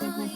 Run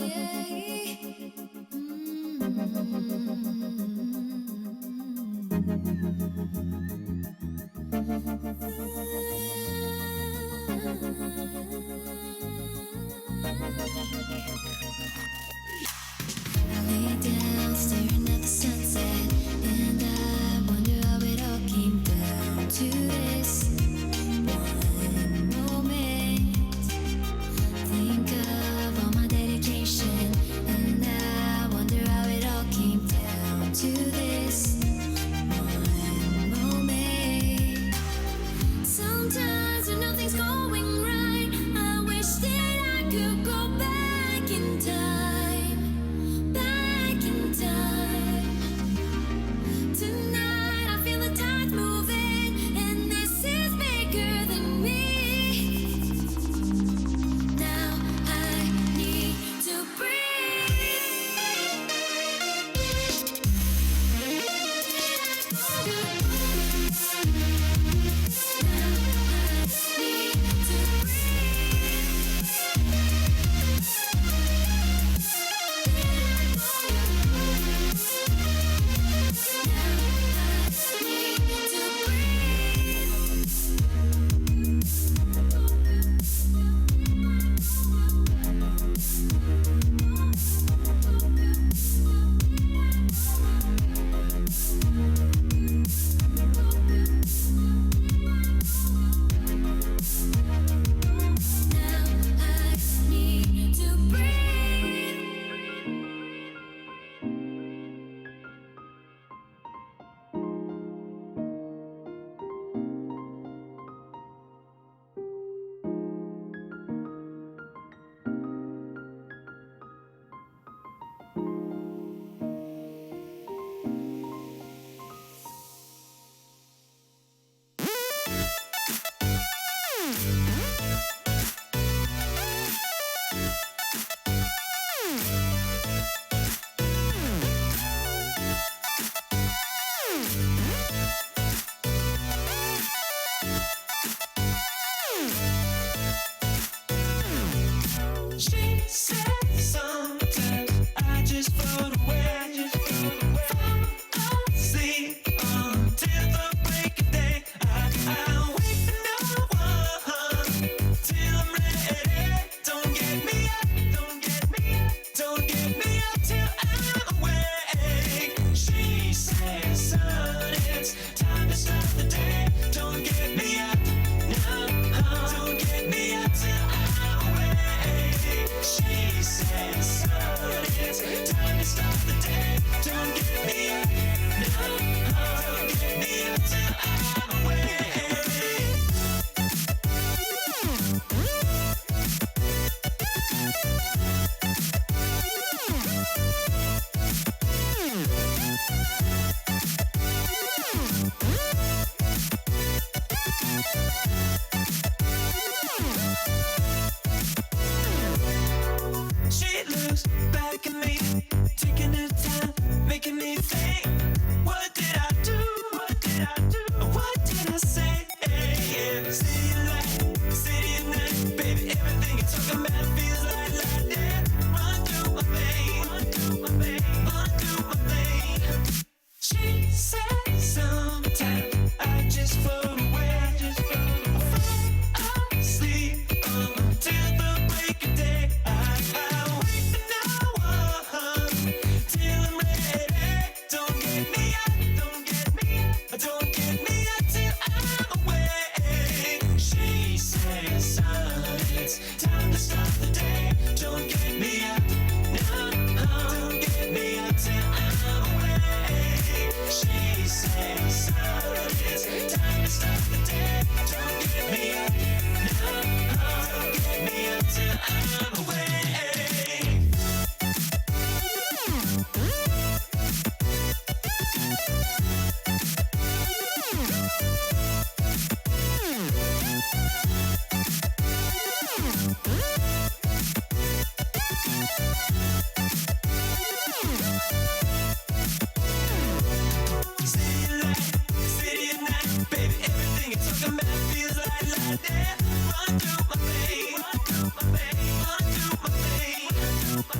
through my veins. City of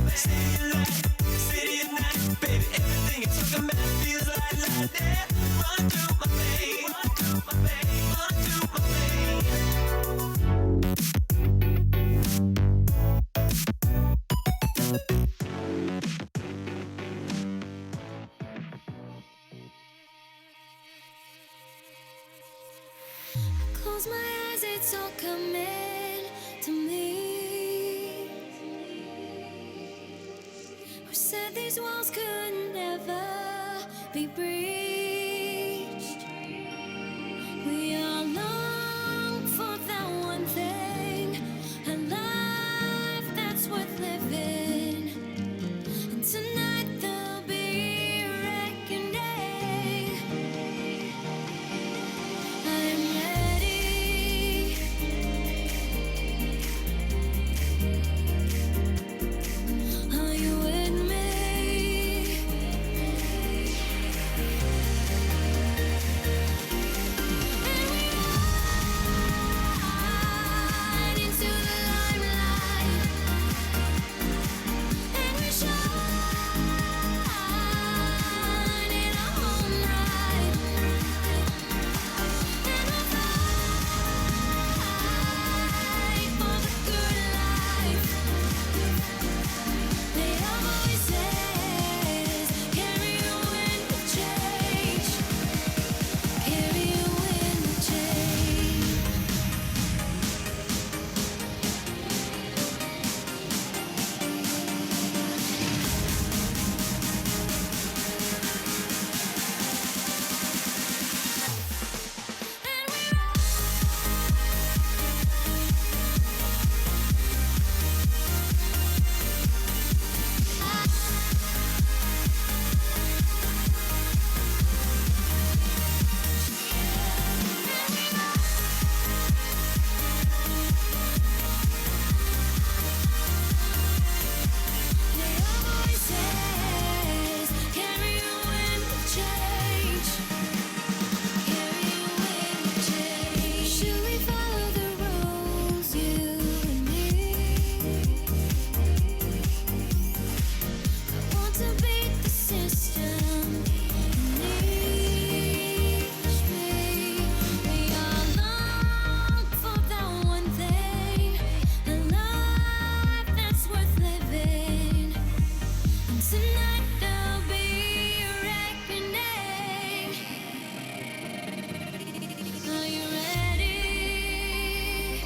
light, city of night, baby, everything you're talking about feels like lightning. Run through my veins, run through my veins, run through my Close my eyes, it's all coming to me. Who said these walls could never be breached? We all long for that one thing, a life that's worth living. And tonight there'll be a reckoning. I'm ready. Are you with me? And we ride into the limelight, and we shine in a home ride, and we'll fight for the good life. They have voices, carry you in the change, carry you in the change. And we They are voices, carry you in the change, carry you in the change. Should we follow the rules, you and me? I want to beat the system, unleash me. We all long for that one thing, a life that's worth living. And tonight there'll be a reckoning. Are you ready?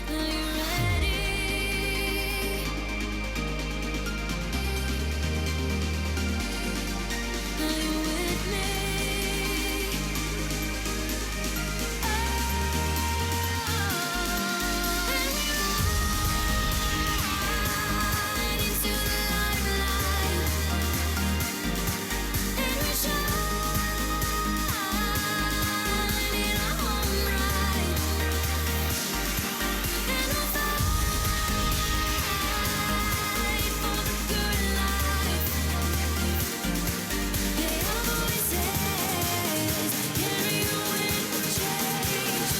Are you ready? Are you with me? And we ride into the limelight, and we shine in a home ride, and we'll fight for the good life. They are voices, carry you in the change. And we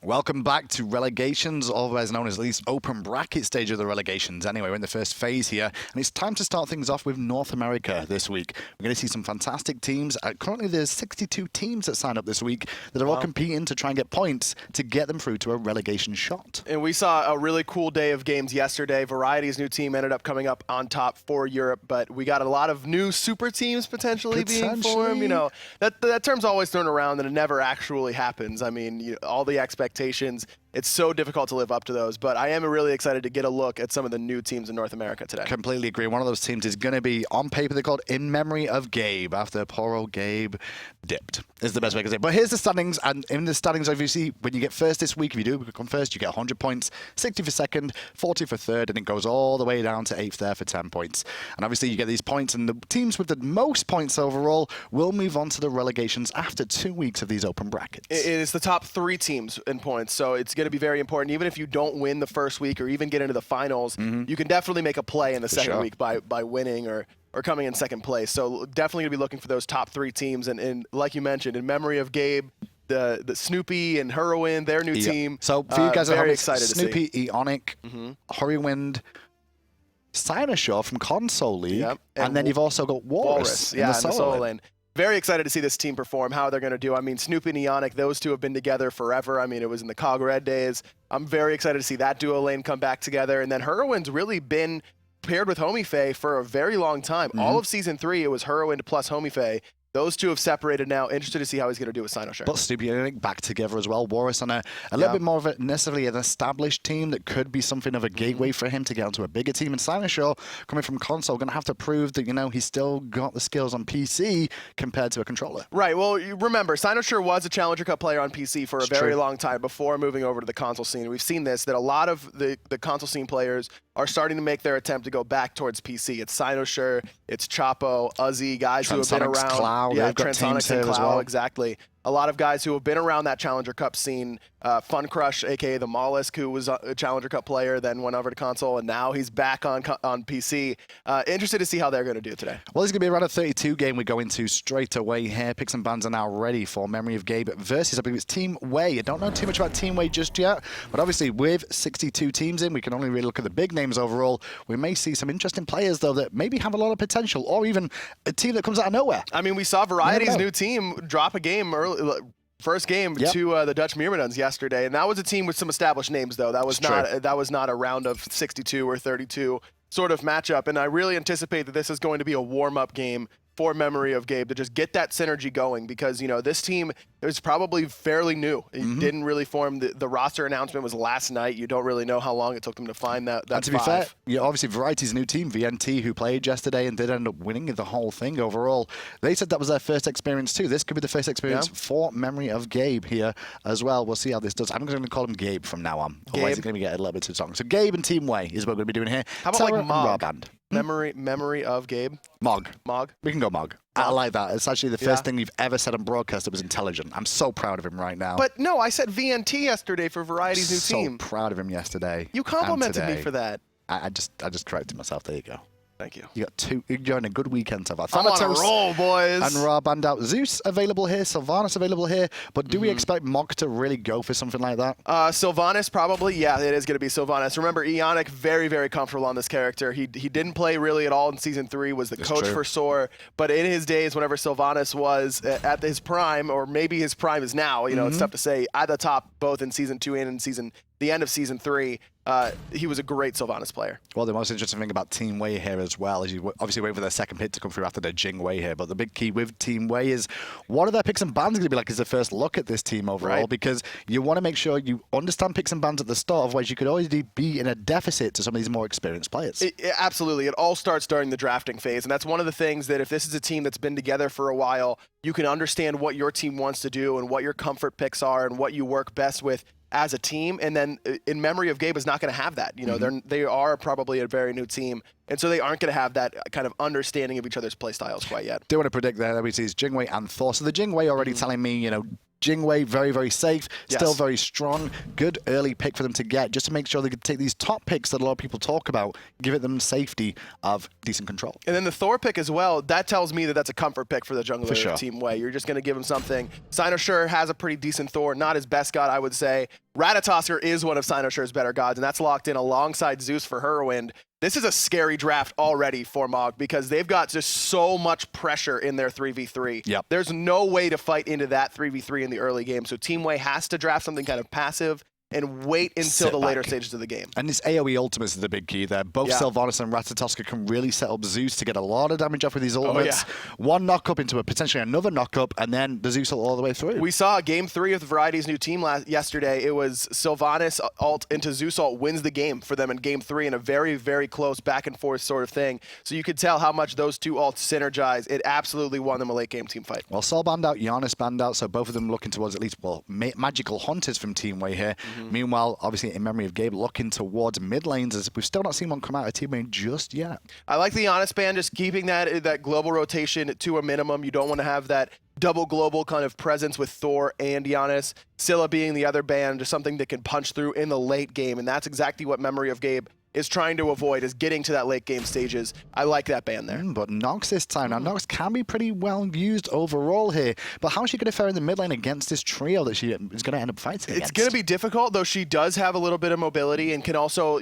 Welcome back to relegations, otherwise known as at least open bracket stage of the relegations. Anyway, we're in the first phase here, and it's time to start things off with North America this week. We're going to see some fantastic teams. Currently, there's 62 teams that signed up this week that are all competing to try and get points to get them through to a relegation shot. And we saw a really cool day of games yesterday. Variety's new team ended up coming up on top for Europe, but we got a lot of new super teams potentially being formed. You know, that term's always thrown around and it never actually happens. I mean, all the expectations it's so difficult to live up to those. But I am really excited to get a look at some of the new teams in North America today. Completely agree. One of those teams is going to be, on paper, they're called In Memory of Gabe, after poor old Gabe dipped, is the best way to say it. But here's the standings, and in the standings, obviously, when you get first this week, if you do become first, you get 100 points, 60 for second, 40 for third, and it goes all the way down to 8th there for 10 points. And obviously, you get these points, and the teams with the most points overall will move on to the relegations after 2 weeks of these open brackets. It is the top 3 teams in points, so it's going to be very important. Even if you don't win the first week or even get into the finals, you can definitely make a play in the second week by winning or coming in second place. So definitely going to be looking for those top 3 teams. And like you mentioned, in memory of Gabe, the Snoopy and Hurrowin, their new team. So for you guys, very at excited Snoopy, to see. Eonic, Hurrywin, Cynosure from Console League, Yep. and then you've also got Walrus in the solo lane. Very excited to see this team perform, how they're going to do. I mean, Snoopy and Eonic, those two have been together forever. I mean, it was in the Cog Red days. I'm very excited to see that duo lane come back together. And then Hurrowin's really been paired with Homie Faye for a very long time. All of Season 3, it was Hurrowin plus Homie Faye. Those two have separated now. Interested to see how he's going to do with Cynosure. But Snoopy and Eonic back together as well. Walrus on a little bit more of necessarily an established team that could be something of a gateway for him to get onto a bigger team. And Cynosure, coming from console, going to have to prove that, he's still got the skills on PC compared to a controller. Right. Well, you remember, Cynosure was a Challenger Cup player on PC for a very long time before moving over to the console scene. We've seen this, that a lot of the console scene players are starting to make their attempt to go back towards PC. It's Cynosure, it's Chapo, Uzi, guys who have been around. Cloud, they've got teams here as well. Exactly. A lot of guys who have been around that Challenger Cup scene. Fun Crush, a.k.a. the Mollusk, who was a Challenger Cup player, then went over to console, and now he's back on PC. Interested to see how they're going to do today. Well, it's going to be around a 32 game we go into straight away here. Picks and Bans are now ready for Memory of Gabe versus, I believe it's Team Way. I don't know too much about Team Way just yet, but obviously with 62 teams in, we can only really look at the big names overall. We may see some interesting players, though, that maybe have a lot of potential, or even a team that comes out of nowhere. I mean, we saw Variety's new team drop a game early. First game to the Dutch Myrmidons yesterday, and that was a team with some established names, though. That was not a round of 62 or 32 sort of matchup, and I really anticipate that this is going to be a warm-up game for Memory of Gabe to just get that synergy going, because this team is probably fairly new. It didn't really form. The roster announcement was last night. You don't really know how long it took them to find that and to be fair, obviously Variety's new team, VNT, who played yesterday and did end up winning the whole thing overall, they said that was their first experience too. This could be the first experience for Memory of Gabe here as well. We'll see how this does. I'm going to call him Gabe from now on. Otherwise, it's going to get a little bit too long. So Gabe and Team Way is what we're going to be doing here. How about like Mog? Band. Memory of Gabe? Mog. We can go Mog. I like that. It's actually the first thing you've ever said on broadcast that was intelligent. I'm so proud of him right now. But no, I said VNT yesterday for Variety's new team. So proud of him yesterday. You complimented me for that. I just corrected myself. There you go. Thank you. You got two. You're on a good weekend so far. I'm on a roll, boys. And Ra banned out. Zeus available here. Sylvanas available here. But do we expect Mog to really go for something like that? Sylvanas probably. Yeah, it is going to be Sylvanas. Remember, Eonic very, very comfortable on this character. He didn't play really at all in Season 3. Was the coach for Soar. But in his days, whenever Sylvanas was at his prime, or maybe his prime is now, it's tough to say, at the top both in Season 2 and in the end of Season 3, he was a great Sylvanas player. Well, the most interesting thing about Team Way here as well is you obviously wait for their second pick to come through after their Jing Wei here. But the big key with Team Way is what are their picks and bans going to be like as the first look at this team overall? Because you want to make sure you understand picks and bans at the start, otherwise you could already be in a deficit to some of these more experienced players. Absolutely. It all starts during the drafting phase. And that's one of the things that if this is a team that's been together for a while, you can understand what your team wants to do and what your comfort picks are and what you work best with as a team. And then in Memory of Gabe is not going to have that. They are probably a very new team, and so they aren't going to have that kind of understanding of each other's play styles quite yet. Do want to predict there that we see Jingwei and Thor. So the Jingwei already telling me, Jingwei very, very safe, still very strong, good early pick for them to get, just to make sure they could take these top picks that a lot of people talk about, give it them safety of decent control. And then the Thor pick as well, that tells me that that's a comfort pick for the jungler of Team Way. You're just going to give him something. Cynosure has a pretty decent Thor, not his best god, I would say. Ratatosker is one of Cynosure's better gods, and that's locked in alongside Zeus for Hurrowin. This is a scary draft already for Mog because they've got just so much pressure in their 3v3. Yep. There's no way to fight into that 3v3 in the early game, so Team Way has to draft something kind of passive and wait until Sit the later back. stages of the game. And this AoE ultimates is the big key there. Both Yeah. Sylvanas and Ratatoska can really set up Zeus to get a lot of damage off with these ultimates. yeah. One knock-up into a potentially another knock-up, and then the Zeus all the way through. We saw Game 3 of the Variety's new team yesterday. It was Sylvanas ult into Zeus ult wins the game for them in Game 3 in a very, very close back-and-forth sort of thing. So you could tell how much those two ults synergize. It absolutely won them a late-game team fight. Well, Sol banned out, Giannis banned out, so both of them looking towards at least, well, magical hunters from Team Way here. Meanwhile, obviously, in memory of Gabe, looking towards mid lanes, as we've still not seen one come out of Team Way just yet. I like the Giannis ban, just keeping that global rotation to a minimum. You don't want to have that double global kind of presence with Thor and Giannis. Scylla being the other ban, just something that can punch through in the late game, and that's exactly what Memory of Gabe is trying to avoid, is getting to that late game stages. I like that ban there. But Nox this time. Now, Nox can be pretty well used overall here, but how is she going to fare in the mid lane against this trio that she is going to end up fighting It's against? going to be difficult, though she does have a little bit of mobility and can also,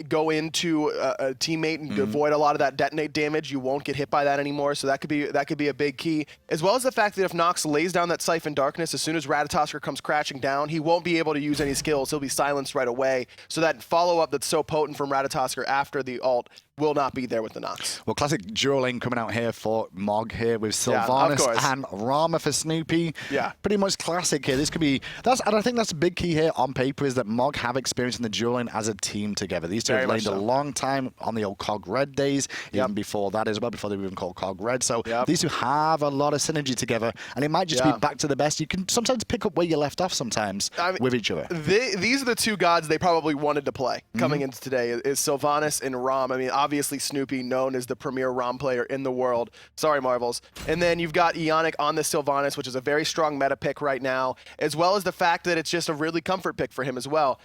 go into a teammate and avoid a lot of that detonate damage. You won't get hit by that anymore, so that could be a big key. As well as the fact that if Nox lays down that Siphon Darkness, as soon as Ratatosker comes crashing down, he won't be able to use any skills. He'll be silenced right away. So that follow-up that's so potent from Ratatosker after the ult will not be there with the Nox. Well, classic duo lane coming out here for Mog here with Yeah, of Sylvanas course. and Rama for Snoopy. Yeah. Pretty much classic here. This could be, and I think that's a big key here on paper, is that Mog have experience in the duo lane as a team together. These two Very have much laned a so. long time on the old Cog Red days, even Yep. before that as well, before they were even called Cog Red. So Yep. these two have a lot of synergy together, and it might just Yeah. be back to the best. You can sometimes pick up where you left off sometimes with each other. These are the two gods they probably wanted to play coming into today, is Sylvanas and Rom. I mean, obviously Snoopy, known as the premier Rom player in the world. Sorry, Marvels. And then you've got Ionic on the Sylvanas, which is a very strong meta pick right now, as well as the fact that it's just a really comfort pick for him as well.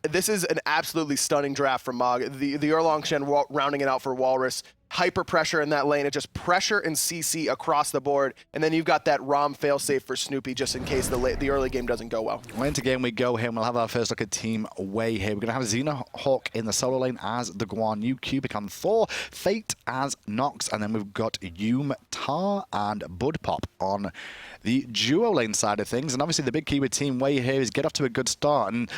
This is an absolutely stunning draft from Mog. The Erlong Shen rounding it out for Walrus. Hyper pressure in that lane. It just pressure and CC across the board. And then you've got that Rom failsafe for Snoopy just in case the early game doesn't go well. Well, into game we go here, and we'll have our first look at Team Way here. We're going to have Xenohawk in the solo lane as the Guan Yu, Cubic on Thor, Fate as Nox, and then we've got Yum Tar and Bud Pop on the duo lane side of things. And obviously the big key with Team Way here is get off to a good start. And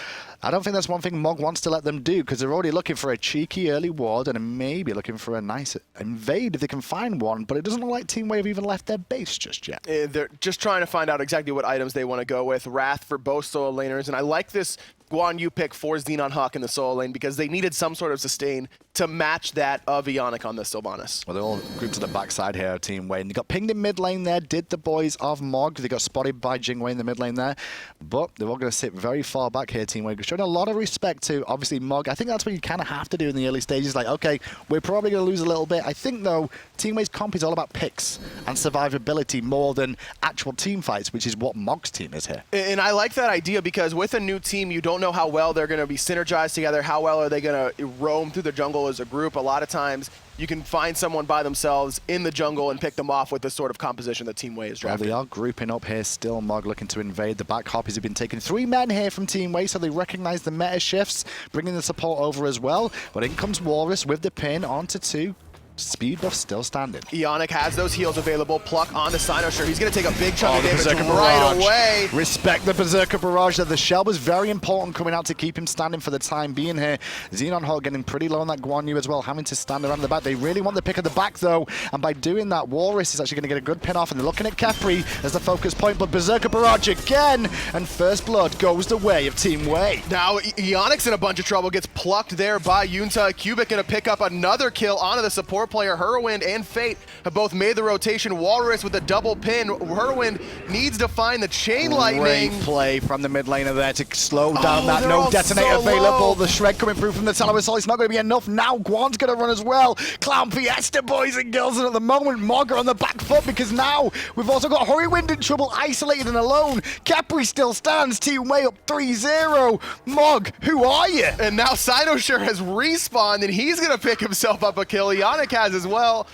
I don't think that's one thing Mog wants to let them do, because they're already looking for a cheeky early ward and maybe looking for a nice invade if they can find one, but it doesn't look like Team Way have even left their base just yet. They're just trying to find out exactly what items they want to go with. Wrath for both solo laners, and I like this Guan Yu pick for Xenonhawk in the solo lane because they needed some sort of sustain to match that of Ionic on the Sylvanas. Well, they're all grouped to the backside here, Team Way. And they got pinged in mid lane there, did the boys of Mog. They got spotted by Jingwei in the mid lane there. But they're all going to sit very far back here, Team Way. Showing a lot of respect to, obviously, Mog. I think that's what you kind of have to do in the early stages. Like, okay, we're probably going to lose a little bit. I think, though, Team Way's comp is all about picks and survivability more than actual team fights, which is what Mog's team is here. And I like that idea because with a new team, you don't know how well they're going to be synergized together. How well are they going to roam through the jungle as a group? A lot of times, you can find someone by themselves in the jungle and pick them off with the sort of composition that Team Way is Well, drafting. they are grouping up here still. Mog looking to invade. The back hoppies have been taking 3 men here from Team Way, so they recognize the meta shifts, bringing the support over as well. But in comes Walrus with the pin onto 2. Speed buff still standing. Ionic has those heals available. Pluck on the Cynosure. He's going to take a big chunk of the damage Berserker right Barrage. away. Respect the Berserker Barrage there. The shell was very important coming out to keep him standing for the time being here. Xenonhawk getting pretty low on that Guan Yu as well, having to stand around the back. They really want the pick of the back though, and by doing that, Walrus is actually going to get a good pin off, and they're looking at Capri as the focus point, but Berserker Barrage again, and first blood goes the way of Team Way. Now, Ionic's in a bunch of trouble. Gets plucked there by Yunta. Cubic going to pick up another kill onto the support player. Whirlwind and Fate have both made the rotation. Walrus with a double pin. Whirlwind needs to find the chain lightning. Great play from the mid laner there to slow down that. they're No all detonator so available. low. The shred coming through from the Talon. It's not going to be enough. Now Guan's going to run as well. Clown Fiesta, boys and girls. And at the moment, Mog are on the back foot because now we've also got Whirlwind in trouble, isolated and alone. Capri still stands. Team Way up 3-0. Mog, who are you? And now Cynosure has respawned, and he's going to pick himself up a kill. Ionic has as well.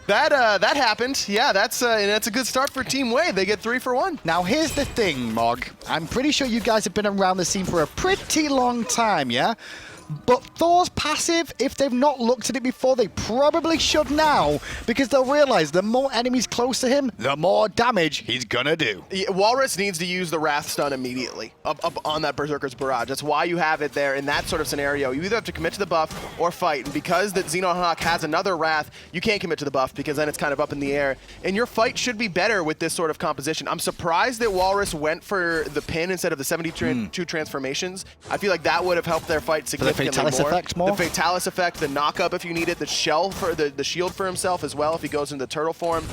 That happened. Yeah, and that's a good start for Team Way. They get 3 for 1. Now, here's the thing, Mog. I'm pretty sure you guys have been around the scene for a pretty long time, yeah? But Thor's passive, if they've not looked at it before, they probably should now, because they'll realize the more enemies close to him, the more damage he's gonna do. Yeah, Walrus needs to use the Wrath Stun immediately up on that Berserker's Barrage. That's why you have it there in that sort of scenario. You either have to commit to the buff or fight, and because that Xenonhawk has another Wrath, you can't commit to the buff because then it's kind of up in the air, and your fight should be better with this sort of composition. I'm surprised that Walrus went for the pin instead of the 72 transformations. I feel like that would have helped their fight significantly Fatalis effect more? The Fatalis effect, the knock-up if you need it, the shell for the shield for himself as well if he goes into the turtle form.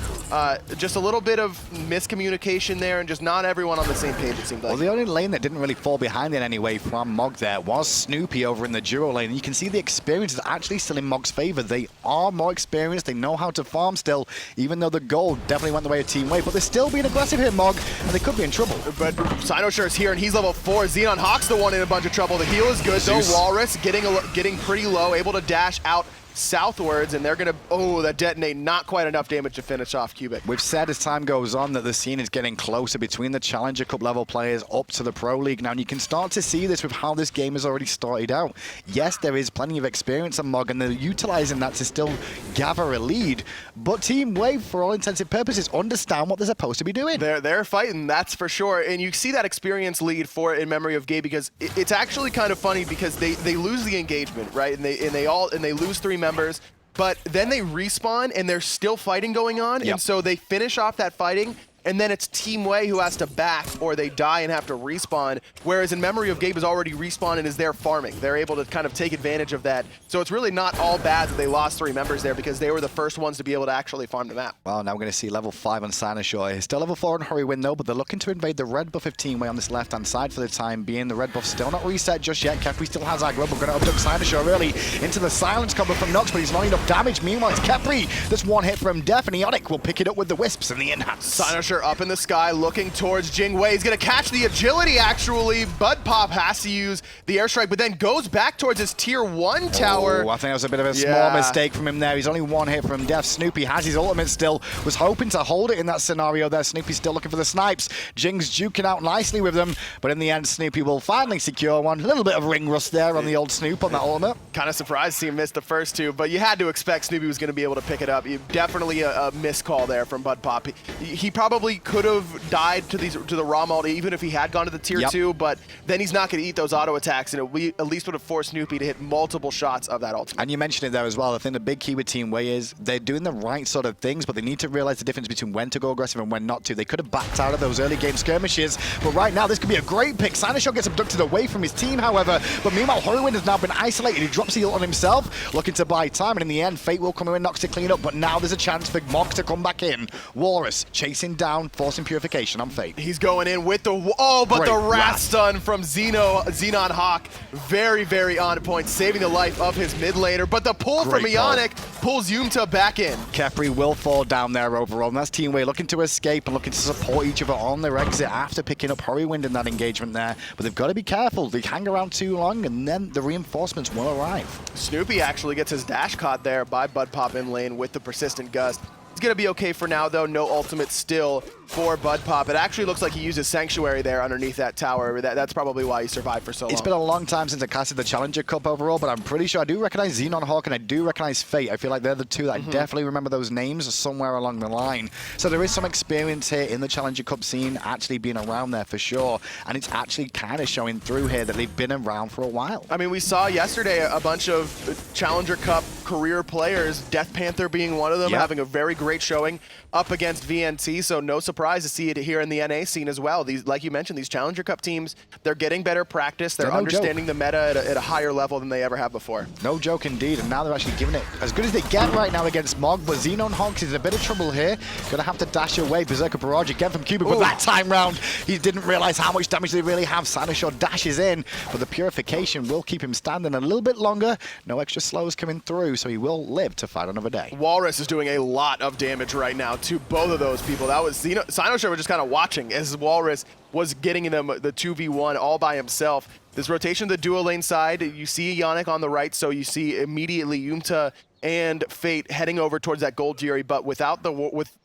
Just a little bit of miscommunication there, and just not everyone on the same page, it seemed like. Well, the only lane that didn't really fall behind in any way from Mog there was Snoopy over in the duo lane. And you can see the experience is actually still in Mog's favor. They are more experienced. They know how to farm still, even though the gold definitely went the way of Team Wave. But they're still being aggressive here, Mog, and they could be in trouble. But Sinosure is here, and he's level 4. Xenonhawk's the one in a bunch of trouble. The heal is good, though. Walrus getting pretty low, able to dash out southwards, and they're gonna, that detonate, not quite enough damage to finish off Cubic. We've said as time goes on that the scene is getting closer between the Challenger Cup level players up to the Pro League now, and you can start to see this with how this game has already started out. Yes, there is plenty of experience on Mog, and they're utilizing that to still gather a lead, but Team Wave, for all intensive purposes, understand what they're supposed to be doing. They're fighting, that's for sure, and you see that experience lead for In Memory of Gabe, because it's actually kind of funny because they lose the engagement, right? And they lose 3 members, but then they respawn and there's still fighting going on, and so they finish off that fighting, and then it's Team Way who has to back, or they die and have to respawn, whereas In Memory of Gabe is already respawned and is there farming. They're able to kind of take advantage of that. So it's really not all bad that they lost 3 members there, because they were the first ones to be able to actually farm the map. Well, now we're going to see level 5 on Sinosure. Still level 4 on Hurrywin though, but they're looking to invade the red buff of Team Way on this left-hand side for the time being. The red buff still not reset just yet. Kepri still has aggro, but we're going to abduct Sinosure early into the silence combo from Nox, but he's not enough damage. Meanwhile, it's Kepri. That's one hit from Def, and Ionic will pick it up with the wisps and the enhance. Sinosure up in the sky, looking towards Jing Wei. He's going to catch the agility, actually. Bud Pop has to use the airstrike, but then goes back towards his tier 1 tower. I think that was a bit of a small mistake from him there. He's only one hit from Def. Snoopy has his ultimate still. Was hoping to hold it in that scenario there. Snoopy's still looking for the snipes. Jing's duking out nicely with them, but in the end, Snoopy will finally secure one. A little bit of ring rust there on the old Snoop on that ultimate. Kind of surprised to see him miss the first 2, but you had to expect Snoopy was going to be able to pick it up. Definitely a missed call there from Bud Pop. He probably could have died to the Raw ult even if he had gone to the tier 2, but then he's not going to eat those auto attacks, and it at least would have forced Snoopy to hit multiple shots of that ultimate. And you mentioned it there as well. I think the big key with Team Way is they're doing the right sort of things, but they need to realize the difference between when to go aggressive and when not to. They could have backed out of those early game skirmishes, but right now this could be a great pick. Sinosure gets abducted away from his team, however, but meanwhile Hurrywin has now been isolated. He drops the ult on himself, looking to buy time, and in the end Fate will come in, Nox to clean up, but now there's a chance for Mog to come back in. Walrus chasing down, forcing purification on Fate. He's going in with the Wrath Stun from Xenonhawk, very on point, saving the life of his mid laner, but the pull from Ionic pulls Yumta back in. Kepri will fall down there overall, and that's Team Way looking to escape and looking to support each other on their exit after picking up Hurrywin in that engagement there, but they've got to be careful. They hang around too long and then the reinforcements will arrive. Snoopy actually gets his dash caught there by Bud Pop in lane with the Persistent Gust. It's going to be okay for now, though. No ultimate still for Bud Pop. It actually looks like he uses Sanctuary there underneath that tower. That's probably why he survived for so long. It's been a long time since I casted the Challenger Cup overall, but I'm pretty sure I do recognize Xenonhawk and I do recognize Fate. I feel like they're the two that I definitely remember those names somewhere along the line. So there is some experience here in the Challenger Cup scene actually being around there for sure, and it's actually kind of showing through here that they've been around for a while. I mean, we saw yesterday a bunch of Challenger Cup career players, Death Panther being one of them, having a very great showing up against VNT, so no surprise to see it here in the NA scene as well. These, like you mentioned, these Challenger Cup teams, they're getting better practice, they're understanding the meta at a higher level than they ever have before. No joke indeed, and now they're actually giving it as good as they get right now against Mog, but Xenonhawk is in a bit of trouble here. Gonna have to dash away. Berserker Barrage again from Cubic, but that time round, he didn't realize how much damage they really have. Sinosure dashes in, but the Purification will keep him standing a little bit longer. No extra slows coming through, so he will live to fight another day. Walrus is doing a lot of damage right now to both of those people. That was Sinosure was just kind of watching as Walrus was getting them the 2v1 all by himself. This rotation to the duo lane side, you see Ionic on the right, so you see immediately Yumta and Fate heading over towards that Gold Fury, but with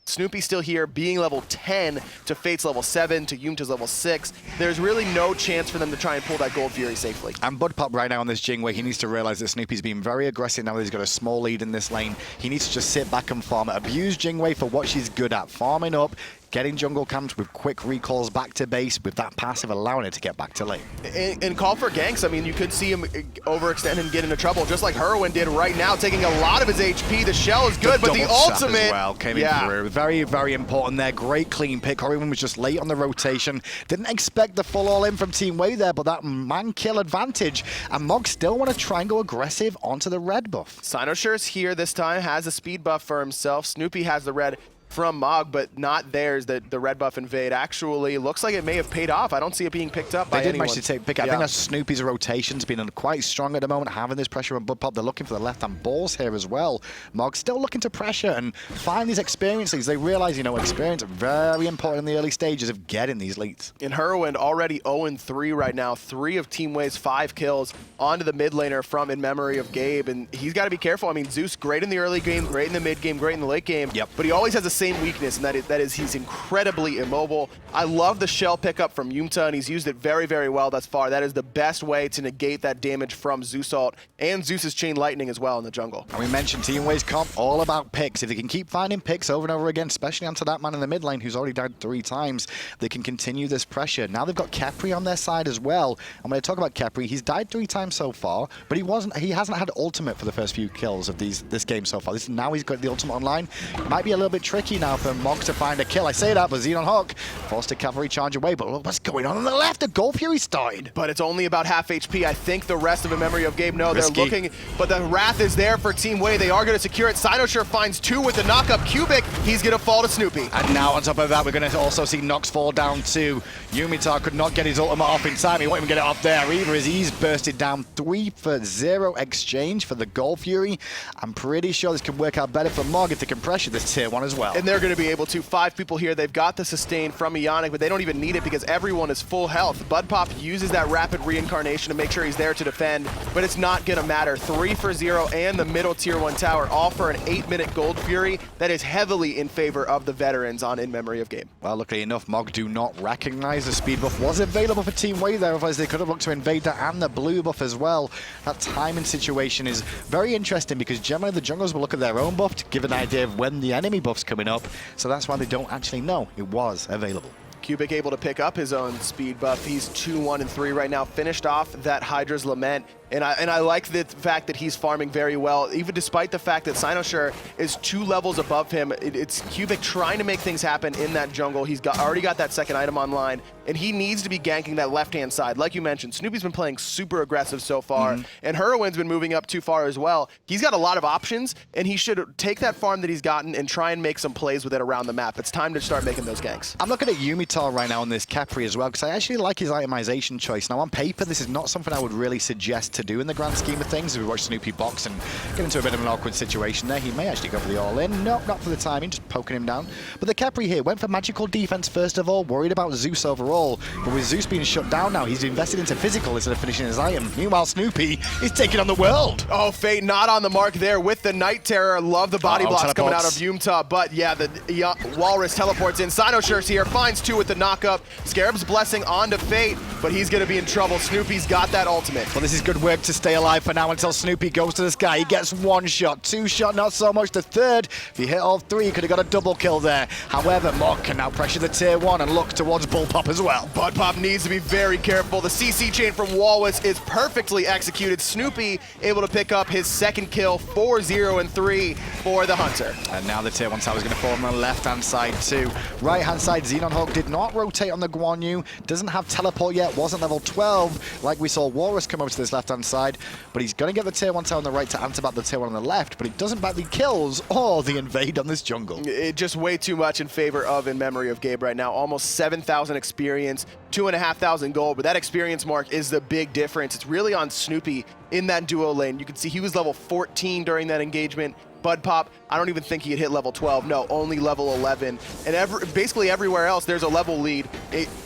Snoopy still here, being level 10 to Fate's level 7 to Yumta's level 6, there's really no chance for them to try and pull that Gold Fury safely. And Bud Pop right now on this Jingwei, he needs to realize that Snoopy's being very aggressive now that he's got a small lead in this lane. He needs to just sit back and farm, abuse Jingwei for what she's good at, farming up, getting jungle camps with quick recalls back to base with that passive allowing it to get back to lane. And call for ganks. I mean, you could see him overextend and get into trouble, just like Heroin did right now, taking a lot of his HP. The shell is good, but the ultimate as well came in through. Very, very important there. Great clean pick. Heroin was just late on the rotation. Didn't expect the full all-in from Team Wei there, but that man-kill advantage. And Mog still want to try and go aggressive onto the red buff. Cynossure's here this time, has a speed buff for himself. Snoopy has the red from Mog, but not theirs. The red buff invade actually looks like it may have paid off. I don't see it being picked up by anyone. They did manage to pick it. I think that's Snoopy's rotation's been quite strong at the moment, having this pressure on Bud Pop. They're looking for the left-hand balls here as well. Mog still looking to pressure and find these experiences. They realize, you know, experience very important in the early stages of getting these leads. In Heroin, already 0-3 right now. 3 of Team Wei's 5 kills onto the mid laner from In Memory of Gabe, and he's got to be careful. I mean, Zeus, great in the early game, great in the mid game, great in the late game, but he always has the same weakness, and that is he's incredibly immobile. I love the shell pickup from Yumta, and he's used it very, very well thus far. That is the best way to negate that damage from Zeus ult and Zeus's Chain Lightning as well in the jungle. And we mentioned Team Wei's comp, all about picks. If they can keep finding picks over and over again, especially onto that man in the mid lane who's already died 3 times, they can continue this pressure. Now they've got Khepri on their side as well. And when I talk about Khepri, he's died 3 times so far, but he hasn't had ultimate for the first few kills of this game so far. Now he's got the ultimate online. It might be a little bit tricky now for Mog to find a kill. I say that, but Xenon Hawk forced a cavalry charge away. But look what's going on the left. The Gold Fury started. But it's only about half HP. I think the rest of In Memory of Gabe, no, they're looking. But the Wrath is there for Team Wei. They are going to secure it. Cynosure finds 2 with the knock-up. Cubic, he's going to fall to Snoopy. And now on top of that, we're going to also see Nox fall down too. Yumitar could not get his ultimate off in time. He won't even get it off there either as he's bursted down. 3-for-0 exchange for the Gold Fury. I'm pretty sure this could work out better for Mog if they can pressure this tier 1 as well. And they're going to be able to. 5 people here. They've got the sustain from Ionic, but they don't even need it because everyone is full health. Bud Pop uses that rapid reincarnation to make sure he's there to defend, but it's not going to matter. 3-for-0 and the middle tier 1 tower, all for an 8-minute Gold Fury that is heavily in favor of the veterans on In Memory of Gabe. Well, luckily enough, Mog do not recognize the speed buff was available for Team Wei there, otherwise they could have looked to invade that and the blue buff as well. That timing situation is very interesting because generally the junglers will look at their own buff to give an idea of when the enemy buff's coming up, so that's why they don't actually know it was available. Cubic able to pick up his own speed buff. He's 2-1-3 right now. Finished off that Hydra's Lament. And I like the fact that he's farming very well, even despite the fact that Cynosure is 2 levels above him. It's Cubic trying to make things happen in that jungle. He's already got that second item online, and he needs to be ganking that left-hand side. Like you mentioned, Snoopy's been playing super aggressive so far, and Heroin's been moving up too far as well. He's got a lot of options, and he should take that farm that he's gotten and try and make some plays with it around the map. It's time to start making those ganks. I'm looking at Yumitar right now on this Khepri as well, because I actually like his itemization choice. Now, on paper, this is not something I would really suggest to do in the grand scheme of things. If we watch Snoopy box and get into a bit of an awkward situation there, he may actually go for the all-in. No, not for the timing, just poking him down. But the Khepri here went for magical defense first of all, worried about Zeus overall. But with Zeus being shut down now, he's invested into physical instead of finishing his item. Meanwhile, Snoopy is taking on the world. Oh, Fate not on the mark there with the Night Terror. Love the body blocks coming out of Yumta. But yeah, the Walrus teleports in. Cynossure's here, finds 2 with the knock-up. Scarab's Blessing onto Fate, but he's going to be in trouble. Snoopy's got that ultimate. Well, this is good work to stay alive for now until Snoopy goes to the sky. He gets 1 shot, 2 shot, not so much. The third, if he hit all 3, he could have got a double kill there. However, Mog can now pressure the tier 1 and look towards Bull Pop as well. Bud Pop needs to be very careful. The CC chain from Walrus is perfectly executed. Snoopy able to pick up his second kill, 4-0-3 for the Hunter. And now the tier 1 tower is going to fall on the left-hand side too. Right-hand side, Xenon Hawk did not rotate on the Guan Yu, doesn't have teleport yet, wasn't level 12, like we saw Walrus come over to this left-hand side, but he's going to get the tier 1 tower on the right to answer back the tier 1 on the left, but he doesn't back the kills or the invade on this jungle. It just way too much in favor of In Memory of Gabe right now. Almost 7,000 experience, 2,500 gold, but that experience mark is the big difference. It's really on Snoopy in that duo lane. You can see he was level 14 during that engagement. Bud Pop, I don't even think he had hit level 12. No, only level 11. And basically everywhere else, there's a level lead,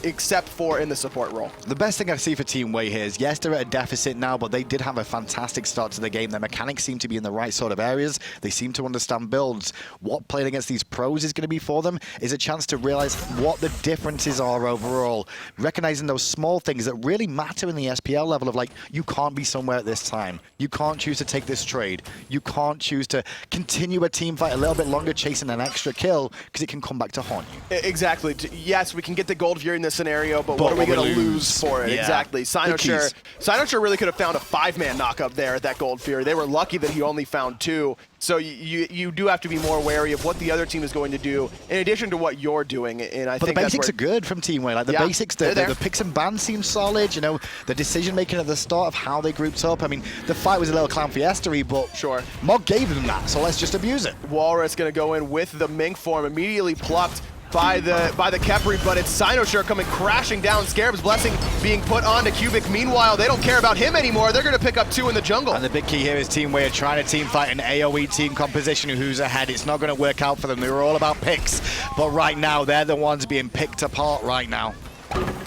except for in the support role. The best thing I see for Team Way here is, yes, they're at a deficit now, but they did have a fantastic start to the game. Their mechanics seem to be in the right sort of areas. They seem to understand builds. What playing against these pros is going to be for them is a chance to realize what the differences are overall. Recognizing those small things that really matter in the SPL level of, like, you can't be somewhere at this time. You can't choose to take this trade. You can't choose to continue a team fight a little bit longer chasing an extra kill because it can come back to haunt you. Exactly. Yes, we can get the gold here in this scenario, but what are we going to lose for it? Yeah. Exactly. Cynosure really could have found a 5-man knockup there at that gold Fury. They were lucky that he only found 2. So you do have to be more wary of what the other team is going to do in addition to what you're doing. And I think the basics are good from Team Way. Like the basics, the picks and bans seem solid. You know, the decision making at the start of how they grouped up. I mean, the fight was a little clown fiesta-y, but sure, Mog gave them that, so let's just abuse it. Walrus going to go in with the Mink form, immediately plucked by the Kepri, but it's Cynosure coming crashing down. Scarab's Blessing being put onto Cubic. Meanwhile, they don't care about him anymore. They're going to pick up 2 in the jungle. And the big key here is Team Way are trying to team fight an AoE team composition who's ahead. It's not going to work out for them. They were all about picks, but right now they're the ones being picked apart right now.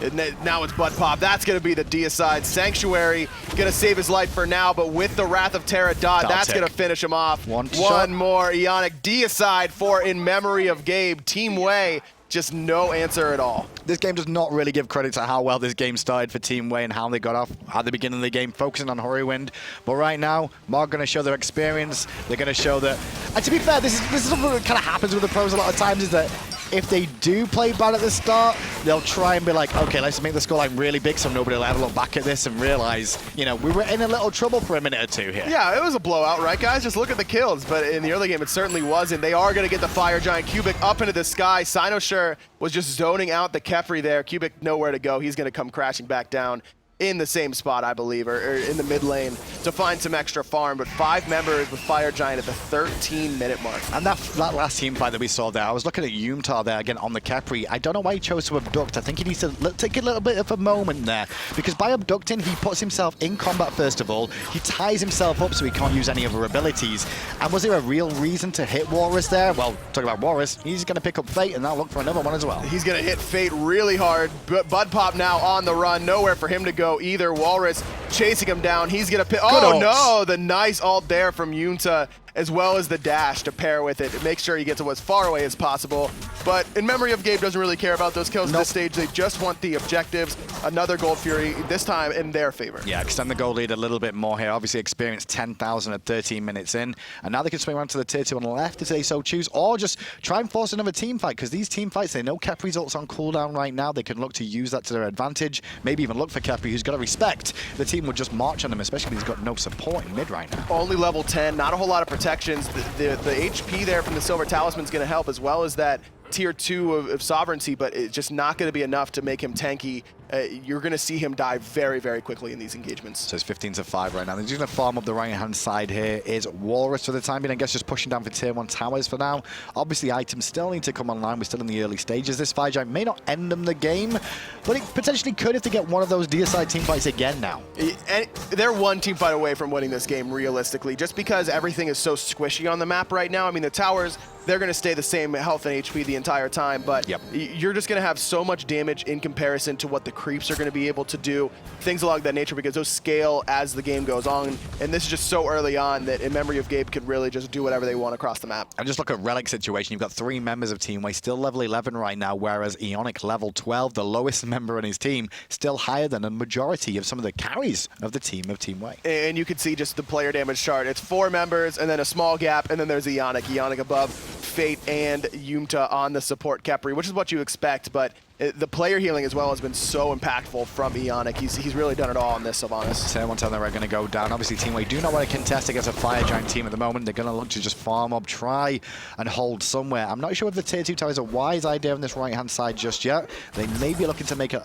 And now it's Bud Pop. That's going to be the Deicide. Sanctuary going to save his life for now, but with the Wrath of Terra dot, that's going to finish him off. One more Ionic Deicide for In Memory of Gabe. Team Way, just no answer at all. This game does not really give credit to how well this game started for Team Way and how they got off at the beginning of the game, focusing on Horiwind. But right now, Mog going to show their experience. They're going to show that. And to be fair, this is something that kind of happens with the pros a lot of times, is that if they do play bad at the start, they'll try and be like, okay, let's make the scoreline really big so nobody will ever look back at this and realize, you know, we were in a little trouble for a minute or two here. Yeah, it was a blowout, right, guys? Just look at the kills. But in the early game, it certainly wasn't. They are going to get the Fire Giant Cubic up into the sky. Cynosure was just zoning out the Kefri there. Cubic nowhere to go. He's going to come crashing back down in the same spot, I believe, or in the mid lane to find some extra farm. But 5 members with Fire Giant at the 13-minute mark. And that last team fight that we saw there, I was looking at Yumtar there again on the Kepri. I don't know why he chose to abduct. I think he needs to take a little bit of a moment there, because by abducting, he puts himself in combat first of all. He ties himself up so he can't use any of her abilities. And was there a real reason to hit Walrus there? Well, talking about Walrus, he's going to pick up Fate and now look for another one as well. He's going to hit Fate really hard. Bud Pop now on the run. Nowhere for him to go either. Walrus chasing him down. He's going to pick. Oh, no. The nice ult there from Yunta, as well as the dash to pair with it. Make sure he gets as far away as possible. But In Memory of Gabe doesn't really care about those kills at this stage. They just want the objectives. Another Gold Fury, this time in their favor. Yeah, extend the gold lead a little bit more here. Obviously experienced 10,000 at 13 minutes in. And now they can swing around to the tier 2 on the left if they so choose, or just try and force another team fight, because these team fights, they know Kep results on cooldown right now. They can look to use that to their advantage. Maybe even look for Kepri, who's got to respect the team would just march on him, especially if he's got no support in mid right now. Only level 10, not a whole lot of protections. The HP there from the Silver Talisman is going to help, as well as that tier 2 of Sovereignty, but it's just not going to be enough to make him tanky. You're going to see him die very, very quickly in these engagements. So it's 15-5 right now. They're just going to farm up the right-hand side here. Is Walrus for the time being. I guess just pushing down for tier 1 towers for now. Obviously, items still need to come online. We're still in the early stages. This Fire Giant may not end them the game, but it potentially could if they get one of those Deicide team fights again now. And they're one team fight away from winning this game, realistically, just because everything is so squishy on the map right now. I mean, the towers, they're going to stay the same health and HP the entire time, but you're just going to have so much damage in comparison to what the creeps are going to be able to do, things along that nature, because those scale as the game goes on, and this is just so early on that In Memory of Gabe could really just do whatever they want across the map. And just look at Relic situation. You've got 3 members of Team Way still level 11 right now, whereas Ionic level 12, the lowest member on his team, still higher than a majority of some of the carries of the team of Team Way. And you can see just the player damage chart. It's 4 members and then a small gap, and then there's Ionic. Ionic above Fate and Yumta on the support Kepri, which is what you expect, but the player healing as well has been so impactful from Ionic. He's really done it all on this, Sylvanas. Tier 1 they're going to go down. Obviously, Team Way do not want to contest against a Fire Giant team at the moment. They're going to look to just farm up, try and hold somewhere. I'm not sure if the tier 2 tower is a wise idea on this right-hand side just yet. They may be looking to make a,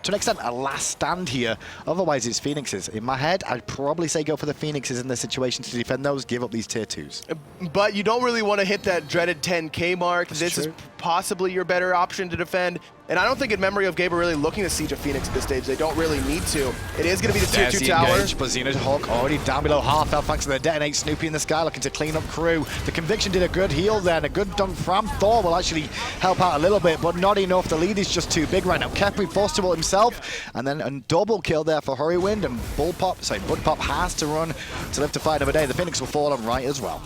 to an extent, a last stand here. Otherwise, it's Phoenixes. In my head, I'd probably say go for the Phoenixes in this situation to defend those, give up these tier 2s. But you don't really want to hit that dreaded 10K mark. This is possibly your better option to defend. And I don't think in memory of Gabe are really looking to siege a Phoenix at this stage. They don't really need to. It is going to be the tier 2 tower. But Xena Hawk already down below half health thanks to the detonate. Snoopy in the sky looking to clean up crew. The Conviction did a good heal there, and a good dunk from Thor will actually help out a little bit, but not enough. The lead is just too big right now. Kepri forced to ult himself, and then a double kill there for Hurrywind, and Bud Pop has to run to live to fight another day. The Phoenix will fall on right as well.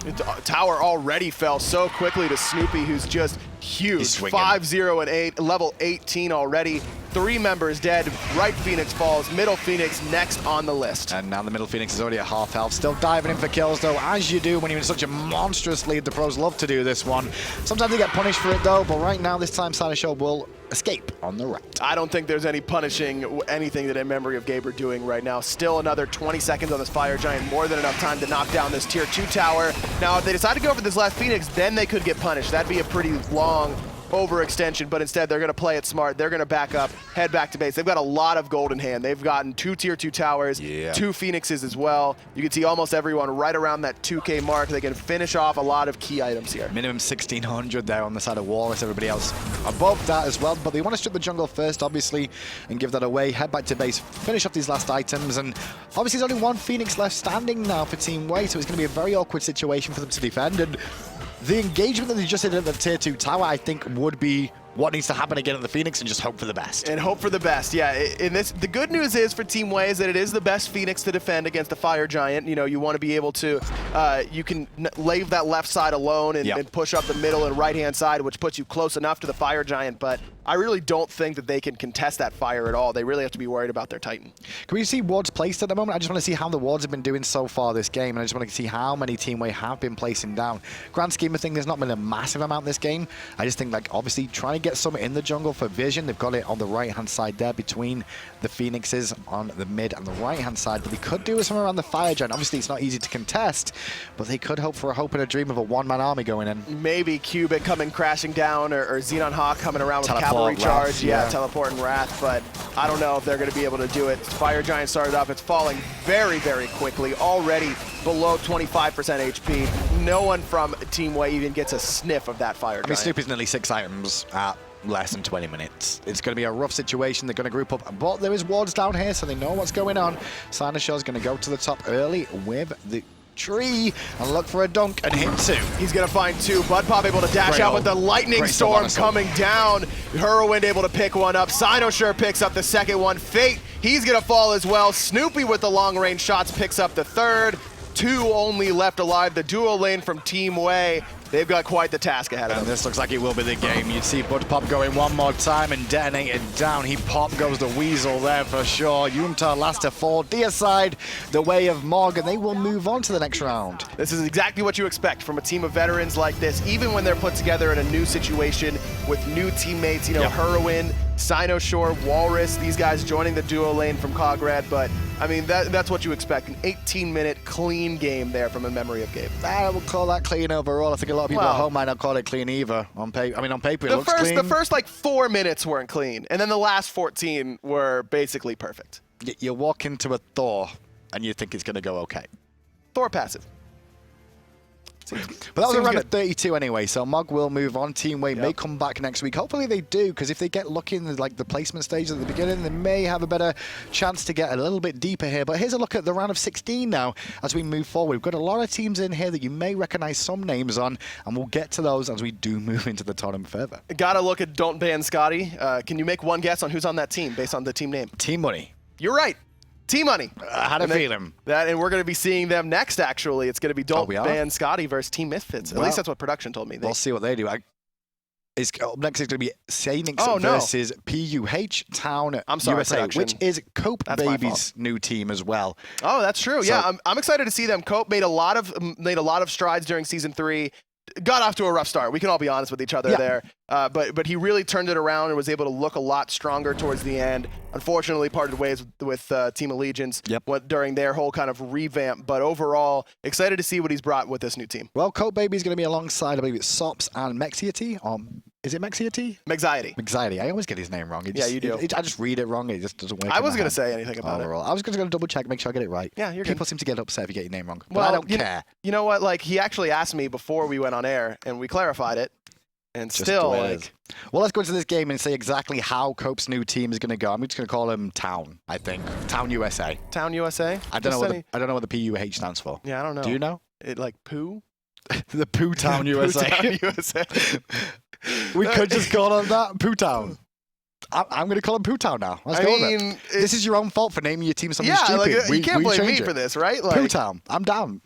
Tower already fell so quickly to Snoopy, who's just huge. 5-0 and 8, level 18 already. 3 members dead. Right Phoenix falls. Middle Phoenix next on the list. And now the middle Phoenix is already at half health. Still diving in for kills though, as you do when you're in such a monstrous lead. The pros love to do this one. Sometimes they get punished for it though, but right now this time Cynosure will escape on the right. I don't think there's any punishing anything that in memory of Gabe are doing right now. Still another 20 seconds on this Fire Giant. More than enough time to knock down this tier 2 tower. Now if they decide to go for this last Phoenix, then they could get punished. That'd be a pretty long overextension, but instead they're going to play it smart. They're going to back up, head back to base. They've got a lot of gold in hand. They've gotten 2 tier 2 towers, 2 Phoenixes as well. You can see almost everyone right around that 2K mark. They can finish off a lot of key items here. Minimum 1,600 there on the side of Walrus. Everybody else above that as well, but they want to strip the jungle first, obviously, and give that away. Head back to base, finish off these last items, and obviously there's only 1 Phoenix left standing now for Team Way, so it's going to be a very awkward situation for them to defend. And the engagement that they just did at the tier 2 tower, I think, would be what needs to happen again at the Phoenix, and just hope for the best. And hope for the best, yeah. In this, the good news is for Team Way is that it is the best Phoenix to defend against the Fire Giant. You know, you want to be able to, you can leave that left side alone and push up the middle and right-hand side, which puts you close enough to the Fire Giant, but I really don't think that they can contest that fire at all. They really have to be worried about their Titan. Can we see wards placed at the moment? I just want to see how the wards have been doing so far this game, and I just want to see how many Team Way have been placing down. Grand scheme of things, there's not been a massive amount this game. I just think, like, obviously trying to get some in the jungle for vision. They've got it on the right-hand side there between the Phoenixes on the mid and the right-hand side, but they could do something around the Fire Giant. Obviously, it's not easy to contest, but they could hope for a hope and a dream of a one-man army going in. Maybe Cubit coming crashing down, or Xenon Hawk coming around with cavalry charge. Yeah, teleport and Wrath, but I don't know if they're going to be able to do it. Fire Giant started up. It's falling very, very quickly. Already below 25% HP. No one from Team Way even gets a sniff of that Fire Giant. I mean, Snoopy's nearly 6 items at less than 20 minutes. It's going to be a rough situation. They're going to group up, but there is wards down here, so they know what's going on. Cynosure is going to go to the top early with the tree and look for a dunk and hit 2. He's gonna find 2. Bud Pop able to dash out with the lightning storm coming down. Hurrywind able to pick one up. Cynosure picks up the second one. Fate, he's gonna fall as well. Snoopy with the long range shots picks up the third. 2 only left alive. The duo lane from Team Way. They've got quite the task ahead of them. And this looks like it will be the game. You'd see Bud Pop going one more time and detonate it down. He pop goes the Weasel there for sure. Yumtar last to fall. Deicide, the way of Morgan. They will move on to the next round. This is exactly what you expect from a team of veterans like this, even when they're put together in a new situation with new teammates, you know, Hurrywind, Cynosure, Walrus, these guys joining the duo lane from Cogred, but I mean, that's what you expect. An 18-minute clean game there from a memory of Gabe. I would call that clean overall. I think a lot of people at home might not call it clean either. On paper, I mean, on paper it looks clean. The first like 4 minutes weren't clean, and then the last 14 were basically perfect. You walk into a Thor, and you think it's going to go okay. Thor passive. But that was around at 32 anyway, so Mog will move on. Team Way may come back next week. Hopefully they do, because if they get lucky in the placement stage at the beginning, they may have a better chance to get a little bit deeper here. But here's a look at the round of 16 now as we move forward. We've got a lot of teams in here that you may recognize some names on, and we'll get to those as we do move into the tournament further. Gotta look at Don't Ban Scotty. Can you make one guess on who's on that team based on the team name? Team Money. You're right. Team Money. I had a feeling. And we're going to be seeing them next, actually. It's going to be Don't Ban Scotty versus Team Misfits. At least that's what production told me. We'll see what they do. Up next is going to be Sainix versus PUH Town USA, which is Cope Baby's new team as well. Oh, that's true. So, yeah, I'm excited to see them. Cope made a lot of strides during Season 3. Got off to a rough start. We can all be honest with each other there. But he really turned it around and was able to look a lot stronger towards the end. Unfortunately, parted ways with Team Allegiance during their whole kind of revamp. But overall, excited to see what he's brought with this new team. Well, Cope Baby's going to be alongside, I believe it's Sops and Mexiety. Is it Mexiety? Mexiety. I always get his name wrong. You do. I just read it wrong. It just doesn't work. I wasn't going to say anything about it. I was just going to double check, make sure I get it right. Yeah, you're People good. seem to get upset if you get your name wrong. But well, I don't care. You know what? Like, he actually asked me before we went on air, and we clarified it. And Just still, the way it like, is. Well, let's go into this game and say exactly how Cope's new team is going to go. I'm just going to call them Town, I think. Town USA. Town USA? I don't know what the PUH stands for. Yeah, I don't know. Do you know? It like poo? The Poo Town USA. Poo Town USA. We could just call them that. Poo Town. I'm going to call them Poo Town now. Let's go with it. This is your own fault for naming your team something stupid. Like, you can't blame me for this, right? Like, Poo Town. I'm down.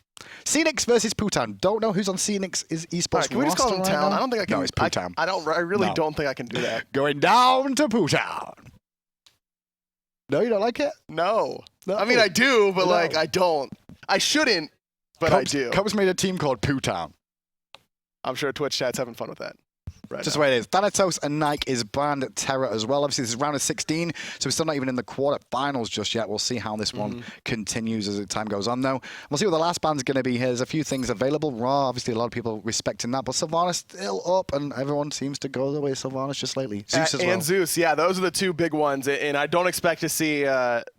Scenics versus Poo Town. Don't know who's on Scenics' esports right, can we just call them roster Town? right now? I don't think I can. No, it's Poo Town. I really don't think I can do that. Going down to Poo Town. No, you don't like it? No. No. I mean, I do, but No. like, I don't. I shouldn't, but I do. Cope's made a team called Poo Town. I'm sure Twitch chat's having fun with that. Right Just now. the way it is. Thanatos and Nike is banned Terra as well. Obviously, this is round of 16, so we're still not even in the quarterfinals just yet. We'll see how this one continues as the time goes on, though. We'll see what the last band's going to be here. There's a few things available. Raw, obviously, a lot of people respecting that, but Sylvanas still up, and everyone seems to go the way of Sylvanas just lately. Zeus as well. And Zeus, yeah, those are the two big ones. And I don't expect to see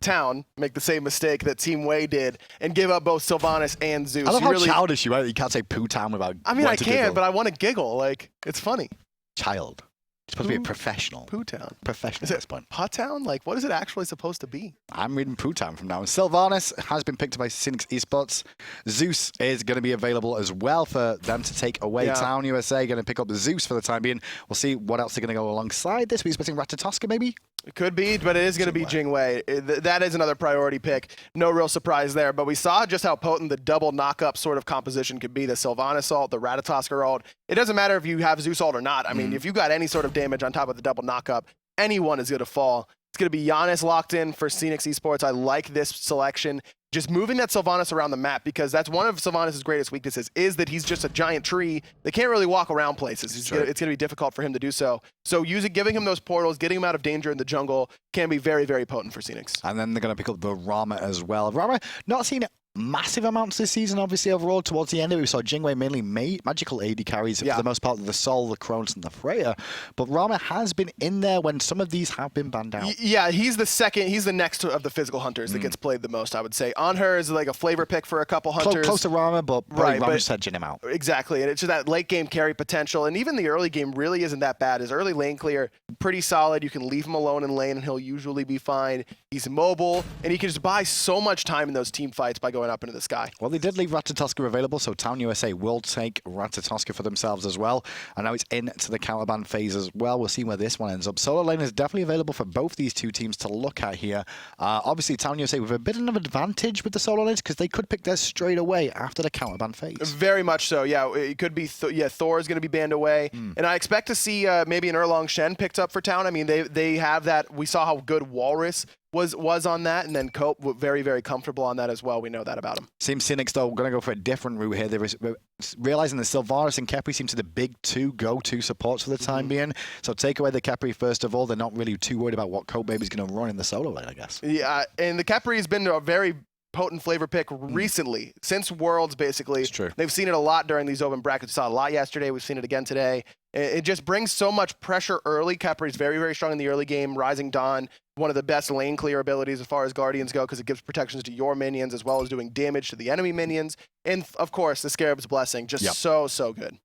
Town make the same mistake that Team Way did and give up both Sylvanas and Zeus. I love how childish you are. You can't say Poo Town without I mean, I wanting to can, giggle. but I want to giggle. Like, it's funny. Child. You're supposed to be a professional. Poo Town. Professional Is at it this point. Pot Town? Like, what is it actually supposed to be? I'm reading Poo Town from now on. Sylvanas has been picked up by Cynics Esports. Zeus is going to be available as well for them to take away. Yeah. Town USA going to pick up the Zeus for the time being. We'll see what else they're going to go alongside this. We're expecting Ratatoska maybe? It could be, but it is going to be Jingwei. That is another priority pick. No real surprise there. But we saw just how potent the double knock-up sort of composition could be. The Sylvanas ult, the Ratatoska ult. It doesn't matter if you have Zeus ult or not. I mean, if you got any sort of damage on top of the double knock-up, anyone is going to fall. It's going to be Giannis locked in for Scenics Esports. I like this selection. Just moving that Sylvanas around the map, because that's one of Sylvanas' greatest weaknesses, is that he's just a giant tree that can't really walk around places. It's going to be difficult for him to do so. So giving him those portals, getting him out of danger in the jungle can be very, very potent for Scenics. And then they're going to pick up the Rama as well. Rama, not seen massive amounts this season, obviously, overall. Towards the end of it, we saw Jingwei mainly magical AD carries for the most part of the Sol, the Kronos, and the Freya. But Rama has been in there when some of these have been banned out. Yeah, he's the next of the physical hunters that gets played the most, I would say. On her is like a flavor pick for a couple hunters. Close to Rama, but Rama just hedging him out. Exactly, and it's just that late game carry potential, and even the early game really isn't that bad. His early lane clear, pretty solid. You can leave him alone in lane, and he'll usually be fine. He's mobile, and he can just buy so much time in those team fights by going up into the sky. Well, they did leave Ratatoska available, so Town USA will take Ratatoska for themselves as well. And now it's into the counterban phase as well. We'll see where this one ends up. Solo lane is definitely available for both these two teams to look at here. Obviously, Town USA with a bit of an advantage with the solo lanes because they could pick theirs straight away after the counterban phase. Very much so, yeah. It could be, Thor is going to be banned away. And I expect to see maybe an Erlong Shen picked up for Town. I mean, they have that. We saw how good Walrus was on that, and then Cope very, very comfortable on that as well. We know that about him. Seems Cynics, though, going to go for a different route here. They're realizing that Sylvanas and Kepri seem to the big two go-to supports for the time being. So take away the Kepri first of all. They're not really too worried about what Cope Baby's going to run in the solo lane, I guess. Yeah, and the Kepri has been a very potent flavor pick recently, since Worlds, basically. It's true. They've seen it a lot during these open brackets. We saw a lot yesterday. We've seen it again today. It just brings so much pressure early. Capri's very, very strong in the early game. Rising Dawn, one of the best lane clear abilities as far as Guardians go, because it gives protections to your minions as well as doing damage to the enemy minions. And, of course, the Scarab's Blessing, just so good.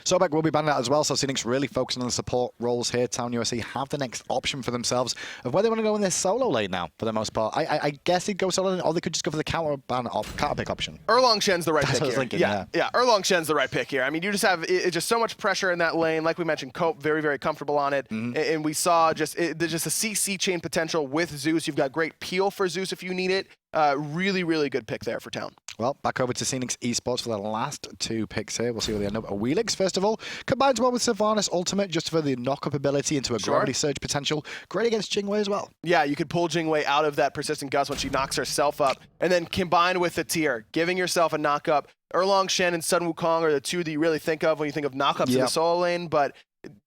Sobek will be banned out as well, so Cynics really focusing on the support roles here. Town USA have the next option for themselves of where they want to go in their solo lane now, for the most part. I guess they'd go solo lane, or they could just go for the counter pick option. Erlong Shen's the right That's pick what I was here. thinking, Yeah, Erlong Shen's the right pick here. I mean, you just have just so much pressure in that lane. Like we mentioned, Cope, very, very comfortable on it. And we saw just a CC chain potential with Zeus. You've got great peel for Zeus if you need it. Really, really good pick there for Town. Well, back over to Scenics Esports for the last two picks here. We'll see where they end up. Wheelix, first of all, combines well with Sylvanas Ultimate just for the knock-up ability into a gravity surge potential. Great against Jingwei as well. Yeah, you could pull Jingwei out of that persistent gust when she knocks herself up, and then combine with the tier, giving yourself a knock-up. Erlong Shen and Sun Wukong are the two that you really think of when you think of knock-ups in the solo lane, but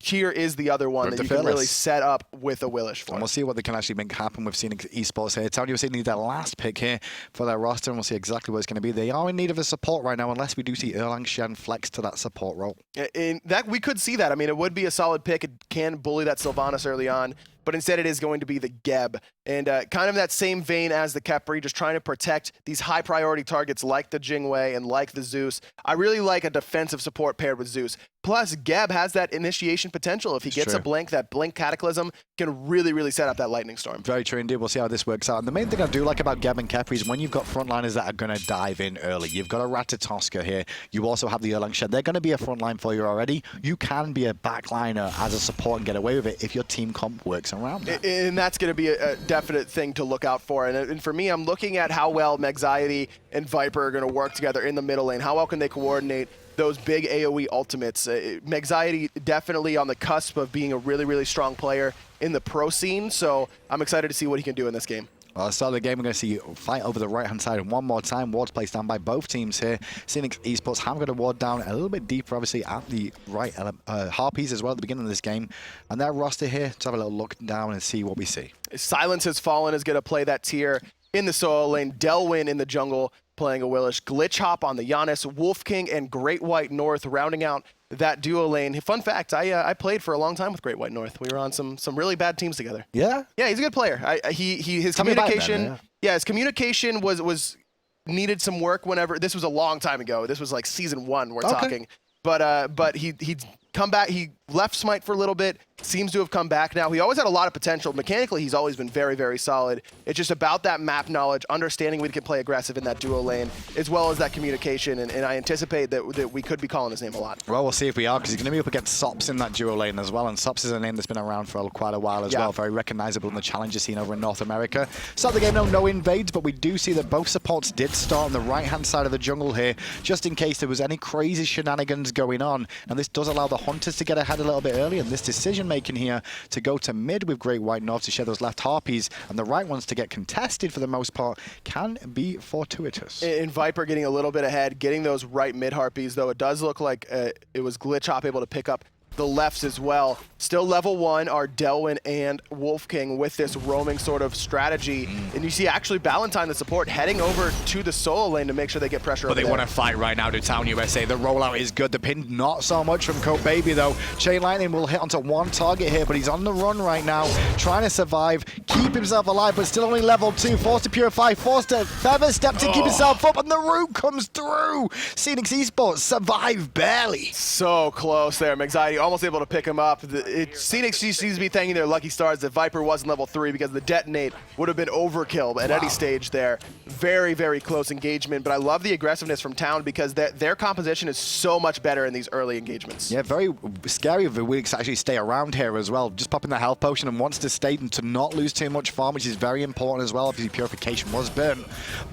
here is the other one that you can really set up with a Willish for. And we'll see what they can actually make happen with Scenic Esports here. Town USA need their last pick here for their roster, and we'll see exactly what it's going to be. They are in need of a support right now, unless we do see Erlang Shen flex to that support role. And that we could see that. I mean, it would be a solid pick. It can bully that Sylvanas early on. but instead it is going to be the Geb. And kind of that same vein as the Khepri, just trying to protect these high priority targets like the Jingwei and like the Zeus. I really like a defensive support paired with Zeus. Plus, Geb has that initiation potential. If he gets a blink, that blink Cataclysm can really, really set up that Lightning Storm. Very true indeed. We'll see how this works out. And the main thing I do like about Geb and Khepri is when you've got frontliners that are going to dive in early. You've got a Ratatoska here. You also have the Erlang Shed. They're going to be a frontline for you already. You can be a backliner as a support and get away with it if your team comp works around that. And that's going to be a definite thing to look out for. And for me, I'm looking at how well Megxiety and Viper are going to work together in the middle lane. How well can they coordinate those big AoE ultimates? Megxiety definitely on the cusp of being a really, really strong player in the pro scene, so I'm excited to see what he can do in this game. Well, at the start of the game, we're going to see fight over the right-hand side one more time. Wards placed down by both teams here. Phoenix Esports have got a ward down a little bit deeper, obviously, at the right Harpies as well at the beginning of this game. And their roster here, let's have a little look down and see what we see. Silence Has Fallen is going to play that tier in the solo lane. Delwyn in the jungle playing a Willish. Glitch Hop on the Giannis. Wolf King and Great White North rounding out that duo lane. Fun fact, I played for a long time with Great White North. We were on some really bad teams together. Yeah? Yeah, he's a good player. His Tell me about communication, him, yeah. his communication was needed some work whenever, this was a long time ago. This was like season 1 we're talking. But he'd come back, he left Smite for a little bit, seems to have come back now. He always had a lot of potential. Mechanically, he's always been very, very solid. It's just about that map knowledge, understanding we can play aggressive in that duo lane, as well as that communication, and I anticipate that we could be calling his name a lot. Well, we'll see if we are, because he's going to be up against Sops in that duo lane as well, and Sops is a name that's been around for quite a while as well, very recognizable in the challenger scene over in North America. Start the game, no invades, but we do see that both supports did start on the right-hand side of the jungle here, just in case there was any crazy shenanigans going on, and this does allow the Hunters to get ahead a little bit early, and this decision-making here to go to mid with Great White North to share those left Harpies, and the right ones to get contested for the most part can be fortuitous. And Viper getting a little bit ahead, getting those right mid Harpies, though it does look like it was Glitch Hop able to pick up the lefts as well. Still level 1 are Delwyn and Wolf King with this roaming sort of strategy. And you see actually Ballantyne, the support, heading over to the solo lane to make sure they get pressure But over they there. want to fight right now to Town USA. The rollout is good. The pin, not so much from Coat Baby, though. Chain Lightning will hit onto one target here, but he's on the run right now, trying to survive, keep himself alive, but still only level 2. Forced to Purify, forced to Feather Step to keep himself up, and the root comes through. Phoenix Esports survive barely. So close there. Megxiety almost able to pick him up. Phoenix seems to be thanking their lucky stars that Viper wasn't level 3, because the detonate would have been overkill at any stage there. Very, very close engagement, but I love the aggressiveness from Town, because their composition is so much better in these early engagements. Yeah, very scary if the Wigs actually stay around here as well. Just popping the health potion and wants to stay and to not lose too much farm, which is very important as well. Obviously, Purification was burnt.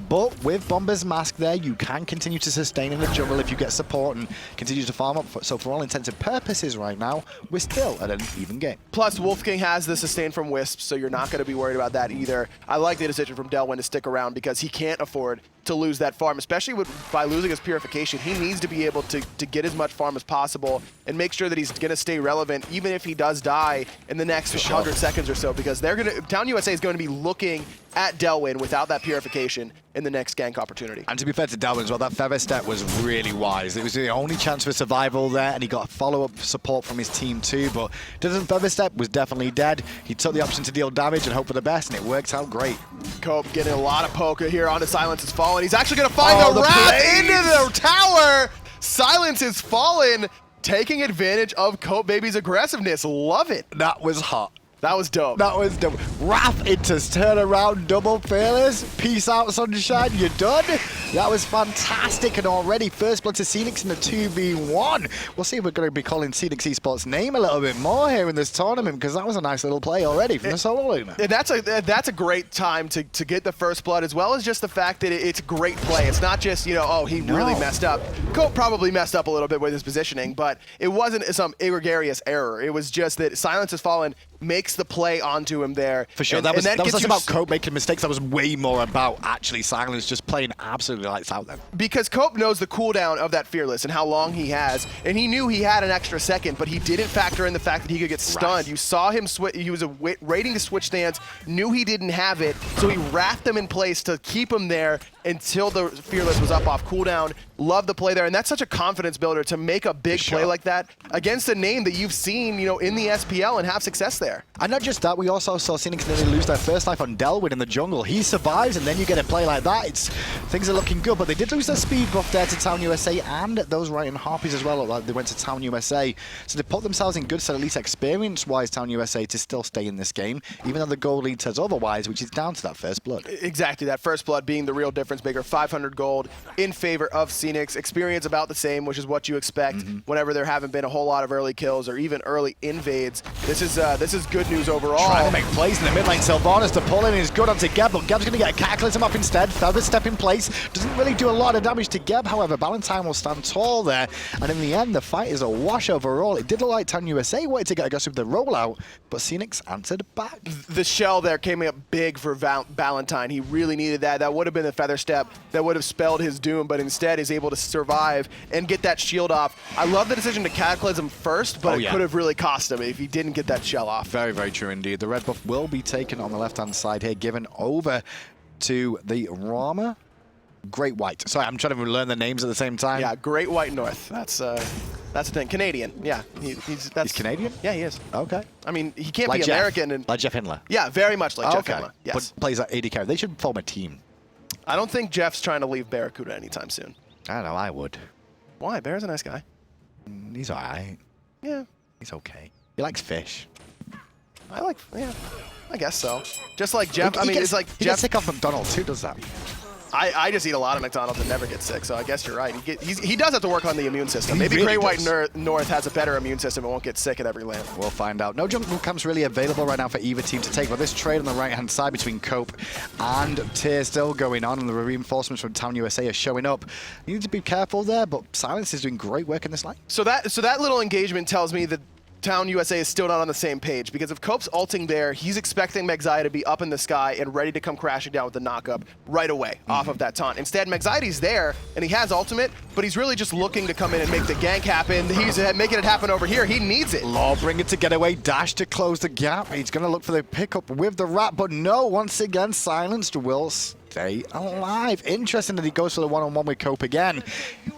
But with Bomber's Mask there, you can continue to sustain in the jungle if you get support and continue to farm up. So for all intents and purposes right now, we're still at an even game. Plus, Wolf King has the sustain from Wisp, so you're not going to be worried about that either. I like the decision from Delwyn to stick around, because he can't afford to lose that farm, especially by losing his Purification. He needs to be able to get as much farm as possible and make sure that he's going to stay relevant, even if he does die in the next 100 seconds or so, because Town USA is going to be looking at Delwyn without that Purification in the next gank opportunity. And to be fair to Delwyn as well, that Feather Step was really wise. It was the only chance for survival there, and he got follow-up support from his team too, but Doesn't Feather Step was definitely dead. He took the option to deal damage and hope for the best, and it works out great. Cope getting a lot of poker here onto Silence Has Fallen. He's actually going to find the wrap into the tower. Silence Has Fallen, taking advantage of Cope Baby's aggressiveness. Love it. That was hot. That was dope. That was dope. Wrath into turn around, double fearless. Peace out, sunshine. You're done. That was fantastic. And already first blood to Phoenix in the 2v1. We'll see if we're going to be calling Phoenix Esports' name a little bit more here in this tournament, because that was a nice little play already from the solo laner. And that's a great time to get the first blood, as well as just the fact that it's great play. It's not just, oh, he really messed up. Cope probably messed up a little bit with his positioning, but it wasn't some egregious error. It was just that Silence Has Fallen makes the play onto him there. For sure. That was less about Cope making mistakes. That was way more about actually Silence just playing absolutely lights out then. Because Cope knows the cooldown of that Fearless and how long he has, and he knew he had an extra second, but he didn't factor in the fact that he could get stunned. You saw him he was waiting to switch stance, knew he didn't have it, so he wrathed him in place to keep him there until the Fearless was up off cooldown. Love the play there, and that's such a confidence builder to make a big play like that against a name that you've seen, you know, in the SPL and have success there. And not just that, we also saw Phoenix nearly lose their first life on Delwyn in the jungle. He survives, and then you get a play like that. Things are looking good, but they did lose their speed buff there to Town USA, and those right in Harpies as well. They went to Town USA, so they put themselves in good stead, at least experience-wise, Town USA to still stay in this game, even though the gold lead says otherwise, which is down to that first blood. Exactly, that first blood being the real difference maker. 500 gold in favor of Phoenix. Experience about the same, which is what you expect whenever there haven't been a whole lot of early kills or even early invades. This is good news overall. Trying to make plays in the mid lane. Sylvanas to pull in is good onto Geb, but Geb's going to get a Cataclysm off instead. Feather step in place. Doesn't really do a lot of damage to Geb, however. Valentine will stand tall there, and in the end, the fight is a wash overall. It did look like Town USA wanted to get aggressive with the rollout, but Phoenix answered back. The shell there came up big for Valentine. He really needed that. That would have been the feather step that would have spelled his doom, but instead is able to survive and get that shield off. I love the decision to Cataclysm first, but it could have really cost him if he didn't get that shell off. Very, very true indeed. The red buff will be taken on the left-hand side here, given over to the Rama. Great White. Sorry, I'm trying to learn the names at the same time. Yeah, Great White North. That's the thing. Canadian. Yeah, he's Canadian? Yeah, he is. Okay. I mean, he can't like be Jeff. American. And like Jeff Hindler. Yeah, very much like Jeff Hindler. Yes. But plays at AD carry. They should form a team. I don't think Jeff's trying to leave Barracuda anytime soon. I don't know. I would. Why? Bear's a nice guy. He's all right. Yeah. He's okay. He likes fish. Yeah, I guess so. Just like Jeff. He it's like he Jeff. gets sick off McDonald's. Who does that? I just eat a lot of McDonald's and never get sick, so I guess you're right. He does have to work on the immune system. He Maybe really Great does. White North has a better immune system and won't get sick at every land. We'll find out. No jungle camps really available right now for either team to take, but this trade on the right-hand side between Cope and Tyr still going on, and the reinforcements from Town USA are showing up. You need to be careful there, but Silence is doing great work in this line. So that little engagement tells me that Town USA is still not on the same page, because if Cope's ulting there, he's expecting Megzai to be up in the sky and ready to come crashing down with the knockup right away off of that taunt. Instead, Megzai's there, and he has ultimate, but he's really just looking to come in and make the gank happen. He's making it happen over here. He needs it. Lawbringer to get away, dash to close the gap. He's going to look for the pickup with the rat, but no, once again, Silenced will stay alive. Interesting that he goes for the one-on-one with Cope again.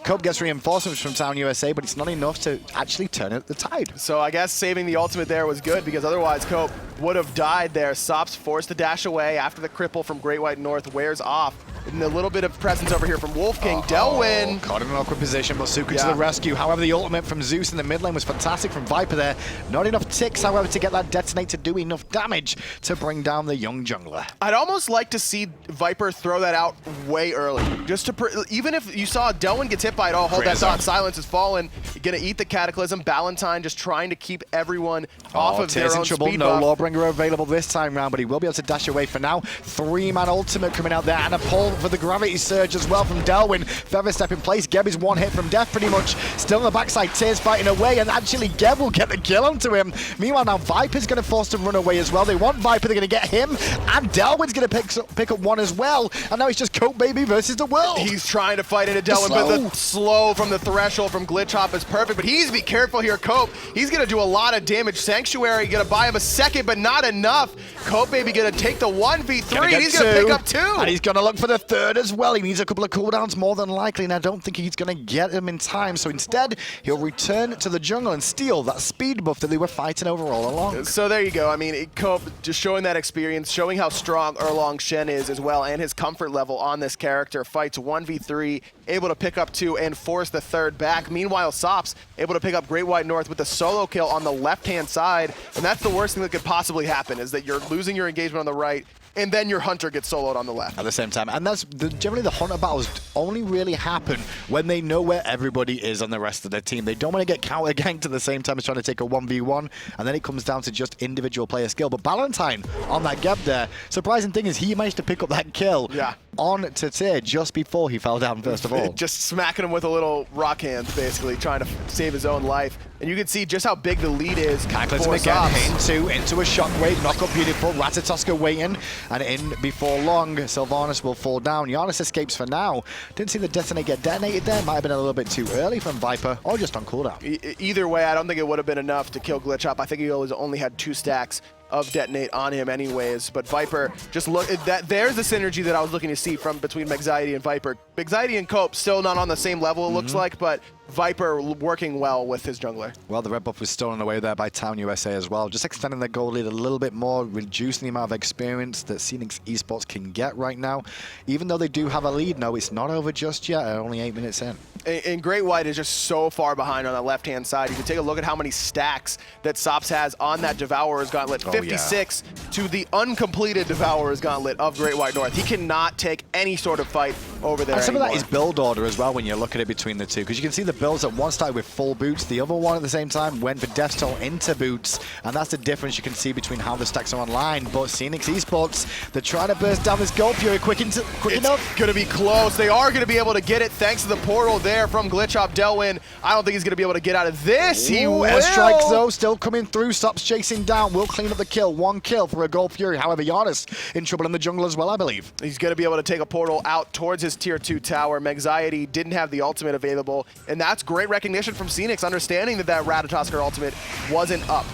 Cope gets reinforcements from Town USA, but it's not enough to actually turn the tide. So I guess saving the ultimate there was good, because otherwise Cope would have died there. Sops forced to dash away after the cripple from Great White North wears off. And a little bit of presence over here from Wolf King. Delwyn. Caught in an awkward position, but Suka to the rescue. However, the ultimate from Zeus in the mid lane was fantastic from Viper there. Not enough ticks, however, to get that detonate to do enough damage to bring down the young jungler. I'd almost like to see Viper throw that out way early. Just to even if you saw Delwyn gets hit by it, oh, hold that thought. Silence is fallen. You're going to eat the Cataclysm. Valentine just trying to keep everyone off of their own speed No buff. Lawbringer available this time round, but he will be able to dash away for now. 3-man ultimate coming out there, and a pull for the gravity surge as well from Delwyn. Feather step in place. Geb is one hit from death pretty much. Still on the backside, Tyr's fighting away, and actually Geb will get the kill onto him. Meanwhile, now Viper's going to force to run away as well. They want Viper, they're going to get him, and Delwyn's going to pick up one as well. And now it's just Cope Baby versus the world. He's trying to fight into Delwyn, but the slow from the threshold from Glitch Hop is perfect, but he's be careful here, Cope. He's going to do a lot of damage. Sanctuary going to buy him a second, but not enough. Cope Baby going to take the 1v3, and he's going to pick up 2. And he's going to look for the 3rd as well. He needs a couple of cooldowns more than likely, and I don't think he's going to get them in time. So instead, he'll return to the jungle and steal that speed buff that they were fighting over all along. So there you go. I mean, Cope just showing that experience, showing how strong Erlong Shen is as well, and his comfort level on this character. Fights 1v3, able to pick up 2 and force the 3rd back. Meanwhile, Sops able to pick up Great White North with the solo kill on the left-hand side, and that's the worst thing that could possibly happen, is that you're losing your engagement on the right, and then your Hunter gets soloed on the left. At the same time, and that's generally the Hunter battles only really happen when they know where everybody is on the rest of their team. They don't want to get counter-ganked at the same time as trying to take a 1v1, and then it comes down to just individual player skill. But Valentine on that Geb there, surprising thing is he managed to pick up that kill on to Tyr just before he fell down first of all. Just smacking him with a little rock hand, basically, trying to save his own life. And you can see just how big the lead is. Cataclysm again into a shockwave, knock up beautiful, Ratatoska waiting, and in before long, Sylvanas will fall down. Giannis escapes for now. Didn't see the detonate get detonated there, might have been a little bit too early from Viper, or just on cooldown. Either way, I don't think it would have been enough to kill Glitch Hop. I think he only had 2 stacks of Detonate on him anyways. But Viper, just look, there's the synergy that I was looking to see from between Megxiety and Viper. Megxiety and Cope still not on the same level, it looks like, but Viper working well with his jungler. Well, the red buff was stolen away there by Town USA as well, just extending their goal lead a little bit more, reducing the amount of experience that SMITE Esports can get right now. Even though they do have a lead, no, it's not over just yet, only 8 minutes in. And Great White is just so far behind on the left-hand side. You can take a look at how many stacks that Sops has on that Devourer's Gauntlet. 56 to the uncompleted Devourer's Gauntlet of Great White North. He cannot take any sort of fight over there And some anymore. of that is build order as well when you look at it between the two, because you can see the builds that one started with full boots, the other one at the same time went for Death Toll into boots, and that's the difference you can see between how the stacks are online. But SMITE Esports, they're trying to burst down this Gold Fury quick enough. It's going to be close. They are going to be able to get it thanks to the portal there from Glitchop Delwyn. I don't think he's going to be able to get out of this. He will. Airstrikes though, still coming through. Stops chasing down. Will clean up the kill. 1 kill for a Gold Fury. However, Giannis in trouble in the jungle as well, I believe. He's going to be able to take a portal out towards his tier 2 tower. Megxiety didn't have the ultimate available, and that's great recognition from Phoenix, understanding that that Ratatoskr ultimate wasn't up.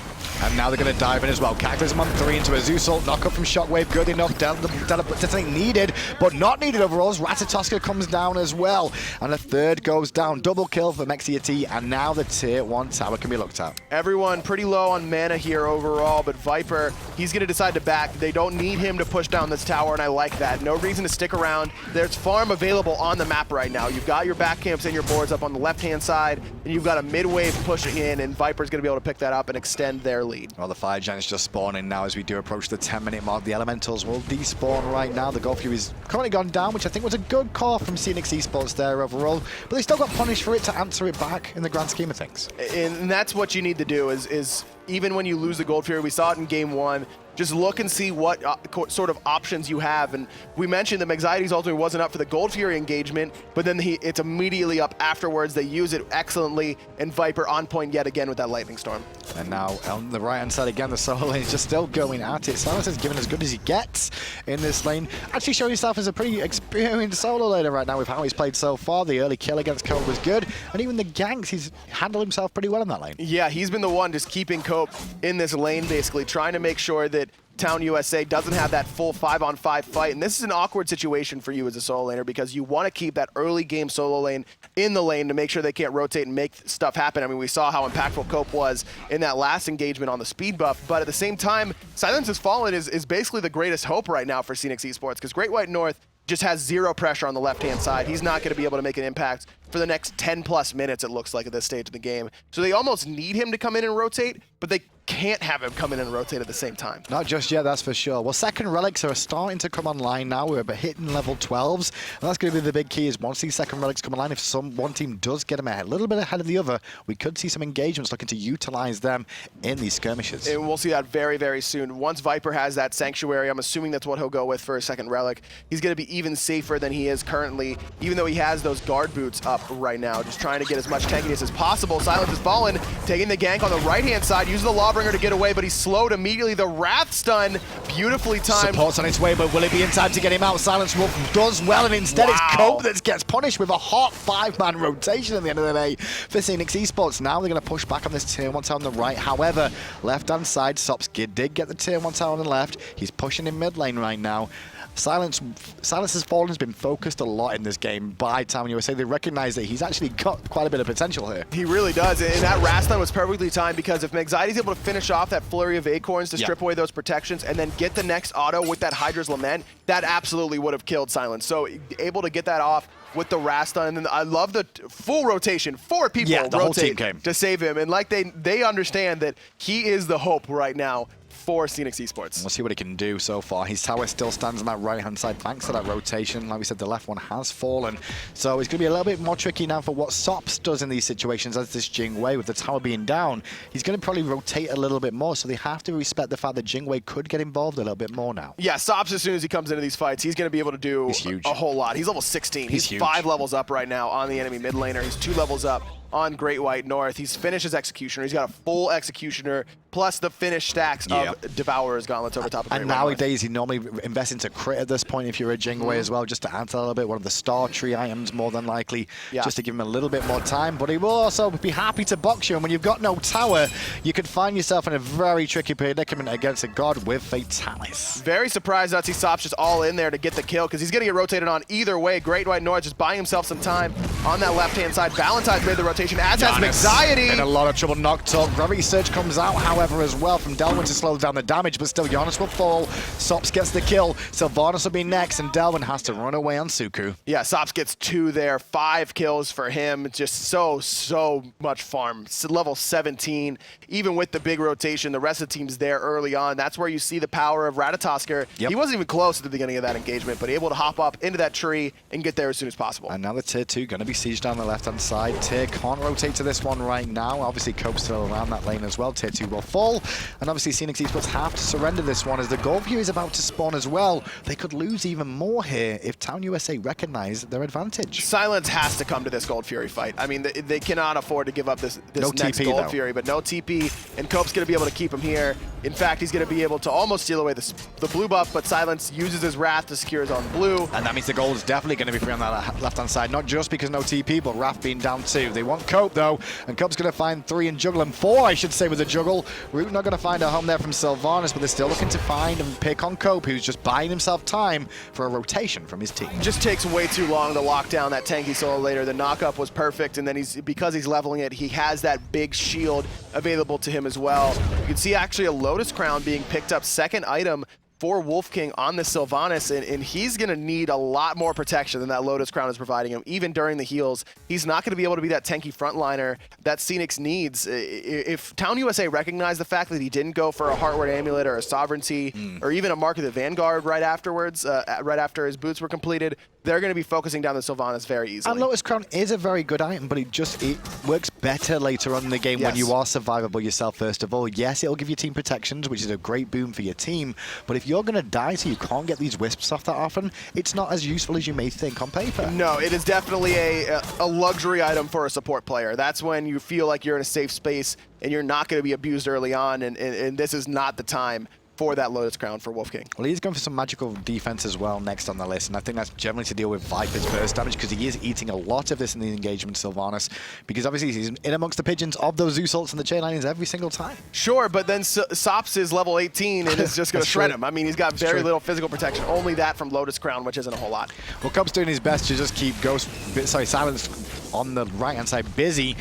And now they're going to dive in as well. Cataclysm on 3 into a Zeus ult. Knock up from Shockwave. Good enough. Definitely needed, but not needed overall. Ratatoskr comes down as well. And a third goes down. Double kill for Megxiety. And now the tier 1 tower can be looked at. Everyone pretty low on mana here overall, but Viper, he's going to decide to back. They don't need him to push down this tower, and I like that. No reason to stick around. There's farm available on the map right now. You've got your back camps and your boards up on the left-hand side, and you've got a mid-wave pushing in, and Viper's going to be able to pick that up and extend their lead. Well, the Fire Giant's just spawning now as we do approach the 10-minute mark. The Elementals will despawn right now. The Gold Fury's currently gone down, which I think was a good call from SMITE Esports there overall. But they still got punished for it to answer it back in the grand scheme of things. And that's what you need to do is even when you lose the Gold Fury, we saw it in game 1, just look and see what sort of options you have. And we mentioned that Megxiety's ultimate wasn't up for the Gold Fury engagement, but then it's immediately up afterwards. They use it excellently, and Viper on point yet again with that Lightning Storm. And now on the right-hand side again, the solo lane is just still going at it. Silas is giving as good as he gets in this lane. Actually showing himself as a pretty experienced solo laner right now with how he's played so far. The early kill against Cope was good, and even the ganks, he's handled himself pretty well in that lane. Yeah, he's been the one just keeping Cope in this lane, basically, trying to make sure that Town USA doesn't have that full 5-on-5 fight, and this is an awkward situation for you as a solo laner because you want to keep that early game solo lane in the lane to make sure they can't rotate and make stuff happen. I mean, we saw how impactful Cope was in that last engagement on the speed buff, but at the same time, Silence Has Fallen is basically the greatest hope right now for SMITE Esports because Great White North just has zero pressure on the left-hand side. He's not going to be able to make an impact for the next 10+ minutes, it looks like, at this stage of the game. So they almost need him to come in and rotate, but they can't have him come in and rotate at the same time. Not just yet, that's for sure. Well, second relics are starting to come online now. We're hitting level 12s, and that's going to be the big key is once these second relics come online, if one team does get them a little bit ahead of the other, we could see some engagements looking to utilize them in these skirmishes. And we'll see that very, very soon. Once Viper has that Sanctuary, I'm assuming that's what he'll go with for a second relic. He's going to be even safer than he is currently, even though he has those guard boots up right now, just trying to get as much tankiness as possible. Silence Has Fallen, taking the gank on the right-hand side, using the Lawbringer to get away, but he's slowed immediately. The Wrath Stun, beautifully timed. Support's on its way, but will it be in time to get him out? Silence Wolf does well, and instead it's Cope that gets punished with a hot 5-man rotation at the end of the day for SMITE Esports. Now they're going to push back on this tier 1 tower on the right. However, left-hand side, Sops did get the tier 1 tower on the left. He's pushing in mid lane right now. Silence Has Fallen has been focused a lot in this game by Town USA. They recognize that he's actually got quite a bit of potential here. He really does, and that Wrath Stun was perfectly timed because if Megxiety's able to finish off that flurry of Acorns to strip away those protections and then get the next auto with that Hydra's Lament, that absolutely would have killed Silence. So able to get that off with the Wrath Stun, and then I love the full rotation. 4 people the whole team rotate came to save him, and like they understand that he is the hope right now for SMITE Esports. We'll see what he can do so far. His tower still stands on that right-hand side thanks to that rotation. Like we said, the left one has fallen. So it's going to be a little bit more tricky now for what Sops does in these situations as this Jingwei, with the tower being down. He's going to probably rotate a little bit more, so they have to respect the fact that Jingwei could get involved a little bit more now. Yeah, Sops, as soon as he comes into these fights, he's going to be able to do a whole lot. He's level 16. He's 5 levels up right now on the enemy mid laner. He's 2 levels up on Great White North. He's finished his Executioner. He's got a full Executioner, plus the finished stacks of Devourer's Gauntlets over top of Great And White North. nowadays, you normally invest into crit at this point if you're a Jingwei as well, just to add to that a little bit. One of the star tree items, more than likely, just to give him a little bit more time. But he will also be happy to box you. And when you've got no tower, you could find yourself in a very tricky predicament against a god with Fatalis. Very surprised that Sops just all in there to get the kill, because he's going to get rotated on either way. Great White North just buying himself some time on that left-hand side. Valentine's made the rotation, as has Anxiety. In a lot of trouble. Nocturne. Gravity Surge comes out, however, as well from Delwyn to slow down the damage, but still Giannis will fall. Sops gets the kill. Sylvanas will be next, and Delwyn has to run away on Suku. Yeah, Sops gets 2 there. 5 kills for him. Just so much farm. Level 17. Even with the big rotation, the rest of the team's there early on. That's where you see the power of Ratatosker. He wasn't even close at the beginning of that engagement, but able to hop up into that tree and get there as soon as possible. And now the tier 2 going to be sieged on the left-hand side. Tier can't rotate to this one right now. Obviously, Cope's still around that lane as well. Tier 2 will fall. And obviously, Phoenix Esports have to surrender this one as the Gold Fury is about to spawn as well. They could lose even more here if Town USA recognize their advantage. Silence has to come to this Gold Fury fight. I mean, they cannot afford to give up this No next TP, Gold though. Fury, but no TP, and Cope's going to be able to keep him here. In fact, he's going to be able to almost steal away the blue buff, but Silence uses his Wrath to secure his own blue. And that means the gold is definitely going to be free on that left-hand side, not just because no TP, but Raph being down 2. They want Cope, though, and Cope's going to find 3 and juggle him. 4, I should say, with the juggle. Root not going to find a home there from Sylvanas, but they're still looking to find and pick on Cope, who's just buying himself time for a rotation from his team. Just takes way too long to lock down that tanky solo later. The knockup was perfect, and then because he's leveling it, he has that big shield available to him as well. You can see actually a Lotus Crown being picked up, second item for Wolf King on the Sylvanas, and he's going to need a lot more protection than that Lotus Crown is providing him, even during the heals. He's not going to be able to be that tanky frontliner that Phoenix needs. If Town USA recognized the fact that he didn't go for a Heartward Amulet or a Sovereignty or even a Mark of the Vanguard right afterwards, right after his boots were completed, they're going to be focusing down the Sylvanas very easily. And Lotus Crown is a very good item, but it works better later on in the game when you are survivable yourself, first of all. Yes, it'll give you team protections, which is a great boon for your team, but if you're going to die so you can't get these wisps off that often, it's not as useful as you may think on paper. No, it is definitely a luxury item for a support player. That's when you feel like you're in a safe space and you're not going to be abused early on, and this is not the time for that Lotus Crown for Wolf King. Well, he's going for some magical defense as well next on the list, and I think that's generally to deal with Viper's burst damage, because he is eating a lot of this in the engagement, Sylvanas, because obviously he's in amongst the pigeons of those Zeus ults and the chain linings every single time. Sure, but then Sops is level 18 and is just going to shred him. I mean, he's got very little physical protection, only that from Lotus Crown, which isn't a whole lot. Well, Cope's doing his best to just keep Silence on the right-hand side busy.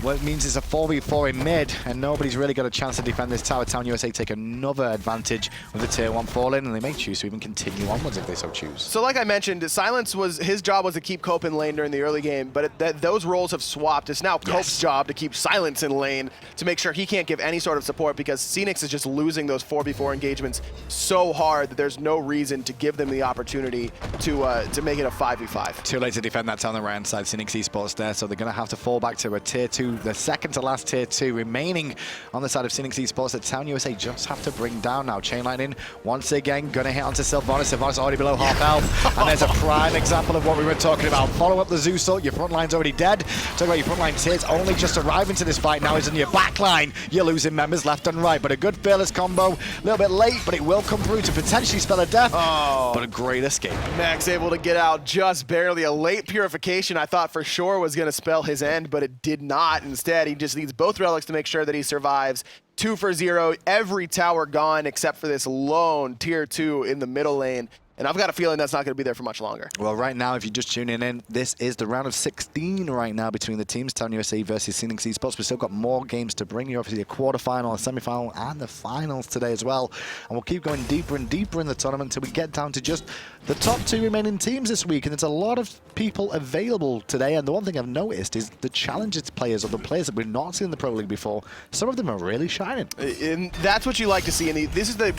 What it means it's a 4v4 in mid, and nobody's really got a chance to defend this tower. Town USA take another advantage with the tier 1 fall in, and they may choose to even continue onwards if they so choose. So like I mentioned, Silence his job was to keep Cope in lane during the early game, but those roles have swapped. It's now Cope's job to keep Silence in lane to make sure he can't give any sort of support, because Phoenix is just losing those 4v4 engagements so hard that there's no reason to give them the opportunity to make it a 5v5. Too late to defend that on the right-hand side. Phoenix Esports there, so they're going to have to fall back to a tier 2, the second to last tier 2 remaining on the side of Phoenix Esports that Town USA just have to bring down now. Chainline in once again, going to hit onto Sylvanas. Sylvanas already below half health, and there's a prime example of what we were talking about. Follow up the Zeus ult, your front line's already dead. Talk about your front line tiers only just arriving to this fight now is in your back line. You're losing members left and right, but a good fearless combo. A little bit late, but it will come through to potentially spell a death, but a great escape. Max able to get out just barely. A late purification I thought for sure was going to spell his end, but it did not. Instead, he just needs both relics to make sure that he survives. 2 for 0, every tower gone except for this lone tier 2 in the middle lane. And I've got a feeling that's not going to be there for much longer. Well, right now, if you're just tuning in, this is the round of 16 right now between the teams, Town USA versus Phoenix Esports. We've still got more games to bring you, obviously a quarterfinal, a semi-final, and the finals today as well. And we'll keep going deeper and deeper in the tournament until we get down to just the top 2 remaining teams this week. And there's a lot of people available today. And the one thing I've noticed is the Challengers players, or the players that we've not seen in the Pro League before, some of them are really shining. And that's what you like to see. And this is the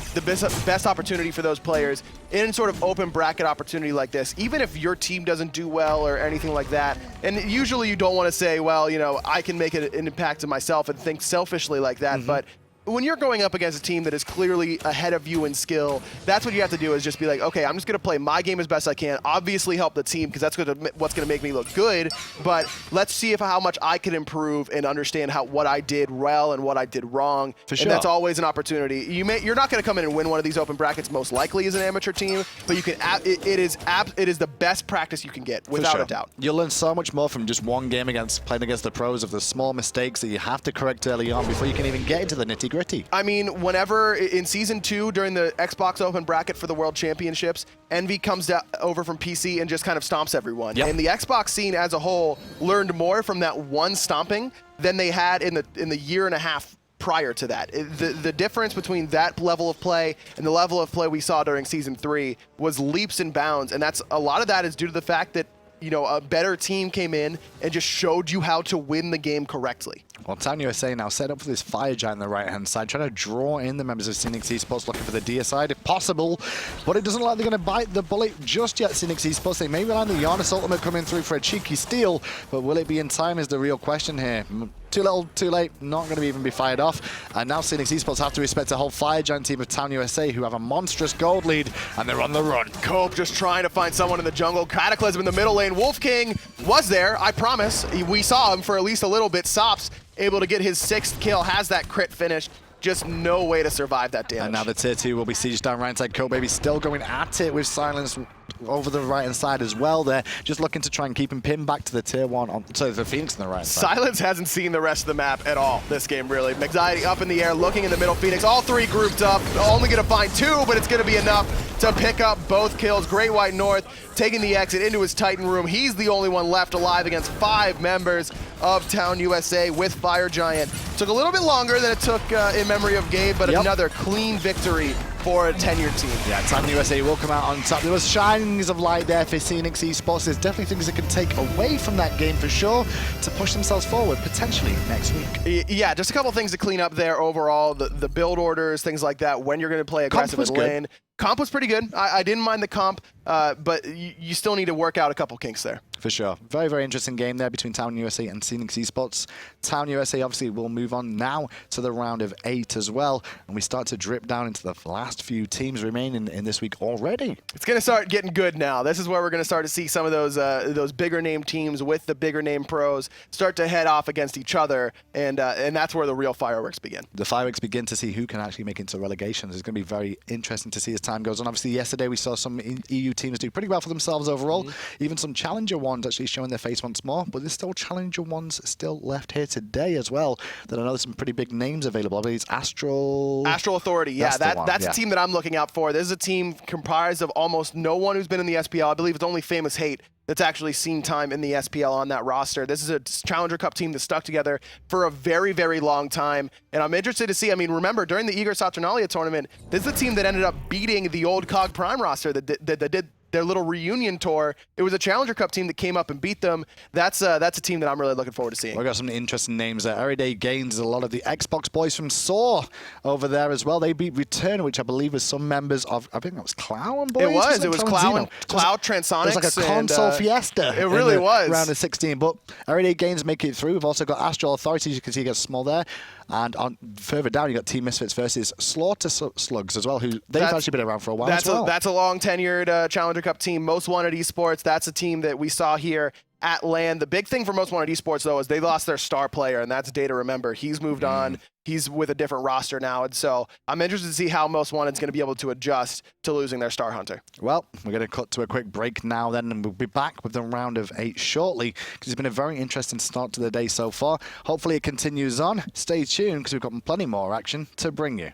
best opportunity for those players in sort of open bracket opportunity like this, even if your team doesn't do well or anything like that. And usually you don't want to say, well, you know, I can make an impact to myself and think selfishly like that. But when you're going up against a team that is clearly ahead of you in skill, that's what you have to do is just be like, okay, I'm just going to play my game as best I can, obviously help the team because that's what's going to make me look good, but let's see how much I can improve and understand what I did well and what I did wrong. For sure. And that's always an opportunity. You're not going to come in and win one of these open brackets most likely as an amateur team, but you can. It is the best practice you can get without a doubt. You'll learn so much more from just one game playing against the pros of the small mistakes that you have to correct early on before you can even get into the nitty-gritty. I mean, whenever in Season 2 during the Xbox Open bracket for the World Championships, Envy comes over from PC and just kind of stomps everyone. Yep. And the Xbox scene as a whole learned more from that one stomping than they had in the year and a half prior to that. The difference between that level of play and the level of play we saw during Season 3 was leaps and bounds, and a lot of that is due to the fact that a better team came in and just showed you how to win the game correctly. Well, Town USA now set up for this fire giant on the right-hand side, trying to draw in the members of Phoenix Esports, looking for the DSI side if possible, but it doesn't look like they're going to bite the bullet just yet, Phoenix Esports. They may rely on the Giannis ultimate coming through for a cheeky steal, but will it be in time is the real question here. Too little, too late, not going to even be fired off. And now Phoenix Esports have to respect a whole fire giant team of Town USA who have a monstrous gold lead, and they're on the run. Cope just trying to find someone in the jungle. Cataclysm in the middle lane. Wolf King was there, I promise. We saw him for at least a little bit. Sops able to get his 6th kill, has that crit finish. Just no way to survive that damage. And now the tier 2 will be sieged down right side. Kobaby still going at it with Silence over the right hand side as well there. Just looking to try and keep him pinned back to the tier 1, so the Phoenix on the right side. Silence hasn't seen the rest of the map at all this game, really. Anxiety up in the air, looking in the middle. Phoenix, all 3 grouped up. Only going to find 2, but it's going to be enough to pick up both kills. Great White North taking the exit into his Titan room. He's the only one left alive against 5 members of Town USA with Fire Giant. Took a little bit longer than it took in memory of Gabe, but another clean victory for a tenured team. Yeah, Town USA will come out on top. There was shinings of light there for Phoenix Esports. There's definitely things they can take away from that game for sure to push themselves forward, potentially next week. Yeah, just a couple things to clean up there overall. The build orders, things like that, when you're going to play aggressive in lane. Comp was pretty good. I didn't mind the comp, but you still need to work out a couple kinks there. For sure. Very, very interesting game there between Town USA and Phoenix Esports. Town USA obviously will move on now to the round of 8 as well, and we start to drip down into the last few teams remaining in this week already. It's going to start getting good now. This is where we're going to start to see some of those bigger name teams with the bigger name pros start to head off against each other, and that's where the real fireworks begin. The fireworks begin to see who can actually make it into relegations. It's going to be very interesting to see as time goes on. Obviously, yesterday we saw some EU teams do pretty well for themselves overall. Even some challenger ones actually showing their face once more, but there's still challenger ones still left here today as well. That I know there's some pretty big names available. I believe it's Astral Authority. Yeah, that's a team that I'm looking out for. This is a team comprised of almost no one who's been in the SPL. I believe it's only Famous Hate that's actually seen time in the SPL on that roster. This is a Challenger Cup team that stuck together for a very, very long time. And I'm interested to see, I mean, remember, during the Igor Saturnalia tournament, this is the team that ended up beating the old COG Prime roster that did their little reunion tour. It was a Challenger Cup team that came up and beat them. That's a team that I'm really looking forward to seeing. We've got some interesting names there. Everyday Gains, a lot of the Xbox boys from SAW over there as well. They beat Return, which I believe was some members of, I think that was Cloud boys. It was Cloud Transonics. It was like a console fiesta. It really was. Round of 16, but Everyday Gains make it through. We've also got Astral Authority, as you can see, gets small there. And further down, you got Team Misfits versus Slaughter Slugs as well, who they've actually been around for a while as well. That's a long-tenured Challenger Cup team. Most Wanted Esports, that's a team that we saw here at LAN. The big thing for Most Wanted Esports, though, is they lost their star player, and that's Data Remember. He's moved on. He's with a different roster now, and so I'm interested to see how Most Wanted's going to be able to adjust to losing their star hunter. Well, we're going to cut to a quick break now then, and we'll be back with the round of 8 shortly, because it's been a very interesting start to the day so far. Hopefully it continues on. Stay tuned, because we've got plenty more action to bring you.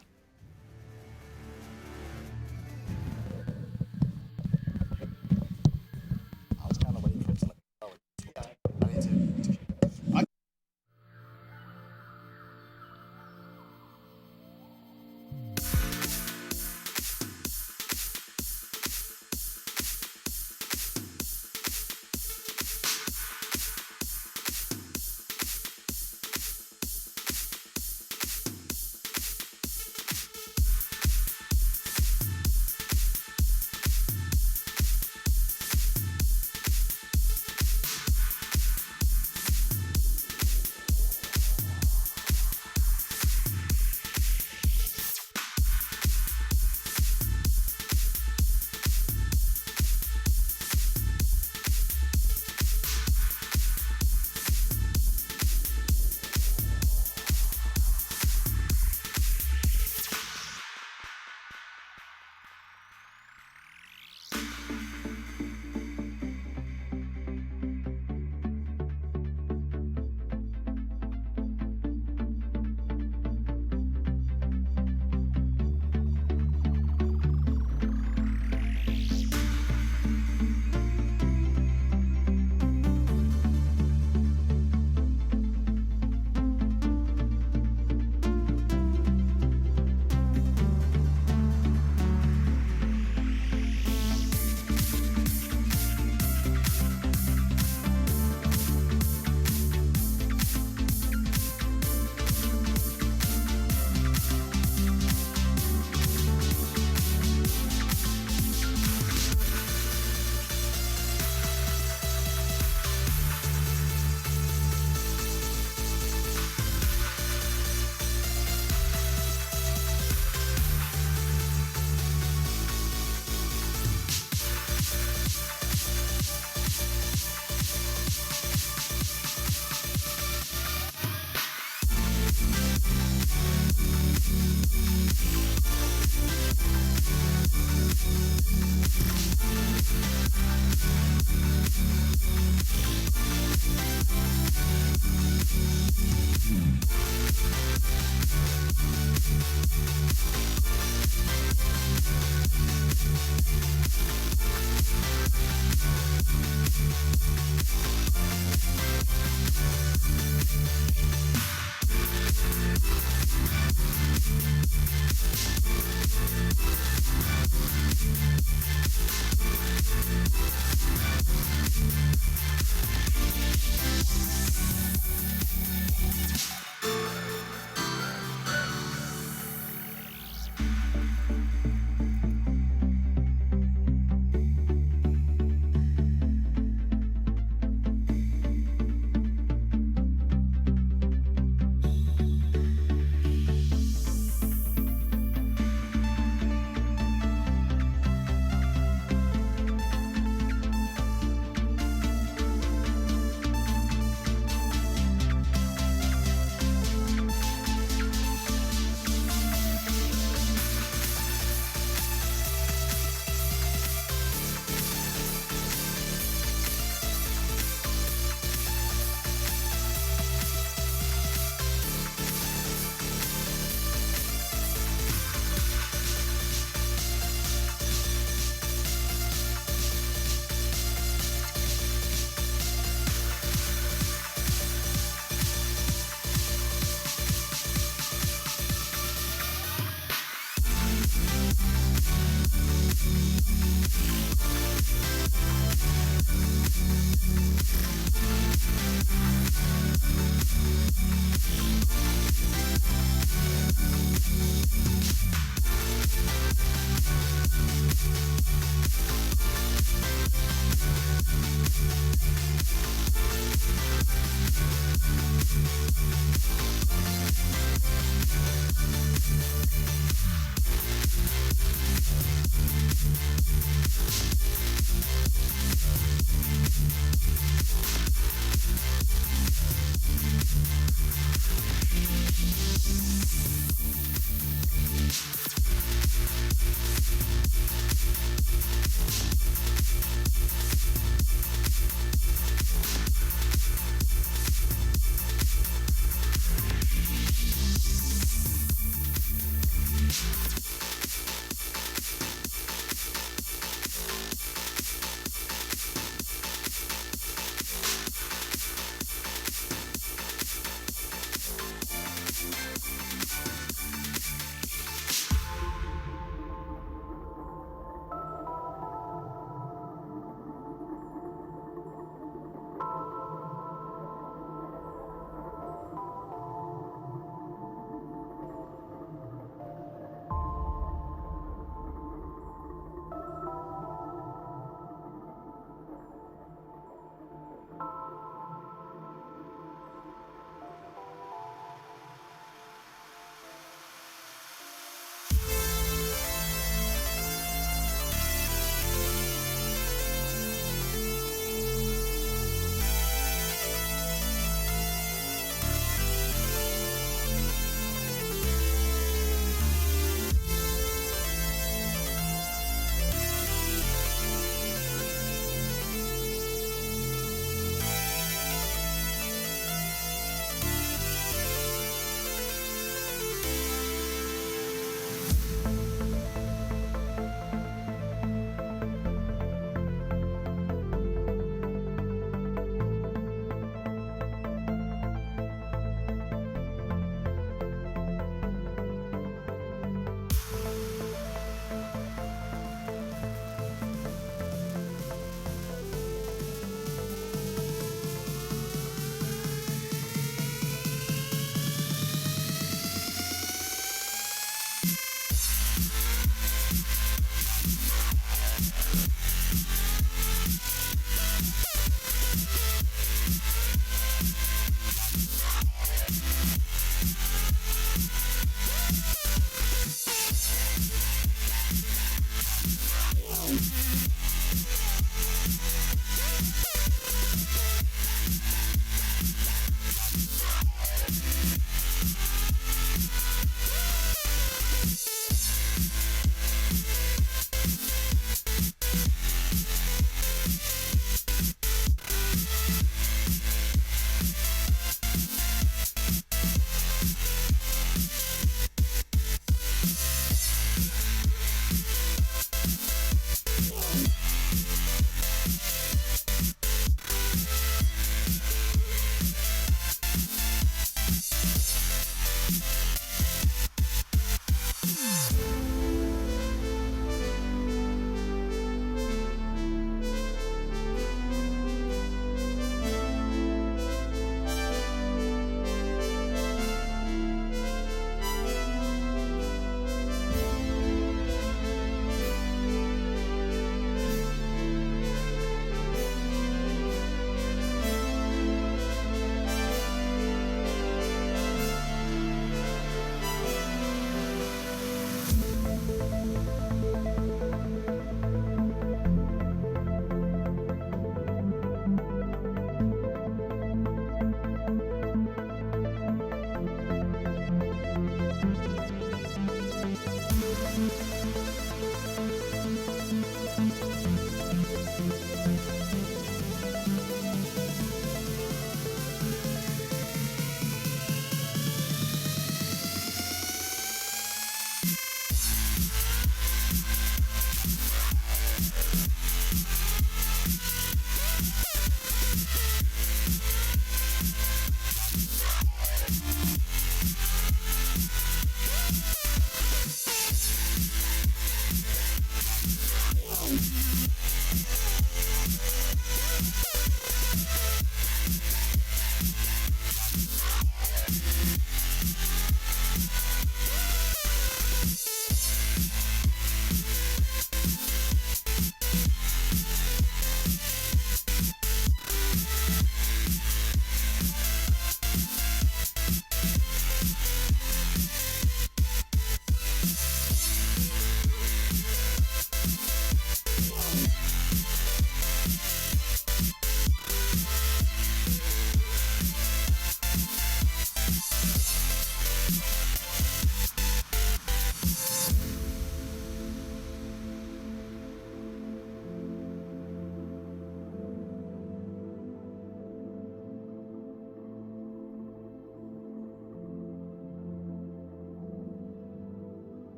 I was kind of waiting for it to let me go.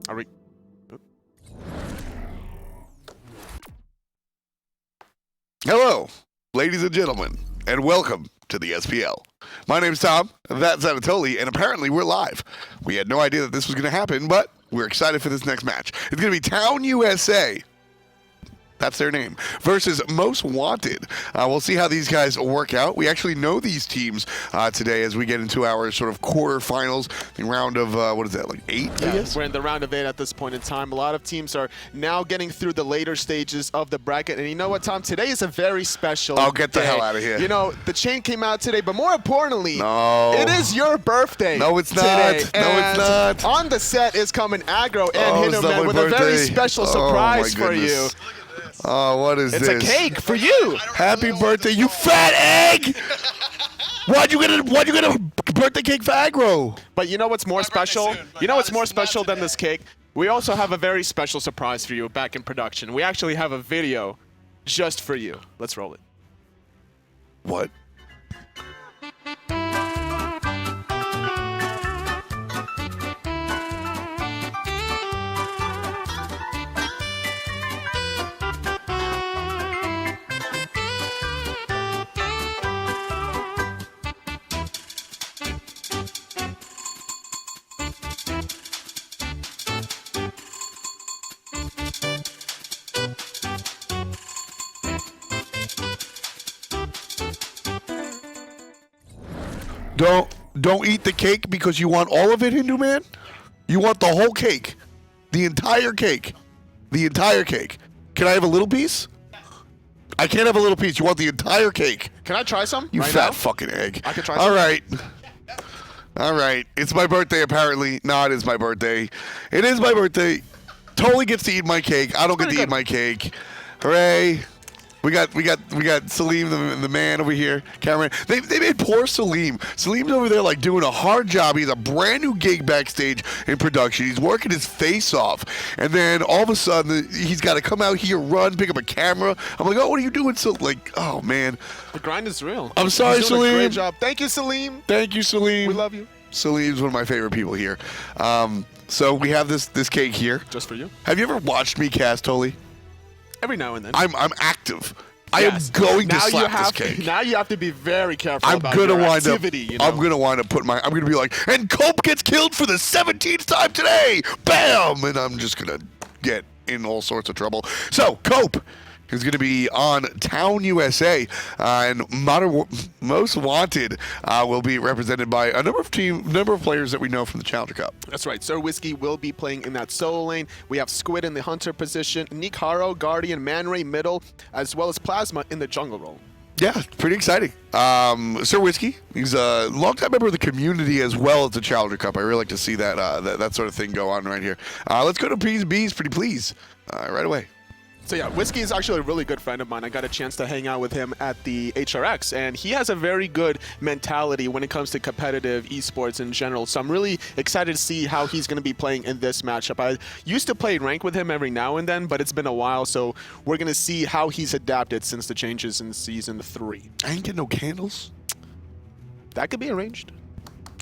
Are we? Hello, ladies and gentlemen, and welcome to the SPL. My name's Tom, that's Anatoly, and apparently we're live. We had no idea that this was going to happen, but we're excited for this next match. It's going to be Town USA. That's their name. Versus Most Wanted. We'll see how these guys work out. We actually know these teams today as we get into our sort of quarterfinals, the round of, what is that, like 8, I guess? We're in the round of 8 at this point in time. A lot of teams are now getting through the later stages of the bracket. And you know what, Tom? Today is a very special Oh, get the day. hell out of here. You know, the chain came out today, but more importantly, No. it is your birthday. No, it's not. Today. No, it's And not. On the set is coming Aggro and Oh, it's not Hitman my with a very birthday. special Oh, surprise my for you. goodness. Oh, what is It's this? a cake for you. Happy birthday, you fat egg! Why'd you get a birthday cake for Aggro? But you know what's more special? You know what's more special than this cake? We also have a very special surprise for you back in production. We actually have a video just for you. Let's roll it. What? Don't eat the cake because you want all of it, Hindu man? You want the whole cake. The entire cake. The entire cake. Can I have a little piece? I can't have a little piece. You want the entire cake. Can I try some? You right fat now? fucking egg. I can try All some. right. All right. It's my birthday, apparently. No, it is my birthday. It is my birthday. Totally gets to eat my cake. I don't get to eat my cake. Hooray. We got Salim, the man over here, Cameron. They made poor Salim. Salim's over there like doing a hard job. He's a brand new gig backstage in production. He's working his face off, and then all of a sudden he's got to come out here, run, pick up a camera. I'm like, oh, what are you doing? So like, oh man, The grind is real. I'm sorry, He's doing a Salim. great job. Thank you, Salim. Thank you, Salim. We love you. Salim's one of my favorite people here. So we have this cake here. Just for you. Have you ever watched me cast, Toli? Every now and then. I'm active. I Yes. am going to Now you slap have this cake. Now you have to be very careful I'm about gonna your wind activity. up. You know? I'm gonna wind up putting my. I'm gonna be like, and Cope gets killed for the 17th time today. Bam! And I'm just gonna get in all sorts of trouble. So Cope is gonna be on Town USA, and Most Wanted will be represented by a number of players that we know from the Challenger Cup. That's right. Sir Whiskey will be playing in that solo lane. We have Squid in the Hunter position, Nick Haro, Guardian, Man Ray middle, as well as Plasma in the jungle role. Yeah, pretty exciting. Sir Whiskey, he's a longtime member of the community as well as the Challenger Cup. I really like to see that that sort of thing go on right here. Let's go to P's and B's, pretty please, right away. So yeah, Whiskey is actually a really good friend of mine. I got a chance to hang out with him at the HRX, and he has a very good mentality when it comes to competitive esports in general. So I'm really excited to see how he's going to be playing in this matchup. I used to play rank with him every now and then, but it's been a while, so we're going to see how he's adapted since the changes in Season 3. I ain't getting no candles. That could be arranged.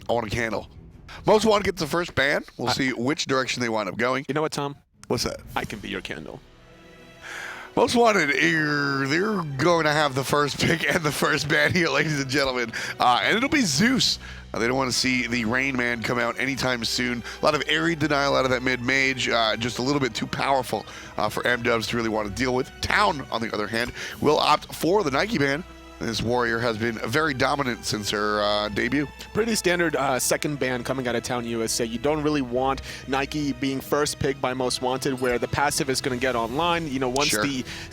I want a candle. Most Wanted gets the first ban. We'll see which direction they wind up going. You know what, Tom? What's that? I can be your candle. Most Wanted, they're going to have the first pick and the first ban here, ladies and gentlemen. And it'll be Zeus. They don't want to see the Rain Man come out anytime soon. A lot of area denial out of that mid-mage. Just a little bit too powerful for M-Dubs to really want to deal with. Town, on the other hand, will opt for the Nike ban. This warrior has been very dominant since her debut. Pretty standard second ban coming out of Town USA. You don't really want Nike being first picked by Most Wanted, where the passive is going to get online. You know, once Sure.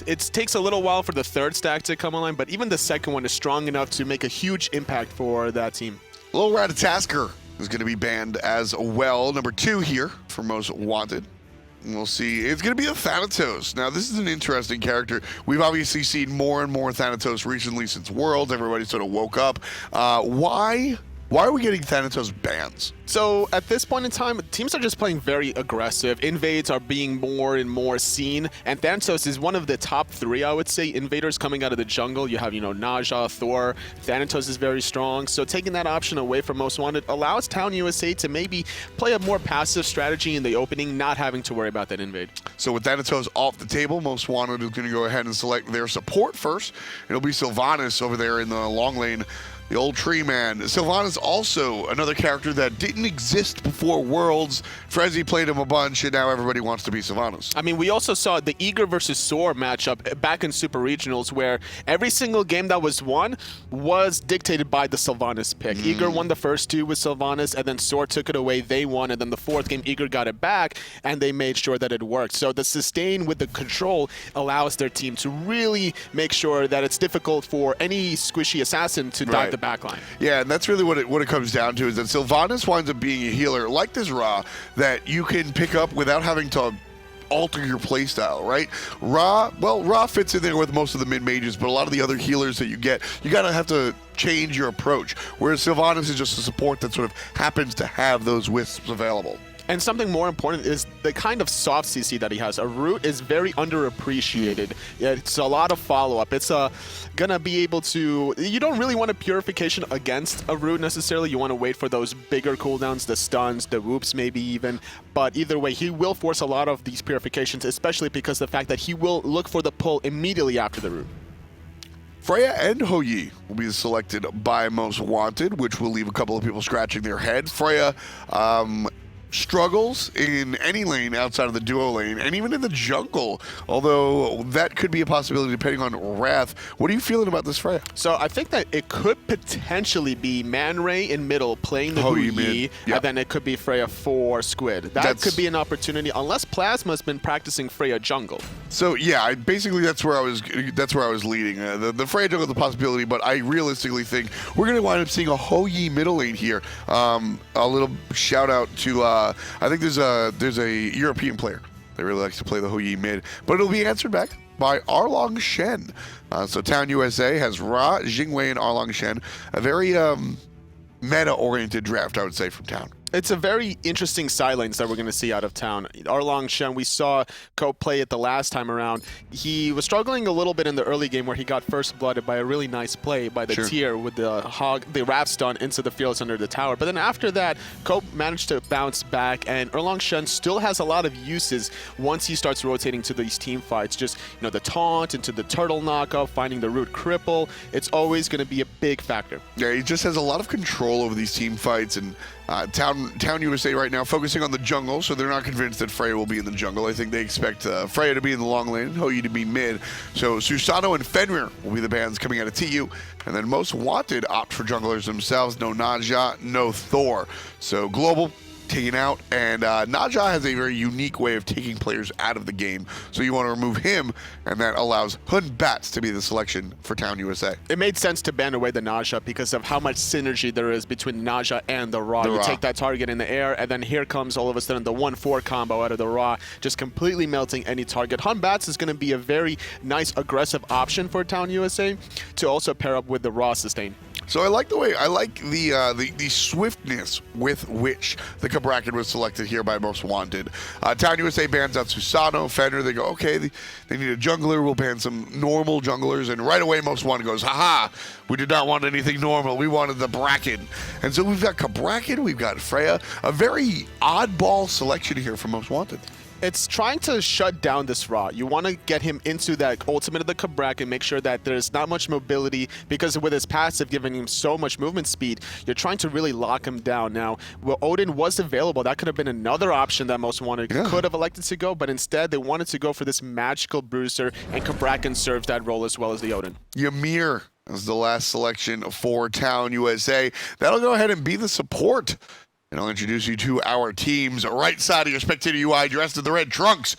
it takes a little while for the third stack to come online, but even the second one is strong enough to make a huge impact for that team. Lil Ratatasker is going to be banned as well. Number 2 here for Most Wanted. And we'll see. It's going to be a Thanatos. Now, this is an interesting character. We've obviously seen more and more Thanatos recently since Worlds. Everybody sort of woke up. Why Why are we getting Thanatos bans? So at this point in time, teams are just playing very aggressive. Invades are being more and more seen, and Thanatos is one of the top 3, I would say, invaders coming out of the jungle. You have, Naja, Thor. Thanatos is very strong, so taking that option away from Most Wanted allows Town USA to maybe play a more passive strategy in the opening, not having to worry about that invade. So with Thanatos off the table, Most Wanted is going to go ahead and select their support first. It'll be Sylvanas over there in the long lane. The old tree man. Sylvanas also another character that didn't exist before Worlds. Frezzy played him a bunch, and now everybody wants to be Sylvanas. I mean, we also saw the Eager versus Soar matchup back in Super Regionals, where every single game that was won was dictated by the Sylvanas pick. Eager won the first 2 with Sylvanas, and then Soar took it away, they won, and then the 4th game, Eager got it back, and they made sure that it worked. So the sustain with the control allows their team to really make sure that it's difficult for any squishy assassin to dive the backline. Yeah, and that's really what it comes down to, is that Sylvanas winds up being a healer like this Ra that you can pick up without having to alter your playstyle, right? Ra fits in there with most of the mid-mages, but a lot of the other healers that you get, you gotta have to change your approach, whereas Sylvanas is just a support that sort of happens to have those wisps available. And something more important is the kind of soft CC that he has. A root is very underappreciated. It's a lot of follow-up. It's gonna be able to... You don't really want a purification against a root necessarily. You want to wait for those bigger cooldowns, the stuns, the whoops maybe even. But either way, he will force a lot of these purifications, especially because of the fact that he will look for the pull immediately after the root. Freya and Hou-Yi will be selected by Most Wanted, which will leave a couple of people scratching their head. Freya, struggles in any lane outside of the duo lane, and even in the jungle, although that could be a possibility depending on Wrath. What are you feeling about this Freya? So I think that it could potentially be Man Ray in middle playing the Hou-Yi, and then it could be Freya for Squid. That could be an opportunity, unless Plasma's been practicing Freya jungle. So yeah, basically that's where I was leading. The Freya jungle is a possibility, but I realistically think we're going to wind up seeing a Hou-Yi middle lane here. A little shout out to I think there's a European player that really likes to play the Hou-Yi mid, but it'll be answered back by Arlong Shen. So Town USA has Ra, Jingwei, and Arlong Shen. A very meta-oriented draft, I would say, from Town. It's a very interesting side lanes that we're going to see out of Town. Arlong Shen, we saw Cope play it the last time around. He was struggling a little bit in the early game where he got first blooded by a really nice play by the tier with the Wrap stun into the Fearless under the tower. But then after that, Cope managed to bounce back, and Arlong Shen still has a lot of uses once he starts rotating to these team fights. Just, the taunt into the turtle knockup, finding the root cripple. It's always going to be a big factor. Yeah, he just has a lot of control over these team fights, and Town USA right now focusing on the jungle, so they're not convinced that Freya will be in the jungle. I think they expect Freya to be in the long lane, Hou-Yi to be mid. So Susanoo and Fenrir will be the bans coming out of TU. And then Most Wanted opt for junglers themselves. No Naja, no Thor. So Global taken out, and Naja has a very unique way of taking players out of the game, so you want to remove him, and that allows Hun Bats to be the selection for Town USA. It made sense to ban away the Naja because of how much synergy there is between Naja and the Ra. You take that target in the air, and then here comes all of a sudden the 1-4 combo out of the Ra, just completely melting any target. Hun Bats is going to be a very nice aggressive option for Town USA to also pair up with the Ra sustain. So I like the swiftness with which the Cabrakan was selected here by Most Wanted. Town USA bans out Susanoo, Fenrir. They go, okay, they need a jungler. We'll ban some normal junglers. And right away, Most Wanted goes, haha, we did not want anything normal. We wanted the Bracken. And so we've got Cabrakan, we've got Freya. A very oddball selection here from Most Wanted. It's trying to shut down this Ra. You want to get him into that ultimate of the Cabrakan, make sure that there's not much mobility, because with his passive giving him so much movement speed, you're trying to really lock him down. Now, well, Odin was available. That could have been another option that Most Wanted could have elected to go, but instead they wanted to go for this magical bruiser, and Cabrakan serves that role as well as the Odin. Ymir is the last selection for Town USA. That'll go ahead and be the support. And I'll introduce you to our teams. Right side of your spectator UI, dressed in the red trunks.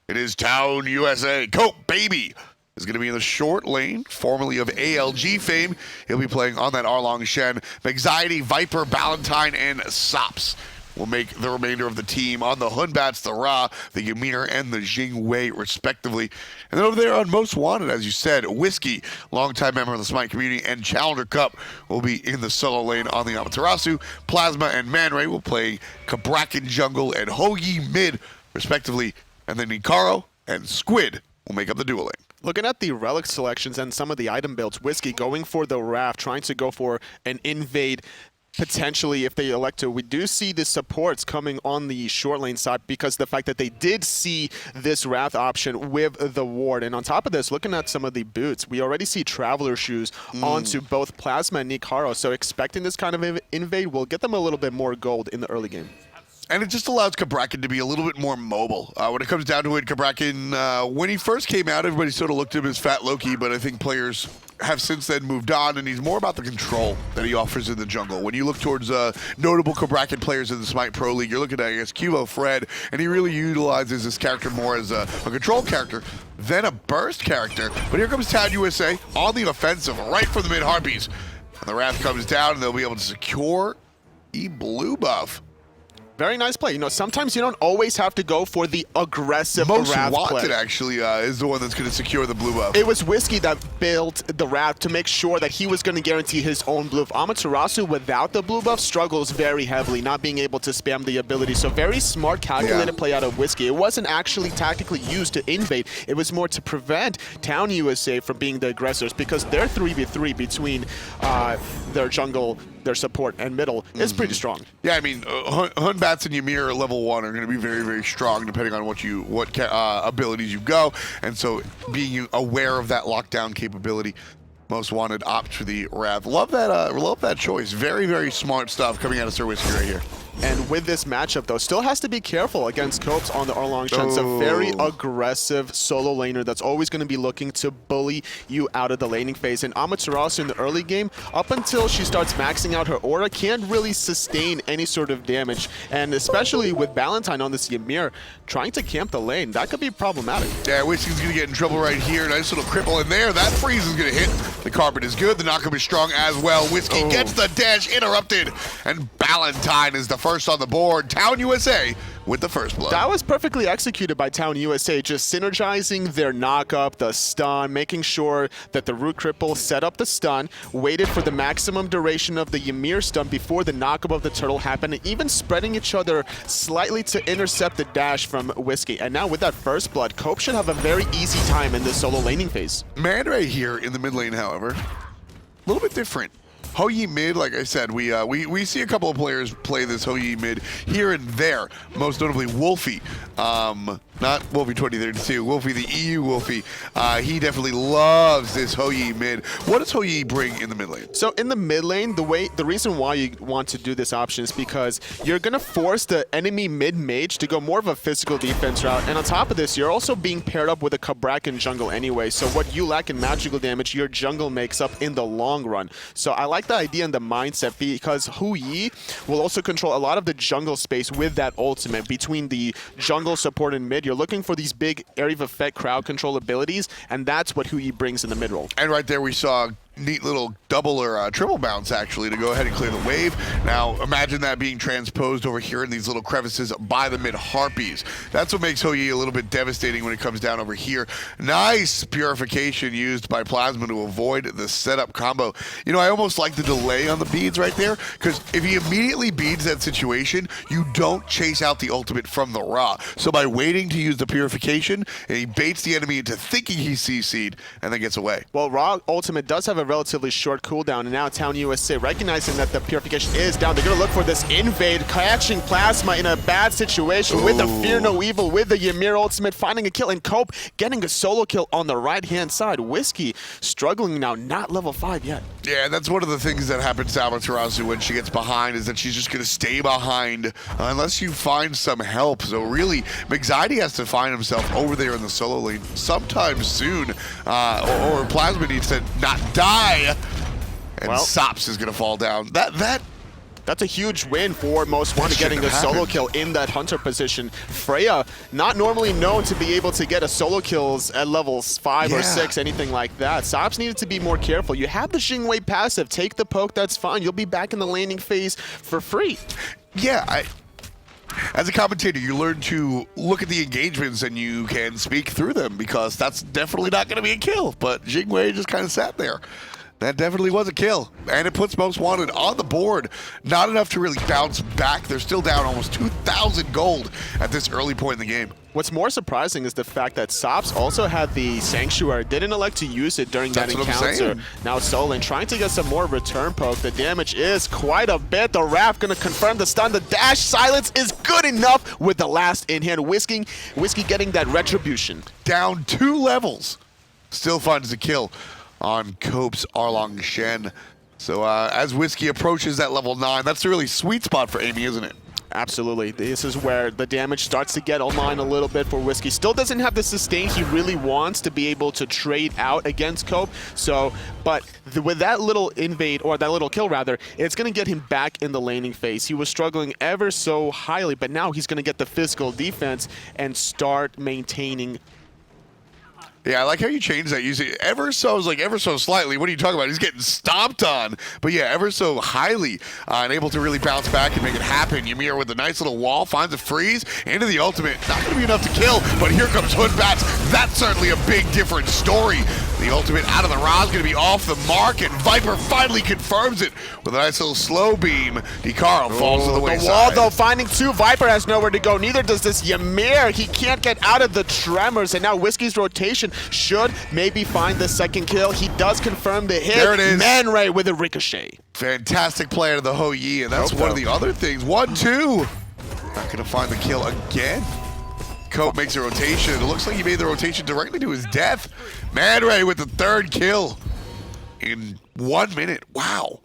It is Town USA. Cope Baby is going to be in the short lane, formerly of ALG fame. He'll be playing on that Arlong Shen, Anxiety, Viper, Ballantine, and Sops. will make the remainder of the team. On the Hunbats, the Ra, the Ymir, and the Jingwei, respectively. And then over there on Most Wanted, as you said, Whiskey, longtime member of the SMITE community, and Challenger Cup will be in the solo lane on the Amaterasu. Plasma and Manray will play Kabrakan jungle and Hoagie mid, respectively. And then Nikaro and Squid will make up the dual lane. Looking at the relic selections and some of the item builds, Whiskey going for the Raft, trying to go for an invade. Potentially, if they elect to, we do see the supports coming on the short lane side because the fact that they did see this Wrath option with the ward. And on top of this, looking at some of the boots, we already see Traveler shoes onto both Plasma and Nikaro. So expecting this kind of invade will get them a little bit more gold in the early game. And it just allows Kabrakan to be a little bit more mobile. When it comes down to it, Kabrakan, when he first came out, everybody sort of looked at him as Fat Loki, but I think players have since then moved on, and he's more about the control that he offers in the jungle. When you look towards notable Kabrakan players in the SMITE Pro League, you're looking at, I guess, Cubo Fred, and he really utilizes this character more as a control character than a burst character. But here comes Town USA on the offensive, right from the mid Harpies. And the Wrath comes down, and they'll be able to secure a blue buff. Very nice play. You know, sometimes you don't always have to go for the aggressive Most Wrath Wanted play. actually is the one that's going to secure the blue buff. It was Whiskey that built the Wrath to make sure that he was going to guarantee his own blue buff. Amaterasu, without the blue buff, struggles very heavily, not being able to spam the ability. So very smart, calculated play out of Whiskey. It wasn't actually tactically used to invade. It was more to prevent Town USA from being the aggressors because their 3v3 between their jungle, their support, and middle is pretty strong. Yeah, I mean, Hunbats and Ymir at level 1 are going to be very, very strong depending on what abilities you go. And so being aware of that lockdown capability, Most Wanted opts for the Wrath. Love that choice. Very, very smart stuff coming out of Sir Whiskey right here. And with this matchup, though, still has to be careful against Copes on the Arlong Shen. It's a very aggressive solo laner that's always going to be looking to bully you out of the laning phase. And Amaterasu in the early game, up until she starts maxing out her aura, can't really sustain any sort of damage. And especially with Valentine on this Ymir, trying to camp the lane, that could be problematic. Yeah, Whiskey's going to get in trouble right here. Nice little cripple in there. That freeze is going to hit. The carpet is good. The knockup is strong as well. Whiskey gets the dash interrupted. And Valentine is the first on the board. Town USA with the first blood. That was perfectly executed by Town USA, just synergizing their knockup, the stun, making sure that the root cripple set up the stun, waited for the maximum duration of the Ymir stun before the knockup of the turtle happened, and even spreading each other slightly to intercept the dash from Whiskey. And now with that first blood, Cope should have a very easy time in this solo laning phase. Manray here in the mid lane, however, a little bit different. Hoyi mid, like I said, we see a couple of players play this Hoyi mid here and there, most notably Wolfie. Not Wolfie 2032, Wolfie the EU Wolfie. He definitely loves this Hoyi mid. What does Hoyi bring in the mid lane? So in the mid lane, the reason why you want to do this option is because you're going to force the enemy mid mage to go more of a physical defense route. And on top of this, you're also being paired up with a Kabrakan jungle anyway. So what you lack in magical damage, your jungle makes up in the long run. So I like the idea and the mindset because Hu Yi will also control a lot of the jungle space with that ultimate. Between the jungle support and mid, you're looking for these big area of effect crowd control abilities, and that's what Hu Yi brings in the mid role. And right there we saw neat little double or triple bounce actually to go ahead and clear the wave. Now imagine that being transposed over here in these little crevices by the mid Harpies. That's what makes Hoyi a little bit devastating when it comes down over here. Nice purification used by Plasma to avoid the setup combo. You know, I almost like the delay on the beads right there, because if he immediately beads that situation, you don't chase out the ultimate from the Ra. So by waiting to use the purification, he baits the enemy into thinking he's CC'd and then gets away. Well, Ra ultimate does have a relatively short cooldown, and now Town USA, recognizing that the purification is down, they're going to look for this invade, catching Plasma in a bad situation with the Fear No Evil, with the Ymir ultimate, finding a kill, and Cope getting a solo kill on the right-hand side. Whiskey struggling now, not level 5 yet. Yeah, that's one of the things that happens to Amaterasu when she gets behind, is that she's just going to stay behind unless you find some help. So really, Mixidi has to find himself over there in the solo lane sometime soon, or Plasma needs to not die. And well, Sops is going to fall down. That's a huge win for Most Wanted, getting a solo kill in that hunter position. Freya, not normally known to be able to get a solo kills at levels 5 or 6, anything like that. Sops needed to be more careful. You have the Xingwei passive. Take the poke, that's fine. You'll be back in the laning phase for free. Yeah, As a commentator, you learn to look at the engagements and you can speak through them because that's definitely not going to be a kill. But Jingwei just kind of sat there. That definitely was a kill, and it puts Most Wanted on the board. Not enough to really bounce back. They're still down almost 2,000 gold at this early point in the game. What's more surprising is the fact that Sops also had the Sanctuary, didn't elect to use it during that encounter. Now Solon trying to get some more return poke. The damage is quite a bit. The Wrath gonna confirm the stun. The dash silence is good enough with the last in hand. Whiskey getting that retribution. Down 2 levels. Still finds the kill on Cope's Arlong Shen. So as Whiskey approaches that level 9, that's a really sweet spot for Amy, isn't it? Absolutely. This is where the damage starts to get online a little bit for Whiskey. Still doesn't have the sustain he really wants to be able to trade out against Cope. So, but with that little invade, or that little kill rather, it's going to get him back in the laning phase. He was struggling ever so highly, but now he's going to get the physical defense and start maintaining. Yeah, I like how you changed that. You say ever so is like ever so slightly. What are you talking about? He's getting stomped on. But yeah, ever so highly and able to really bounce back and make it happen. Ymir with a nice little wall, finds a freeze into the ultimate. Not going to be enough to kill, but here comes Hood Bats. That's certainly a big different story. The ultimate out of the Ra is going to be off the mark, and Viper finally confirms it with a nice little slow beam. Dikaro falls to the wayside. The wall, though, finding 2. Viper has nowhere to go. Neither does this Ymir. He can't get out of the tremors, and now Whiskey's rotation should maybe find the second kill. He does confirm the hit. There it is. Man Ray with a ricochet. Fantastic play out of the Ho Yi, and that's one of the other things. 1-2. Not going to find the kill again. Cope makes a rotation. It looks like he made the rotation directly to his death. Man Ray with the 3rd kill in 1 minute. Wow.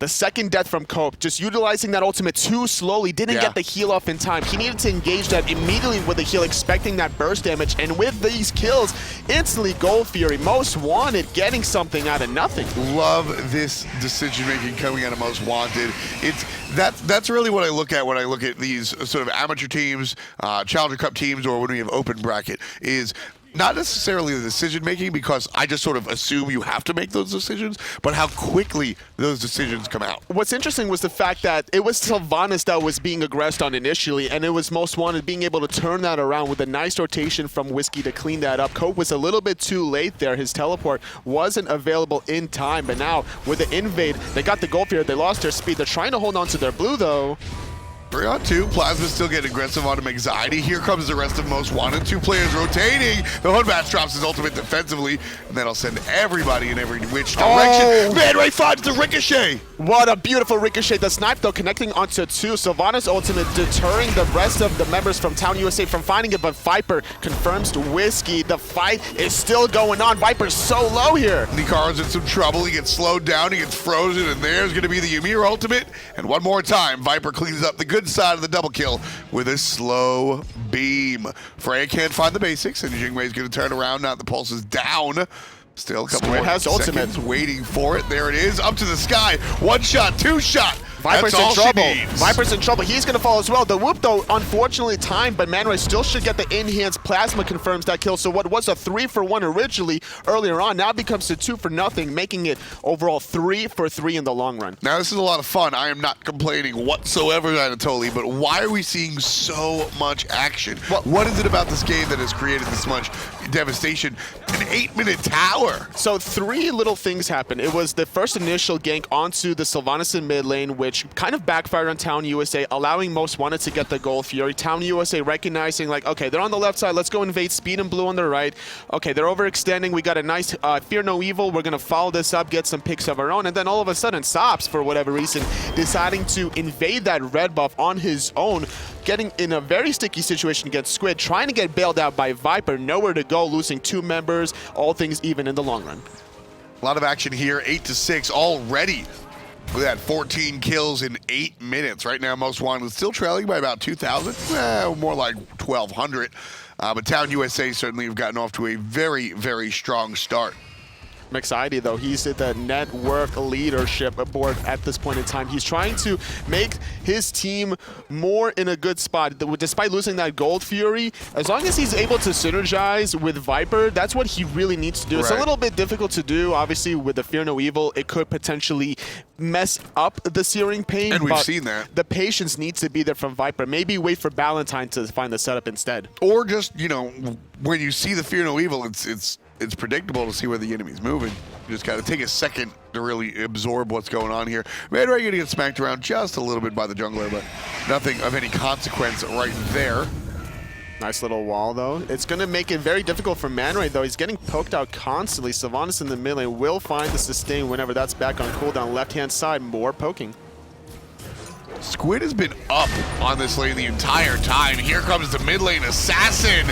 The second death from Cope, just utilizing that ultimate too slowly, didn't get the heal off in time. He needed to engage that immediately with the heal, expecting that burst damage, and with these kills, instantly Gold Fury, Most Wanted, getting something out of nothing. Love this decision-making coming out of Most Wanted. That's really what I look at when I look at these sort of amateur teams, Challenger Cup teams, or when we have open bracket, is not necessarily the decision-making, because I just sort of assume you have to make those decisions, but how quickly those decisions come out. What's interesting was the fact that it was Sylvanas that was being aggressed on initially, and it was Most Wanted being able to turn that around with a nice rotation from Whiskey to clean that up. Cope was a little bit too late there. His teleport wasn't available in time, but now with the invade, they got the gold here. They lost their speed. They're trying to hold on to their blue, though. 3-on-2. Plasma's still getting aggressive on him. Anxiety. Here comes the rest of Most Wanted. 2 players rotating. The Hoodbats drops his ultimate defensively, and that'll send everybody in every which direction. Man Ray finds the ricochet. What a beautiful ricochet. The snipe, though, connecting onto 2. Sylvanas' ultimate deterring the rest of the members from Town USA from finding it, but Viper confirms to Whiskey. The fight is still going on. Viper's so low here. Nikaro's in some trouble. He gets slowed down. He gets frozen, and there's going to be the Ymir ultimate. And one more time, Viper cleans up the good side of the double kill with a slow beam. Freya can't find the basics, and Jingwei's going to turn around now that the pulse is down. Still a couple more seconds waiting for it. There it is, up to the sky. 1 shot, 2 shot. Viper's in trouble. Viper's in trouble. He's going to fall as well. The whoop, though, unfortunately timed, but Man Ray still should get the enhanced. Plasma confirms that kill. So what was a 3-for-1 originally earlier on now becomes a 2-for-0, making it overall 3-for-3 in the long run. Now, this is a lot of fun. I am not complaining whatsoever, Anatoly, but why are we seeing so much action? What is it about this game that has created this much devastation? An 8-minute tower. So 3 little things happened. It was the first initial gank onto the Sylvanas in mid lane, which kind of backfired on Town USA, allowing Most Wanted to get the Gold Fury. Town USA recognizing, like, okay, they're on the left side, let's go invade Speed and Blue on the right. Okay, they're overextending, we got a nice Fear No Evil, we're going to follow this up, get some picks of our own, and then all of a sudden, Sops, for whatever reason, deciding to invade that red buff on his own, getting in a very sticky situation against Squid, trying to get bailed out by Viper, nowhere to go, losing 2 members, all things even in the long run. A lot of action here, 8-6 already. Look at that, 14 kills in 8 minutes. Right now, Most Wanted still trailing by about 2,000, more like 1,200. But Town USA certainly have gotten off to a very, very strong start. Mixidi, though. He's at the network leadership board at this point in time. He's trying to make his team more in a good spot. Despite losing that Gold Fury, as long as he's able to synergize with Viper, that's what he really needs to do. It's a little bit difficult to do. Obviously, with the Fear No Evil, it could potentially mess up the Searing Pain. And we've seen that. The patience needs to be there from Viper. Maybe wait for Ballantyne to find the setup instead. Or just, you know, when you see the Fear No Evil, it's predictable to see where the enemy's moving. You just got to take a second to really absorb what's going on here. Man Ray gonna get smacked around just a little bit by the jungler, but nothing of any consequence right there. Nice little wall, though. It's going to make it very difficult for Man Ray, though. He's getting poked out constantly. Sylvanas in the mid lane will find the sustain whenever that's back on cooldown. Left-hand side, more poking. Squid has been up on this lane the entire time. Here comes the mid lane assassin,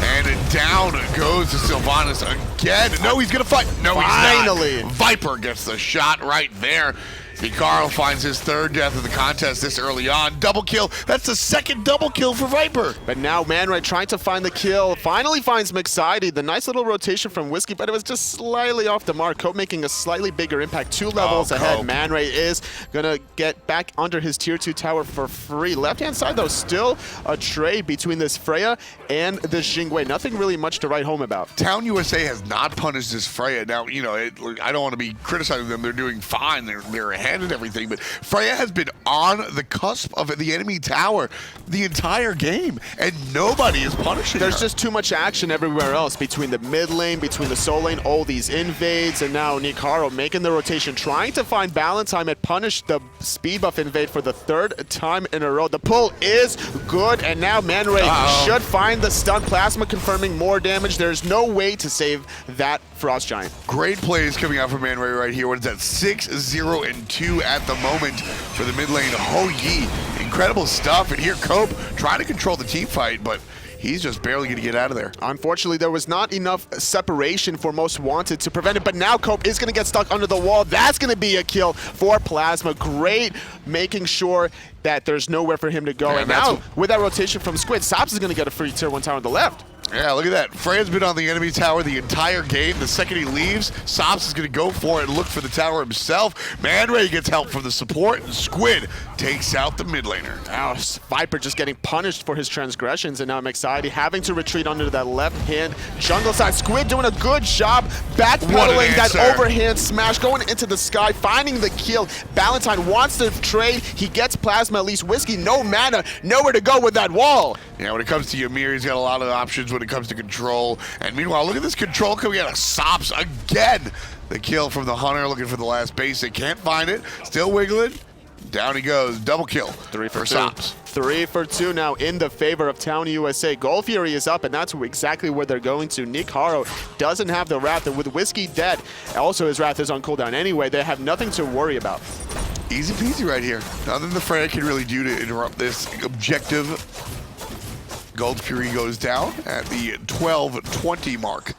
and down goes to Sylvanas again. No, he's gonna fight. No, Finally. He's not. Viper gets the shot right there. Hikaru finds his third death of the contest this early on. Double kill. That's the second double kill for Viper. But now Man Ray trying to find the kill. Finally finds Mixidi. The nice little rotation from Whiskey, but it was just slightly off the mark. Cope making a slightly bigger impact. 2 levels ahead. Cope. Man Ray is going to get back under his tier 2 tower for free. Left-hand side, though, still a trade between this Freya and the Xingwei. Nothing really much to write home about. Town USA has not punished this Freya. Now, you know, I don't want to be criticizing them. They're doing fine. They're ahead and everything, but Freya has been on the cusp of the enemy tower the entire game, and nobody is punishing There's her. just too much action everywhere else, between the mid lane, between the soul lane, all these invades, and now Hikaru making the rotation, trying to find balance time and punish the speed buff invade for the 3rd time in a row. The pull is good, and now Man Ray should find the stun. Plasma confirming more damage. There's no way to save that Frost Giant. Great plays coming out from Man Ray right here. What is that? 6-0-2 at the moment for the mid lane. Ho Yi, incredible stuff. And here Cope trying to control the team fight, but he's just barely going to get out of there. Unfortunately, there was not enough separation for Most Wanted to prevent it, but now Cope is going to get stuck under the wall. That's going to be a kill for Plasma. Great making sure that there's nowhere for him to go. And now, with that rotation from Squid, Sops is going to get a free tier 1 tower on the left. Yeah, look at that. Freya's been on the enemy tower the entire game. The second he leaves, Sops is going to go for it and look for the tower himself. Man Ray gets help from the support, and Squid takes out the mid laner. Now, Viper just getting punished for his transgressions, and now Mixidi having to retreat under that left-hand jungle side. Squid doing a good job backpedaling that overhand smash, going into the sky, finding the kill. Ballantyne wants to trade. He gets Plasma, at least Whiskey. No mana, nowhere to go with that wall. Yeah, when it comes to Ymir, he's got a lot of options when it comes to control. And meanwhile, look at this control coming out of Sops again. The kill from the Hunter, looking for the last basic. Can't find it. Still wiggling. Down he goes. Double kill. 3 for 2. Sops. 3 for 2 now in the favor of Town USA. Gold Fury is up, and that's exactly where they're going to. Hikaru doesn't have the Wrath, and with Whiskey dead, also his Wrath is on cooldown anyway. They have nothing to worry about. Easy peasy right here. Nothing the Freya can really do to interrupt this objective. Gold Fury goes down at the 12:20 mark.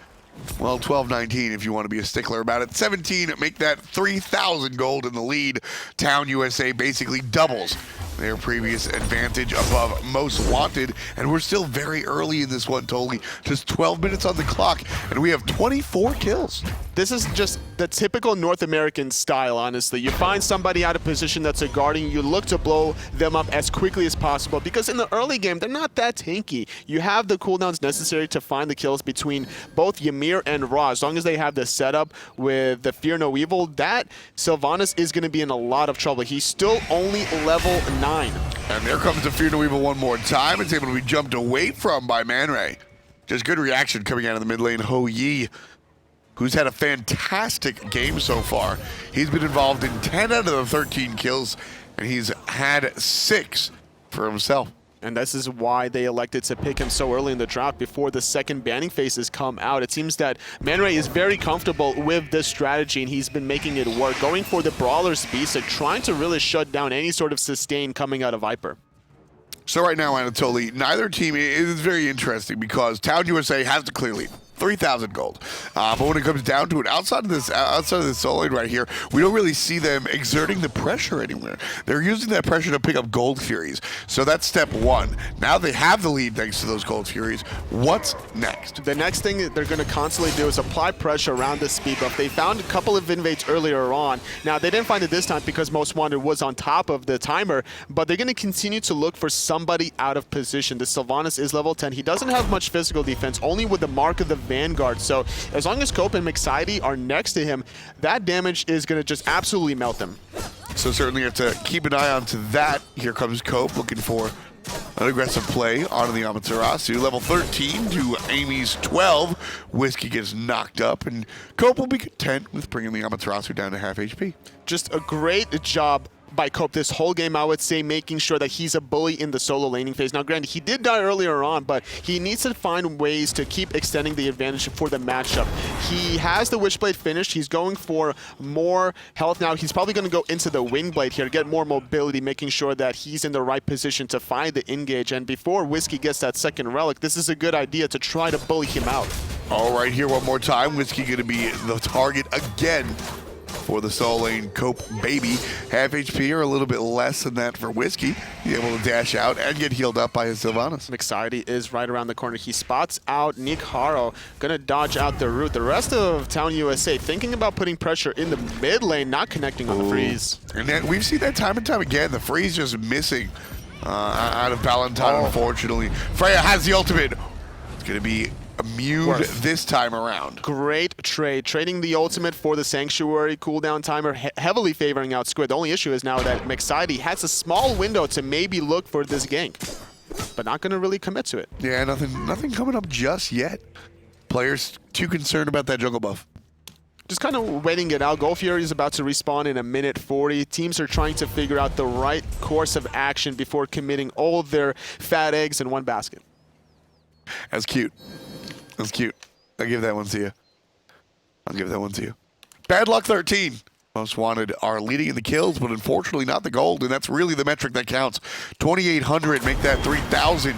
Well, 12:19 if you want to be a stickler about it. 17, make that 3,000 gold in the lead. Town USA basically doubles their previous advantage above Most Wanted, and we're still very early in this one, Toli. Just 12 minutes on the clock, and we have 24 kills. This is just the typical North American style, honestly. You find somebody out of position that's a guardian, you look to blow them up as quickly as possible, because in the early game, they're not that tanky. You have the cooldowns necessary to find the kills between both Ymir and Ra. As long as they have the setup with the Fear No Evil, that Sylvanas is going to be in a lot of trouble. He's still only level 9. And there comes the Fear No Evil one more time. It's able to be jumped away from by Man Ray. Just good reaction coming out of the mid lane. Ho Yi, who's had a fantastic game so far. He's been involved in 10 out of the 13 kills, and he's had 6 for himself. And this is why they elected to pick him so early in the draft before the second banning phases come out. It seems that Man Ray is very comfortable with this strategy, and he's been making it work. Going for the Brawler's Beast and trying to really shut down any sort of sustain coming out of Viper. So right now, Anatoly, neither team is very interesting because Town USA has the clear lead. 3,000 gold. But when it comes down to it, outside of this solo lane right here, we don't really see them exerting the pressure anywhere. They're using that pressure to pick up gold furies. So that's step one. Now they have the lead thanks to those gold furies. What's next? The next thing they're going to constantly do is apply pressure around the speed buff. They found a couple of invades earlier on. Now, they didn't find it this time because Most Wanted was on top of the timer, but they're going to continue to look for somebody out of position. The Sylvanas is level 10. He doesn't have much physical defense, only with the Mark of the Vanguard. So as long as Cope and McSidy are next to him, that damage is going to just absolutely melt them. So certainly have to keep an eye on to that. Here comes Cope looking for an aggressive play onto the Amaterasu. Level 13 to Amy's 12. Whiskey gets knocked up, and Cope will be content with bringing the Amaterasu down to half HP. Just a great job by Cope this whole game, I would say, making sure that he's a bully in the solo laning phase. Now, granted, he did die earlier on, but he needs to find ways to keep extending the advantage for the matchup. He has the Witchblade finished. He's going for more health now. He's probably going to go into the Wingblade here to get more mobility, making sure that he's in the right position to find the engage. And before Whiskey gets that second relic, this is a good idea to try to bully him out. All right, here one more time. Whiskey going to be the target again for the solo lane Cope baby. Half HP or a little bit less than that for Whiskey. Be able to dash out and get healed up by his Sylvanas. McSidy is right around the corner. He spots out Nick Haro, gonna dodge out the root. The rest of Town USA thinking about putting pressure in the mid lane, not connecting on the freeze. And then we've seen that time and time again. The freeze just missing out of Valentine, unfortunately. Freya has the ultimate. It's gonna be immune this time around. Great trade. Trading the ultimate for the Sanctuary cooldown timer, heavily favoring out Squid. The only issue is now that McSidy has a small window to maybe look for this gank, but not going to really commit to it. Yeah, nothing coming up just yet. Players too concerned about that jungle buff. Just kind of waiting it out. Gold Fury is about to respawn in a minute 40. Teams are trying to figure out the right course of action before committing all their fat eggs in one basket. That's cute. That's cute. I'll give that one to you. I'll give that one to you. Bad luck 13. Most Wanted are leading in the kills, but unfortunately not the gold, and that's really the metric that counts. 2,800, make that 3,000.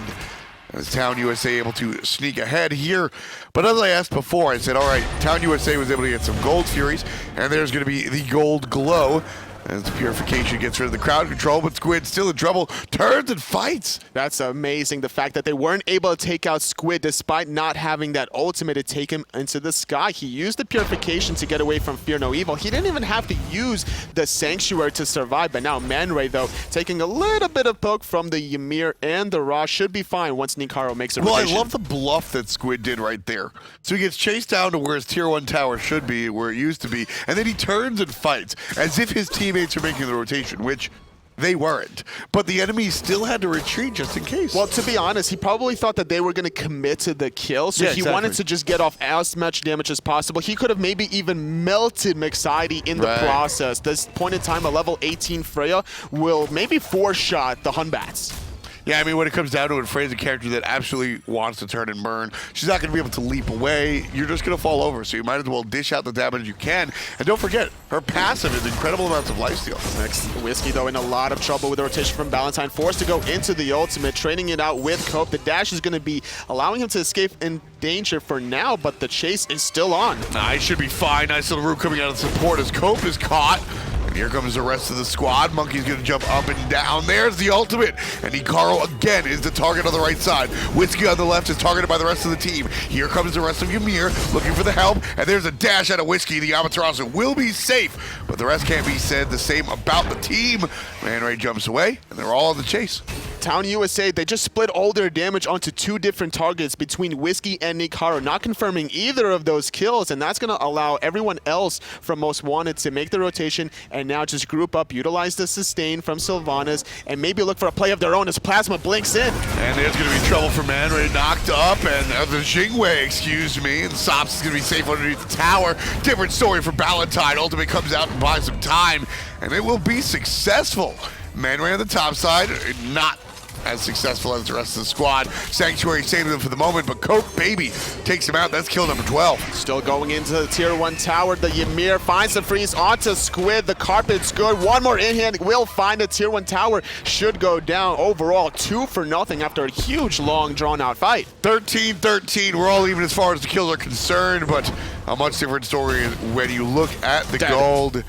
As Town USA able to sneak ahead here. But as I asked before, I said, all right, Town USA was able to get some gold furies, and there's going to be the gold glow. As the Purification gets rid of the crowd control, but Squid still in trouble, turns and fights. That's amazing. The fact that they weren't able to take out Squid despite not having that ultimate to take him into the sky. He used the Purification to get away from Fear No Evil. He didn't even have to use the Sanctuary to survive, but now Man Ray, though, taking a little bit of poke from the Ymir and the Ra, should be fine once Nikaro makes a rotation. Well, I love the bluff that Squid did right there. So he gets chased down to where his tier 1 tower should be, where it used to be, and then he turns and fights as if his teammates are making the rotation, which they weren't. But the enemy still had to retreat just in case. Well, to be honest, he probably thought that they were going to commit to the kill, so yeah, he wanted to just get off as much damage as possible. He could have maybe even melted McSidy in the process. This point in time, a level 18 Freya will maybe four-shot the Hunbats. Yeah, I mean, when it comes down to it, Freya's a character that absolutely wants to turn and burn. She's not going to be able to leap away. You're just going to fall over, so you might as well dish out the damage you can. And don't forget, her passive is incredible amounts of lifesteal. Next, Whiskey, though, in a lot of trouble with the rotation from Valentine. Forced to go into the ultimate, trading it out with Cope. The dash is going to be allowing him to escape in danger for now, but the chase is still on. Nah, he should be fine. Nice little root coming out of support as Cope is caught. And here comes the rest of the squad. Monkey's going to jump up and down. There's the ultimate. And Hikaru again is the target on the right side. Whiskey on the left is targeted by the rest of the team. Here comes the rest of Ymir looking for the help. And there's a dash out of Whiskey. The Amaterasu will be safe. But the rest can't be said the same about the team. Man Ray jumps away, and they're all in the chase. Town USA, they just split all their damage onto two different targets between Whiskey and Nick Haro, not confirming either of those kills, and that's going to allow everyone else from Most Wanted to make the rotation and now just group up, utilize the sustain from Sylvanas, and maybe look for a play of their own as Plasma blinks in. And there's going to be trouble for Man Ray, knocked up, and the Jingwei, excuse me, and Sops is going to be safe underneath the tower. Different story for Valentine. Ultimate comes out and buys some time, and it will be successful. Man Ray on the top side, not as successful as the rest of the squad. Sanctuary saving them for the moment, but Coke Baby takes him out. That's kill number 12. Still going into the tier 1 tower. The Ymir finds the freeze onto Squid. The carpet's good. One more in hand will find a tier 1 tower. Should go down. Overall, 2-0 after a huge, long, drawn-out fight. 13-13. We're all even as far as the kills are concerned, but a much different story when you look at the gold.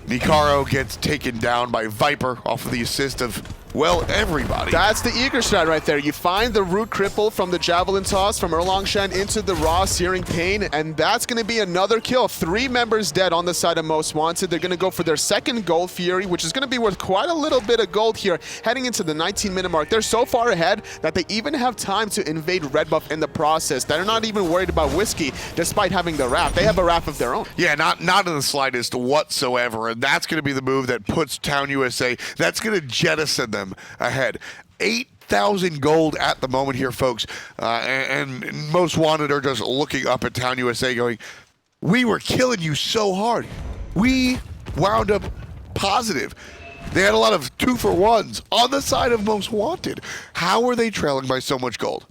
Nikaro gets taken down by Viper off of the assist of, well, everybody. That's the eager strat right there. You find the root cripple from the javelin toss from Erlongshen into the raw searing pain, and that's going to be another kill. 3 members dead on the side of Most Wanted. They're going to go for their second gold Fury, which is going to be worth quite a little bit of gold here, heading into the 19-minute mark. They're so far ahead that they even have time to invade Red Buff in the process. They're not even worried about Whiskey, despite having the Wrath. They have a Wrath of their own. Yeah, not in the slightest whatsoever, and that's going to be the move that puts Town USA, that's going to jettison them ahead. 8,000 gold at the moment here, folks, and Most Wanted are just looking up at Town USA going, we were killing you so hard. We wound up positive. They had a lot of 2-for-1s on the side of Most Wanted. How are they trailing by so much gold?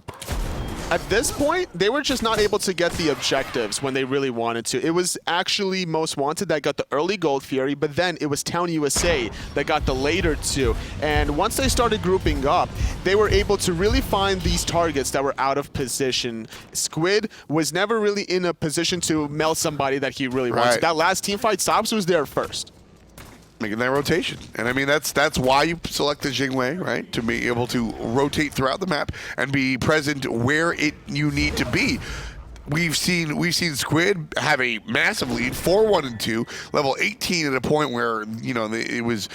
At this point, they were just not able to get the objectives when they really wanted to. It was actually Most Wanted that got the early gold Fury, but then it was Town USA that got the later 2. And once they started grouping up, they were able to really find these targets that were out of position. Squid was never really in a position to melt somebody that he really wanted. That last team fight, Sobs was there first. Making that rotation. And I mean, that's why you select the Jingwei, right? To be able to rotate throughout the map and be present where you need to be. We've seen Squid have a massive lead, 4-1 and 2, level 18 at a point where, you know, it was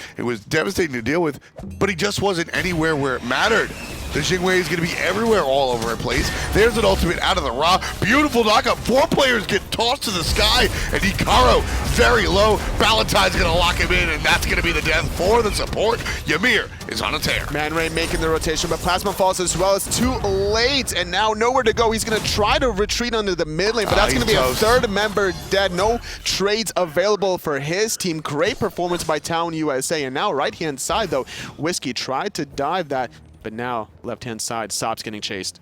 devastating to deal with, but he just wasn't anywhere where it mattered. The Jingwei is going to be everywhere, all over the place. There's an ultimate out of the raw. Beautiful knockup. 4 players get tossed to the sky, and Hikaru very low. Ballantyne's going to lock him in, and that's going to be the death for the support. Ymir is on a tear. Man Ray making the rotation, but Plasma falls as well. It's too late, and now nowhere to go. He's going to try to retreat under the mid lane, but that's going to be toast. a 3rd member dead. No trades available for his team. Great performance by Town USA, and now right-hand side, though, Whiskey tried to dive that, but now left-hand side, Sob's getting chased.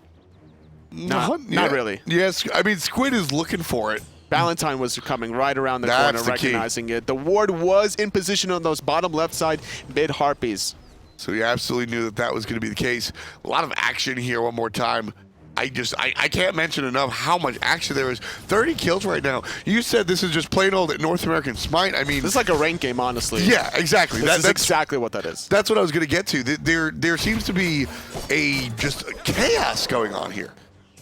Not really. Yes, I mean, Squid is looking for it. Ballantyne was coming right around the corner, recognizing it. The ward was in position on those bottom left side mid Harpies. So he absolutely knew that was going to be the case. A lot of action here one more time. I can't mention enough how much action there is. 30 kills right now. You said this is just plain old North American Smite. I mean, this is like a rank game, honestly. Yeah, exactly. That's exactly what that is. That's what I was going to get to. There seems to be just chaos going on here.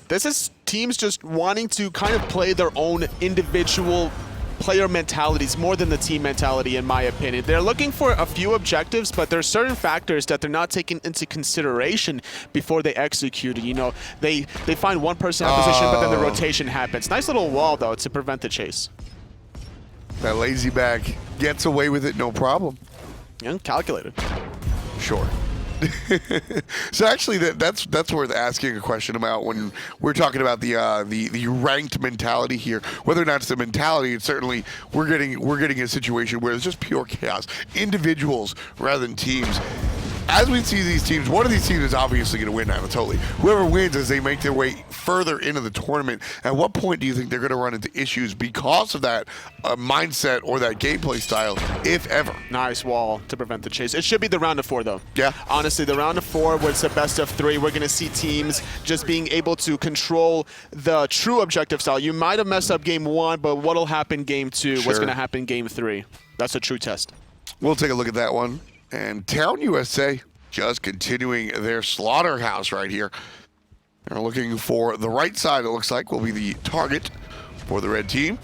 This is teams just wanting to kind of play their own individual player mentalities more than the team mentality, in my opinion. They're looking for a few objectives, but there are certain factors that they're not taking into consideration before they execute it. You know, they find one person in position, but then the rotation happens. Nice little wall, though, to prevent the chase. That lazy bag gets away with it, no problem. And calculated. Sure. So actually, that's worth asking a question about when we're talking about the ranked mentality here. Whether or not it's the mentality, it's certainly we're getting a situation where it's just pure chaos, individuals rather than teams. As we see these teams, one of these teams is obviously going to win Anatoly. Whoever wins as they make their way further into the tournament, at what point do you think they're going to run into issues because of that mindset or that gameplay style, if ever? Nice wall to prevent the chase. It should be the round of 4, though. Yeah. Honestly, the round of 4 was the best of 3. We're going to see teams just being able to control the true objective style. You might have messed up game 1, but what'll happen game 2? Sure. What's going to happen game 3? That's a true test. We'll take a look at that one. And Town USA just continuing their slaughterhouse right here. They're looking for the right side, it looks like, will be the target for the red team.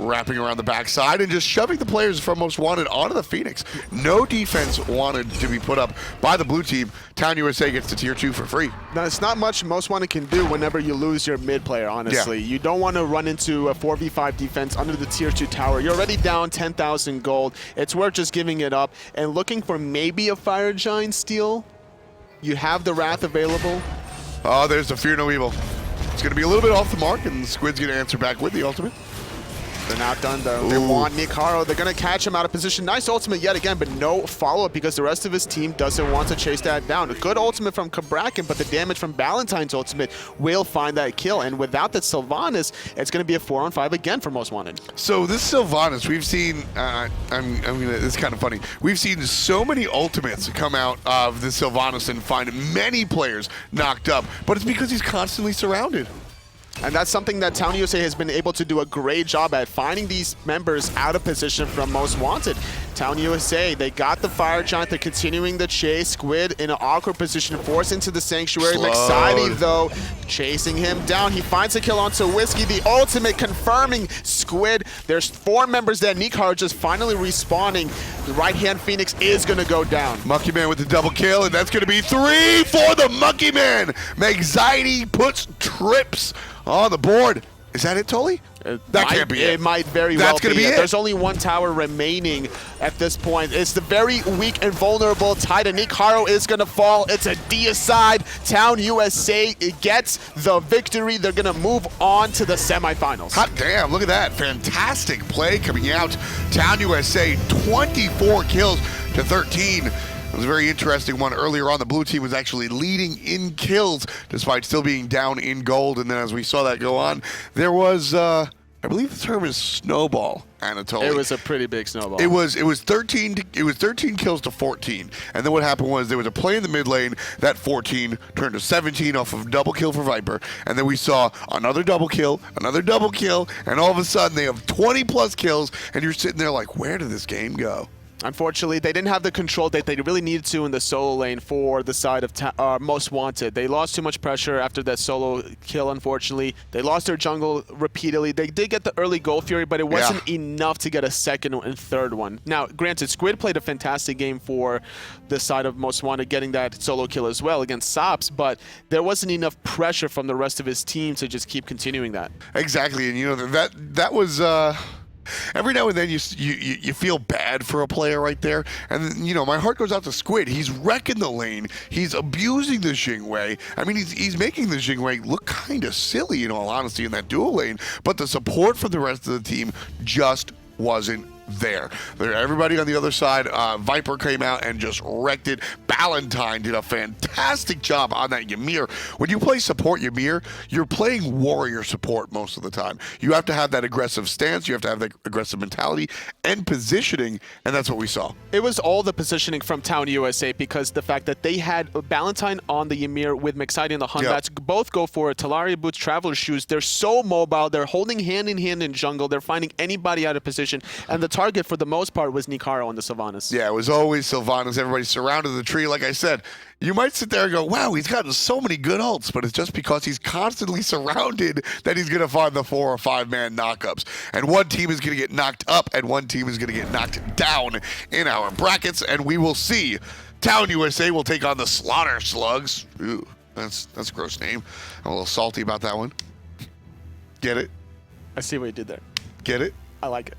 Wrapping around the backside and just shoving the players from Most Wanted onto the Phoenix. No defense wanted to be put up by the blue team. Town USA gets to tier 2 for free. Now, it's not much Most Wanted can do whenever you lose your mid player, honestly. Yeah. You don't want to run into a 4v5 defense under the tier 2 tower. You're already down 10,000 gold. It's worth just giving it up and looking for maybe a Fire Giant steal. You have the Wrath available. Oh, there's the Fear No Evil. It's going to be a little bit off the mark, and Squid's going to answer back with the ultimate. They're not done, though. They want Nikaro. They're going to catch him out of position. Nice ultimate yet again, but no follow-up because the rest of his team doesn't want to chase that down. A good ultimate from Cabrakan, but the damage from Ballantyne's ultimate will find that kill. And without that Sylvanas, it's going to be a 4-on-5 again for Most Wanted. So this Sylvanas, we've seen, it's kind of funny. We've seen so many ultimates come out of the Sylvanas and find many players knocked up, but it's because he's constantly surrounded. And that's something that Town USA has been able to do a great job at, finding these members out of position from Most Wanted. Town USA, they got the Fire Giant, they're continuing the chase. Squid in an awkward position, forced into the Sanctuary. Mexidi, though, chasing him down. He finds a kill onto Whiskey, the ultimate confirming Squid. There's 4 members there. Nikaro just finally respawning. The right-hand Phoenix is going to go down. Monkey Man with the double kill, and that's going to be 3 for the Monkey Man. Mexidi puts trips on the board. Is that it, Tully? That can't be it. It might very well be. That's going to be it. There's only 1 tower remaining at this point. It's the very weak and vulnerable Titan. Nikaro is going to fall. It's a deicide. Town USA gets the victory. They're going to move on to the semifinals. Hot damn, look at that. Fantastic play coming out. Town USA, 24 kills to 13. It was a very interesting one. Earlier on, the blue team was actually leading in kills despite still being down in gold. And then as we saw that go on, there was, I believe the term is snowball, Anatoly. It was a pretty big snowball. It was 13 kills to 14. And then what happened was there was a play in the mid lane. That 14 turned to 17 off of a double kill for Viper. And then we saw another double kill, and all of a sudden they have 20 plus kills, and you're sitting there like, where did this game go? Unfortunately, they didn't have the control that they really needed to in the solo lane for the side of Most Wanted. They lost too much pressure after that solo kill, unfortunately. They lost their jungle repeatedly. They did get the early Gold Fury, but it wasn't enough to get a second and third one. Now, granted, Squid played a fantastic game for the side of Most Wanted, getting that solo kill as well against Sops, but there wasn't enough pressure from the rest of his team to just keep continuing that. Exactly, and you know, that was... Every now and then you feel bad for a player right there. And, you know, my heart goes out to Squid. He's wrecking the lane. He's abusing the Xingwei. I mean, he's making the Xingwei look kind of silly, in all honesty, in that dual lane. But the support from the rest of the team just wasn't there. Everybody on the other side, Viper came out and just wrecked it. Ballantyne did a fantastic job on that Ymir. When you play support Ymir, you're playing warrior support most of the time. You have to have that aggressive stance, you have to have that aggressive mentality and positioning, and that's what we saw. It was all the positioning from Town USA, because the fact that they had Ballantyne on the Ymir with Mexidi and the Hunbats both go for it. Talaria boots, Traveler shoes. They're so mobile. They're holding hand in hand in jungle. They're finding anybody out of position, and the target for the most part was Nikaro on the Sylvanas. Yeah, it was always Sylvanas. Everybody surrounded the tree. Like I said, you might sit there and go, wow, he's gotten so many good ults, but it's just because he's constantly surrounded that he's going to find the 4 or 5 man knockups. And one team is going to get knocked up and one team is going to get knocked down in our brackets, and we will see. Town USA will take on the Slaughter Slugs. Ooh, that's a gross name. I'm a little salty about that one. Get it? I see what you did there. Get it? I like it.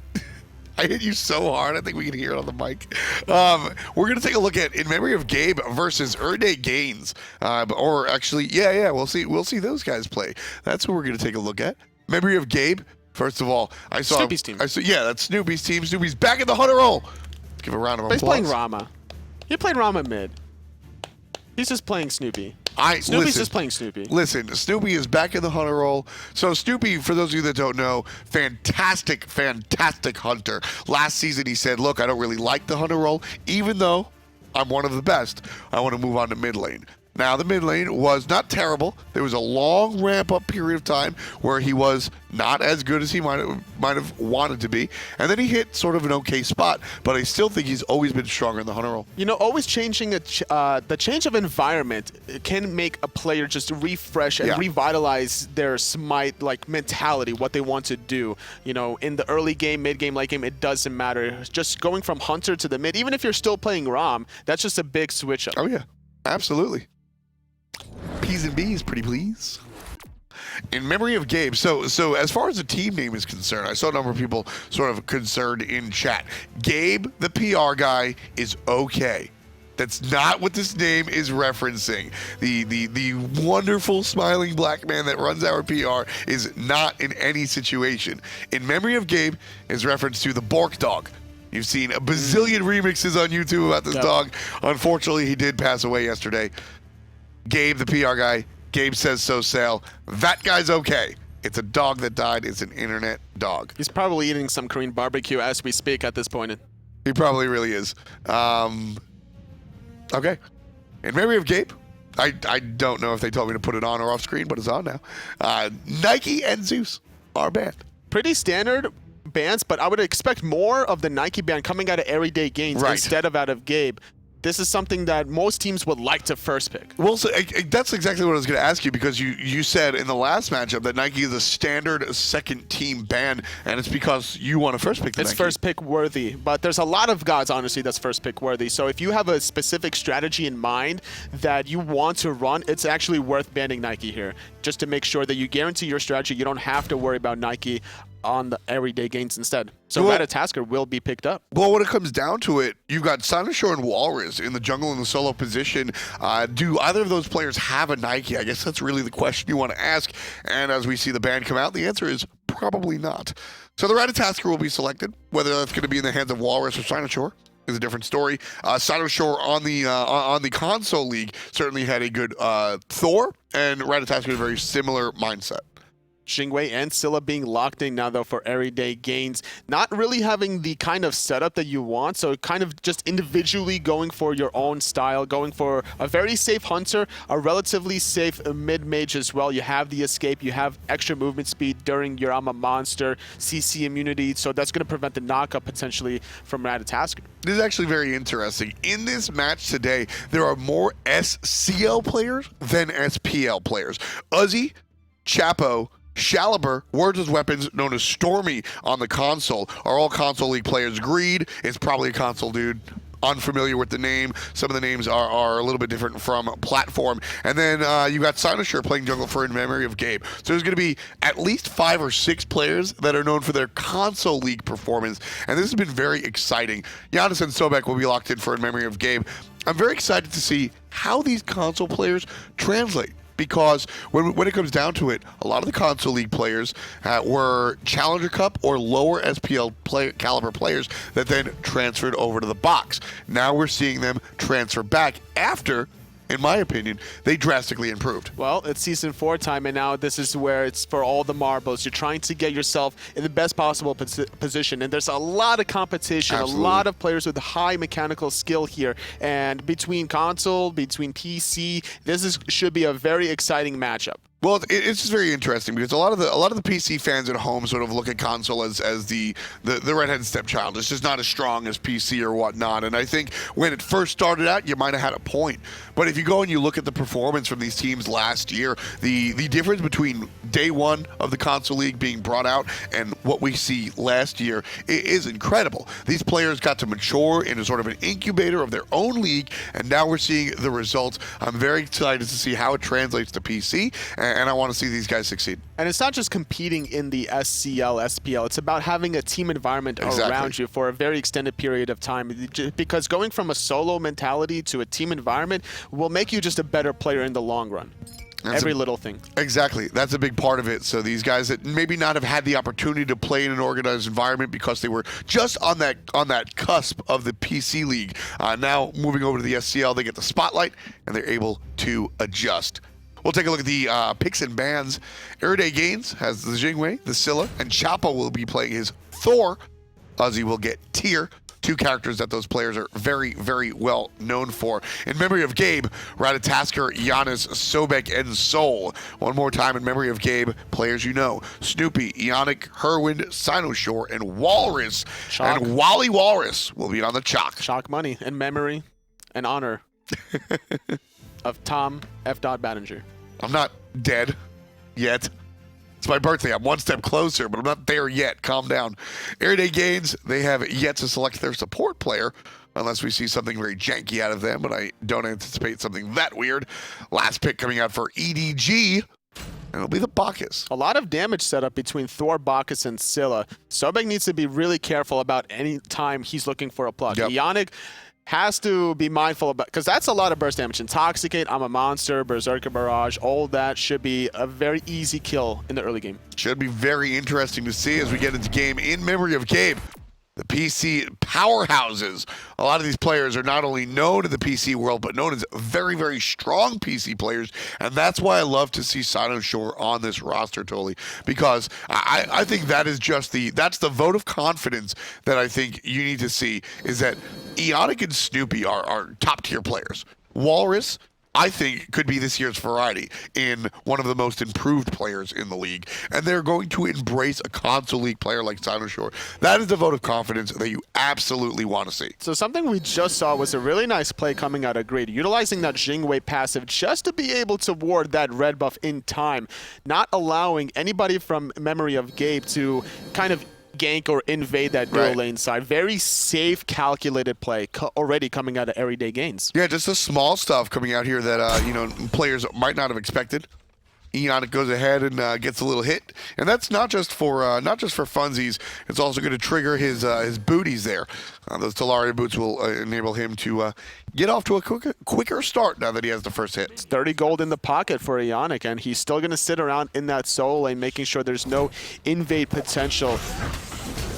I hit you so hard, I think we can hear it on the mic. We're going to take a look at In Memory of Gabe versus Erde Gaines. Or actually, we'll see those guys play. That's what we're going to take a look at. Memory of Gabe. First of all, I saw Snoopy's team. That's Snoopy's team. Snoopy's back in the hunter role. Let's give a round of applause. He's playing Rama. He played Rama mid. He's just playing Snoopy. Snoopy's just playing Snoopy. Listen, Snoopy is back in the hunter role. So Snoopy, for those of you that don't know, fantastic hunter. Last season he said, look, I don't really like the hunter role, even though I'm one of the best. I want to move on to mid lane. Now, the mid lane was not terrible. There was a long ramp-up period of time where he was not as good as he might have wanted to be. And then he hit sort of an okay spot. But I still think he's always been stronger in the hunter role. You know, always changing the change of environment can make a player just refresh and revitalize their SMITE mentality, what they want to do. You know, in the early game, mid game, late game, it doesn't matter. Just going from hunter to the mid, even if you're still playing Rom, that's just a big switch up. Oh, yeah. Absolutely. P's and B's, pretty please. In memory of Gabe, so as far as the team name is concerned, I saw a number of people sort of concerned in chat. Gabe, the PR guy, is okay. That's not what this name is referencing. The wonderful smiling black man that runs our PR is not in any situation. In memory of Gabe is reference to the Bork dog. You've seen a bazillion remixes on YouTube about this dog. Unfortunately, he did pass away yesterday. Gabe, the PR guy, Gabe says so, Sale. That guy's okay. It's a dog that died. It's an internet dog. He's probably eating some Korean barbecue as we speak at this point. He probably really is. Okay. In memory of Gabe, I don't know if they told me to put it on or off screen, but it's on now. Nike and Zeus are banned. Pretty standard bans, but I would expect more of the Nike ban coming out of Everyday Gains instead of out of Gabe. This is something that most teams would like to first pick. Well, so, that's exactly what I was going to ask you, because you said in the last matchup that Nike is a standard second team ban, and it's because you want to first pick the It's Nike. first pick worthy, but there's a lot of gods, honestly, that's first pick worthy. So if you have a specific strategy in mind that you want to run, it's actually worth banning Nike here, just to make sure that you guarantee your strategy. You don't have to worry about Nike on the Everyday Gains instead. So Ratatasker will be picked up. Well, when it comes down to it, you've got Sinashore and Walrus in the jungle in the solo position. Do either of those players have a Nike? I guess that's really the question you want to ask. And as we see the ban come out, the answer is probably not. So the Ratatasker will be selected. Whether that's going to be in the hands of Walrus or Sinashore is a different story. Sinashore on the console league certainly had a good Thor, and Ratatasker had a very similar mindset. Xingwei and Scylla being locked in now, though, for Everyday Gains. Not really having the kind of setup that you want, so kind of just individually going for your own style, going for a very safe Hunter, a relatively safe mid-mage as well. You have the escape, you have extra movement speed during your I'm a Monster, CC immunity, so that's going to prevent the knockup potentially from Ratatasker. This is actually very interesting. In this match today, there are more SCL players than SPL players. Uzi, Chapo, Shaliber, Words as Weapons, known as Stormy on the console, are all console league players. Greed is probably a console dude. Unfamiliar with the name. Some of the names are a little bit different from platform. And then you got Sinashore playing jungle for In Memory of Gabe. So there's going to be at least 5 or 6 players that are known for their console league performance. And this has been very exciting. Giannis and Sobek will be locked in for In Memory of Gabe. I'm very excited to see how these console players translate. Because when it comes down to it, a lot of the console league players were Challenger Cup or lower SPL caliber players that then transferred over to the box. Now we're seeing them transfer back after, in my opinion, they drastically improved. Well, it's Season 4 time, and now this is where it's for all the marbles. You're trying to get yourself in the best possible position, and there's a lot of competition, Absolutely. A lot of players with high mechanical skill here. And between console, between PC, should be a very exciting matchup. Well, it's just very interesting because a lot of the PC fans at home sort of look at console as the redheaded stepchild. It's just not as strong as PC or whatnot. And I think when it first started out, you might have had a point. But if you go and you look at the performance from these teams last year, the difference between day one of the console league being brought out and what we see last year is incredible. These players got to mature into sort of an incubator of their own league, and now we're seeing the results. I'm very excited to see how it translates to PC. And I want to see these guys succeed. And it's not just competing in the SCL, SPL. It's about having a team environment around you for a very extended period of time. Because going from a solo mentality to a team environment will make you just a better player in the long run. Every little thing. Exactly. That's a big part of it. So these guys that maybe not have had the opportunity to play in an organized environment because they were just on that cusp of the PC league. Now moving over to the SCL, they get the spotlight and they're able to adjust. We'll take a look at the picks and bans. Everyday Gains has the Xingwei, the Scylla, and Chapo will be playing his Thor. Uzi will get Tyr, 2 characters that those players are very, very well known for. In memory of Gabe, Ratatasker, Giannis, Sobek, and Soul. One more time in memory of Gabe, players you know. Snoopy, Ionic, Herwind, Sinashore, and Walrus. Chalk. And Wally Walrus will be on the chalk. Chalk money and memory and honor of Tom F. Battinger. I'm not dead yet. It's my birthday. I'm one step closer, but I'm not there yet. Calm down. Everyday Gains, they have yet to select their support player unless we see something very janky out of them, but I don't anticipate something that weird. Last pick coming out for EDG, and it'll be the Bacchus. A lot of damage set up between Thor, Bacchus, and Scylla. Sobek needs to be really careful about any time he's looking for a plug. Yep. Ionic has to be mindful about, because that's a lot of burst damage. Intoxicate, I'm a monster, Berserker Barrage, all that should be a very easy kill in the early game. Should be very interesting to see as we get into game in memory of Gabe. The PC powerhouses. A lot of these players are not only known in the PC world, but known as very, very strong PC players. And that's why I love to see Sino Shore on this roster, Toli, because I think that is just that's the vote of confidence that I think you need to see, is that Eonic and Snoopy are top tier players. Walrus, I think, could be this year's variety in one of the most improved players in the league. And they're going to embrace a console league player like Sino Shore. That is the vote of confidence that you absolutely want to see. So something we just saw was a really nice play coming out of Greed, utilizing that Jingwei passive just to be able to ward that red buff in time, not allowing anybody from Memory of Gabe to kind of gank or invade that dual lane side. Very safe, calculated play already coming out of everyday gains. Yeah, just the small stuff coming out here that players might not have expected. Eonic goes ahead and gets a little hit, and that's not just for funsies. It's also going to trigger his booties there. Those Talaria boots will enable him to get off to a quicker start now that he has the first hit. It's 30 gold in the pocket for Eonic, and he's still going to sit around in that solo lane, making sure there's no invade potential.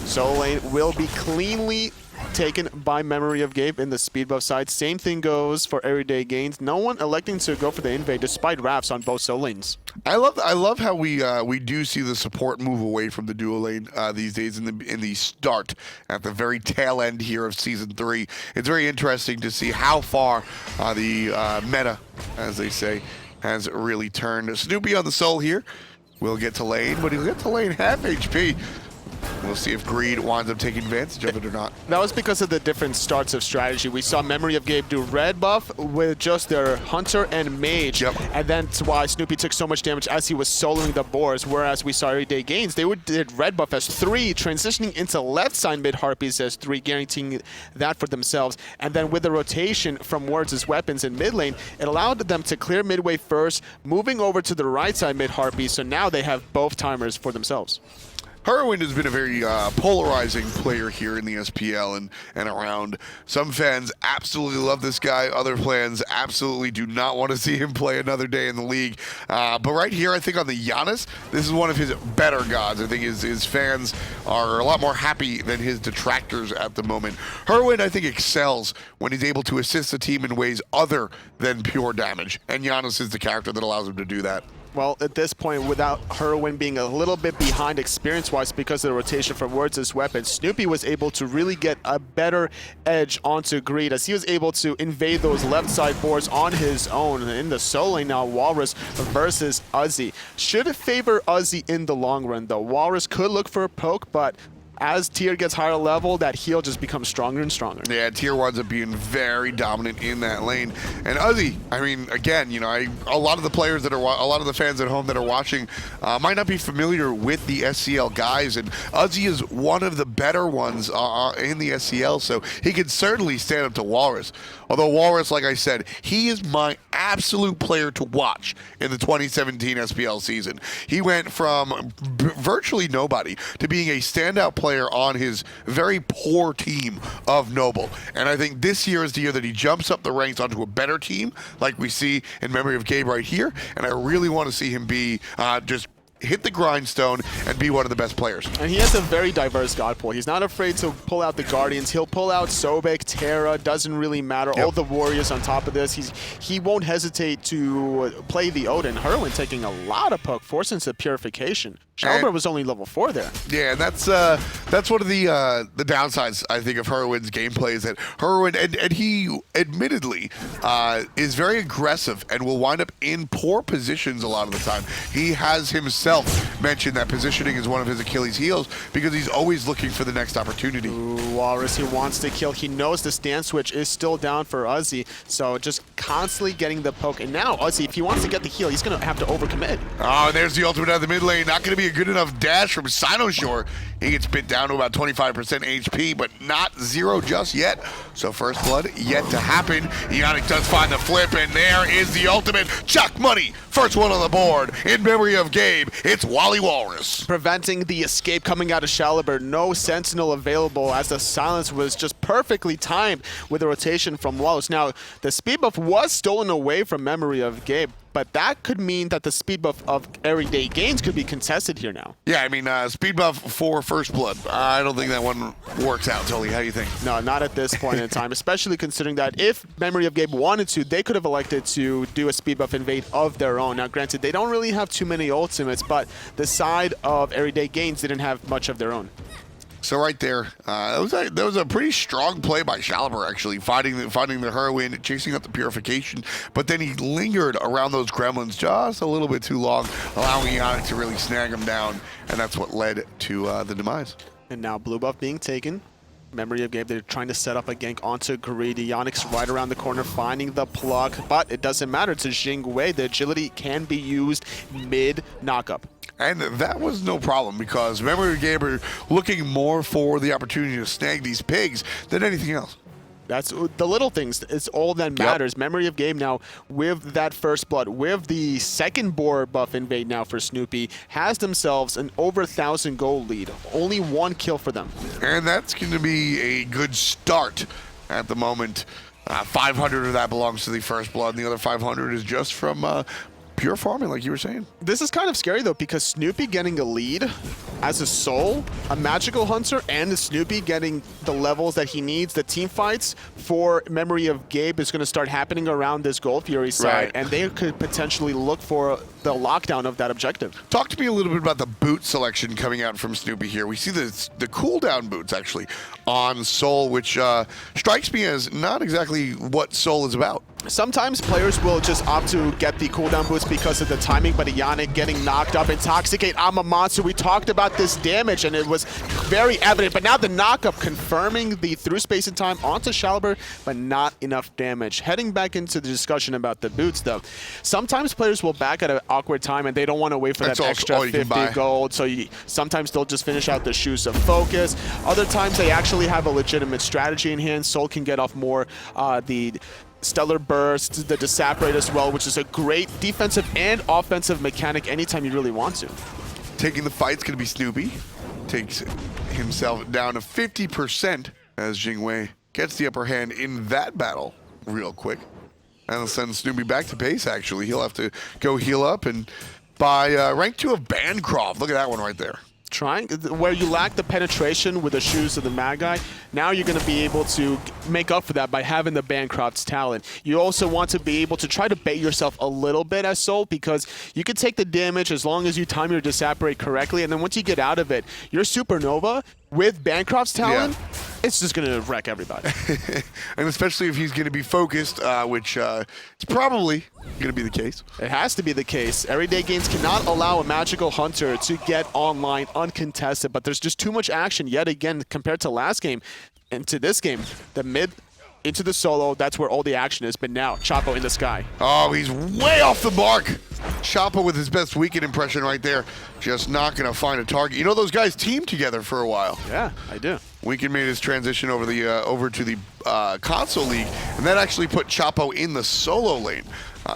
Solo lane will be cleanly taken by Memory of Gabe in the speed buff side. Same thing goes for everyday gains. No one electing to go for the invade despite rafts on both solo lanes. I love how we do see the support move away from the dual lane these days in the start at the very tail end here of season 3. It's very interesting to see how far the meta, as they say, has really turned. Snoopy on the soul here will get to lane, but he'll get to lane half HP. We'll see if Greed winds up taking advantage of it or not. That was because of the different starts of strategy. We saw Memory of Gabe do red buff with just their Hunter and Mage. Yep. And that's why Snoopy took so much damage as he was soloing the boars, whereas we saw everyday gains. They did red buff as 3, transitioning into left side mid Harpies as 3, guaranteeing that for themselves. And then with the rotation from Wards' weapons in mid lane, it allowed them to clear midway first, moving over to the right side mid Harpies, so now they have both timers for themselves. Herwin has been a very polarizing player here in the SPL and around. Some fans absolutely love this guy. Other fans absolutely do not want to see him play another day in the league. But right here, I think on the Giannis, this is one of his better gods. I think his fans are a lot more happy than his detractors at the moment. Herwin, I think, excels when he's able to assist the team in ways other than pure damage. And Giannis is the character that allows him to do that. Well, at this point, without Herwin being a little bit behind experience-wise because of the rotation from Wards' weapons, Snoopy was able to really get a better edge onto Greed as he was able to invade those left side boards on his own. In the solo lane now, Walrus versus Uzi. Should favor Uzi in the long run, though. Walrus could look for a poke, but as tier gets higher level, that heal just becomes stronger and stronger. Yeah, tier winds up being very dominant in that lane. And Uzi, I mean, again, a lot of the players a lot of the fans at home that are watching might not be familiar with the SCL guys, and Uzi is one of the better ones in the SCL, so he could certainly stand up to Walrus. Although Walrus, like I said, he is my absolute player to watch in the 2017 SPL season. He went from virtually nobody to being a standout player on his very poor team of Noble. And I think this year is the year that he jumps up the ranks onto a better team, like we see in Memory of Gabe right here. And I really want to see him be just hit the grindstone and be one of the best players. And he has a very diverse god pool. He's not afraid to pull out the Guardians. He'll pull out Sobek, Terra, doesn't really matter. Yep. All the warriors on top of this. He won't hesitate to play the Odin. Herwin taking a lot of poke, forcing some purification. Shelber was only level 4 there. Yeah, and that's one of the downsides, I think, of Herwin's gameplay is that Herwin, and he admittedly is very aggressive and will wind up in poor positions a lot of the time. He has himself mentioned that positioning is one of his Achilles heels because he's always looking for the next opportunity. Ooh, Walrus, he wants to kill. He knows the stand switch is still down for Uzi, so just constantly getting the poke. And now Uzi, if he wants to get the heal, he's going to have to overcommit. Oh, and there's the ultimate out of the mid lane. Not going to be a good enough dash from Sino Shore. He gets bit down to about 25% HP, but not 0 just yet. So first blood yet to happen. Ionic does find the flip, and there is the ultimate Chuck Money. First one on the board. In memory of Gabe, it's Wally Walrus. Preventing the escape coming out of Shaliber. No Sentinel available as the silence was just perfectly timed with the rotation from Walrus. Now, the speed buff was stolen away from memory of Gabe, but that could mean that the speed buff of Everyday Gains could be contested here now. Yeah, I mean, speed buff for first blood. I don't think that one works out, Tully. How do you think? No, not at this point in time, especially considering that if Memory of Gabe wanted to, they could have elected to do a speed buff invade of their own. Now, granted, they don't really have too many ultimates, but the side of Everyday Gains didn't have much of their own. So right there, that was a pretty strong play by Shaliber, actually, finding the heroine, chasing up the purification, but then he lingered around those gremlins just a little bit too long, allowing Ionic to really snag him down, and that's what led to the demise. And now blue buff being taken. Memory of Gabe, they're trying to set up a gank onto Greed. Ionic's right around the corner, finding the pluck, but it doesn't matter. It's a Jing Wei. The agility can be used mid-knockup. And that was no problem because Memory of Gabe are looking more for the opportunity to snag these pigs than anything else. That's the little things. It's all that matters. Yep. Memory of Gabe now with that first blood, with the second boar buff invade now for Snoopy, has themselves an over 1,000 gold lead. Only 1 kill for them. And that's going to be a good start at the moment. 500 of that belongs to the first blood, and the other 500 is just from pure farming, like you were saying. This is kind of scary, though, because Snoopy getting a lead as a soul, a magical hunter, and Snoopy getting the levels that he needs, the team fights for Memory of Gabe is going to start happening around this Gold Fury side, and they could potentially look for the lockdown of that objective. Talk to me a little bit about the boot selection coming out from Snoopy here. We see the cooldown boots, actually, on Soul, which strikes me as not exactly what Soul is about. Sometimes players will just opt to get the cooldown boost because of the timing, but Ionic getting knocked up, Intoxicate, I'm a monster. We talked about this damage, and it was very evident, but now the knock-up confirming the through space and time onto Shaliber, but not enough damage. Heading back into the discussion about the boots, though, sometimes players will back at an awkward time, and they don't want to wait for that extra 50 gold, so sometimes they'll just finish out the Shoes of Focus. Other times they actually have a legitimate strategy in hand. Soul can get off more the Stellar Burst, the Disapparate as well, which is a great defensive and offensive mechanic anytime you really want to. Taking the fight's going to be Snoopy. Takes himself down to 50% as Jingwei gets the upper hand in that battle real quick. And it'll send Snoopy back to base, actually. He'll have to go heal up and buy rank 2 of Bancroft. Look at that one right there. Trying where you lack the penetration with the Shoes of the Magi, now you're going to be able to make up for that by having the Bancroft's talent. You also want to be able to try to bait yourself a little bit as Soul, because you can take the damage as long as you time your Disapparate correctly, and then once you get out of it, your Supernova with Bancroft's talent, it's just going to wreck everybody. And especially if he's going to be focused, which is probably going to be the case. It has to be the case. Everyday Gains cannot allow a magical hunter to get online uncontested, but there's just too much action yet again compared to last game. And to this game, the mid into the solo, that's where all the action is, but now Chapo in the sky. Oh, he's way off the mark. Chapo with his best weekend impression right there. Just not going to find a target. You know, those guys teamed together for a while. Yeah, I do. Weekend made his transition over to the console league, and that actually put Chapo in the solo lane.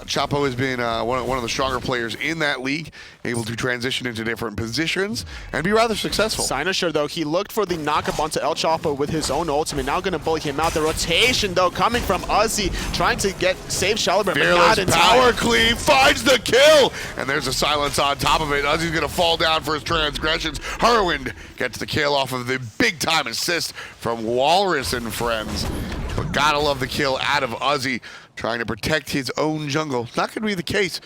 Chapo has been one of the stronger players in that league, able to transition into different positions and be rather successful. Sinosure, though, he looked for the knockup onto El Chapo with his own ultimate. Now going to bully him out. The rotation, though, coming from Uzi, trying to save Shaliber, but not in time. Power cleave finds the kill, and there's a silence on top of it. Uzi's going to fall down for his transgressions. Whirlwind gets the kill off of the big-time assist from Walrus and friends. But gotta love the kill out of Uzi, trying to protect his own jungle. Not going to be the case.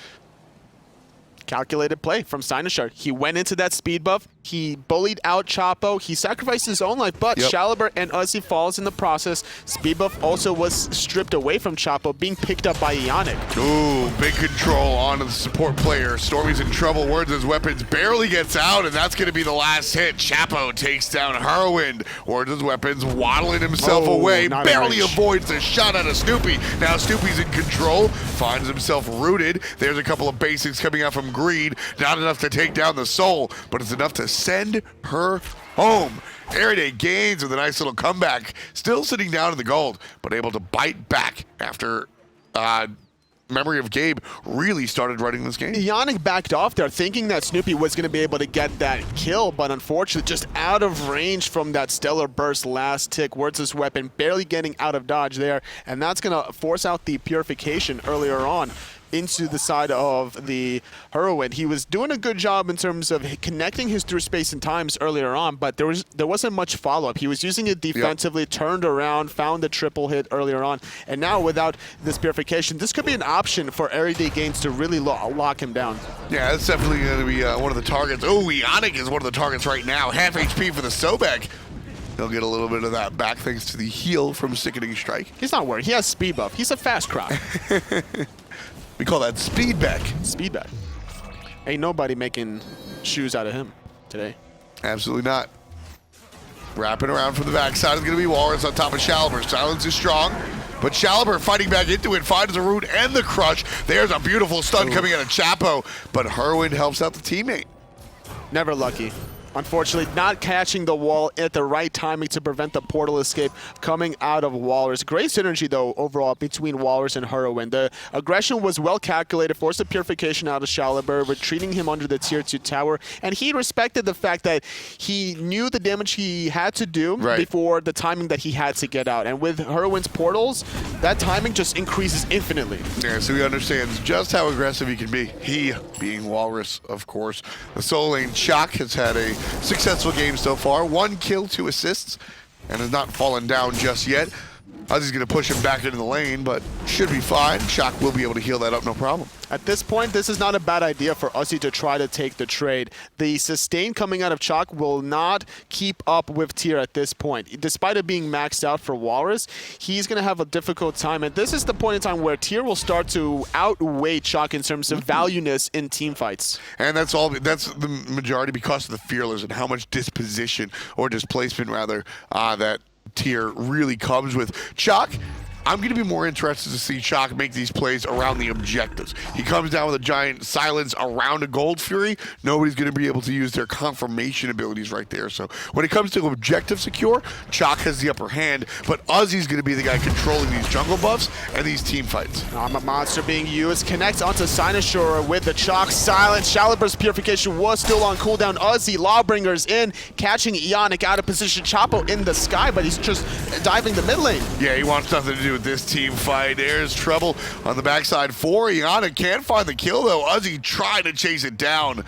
Calculated play from Sinosure. He went into that speed buff. He bullied out Chapo. He sacrificed his own life, but Shaliber and Uzi falls in the process. Speed buff also was stripped away from Chapo, being picked up by Ionic. Ooh, big control onto the support player. Stormy's in trouble. Ward's weapons barely gets out, and that's going to be the last hit. Chapo takes down Whirlwind. Ward's weapons waddling himself away. Barely avoids the shot out of Snoopy. Now Snoopy's in control. Finds himself rooted. There's a couple of basics coming out from Greed. Not enough to take down the Soul, but it's enough to send her home. Everyday Gains with a nice little comeback. Still sitting down in the gold, but able to bite back after Memory of Gabe really started running this game. Yannick backed off there thinking that Snoopy was going to be able to get that kill, but unfortunately just out of range from that Stellar Burst last tick. Wirtz's weapon barely getting out of dodge there, and that's going to force out the Purification earlier on into the side of the Heroine. He was doing a good job in terms of connecting his through space and times earlier on, but there wasn't much follow-up. He was using it defensively, turned around, found the triple hit earlier on, and now without this Purification, this could be an option for Everyday Gains to really lock him down. Yeah, that's definitely going to be one of the targets. Oh, Ionic is one of the targets right now. Half HP for the Sobek. He'll get a little bit of that back thanks to the heal from Sickening Strike. He's not worried. He has speed buff. He's a fast crop. We call that speed back. Speed back. Ain't nobody making shoes out of him today. Absolutely not. Wrapping around from the backside is going to be Walrus on top of Shaliber. Silence is strong, but Shaliber fighting back into it, finds the root and the crush. There's a beautiful stun coming out of Chapo, but Herwin helps out the teammate. Never lucky. Unfortunately, not catching the wall at the right timing to prevent the portal escape coming out of Walrus. Great synergy, though, overall between Walrus and Heroine. The aggression was well calculated, forced the Purification out of Shaliber, retreating him under the tier 2 tower, and he respected the fact that he knew the damage he had to do before the timing that he had to get out. And with Heroine's portals, that timing just increases infinitely. Yeah, so he understands just how aggressive he can be. He, being Walrus, of course. The solo lane Shock has had a successful game so far. 1 kill, 2 assists, and has not fallen down just yet. Ozzy's going to push him back into the lane, but should be fine. Shock will be able to heal that up, no problem. At this point, this is not a bad idea for Ozzy to try to take the trade. The sustain coming out of Chalk will not keep up with Tier at this point. Despite it being maxed out for Walrus, he's going to have a difficult time, and this is the point in time where Tier will start to outweigh Chalk in terms of valueness in team fights. And that's the majority because of the Fearless and how much disposition, or displacement rather, that Tier really comes with. Chalk, I'm going to be more interested to see Chalk make these plays around the objectives. He comes down with a giant silence around a Gold Fury. Nobody's going to be able to use their confirmation abilities right there. So when it comes to objective secure, Chalk has the upper hand, but Ozzy's going to be the guy controlling these jungle buffs and these team fights. I'm a monster being used. Connects onto Cynosure with the Chalk silence. Shaliber's Purification was still on cooldown. Ozzy, Lawbringers in, catching Ionic out of position. Chapo in the sky, but he's just diving the mid lane. Yeah, he wants nothing to do with this team fight. There's trouble on the backside for Ionic. Can't find the kill though. Ozzy trying to chase it down.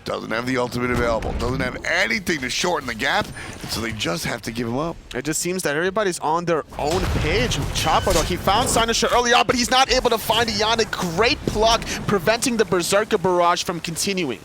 Doesn't have the ultimate available. Doesn't have anything to shorten the gap. And so they just have to give him up. It just seems that everybody's on their own page. Chapo though, he found Cynosure early on, but he's not able to find Ionic. Great pluck, preventing the Berserker Barrage from continuing.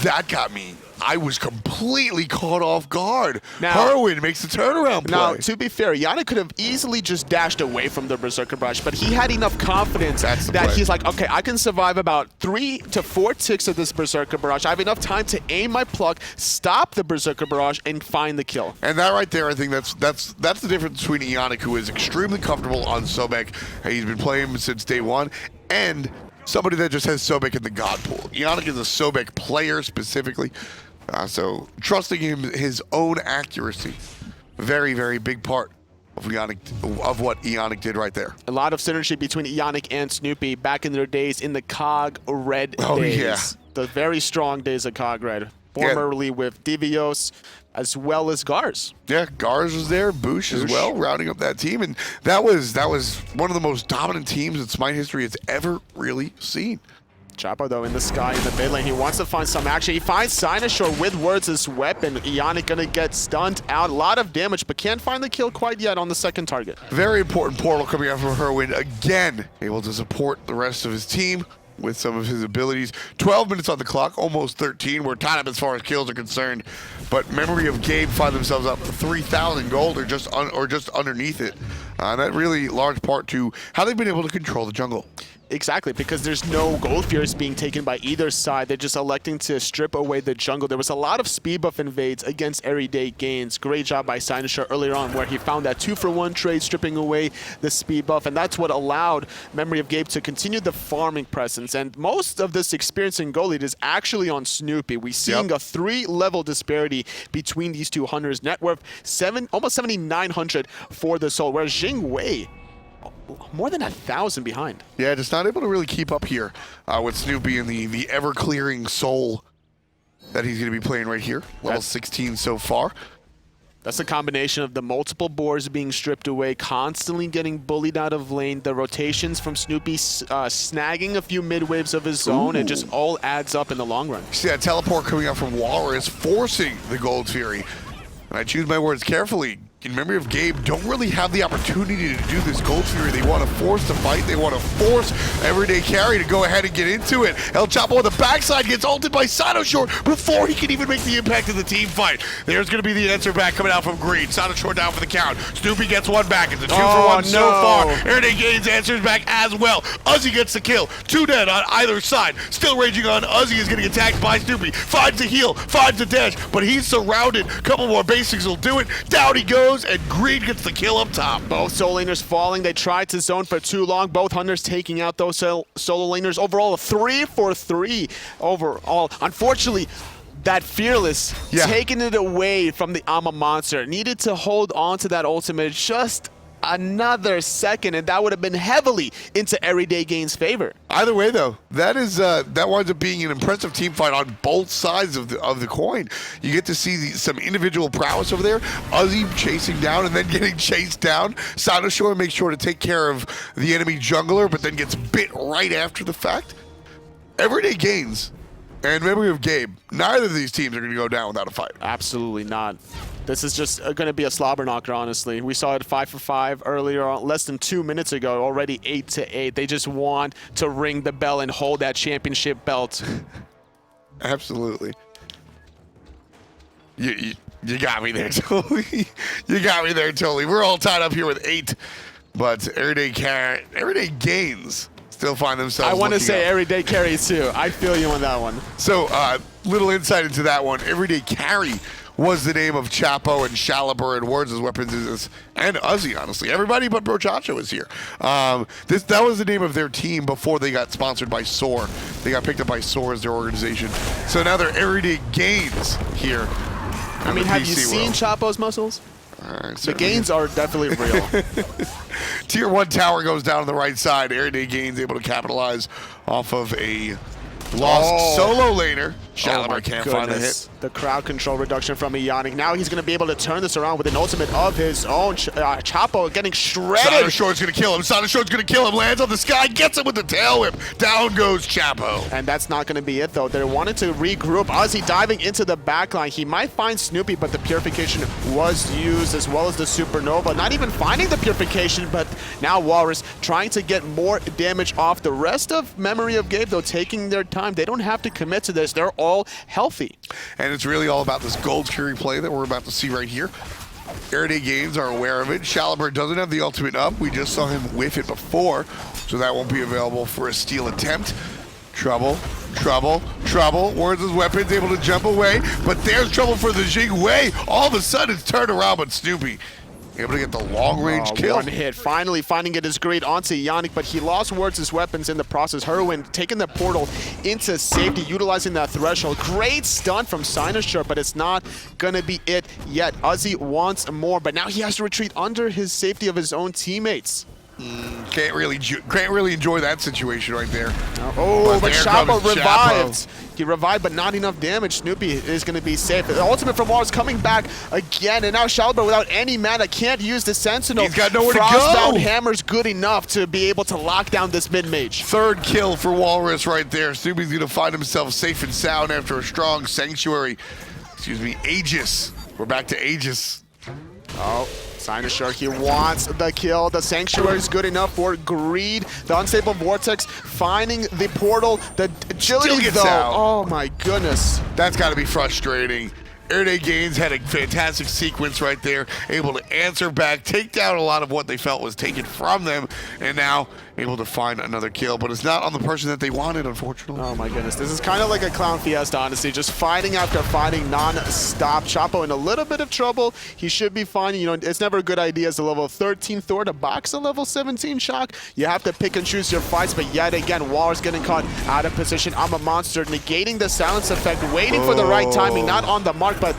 That got me. I was completely caught off guard. Now, Heroine makes the turnaround play. Now, to be fair, Yana could have easily just dashed away from the Berserker Barrage, but he had enough confidence that he's like, okay, I can survive about 3 to 4 ticks of this Berserker Barrage. I have enough time to aim my pluck, stop the Berserker Barrage, and find the kill. And that right there, I think that's the difference between Ionic, who is extremely comfortable on Sobek. He's been playing him since day one, and somebody that just has Sobek in the God pool. Ionic is a Sobek player specifically. So trusting him, his own accuracy, very, very big part of what Ionic did right there. A lot of synergy between Ionic and Snoopy back in their days in the COG Red days. Yeah. The very strong days of COG Red. Formerly with Divios as well as Gars. Yeah, Gars was there, Boosh as well, rounding up that team. And that was one of the most dominant teams that SMITE history has ever really seen. Chapo, though, in the sky in the mid lane. He wants to find some action. He finds Cynosure with Wirtz's weapon. Ionic gonna get stunned out. A lot of damage, but can't find the kill quite yet on the second target. Very important portal coming out from Herwin. Again, able to support the rest of his team with some of his abilities. 12 minutes on the clock, almost 13. We're tied up as far as kills are concerned. But Memory of Gabe find themselves up 3,000 gold or just underneath it. That really large part to how they've been able to control the jungle. Exactly, because there's no Gold Furies being taken by either side. They're just electing to strip away the jungle. There was a lot of speed buff invades against Everyday Gains. Great job by Sinosure earlier on where he found that 2-for-1 trade, stripping away the speed buff, and that's what allowed Memory of Gabe to continue the farming presence. And most of this experience in gold lead is actually on Snoopy. We're seeing a 3-level disparity between these two hunters. Net worth almost 7,900 for the soul, whereas Jing Wei more than 1,000 behind. Yeah, just not able to really keep up here with Snoopy and the ever-clearing soul that he's going to be playing right here. Level 16 so far. That's a combination of the multiple boars being stripped away, constantly getting bullied out of lane, the rotations from Snoopy snagging a few mid-waves of his own. It just all adds up in the long run. See that teleport coming out from Walrus, forcing the Gold Fury. And I choose my words carefully. In Memory of Gabe, don't really have the opportunity to do this Gold Fury. They want to force the fight. They want to force Everyday Carry to go ahead and get into it. El Chapo on the backside gets ulted by Sinosure before he can even make the impact of the team fight. There's going to be the answer back coming out from Green. Sinosure down for the count. Snoopy gets one back. It's a 2-for-1 so far. Everyday Gains answers back as well. Uzi gets the kill. 2 dead on either side. Still raging on. Uzi is getting attacked by Snoopy. Finds the heal. Finds the dash. But he's surrounded. Couple more basics will do it. Down he goes. And Green gets the kill up top. Both solo laners falling. They tried to zone for too long. Both hunters taking out those solo laners. Overall, a 3-for-3 overall. Unfortunately, that Fearless taking it away from the Ama Monster. Needed to hold on to that ultimate just another second, and that would have been heavily into Everyday Gains' favor. Either way, though, that winds up being an impressive team fight on both sides of the coin. You get to see some individual prowess over there. Uzi chasing down and then getting chased down. Sinosure makes sure to take care of the enemy jungler, but then gets bit right after the fact. Everyday Gains and Memory of Gabe, neither of these teams are going to go down without a fight. Absolutely not. This is just going to be a slobber knocker, honestly. We saw it 5-for-5 earlier on, less than 2 minutes ago, already 8-8. They just want to ring the bell and hold that championship belt. Absolutely. You got me there, totally. You got me there, totally. We're all tied up here with 8, but Everyday Gains still find themselves. I want to looking say up. Everyday Carry too. I feel you on that one. So, little insight into that one. Everyday Carry was the name of Chapo and Shaliber and Words as Weapons and Uzi, honestly. Everybody but Brochacho is here. That was the name of their team before they got sponsored by SOAR. They got picked up by SOAR as their organization. So now they're Everyday Gains here. I mean, have you seen Chapo's muscles? The gains are definitely real. Tier 1 tower goes down on the right side. Everyday Gains able to capitalize off of a lost solo laner. Shaliber can't find the hit. The crowd control reduction from Ionic. Now he's going to be able to turn this around with an ultimate of his own. Chapo getting shredded. Sinoshure's going to kill him. Sinoshure's going to kill him. Lands on the sky. Gets him with the tail whip. Down goes Chapo. And that's not going to be it, though. They wanted to regroup. Uzi diving into the backline. He might find Snoopy, but the Purification was used, as well as the Supernova. Not even finding the Purification, but now Walrus trying to get more damage off. The rest of Memory of Gabe, though, taking their time. They don't have to commit to this. They're all healthy. And it's really all about this Gold Fury play that we're about to see right here. Everyday Games are aware of it. Shaliber doesn't have the ultimate up. We just saw him whiff it before, so that won't be available for a steal attempt. Trouble. Words as Weapons able to jump away, but there's trouble for the Jing Wei. All of a sudden, it's turned around, but Snoopy able to get the long-range kill. One hit. Finally finding it is great onto Ionic, but he lost Words' weapons in the process. Heroin taking the portal into safety, utilizing that threshold. Great stun from Sinosure, but it's not going to be it yet. Uzi wants more, but now he has to retreat under his safety of his own teammates. Can't really enjoy that situation right there. Oh, but Chapo revived. Chapo. He revived, but not enough damage. Snoopy is going to be safe. The ultimate from Mars coming back again, and now Shaliber without any mana can't use the Sentinel. He's got nowhere to go. Frostbound Hammer's good enough to be able to lock down this mid-mage. Third kill for Walrus right there. Snoopy's going to find himself safe and sound after a strong Sanctuary. Excuse me, Aegis. We're back to Aegis. Oh, Sinosure, he wants the kill. The Sanctuary is good enough for Greed. The Unstable Vortex finding the portal. The agility, though. Out. Oh, my goodness. That's got to be frustrating. Everyday Gains had a fantastic sequence right there, able to answer back, take down a lot of what they felt was taken from them, and now able to find another kill, but it's not on the person that they wanted, unfortunately. Oh my goodness, this is kind of like a clown fiesta, honestly. Just fighting after fighting non-stop. Chapo in a little bit of trouble. He should be fine. You know, it's never a good idea as a level 13 Thor to box a level 17 Shock. You have to pick and choose your fights, but yet again, Walrus getting caught out of position. I'm a monster, negating the silence effect, waiting for the right timing, not on the mark, but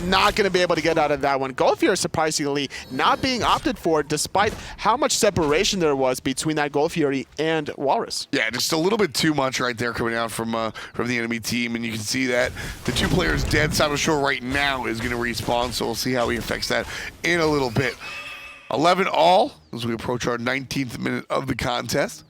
not going to be able to get out of that one. Golfier surprisingly not being opted for, despite how much separation there was between that Gold Fury and Walrus. Yeah, just a little bit too much right there coming out from the enemy team, and you can see that the 2 players dead. South Shore right now is going to respawn, so we'll see how he affects that in a little bit. 11 all as we approach our 19th minute of the contest.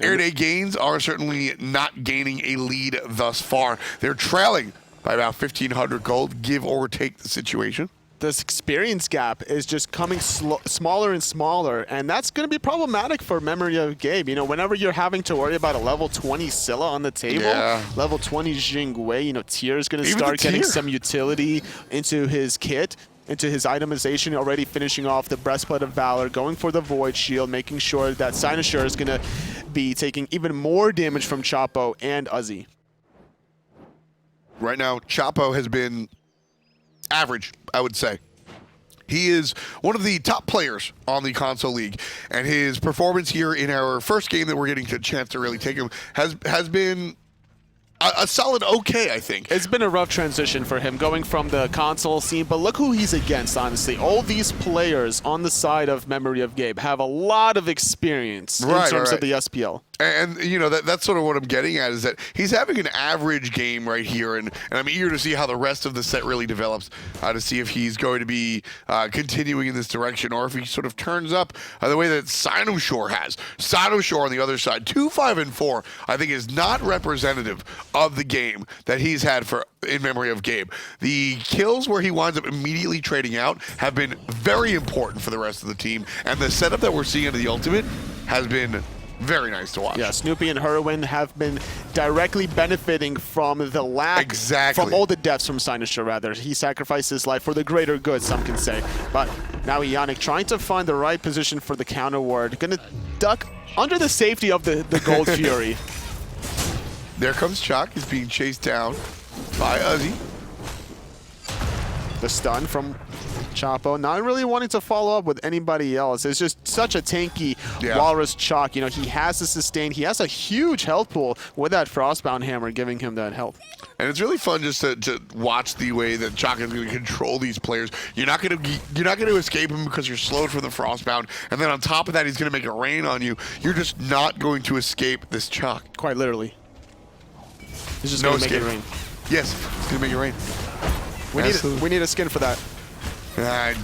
Air Day Gains are certainly not gaining a lead thus far. They're trailing by about 1,500 gold, give or take the situation. This experience gap is just coming smaller and smaller, and that's going to be problematic for Memory of Gabe. You know, whenever you're having to worry about a level 20 Scylla on the table, level 20 Jingwei, you know, Tier is going to start getting some utility into his kit, into his itemization, already finishing off the Breastplate of Valor, going for the Void Shield, making sure that Cynosure is going to be taking even more damage from Chapo and Uzi. Right now, Chapo has been average, I would say. He is one of the top players on the console league, and his performance here in our first game that we're getting a chance to really take him has been a solid okay, I think. It's been a rough transition for him going from the console scene, but look who he's against, honestly. All these players on the side of Memory of Gabe have a lot of experience in terms of the SPL. And you know, that's sort of what I'm getting at, is that he's having an average game right here, and I'm eager to see how the rest of the set really develops, to see if he's going to be continuing in this direction, or if he sort of turns up the way that Cynosure has. Cynosure on the other side, 2-5-4, I think is not representative of the game that he's had in Memory of Gabe. The kills where he winds up immediately trading out have been very important for the rest of the team, and the setup that we're seeing into the Ultimate has been very nice to watch. Yeah, Snoopy and Heroin have been directly benefiting from the lack, from all the deaths from Cynosure, rather. He sacrificed his life for the greater good, some can say. But now Ionic trying to find the right position for the counter ward. Gonna duck under the safety of the Gold Fury. There comes Chalk. He's being chased down by Uzi. The stun from Chapo, not really wanting to follow up with anybody else. It's just such a tanky Walrus Chalk. You know, he has the sustain. He has a huge health pool with that Frostbound Hammer giving him that health. And it's really fun just to watch the way that Chalk is going to control these players. You're not going to escape him because you're slowed from the Frostbound, and then on top of that, he's going to make it rain on you. You're just not going to escape this Chalk. Quite literally. He's just going to make it rain. Yes, it's going to make it rain. We need a skin for that. I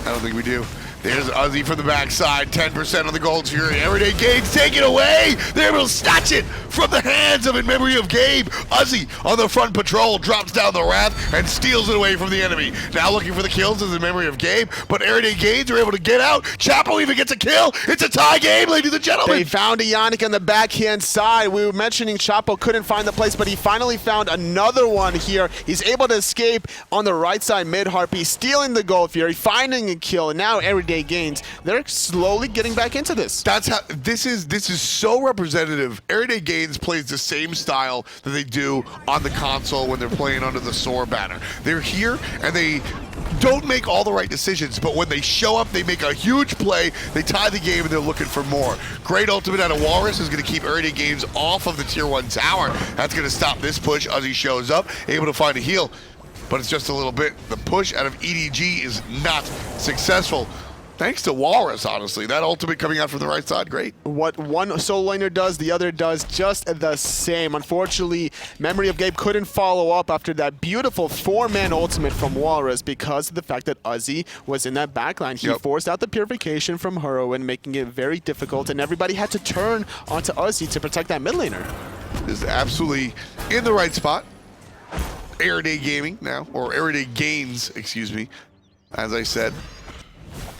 don't think we do. There's Uzi from the backside, 10% on the Gold Fury. Everyday Gabe's take it away. They're able to snatch it from the hands of In Memory of Gabe. Uzi on the front patrol drops down the Wrath and steals it away from the enemy. Now looking for the kills is In Memory of Gabe, but Everyday Games are able to get out. Chapo even gets a kill. It's a tie game, ladies and gentlemen. They found Ionic on the backhand side. We were mentioning Chapo couldn't find the place, but he finally found another one here. He's able to escape on the right side mid-Harpy, stealing the Gold Fury, finding a kill, and now Everyday Gains, they're slowly getting back into this. That's how this is so representative. Everyday Gains plays the same style that they do on the console when they're playing under the SOAR banner. They're here and they don't make all the right decisions, but when they show up, they make a huge play, they tie the game, and they're looking for more. Great ultimate out of Walrus is going to keep Everyday Games off of the Tier 1 tower. That's going to stop this push. Uzi shows up, able to find a heal, but it's just a little bit. The push out of EDG is not successful. Thanks to Walrus, honestly. That ultimate coming out from the right side, great. What one solo laner does, the other does just the same. Unfortunately, Memory of Gabe couldn't follow up after that beautiful 4-man ultimate from Walrus because of the fact that Uzi was in that backline. He forced out the purification from Heroin, making it very difficult, and everybody had to turn onto Uzi to protect that mid laner. This is absolutely in the right spot. Everyday Gaming now, or Everyday Gains, excuse me, as I said.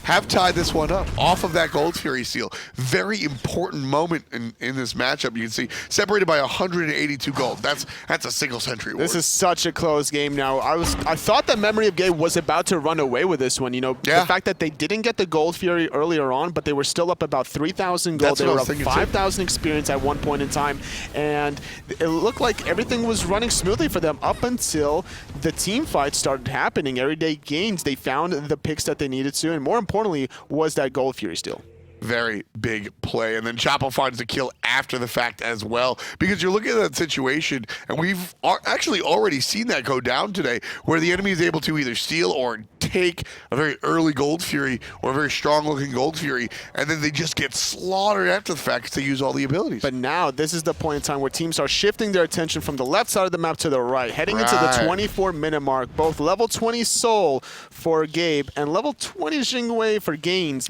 have tied this one up off of that Gold Fury steal. Very important moment in this matchup. You can see separated by 182 gold. That's a single century award. This is such a close game now. I thought that Memory of Gabe was about to run away with this one. You know, Yeah. the fact that they didn't get the Gold Fury earlier on, but they were still up about 3,000 gold. That's They what I were was up thinking too. 5,000 experience at one point in time, and it looked like everything was running smoothly for them up until the team fight started happening. Everyday Gains, they found the picks that they needed to, and more importantly, was that Gold Fury steal. Very big play. And then Chapo finds the kill after the fact as well. Because you're looking at that situation, and we've actually already seen that go down today, where the enemy is able to either steal or take a very early Gold Fury or a very strong-looking Gold Fury, and then they just get slaughtered after the fact because they use all the abilities. But now, this is the point in time where teams are shifting their attention from the left side of the map to the right, heading into the Right. 24-minute mark. Both level 20 Soul for Gabe and level 20 Xingwei for Gains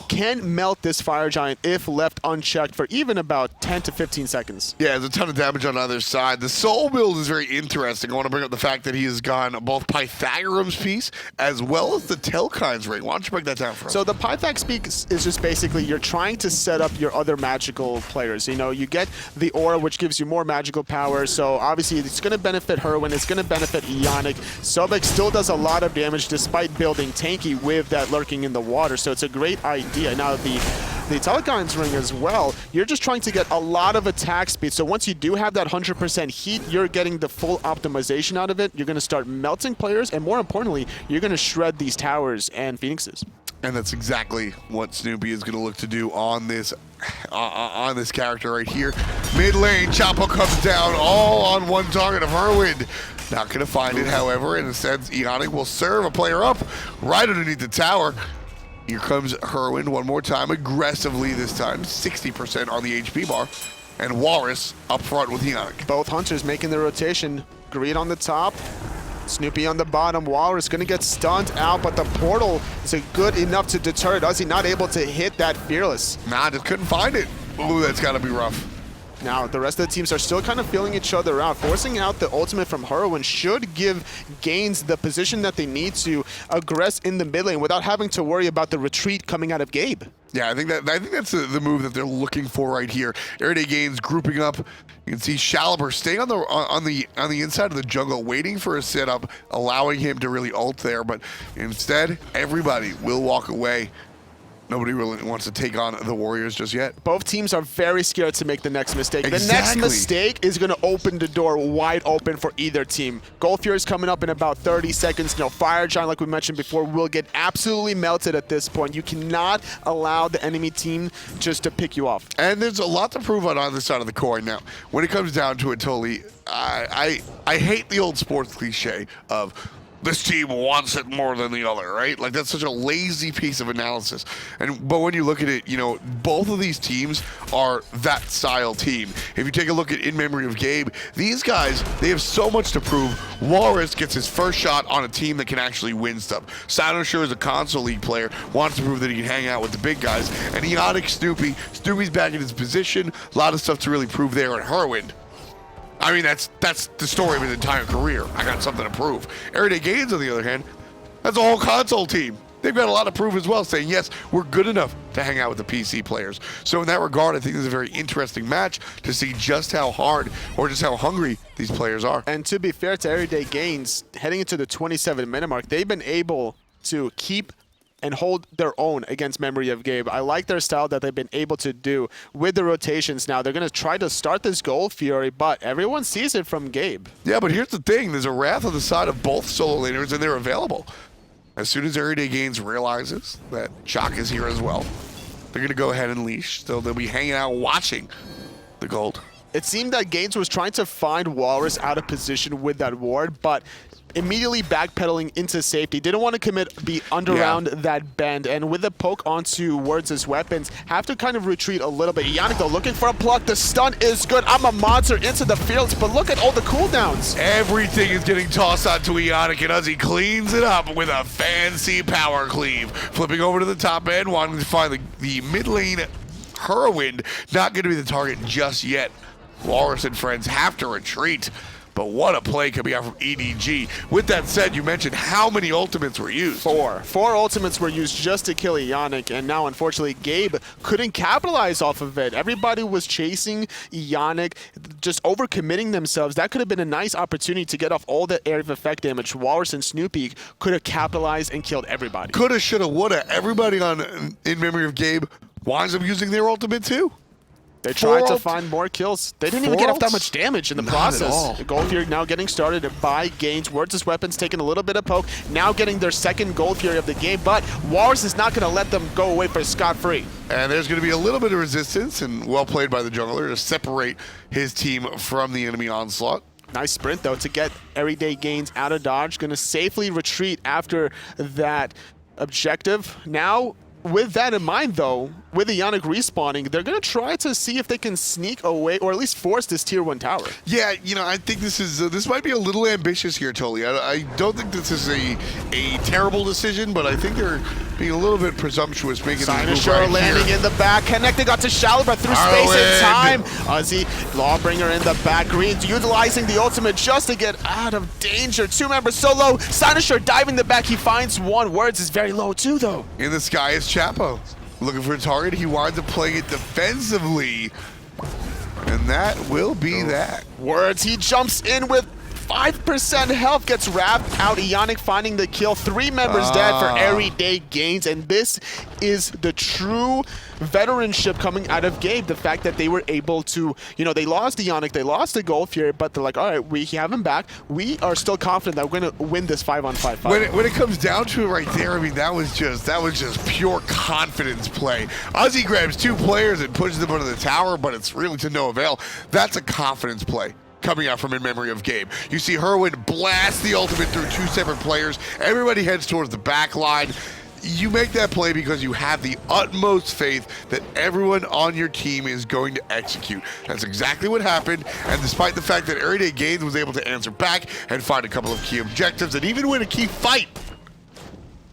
can melt this Fire Giant if left unchecked for even about 10 to 15 seconds. Yeah, there's a ton of damage on either side. The Soul build is very interesting. I want to bring up the fact that he has gone both Pythagoras piece as well as the Telkine's ring. Why don't you break that down for us? So the Pythax speak is just basically you're trying to set up your other magical players. You know, you get the Aura, which gives you more magical power. So obviously it's going to benefit Herwin. It's going to benefit Ionic. Sobek still does a lot of damage despite building tanky with that lurking in the water. So it's a great idea. Now the Telekine's ring as well, you're just trying to get a lot of attack speed. So once you do have that 100% heat, you're getting the full optimization out of it. You're going to start melting players, and more importantly, you're going to shred these towers and Phoenixes. And that's exactly what Snoopy is going to look to do on this character right here. Mid lane, Chapo comes down all on one target of Herwind. Not going to find it, however, and instead Ionic will serve a player up right underneath the tower. Here comes Herwind one more time, aggressively this time, 60% on the HP bar. And Walrus up front with Ionic. Both hunters making the rotation. Greed on the top, Snoopy on the bottom. Walrus going to get stunned out, but the portal is good enough to deter it. Is he not able to hit that Fearless? Nah, just couldn't find it. Ooh, that's got to be rough. Now, the rest of the teams are still kind of feeling each other out. Forcing out the ultimate from Herwin should give Gains the position that they need to aggress in the mid lane without having to worry about the retreat coming out of Gabe. Yeah, I think that's the move that they're looking for right here. Everyday Gains grouping up. You can see Shaliber staying on the inside of the jungle, waiting for a setup, allowing him to really ult there. But instead, everybody will walk away. Nobody really wants to take on the Warriors just yet. Both teams are very scared to make the next mistake. Exactly. The next mistake is going to open the door wide open for either team. Gold Fury is coming up in about 30 seconds. You know, Fire Giant, like we mentioned before, will get absolutely melted at this point. You cannot allow the enemy team just to pick you off. And there's a lot to prove on either side of the coin now. When it comes down to it, totally, I hate the old sports cliche of this team wants it more than the other, right? Like, that's such a lazy piece of analysis. But when you look at it, you know, both of these teams are that style team. If you take a look at In Memory of Gabe, these guys, they have so much to prove. Walrus gets his first shot on a team that can actually win stuff. Cynosure is a console league player, wants to prove that he can hang out with the big guys. And Ionic Snoopy's back in his position. A lot of stuff to really prove there at Herwind. I mean, that's the story of his entire career. I got something to prove. Everyday Gains, on the other hand, that's a whole console team. They've got a lot of proof as well, saying, yes, we're good enough to hang out with the PC players. So in that regard, I think this is a very interesting match to see just how hard or just how hungry these players are. And to be fair to Everyday Gains, heading into the 27-minute mark, they've been able to keep and hold their own against Memory of Gabe. I like their style that they've been able to do with the rotations now. They're going to try to start this Gold Fury, but everyone sees it from Gabe. Yeah, but here's the thing. There's a Wrath on the side of both solo laners, and they're available. As soon as Everyday Gains realizes that Shock is here as well, they're going to go ahead and leash. So they'll be hanging out watching the gold. It seemed that Gaines was trying to find Walrus out of position with that ward, but immediately backpedaling into safety. Didn't want to be around that bend, and with the poke onto wards as weapons, have to kind of retreat a little bit. Ionic though looking for a pluck. The stun is good. I'm a monster into the fields, but look at all the cooldowns. Everything is getting tossed onto Ionic, and Uzi cleans it up with a fancy power cleave. Flipping over to the top end, wanting to find the mid lane Herwind. Not going to be the target just yet. Walrus and friends have to retreat. But what a play coming out from EDG. With that said, you mentioned how many ultimates were used. Four ultimates were used just to kill Ionic, and now unfortunately Gabe couldn't capitalize off of it. Everybody was chasing Ionic, just overcommitting themselves. That could have been a nice opportunity to get off all the area of effect damage. Walrus and Snoopy could have capitalized and killed everybody. Coulda, shoulda, woulda. Everybody on In Memory of Gabe winds up using their ultimate too. They tried to find more kills. They didn't even get off that much damage in the Not process. at all. The gold Fury now getting started by Gains. Words' weapons taking a little bit of poke. Now getting their second gold Fury of the game, but Walrus is not going to let them go away for scot-free. And there's going to be a little bit of resistance, and well played by the jungler to separate his team from the enemy onslaught. Nice sprint, though, to get Everyday Gains out of dodge. Going to safely retreat after that objective. Now, with that in mind, though, with Ionic respawning, they're going to try to see if they can sneak away or at least force this tier 1 tower. Yeah, you know, I think this might be a little ambitious here, Toli. I don't think this is a terrible decision, but I think they're being a little bit presumptuous making this move Sinosure right landing here. in the back, connecting got to Shallow, but through space and time. Ozzy, Lawbringer in the back, Greens utilizing the ultimate just to get out of danger. 2 members so low, Sinosure diving the back, he finds one. Words is very low too, though. In the sky is Chapo. Looking for a target, he winds up playing it defensively. And that will be that. Words, he jumps in with 5% health, gets wrapped out. Ionic finding the kill. 3 members dead for Everyday Gains, and this is the true veteranship coming out of Gabe. The fact that they were able to, you know, they lost Ionic, they lost the gold Fury, but they're like, all right, we have him back. We are still confident that we're going to win this 5-on-5 fight. When it comes down to it right there, I mean, that was just pure confidence play. Ozzy grabs 2 players and pushes them under the tower, but it's really to no avail. That's a confidence play coming out from In Memory of Gabe. You see Herwin blast the ultimate through 2 separate players. Everybody heads towards the back line. You make that play because you have the utmost faith that everyone on your team is going to execute. That's exactly what happened, and despite the fact that Everyday Gains was able to answer back and find a couple of key objectives and even win a key fight,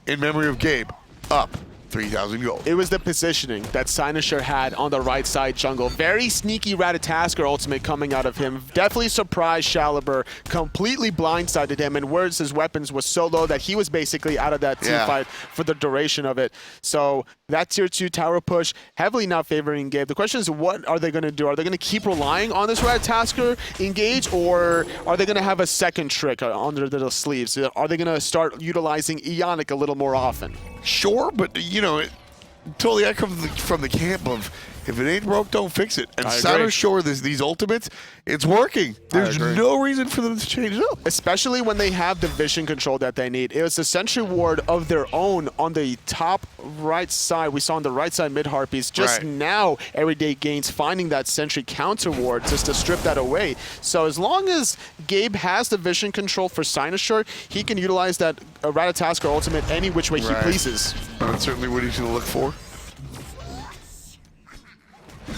In Memory of Gabe up 3,000 gold. It was the positioning that Sinosure had on the right side jungle. Very sneaky Ratatasker ultimate coming out of him. Definitely surprised Shaliber, completely blindsided him, and Words' weapons was so low that he was basically out of that team fight for the duration of it. So that tier 2 tower push, heavily not favoring Gabe. The question is, what are they going to do? Are they going to keep relying on this Ratatasker engage, or are they going to have a second trick under the sleeves? Are they going to start utilizing Ionic a little more often? Sure, but you know, totally I come from the camp of if it ain't broke, don't fix it. And Sinosure, these ultimates, it's working. There's no reason for them to change it up. Especially when they have the vision control that they need. It was a sentry ward of their own on the top right side. We saw on the right side mid Harpies. Just now, Everyday Gains finding that sentry counter ward just to strip that away. So as long as Gabe has the vision control for Sinosure, he can utilize that Ratatasker ultimate any which way he pleases. That's certainly what he's going to look for.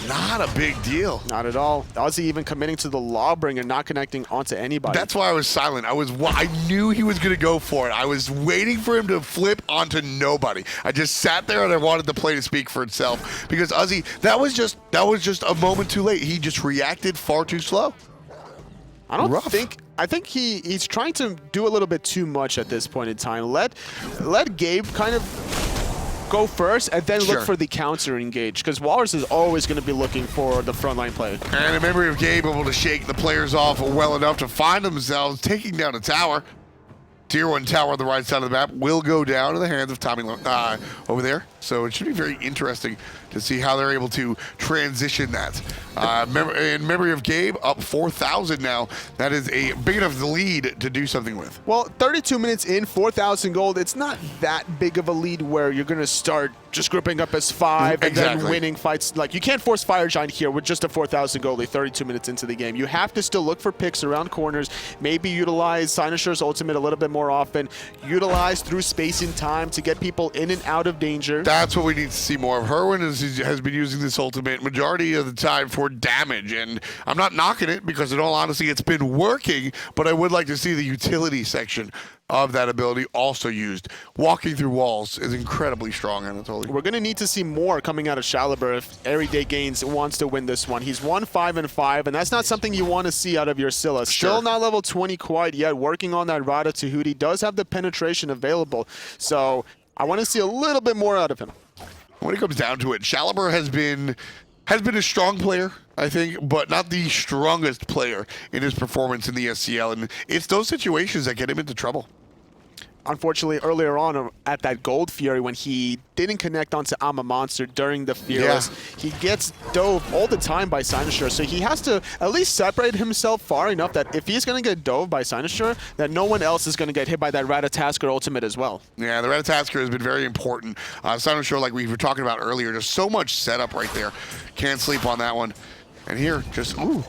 Not a big deal. Not at all. Ozzy even committing to the Lawbringer, not connecting onto anybody. That's why I was silent. I knew he was going to go for it. I was waiting for him to flip onto nobody. I just sat there and I wanted the play to speak for itself because Ozzy, that was just a moment too late. He just reacted far too slow. I think he's trying to do a little bit too much at this point in time. Let Gabe kind of go first and then look for the counter engage, because Walrus is always going to be looking for the frontline play. And In Memory of Gabe able to shake the players off well enough to find themselves taking down a tower. Tier 1 tower on the right side of the map will go down in the hands of Tommy over there. So it should be very interesting to see how they're able to transition that. In Memory of Gabe, up 4,000 now. That is a big enough lead to do something with. Well, 32 minutes in, 4,000 gold. It's not that big of a lead where you're going to start just grouping up as 5 and then winning fights. Like, you can't force Fire Giant here with just a 4,000 gold 32 minutes into the game. You have to still look for picks around corners, maybe utilize Sinosure's ultimate a little bit more often, utilize through space and time to get people in and out of danger. That's what we need to see more of. Herwin has been using this ultimate majority of the time for damage, and I'm not knocking it because in all honesty it's been working, but I would like to see the utility section of that ability also used. Walking through walls is incredibly strong, Anatoly. We're going to need to see more coming out of Shaliber if Everyday Gains wants to win this one. He's won 5-5, and that's not something you want to see out of your Scylla. Still not level 20 quite yet, working on that Rada Tahuti. Does have the penetration available, so I want to see a little bit more out of him. When it comes down to it, Shaliber has been a strong player, I think, but not the strongest player in his performance in the SCL, and it's those situations that get him into trouble. Unfortunately, earlier on at that Gold Fury, when he didn't connect onto Ama Monster during the Fearless, he gets dove all the time by Cynosure, so he has to at least separate himself far enough that if he's going to get dove by Cynosure, that no one else is going to get hit by that Ratatasker ultimate as well. Yeah, the Ratatasker has been very important. Cynosure, like we were talking about earlier, just so much setup right there. Can't sleep on that one. And here, just, ooh.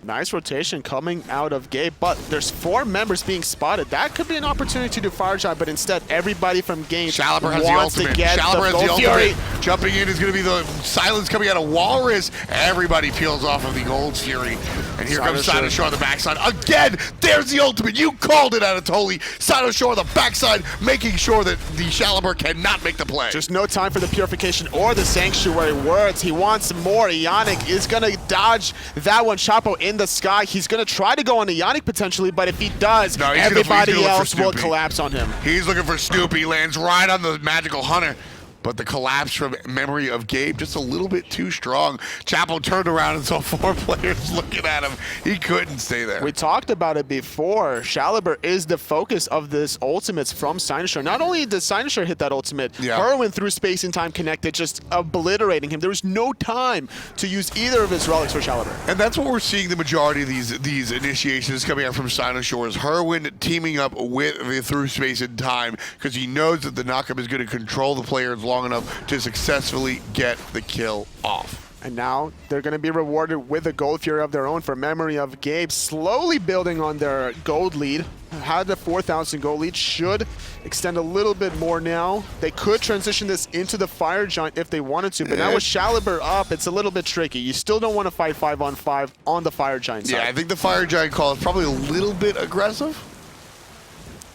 Nice rotation coming out of Gabe, but there's 4 members being spotted. That could be an opportunity to do Fire Giant, but instead everybody from Games Shaliber has wants the ultimate. to get Shaliber the has Gold the Fury. ultimate. Jumping in is going to be the silence coming out of Walrus. Everybody peels off of the Gold Fury. And here comes Cynosure on the backside. Again, there's the ultimate. You called it, Anatoly. Cynosure on the backside, making sure that the Shaliber cannot make the play. Just no time for the Purification or the Sanctuary words. He wants more. Ionic is going to dodge that one. Chapo in the sky. He's going to try to go on Ionic potentially, but if he does, everybody else will collapse on him. He's looking for Snoopy. Lands right on the Magical Hunter. But the collapse from memory of Gabe just a little bit too strong. Chapo turned around and saw 4 players looking at him. He couldn't stay there. We talked about it before. Shaliber is the focus of this ultimates from Cynosure. Not only did Cynosure hit that ultimate, Herwin through space and time connected, just obliterating him. There was no time to use either of his relics for Shaliber. And that's what we're seeing the majority of these initiations coming out from Cynosure is Herwin teaming up with the through space and time because he knows that the knockup is going to control the players long enough to successfully get the kill off. And now they're going to be rewarded with a Gold Fury of their own for memory of Gabe, slowly building on their gold lead. Had the 4,000 gold lead, should extend a little bit more now. They could transition this into the Fire Giant if they wanted to, but now with Shaliber up, it's a little bit tricky. You still don't want to fight 5-on-5 on the Fire Giant side. Yeah, I think the Fire Giant call is probably a little bit aggressive.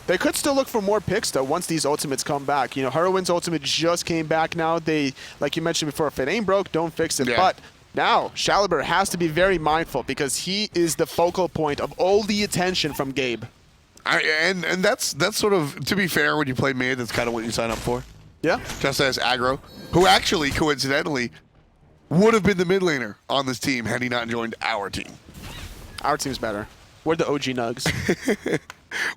They could still look for more picks, though, once these ultimates come back. You know, Herwin's ultimate just came back now. They, like you mentioned before, if it ain't broke, don't fix it. But now, Shaliber has to be very mindful because he is the focal point of all the attention from Gabe. And that's sort of, to be fair, when you play mid, that's kind of what you sign up for. Yeah. Just as aggro, who actually, coincidentally, would have been the mid laner on this team had he not joined our team. Our team's better. We're the OG Nugs.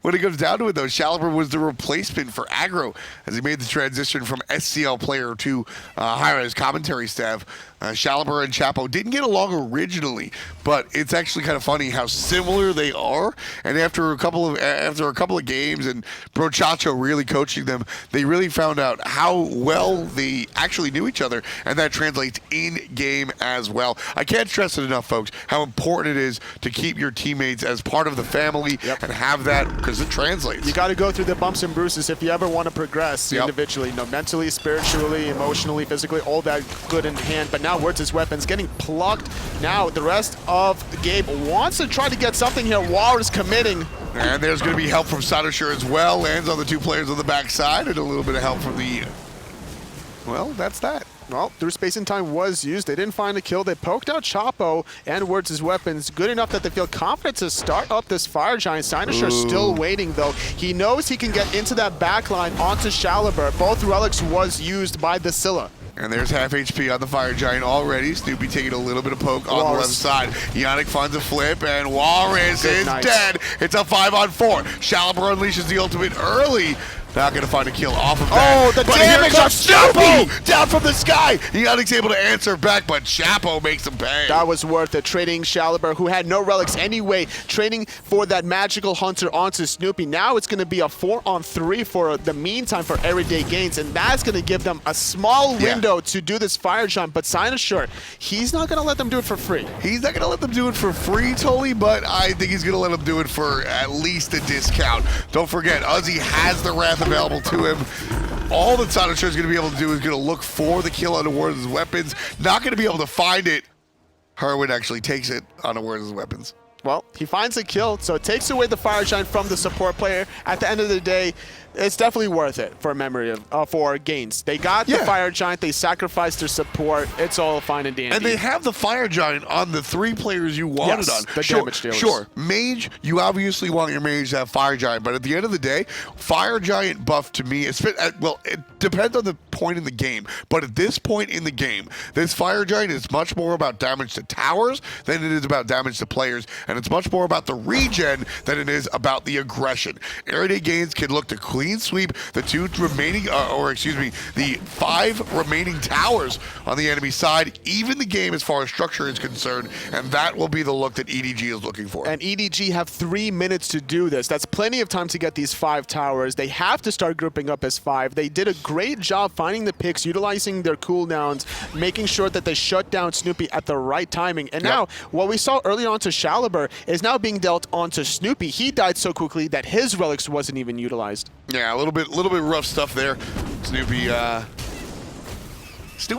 When it comes down to it, though, Shaliber was the replacement for aggro as he made the transition from SCL player to hire his commentary staff. Shaliber and Chapo didn't get along originally, but it's actually kind of funny how similar they are. And after a couple of games and Brochacho really coaching them, they really found out how well they actually knew each other, and that translates in game as well. I can't stress it enough, folks, how important it is to keep your teammates as part of the family and have that because it translates. You got to go through the bumps and bruises if you ever want to progress individually, you know, mentally, spiritually, emotionally, physically, all that good in hand. But now Words his weapons getting plucked. Now the rest of Gabe wants to try to get something here. Walrus committing. And there's going to be help from Cynosure as well. Lands on the 2 players on the backside and a little bit of help from the... Well, that's that. Well, through space and time was used. They didn't find a kill. They poked out Chapo and Words' weapons good enough that they feel confident to start up this Fire Giant. Cynosure still waiting, though. He knows he can get into that backline onto Shaliber. Both relics was used by the Scylla. And there's half HP on the Fire Giant already. Snoopy taking a little bit of poke on the left side. Ionic finds a flip, and Walrus is dead. It's a 5-on-4. Shaliber unleashes the ultimate early. Not going to find a kill off of that. Oh, the damage on Chapo! Down from the sky! Ionic's able to answer back, but Chapo makes him pay. That was worth it. Trading Shaliber, who had no relics anyway, trading for that Magical Hunter onto Snoopy. Now it's going to be a 4-on-3 for the meantime for Everyday Gains, and that's going to give them a small window to do this Fire Giant. But Cynosure, he's not going to let them do it for free. He's not going to let them do it for free, Tully, but I think he's going to let them do it for at least a discount. Don't forget, Uzi has the Wrath available to him. all that Sancho is going to be able to do is going to look for the kill on Awards' weapons. Not going to be able to find it. Herwin actually takes it on Awards' weapons. Well, he finds a kill, so it takes away the Fire Giant from the support player. At the end of the day, it's definitely worth it for memory of for gains. They got the Fire Giant, they sacrificed their support. It's all fine and dandy. And they have the Fire Giant on the 3 players you wanted on. The damage dealers. Sure, Mage, you obviously want your Mage to have Fire Giant, but at the end of the day, Fire Giant buff to me, well, it depends on the point in the game, but at this point in the game, this Fire Giant is much more about damage to towers than it is about damage to players, and it's much more about the regen than it is about the aggression. Everyday Gains can look to clean sweep the 2 remaining, the 5 remaining towers on the enemy side, even the game as far as structure is concerned, and that will be the look that EDG is looking for. And EDG have 3 minutes to do this. That's plenty of time to get these 5 towers. They have to start grouping up as 5. They did a great job finding the picks, utilizing their cooldowns, making sure that they shut down Snoopy at the right timing. And now, what we saw early on to Shaliber is now being dealt onto Snoopy. He died so quickly that his relics wasn't even utilized. Yeah, a little bit rough stuff there. Snoopy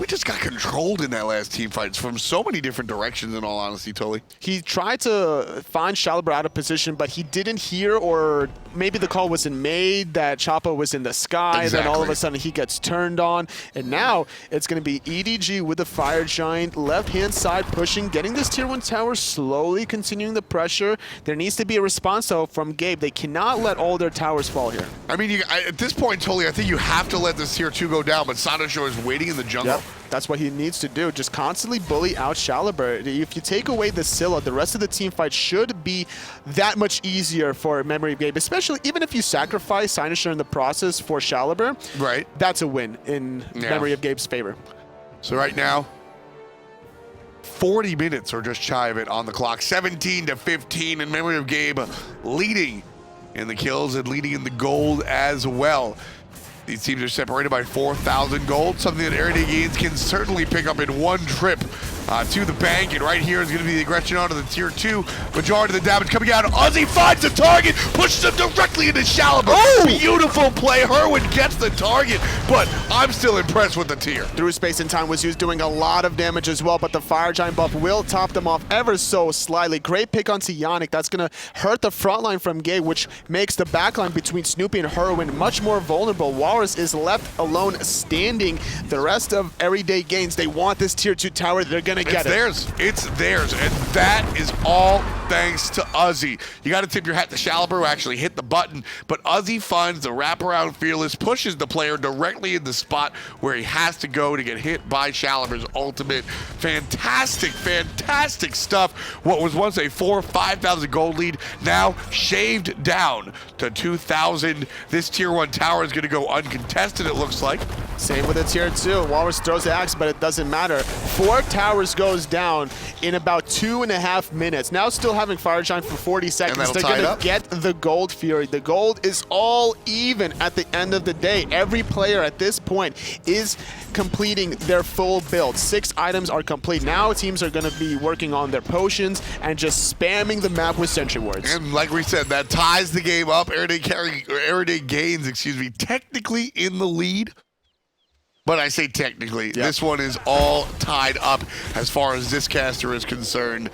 just got controlled in that last team fight from so many different directions, in all honesty, Tully. He tried to find Shaliber out of position, but he didn't hear, or maybe the call wasn't made that Choppa was in the sky, Exactly. then all of a sudden he gets turned on, and now it's going to be EDG with the Fire Giant, left-hand side pushing, getting this Tier 1 tower, slowly continuing the pressure. There needs to be a response, though, from Gabe. They cannot let all their towers fall here. I mean, at this point, Tully, I think you have to let this Tier 2 go down, but Sancho is waiting in the jungle. Yep. That's what he needs to do. Just constantly bully out Shaliber. If you take away the Scylla, the rest of the team fight should be that much easier for Memory of Gabe, especially even if you sacrifice Sinisher in the process for Shaliber. Right. That's a win in Memory of Gabe's favor. So right now, 40 minutes are just shy of it on the clock. 17-15 in Memory of Gabe leading in the kills and leading in the gold as well. These teams are separated by 4,000 gold, something that Everyday Gains can certainly pick up in one trip to the bank. And right here is going to be the aggression onto the Tier 2. Majority of the damage coming out. Ozzy finds the target, pushes him directly into Shaliber. Oh! Beautiful play. Herwin gets the target, but I'm still impressed with the tier. Through space and time was used, doing a lot of damage as well, but the Fire Giant buff will top them off ever so slightly. Great pick onto Yannick. That's going to hurt the front line from Gabe, which makes the backline between Snoopy and Herwin much more vulnerable. Walrus is left alone standing. The rest of Everyday Gains, they want this Tier 2 tower. They're going to get it. It's theirs, and that is all thanks to Uzzy. You got to tip your hat to Shaliber, who actually hit the button, but Uzzy finds the wraparound fearless, pushes the player directly in the spot where he has to go to get hit by Shaliber's ultimate. Fantastic, fantastic stuff. What was once a 4,000 or 5,000 gold lead, now shaved down to 2,000. This Tier 1 tower is going to go uncontested, it looks like. Same with the Tier 2. Walrus throws the axe, but it doesn't matter. 4 towers goes down in about 2.5 minutes. Now still having Fire Giant for 40 seconds. They're going to get the Gold Fury. The gold is all even at the end of the day. Every player at this point is completing their full build. 6 items are complete. Now teams are going to be working on their potions and just spamming the map with Sentry Wards. And like we said, that ties the game up. Everyday Gains, technically in the lead. But I say technically, this one is all tied up as far as this caster is concerned.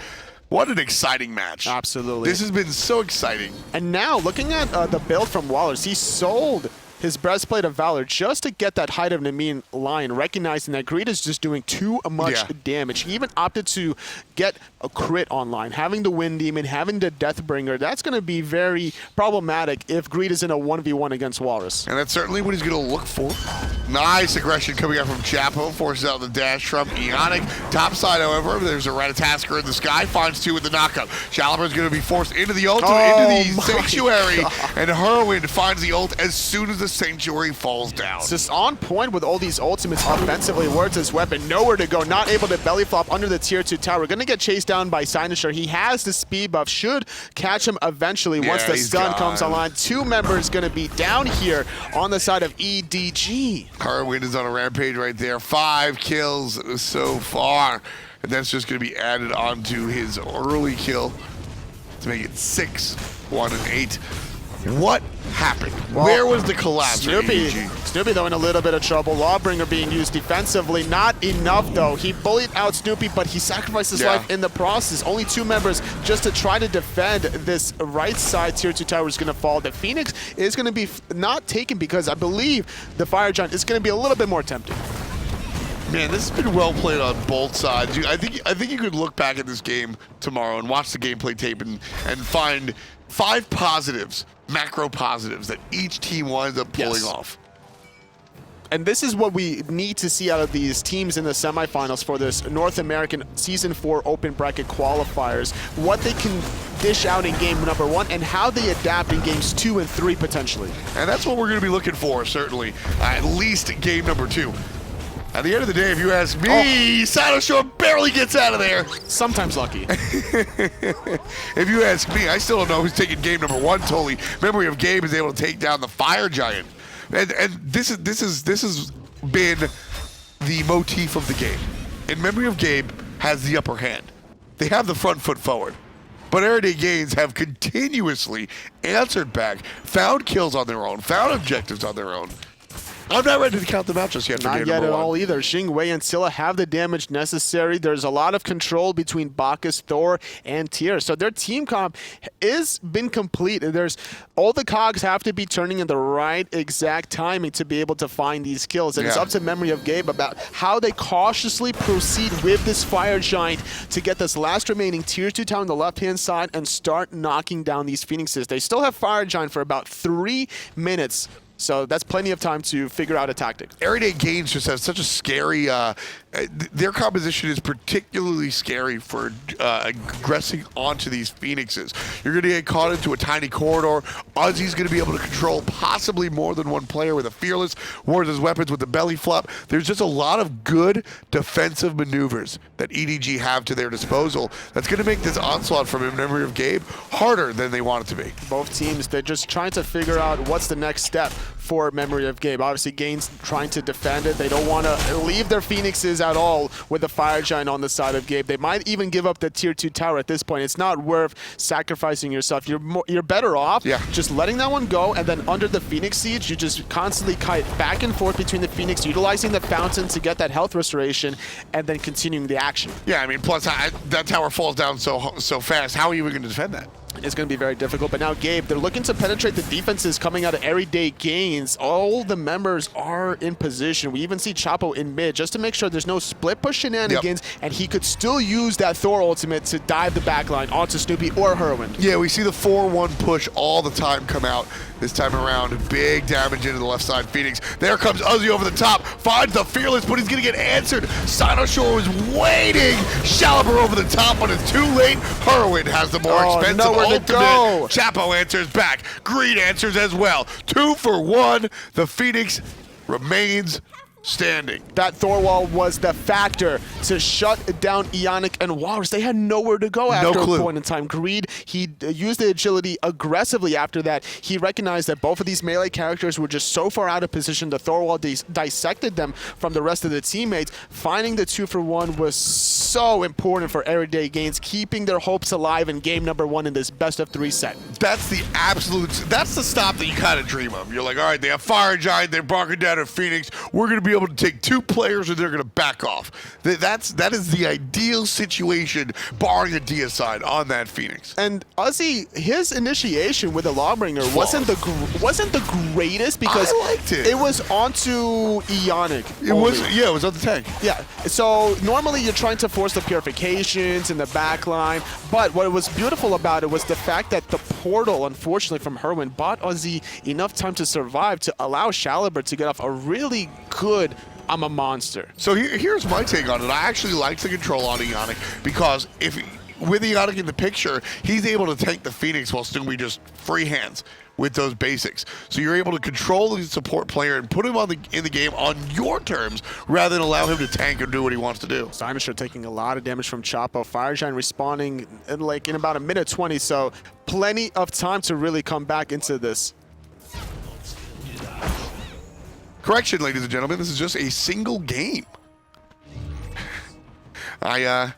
What an exciting match. Absolutely. This has been so exciting. And now, looking at the build from Wallace, he sold his Breastplate of Valor just to get that Height of Namin line, recognizing that Greed is just doing too much damage. He even opted to get a crit online. Having the Wind Demon, having the Deathbringer, that's going to be very problematic if Greed is in a 1v1 against Walrus. And that's certainly what he's going to look for. Nice aggression coming out from Chapo, forces out the dash from Ionic. Top side, however, there's a Ratatasker in the sky, finds 2 with the knockup. Shaliber is going to be forced into the ultimate, into the Sanctuary, and Herwin finds the ult as soon as the Sanctuary falls down. It's just on point with all these ultimates offensively. Words his weapon, nowhere to go, not able to belly flop under the Tier 2 tower. Going to get chased down by Sinisher. He has the speed buff, should catch him eventually once the stun comes online. 2 members going to be down here on the side of EDG. Herwin is on a rampage right there. 5 kills so far. And that's just going to be added onto his early kill to make it 6, 1, and 8. What happened? Where was the collapse? Snoopy, at EDG? Snoopy though in a little bit of trouble. Lawbringer being used defensively, not enough though. He bullied out Snoopy, but he sacrificed his life in the process. Only 2 members just to try to defend this right side. Tier 2 tower is going to fall. The Phoenix is going to be not taken because I believe the Fire Giant is going to be a little bit more tempting. Man, this has been well played on both sides. I think you could look back at this game tomorrow and watch the gameplay tape and find 5 positives, macro positives that each team winds up pulling off. And this is what we need to see out of these teams in the semifinals for this North American Season 4 Open Bracket Qualifiers. What they can dish out in game number 1 and how they adapt in games 2 and 3 potentially. And that's what we're going to be looking for, certainly, at least game number 2. At the end of the day, if you ask me, Shore barely gets out of there. Sometimes lucky. If you ask me, I still don't know who's taking game number 1 totally. Memory of Gabe is able to take down the Fire Giant. And this has been the motif of the game. In Memory of Gabe has the upper hand. They have the front foot forward. But Everyday Gains have continuously answered back, found kills on their own, found objectives on their own. I'm not ready to count them out just yet. Not yet at all either. Xing Wei and Scylla have the damage necessary. There's a lot of control between Bacchus, Thor, and Tyr. So their team comp is been complete. There's all the cogs have to be turning in the right exact timing to be able to find these kills. And it's up to Memory of Gabe about how they cautiously proceed with this Fire Giant to get this last remaining Tier 2 town on the left-hand side and start knocking down these Phoenixes. They still have Fire Giant for about 3 minutes. So that's plenty of time to figure out a tactic. Everyday Gains just has such a scary, their composition is particularly scary for aggressing onto these Phoenixes. You're going to get caught into a tiny corridor. Ozzy's going to be able to control possibly more than one player with a Fearless, wards his weapons with the belly flop. There's just a lot of good defensive maneuvers that EDG have to their disposal that's going to make this onslaught from Memory of Gabe harder than they want it to be. Both teams, they're just trying to figure out what's the next step for Memory of Gabe. Obviously, Gains trying to defend it. They don't want to leave their Phoenixes at all with the Fire Giant on the side of Gabe. They might even give up the Tier 2 tower at this point. It's not worth sacrificing yourself. You're better off just letting that one go, and then under the Phoenix Siege, you just constantly kite back and forth between the Phoenix, utilizing the fountain to get that health restoration, and then continuing the action. Yeah, I mean, plus that tower falls down so fast. How are you even going to defend that? It's going to be very difficult, but now Gabe, they're looking to penetrate the defenses coming out of Everyday Gains. All the members are in position. We even see Chapo in mid just to make sure there's no split push shenanigans, and he could still use that Thor ultimate to dive the backline onto Snoopy or Herwin. Yeah, we see the 4-1 push all the time come out this time around. Big damage into the left side Phoenix. There comes Uzi over the top, finds the Fearless, but he's going to get answered. Shore was waiting. Shaliber over the top, but it's too late. Herwin has the more expensive ultimate. Chapo answers back. Greed answers as well. 2 for 1. The Phoenix remains standing. That Thor wall was the factor to shut down Ionic and Walrus. They had nowhere to go after a point in time. Greed, he used the agility aggressively after that. He recognized that both of these melee characters were just so far out of position. The Thor wall dissected them from the rest of the teammates. Finding the 2 for 1 was so important for Everyday Gains, keeping their hopes alive in game number 1 in this best of 3 set. That's the that's the stop that you kind of dream of. You're like, all right, they have Fire Giant, they're barking down at Phoenix. We're going to be able to take 2 players and they're going to back off. That is the ideal situation, barring a deicide on that Phoenix. And Ozzy, his initiation with the Lawbringer wasn't the greatest because I liked it. It was onto Ionic. It was on the tank. Yeah. So normally you're trying to force the purifications in the back line, but what was beautiful about it was the fact that the portal, unfortunately, from Herwin bought Ozzy enough time to survive to allow Shaliber to get off a really good I'm a monster. So here's my take on it. I actually like the control on Ionic because with Ionic in the picture, he's able to tank the Phoenix while Snoopy just free hands with those basics. So you're able to control the support player and put him in the game on your terms rather than allow him to tank and do what he wants to do. Sinosure taking a lot of damage from Chapo. Fire Giant respawning in about a minute 20, so plenty of time to really come back into this. Correction, ladies and gentlemen, this is just a single game. I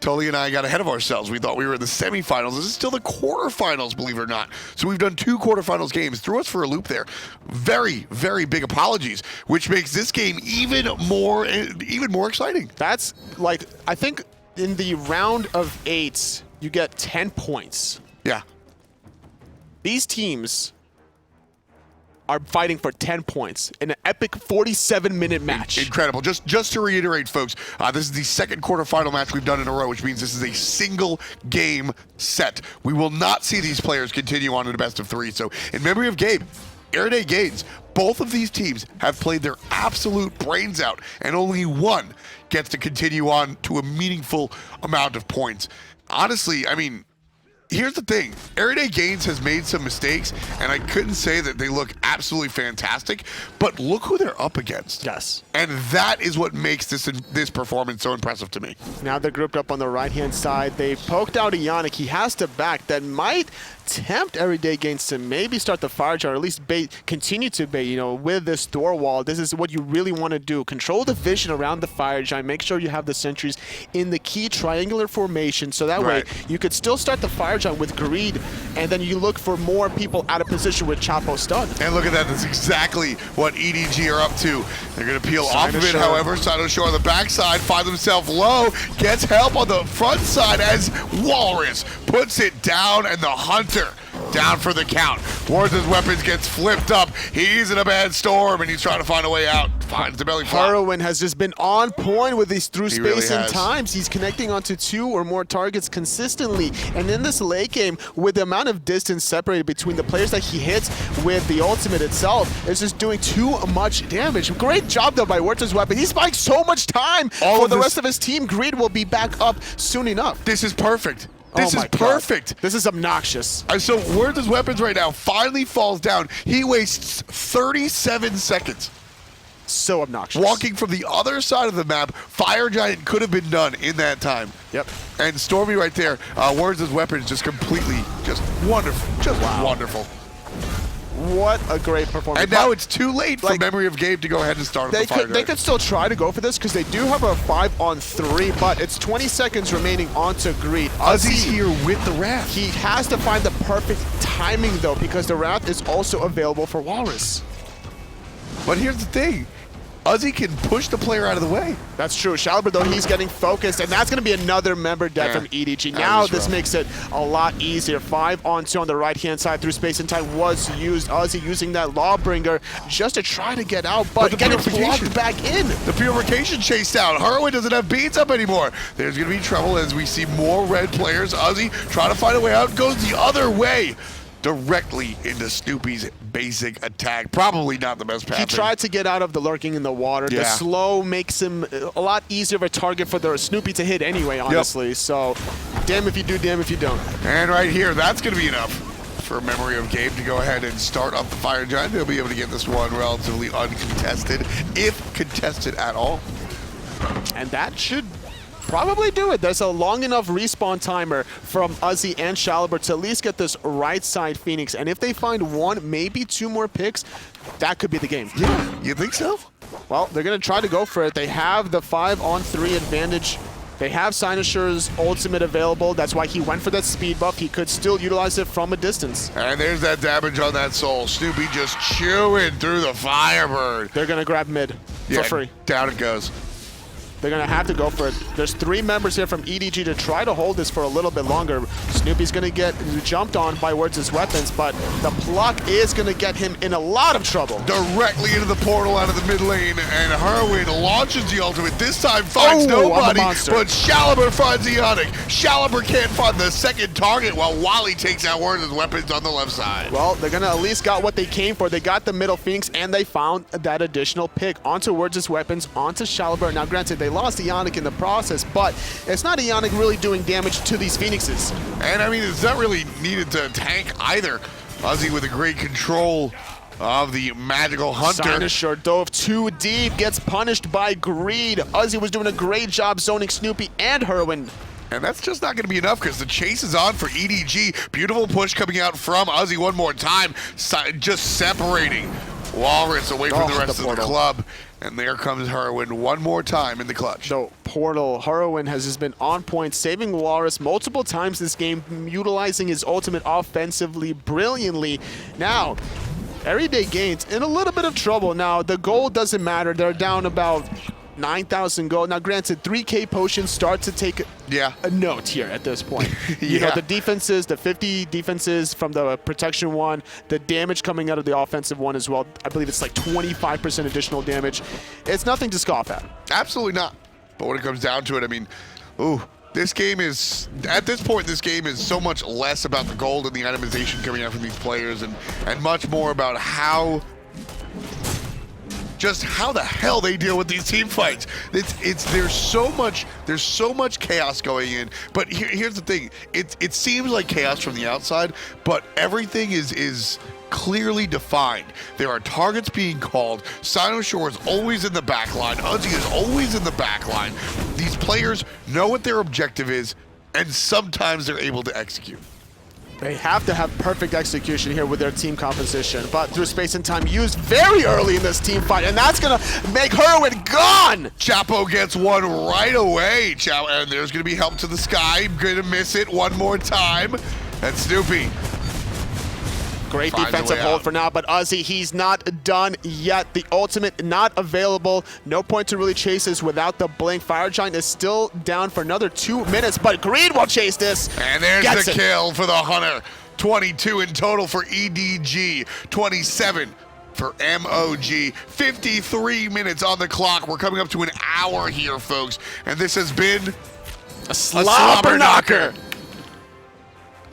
Tully and I got ahead of ourselves. We thought we were in the semifinals. This is still the quarterfinals, believe it or not. So we've done 2 quarterfinals games. Threw us for a loop there. Very, very big apologies, which makes this game even more exciting. That's like, I think in the round of 8, you get 10 points. Yeah. These teams are fighting for 10 points in an epic 47-minute match. Incredible. Just to reiterate, folks, this is the second quarterfinal match we've done in a row, which means this is a single game set. We will not see these players continue on to the best of 3. So in memory of Gabe, Everyday Gains, both of these teams have played their absolute brains out, and only one gets to continue on to a meaningful amount of points. Honestly, I mean, here's the thing. Everyday Gains has made some mistakes, and I couldn't say that they look absolutely fantastic, but look who they're up against. Yes. And that is what makes this performance so impressive to me. Now they're grouped up on the right-hand side. They poked out a Yannick. He has to back. That might tempt Everyday Gains to maybe start the fire jar, or at least continue to bait, you know, with this door wall. This is what you really want to do. Control the vision around the fire giant. Make sure you have the sentries in the key triangular formation, so that way you could still start the fire giant with greed, and then you look for more people out of position with Chapo stun. And look at that. That's exactly what EDG are up to. They're going to peel off of it, however. Sinoshore on the backside finds himself low, gets help on the front side as Walrus puts it down, and the Hunter down for the count. Towards his weapons, gets flipped up. He's in a bad storm, and he's trying to find a way out. Finds the belly flop. Heroin has just been on point with these through space really and times. He's connecting onto 2 or more targets consistently. And in this late game, with the amount of distance separated between the players that he hits with the ultimate itself, it's just doing too much damage. Great job, though, by Werther's weapon. He's buying so much time for the rest of his team. Greed will be back up soon enough. This is perfect. This is God. perfect. This is obnoxious. So where's his weapons right now? Finally falls down. He wastes 37 seconds. So obnoxious. Walking from the other side of the map, Fire Giant could have been done in that time. Yep. And Stormy right there, Words' weapons just completely, just wonderful. Just wonderful. What a great performance. And now it's too late for Memory of Gabe to go ahead and start the fire They could still try to go for this because they do have a 5-on-3, but it's 20 seconds remaining onto Greed. Ozzy's here with the Wrath. He has to find the perfect timing, though, because the Wrath is also available for Walrus. But here's the thing. Ozzy can push the player out of the way. That's true. Shaliber, though, he's getting focused, and that's going to be another member dead from EDG. Now this makes it a lot easier. 5-on-2 on the right-hand side through space and time was used. Ozzy using that Lawbringer just to try to get out, but getting plugged back in. The purification chased out. Heroin doesn't have beats up anymore. There's going to be trouble as we see more red players. Ozzy trying to find a way out, goes the other way. Directly into Snoopy's basic attack. Probably not the best path. He tried to get out of the lurking in the water. The slow makes him a lot easier of a target for the Snoopy to hit anyway, honestly. Yep. So, damn if you do, damn if you don't. And right here, that's going to be enough for Memory of Gabe to go ahead and start up the Fire Giant. They'll be able to get this one relatively uncontested, if contested at all. And that should probably do it. There's a long enough respawn timer from Ozzy and Shaliber to at least get this right side Phoenix. And if they find 1, maybe 2 more picks, that could be the game. Yeah, you think so? Well, they're going to try to go for it. They have the 5-on-3 advantage. They have Sinossure's ultimate available. That's why he went for that speed buff. He could still utilize it from a distance. And there's that damage on that soul. Snoopy just chewing through the Firebird. They're going to grab mid for free. Down it goes. They're going to have to go for it. There's 3 members here from EDG to try to hold this for a little bit longer. Snoopy's going to get jumped on by Words' weapons, but the pluck is going to get him in a lot of trouble. Directly into the portal out of the mid lane, and Heroin launches the ultimate. This time finds nobody, but Shaliber finds Ionic. Shaliber can't find the second target while Wally takes out Words' weapons on the left side. Well, they're going to at least got what they came for. They got the middle Phoenix, and they found that additional pick onto Words' weapons, onto Shaliber. Now, granted, they lost Ionic in the process, but it's not Ionic really doing damage to these Phoenixes. And I mean, it's not really needed to tank either. Ozzy with a great control of the magical Hunter. Sinosure dove too deep, gets punished by Greed. Ozzy was doing a great job zoning Snoopy and Heroin. And that's just not going to be enough because the chase is on for EDG. Beautiful push coming out from Ozzy one more time, just separating Walrus away from the rest of the club. And there comes Herwin one more time in the clutch. So Portal, Herwin has just been on point, saving Walrus multiple times this game, utilizing his ultimate offensively brilliantly. Now, Everyday Gains in a little bit of trouble. Now, the gold doesn't matter. They're down about 9,000 gold. Now, granted, 3K potions start to take a note here at this point. You know, the defenses, the 50 defenses from the protection one, the damage coming out of the offensive one as well. I believe it's like 25% additional damage. It's nothing to scoff at. Absolutely not. But when it comes down to it, I mean, this game is, at this point, this game is so much less about the gold and the itemization coming out from these players and much more about just how the hell they deal with these team fights. There's so much chaos going in. But here's the thing: it seems like chaos from the outside, but everything is clearly defined. There are targets being called. Shore is always in the back line. Uzi is always in the back line. These players know what their objective is, and sometimes they're able to execute. They have to have perfect execution here with their team composition, but through space and time used very early in this team fight, and that's gonna make Herwin gone! Chapo gets one right away, and there's gonna be help to the sky. Gonna miss it one more time. And Snoopy. Great defensive hold for now, but Uzi, he's not done yet. The ultimate not available. No point to really chase this without the blink. Fire Giant is still down for another 2 minutes, but Greed will chase this. And there's the kill for the Hunter. 22 in total for EDG, 27 for MOG. 53 minutes on the clock. We're coming up to an hour here, folks. And this has been a slobber knocker.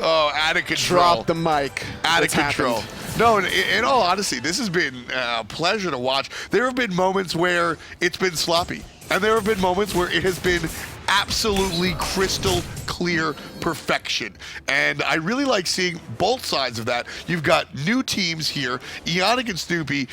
Oh, out of control. Drop the mic. Out of control. No, in all honesty, this has been a pleasure to watch. There have been moments where it's been sloppy, and there have been moments where it has been absolutely crystal clear perfection. And I really like seeing both sides of that. You've got new teams here. Ionic and Snoopy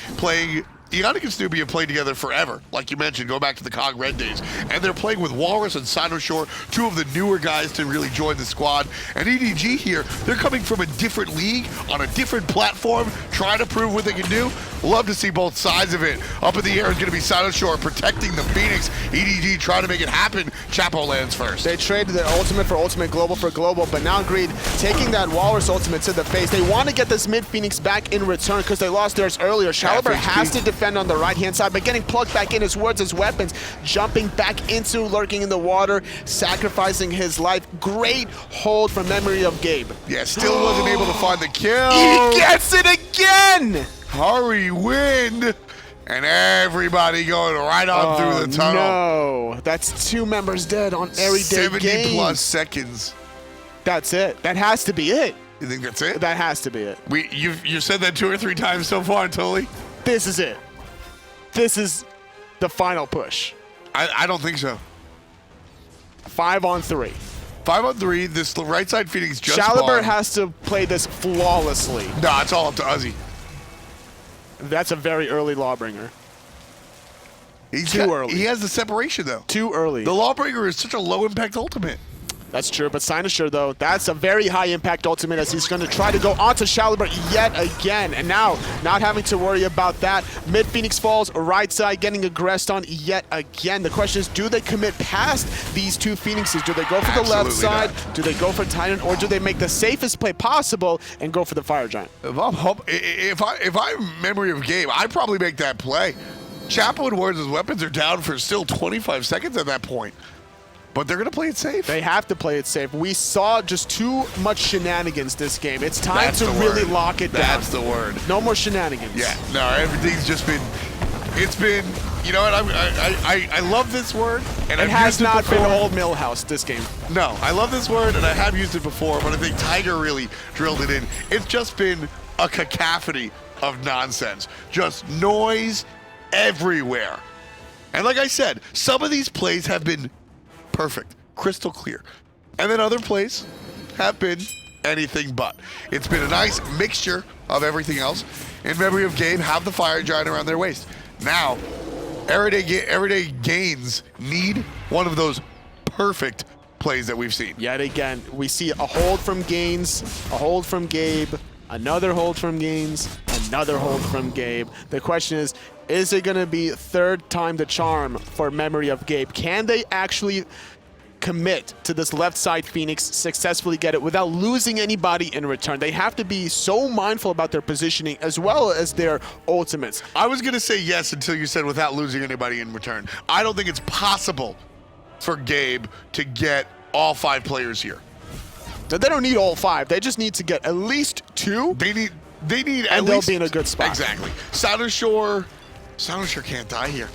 have played together forever, like you mentioned, going back to the COG Red days. And they're playing with Walrus and Shore, two of the newer guys to really join the squad. And EDG here, they're coming from a different league, on a different platform, trying to prove what they can do. Love to see both sides of it. Up in the air is going to be Shore protecting the Phoenix. EDG trying to make it happen. Chapo lands first. They traded their ultimate for ultimate, global for global, but now Greed taking that Walrus ultimate to the face. They want to get this mid Phoenix back in return because they lost theirs earlier. Shaliber has to defend on the right-hand side, but getting plugged back in his words, his weapons, jumping back into lurking in the water, sacrificing his life. Great hold from memory of Gabe. Yeah, still wasn't able to find the kill. He gets it again! Hurry, win! And everybody going right on through the tunnel. No, that's 2 members dead on Everyday Games. 70 plus seconds. That's it. That has to be it. You think that's it? That has to be it. You've said that 2 or 3 times so far, Tully. This is it. This is the final push. I don't think so. 5 on 3. 5 on 3. This right side Phoenix just Shaliber spawned. has to play this flawlessly. No, it's all up to Uzi. That's a very early Lawbringer. He's Too early. He has the separation, though. Too early. The Lawbringer is such a low-impact ultimate. That's true, but Shore, though, that's a very high-impact ultimate as he's going to try to go onto Shaliber yet again. And now, not having to worry about that. Mid-Phoenix falls, right side getting aggressed on yet again. The question is, do they commit past these 2 Phoenixes? Do they go for the left side? Do they go for Titan? Or do they make the safest play possible and go for the Fire Giant? If I'm memory of Gabe, I'd probably make that play. Chapo and Wards' weapons are down for still 25 seconds at that point. But they're going to play it safe. They have to play it safe. We saw just too much shenanigans this game. It's time to really lock it down. That's the word. No more shenanigans. Yeah, no, everything's just been, it's been, you know what, I love this word. And it has not been Old Millhouse this game. No, I love this word, and I have used it before, but I think Tiger really drilled it in. It's just been a cacophony of nonsense. Just noise everywhere. And like I said, some of these plays have been perfect, crystal clear. And then other plays have been anything but. It's been a nice mixture of everything else. In memory of Gabe, have the Fire Giant around their waist. Now, Everyday Gains need one of those perfect plays that we've seen. Yet again, we see a hold from Gains, a hold from Gabe, another hold from Gains, another hold from Gabe. The question is, is it going to be third time the charm for Memory of Gabe? Can they actually commit to this left side Phoenix, successfully get it without losing anybody in return? They have to be so mindful about their positioning as well as their ultimates. I was going to say yes until you said without losing anybody in return. I don't think it's possible for Gabe to get all 5 players here. They don't need all 5. They just need to get at least 2. They need and at they'll least, be in a good spot. Exactly. Southern Shore can't die here.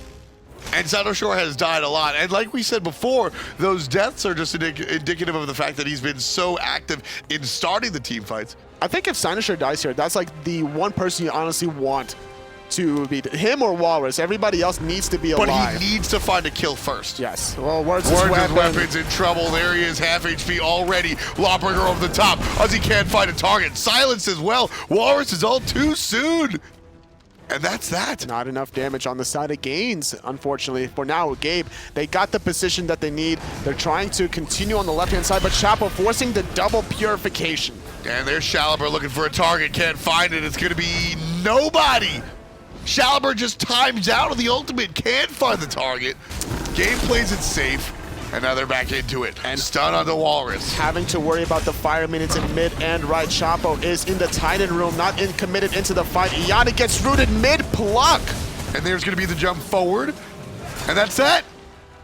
And Southern Shore has died a lot. And like we said before, those deaths are just indicative of the fact that he's been so active in starting the team fights. I think if Sinosure dies here, that's like the one person you honestly want to be him or Walrus. Everybody else needs to be alive. But he needs to find a kill first. Yes. Well, Words' weapons in trouble. There he is, half HP already. Lawbringer over the top. Ozzy can't find a target. Silence as well. Walrus is all too soon. And that's that. Not enough damage on the side of Gaines, unfortunately. For now, Gabe, they got the position that they need. They're trying to continue on the left-hand side, but Chapo forcing the double purification. And there's Shaliber looking for a target. Can't find it. It's going to be nobody. Shaliber just times out of the ultimate. Can't find the target. Gabe plays it safe. And now they're back into it. And stun on the Walrus. Having to worry about the fire minutes in mid and right. Chapo is in the Titan room, not committed into the fight. Iana gets rooted mid-pluck. And there's going to be the jump forward. And that's that.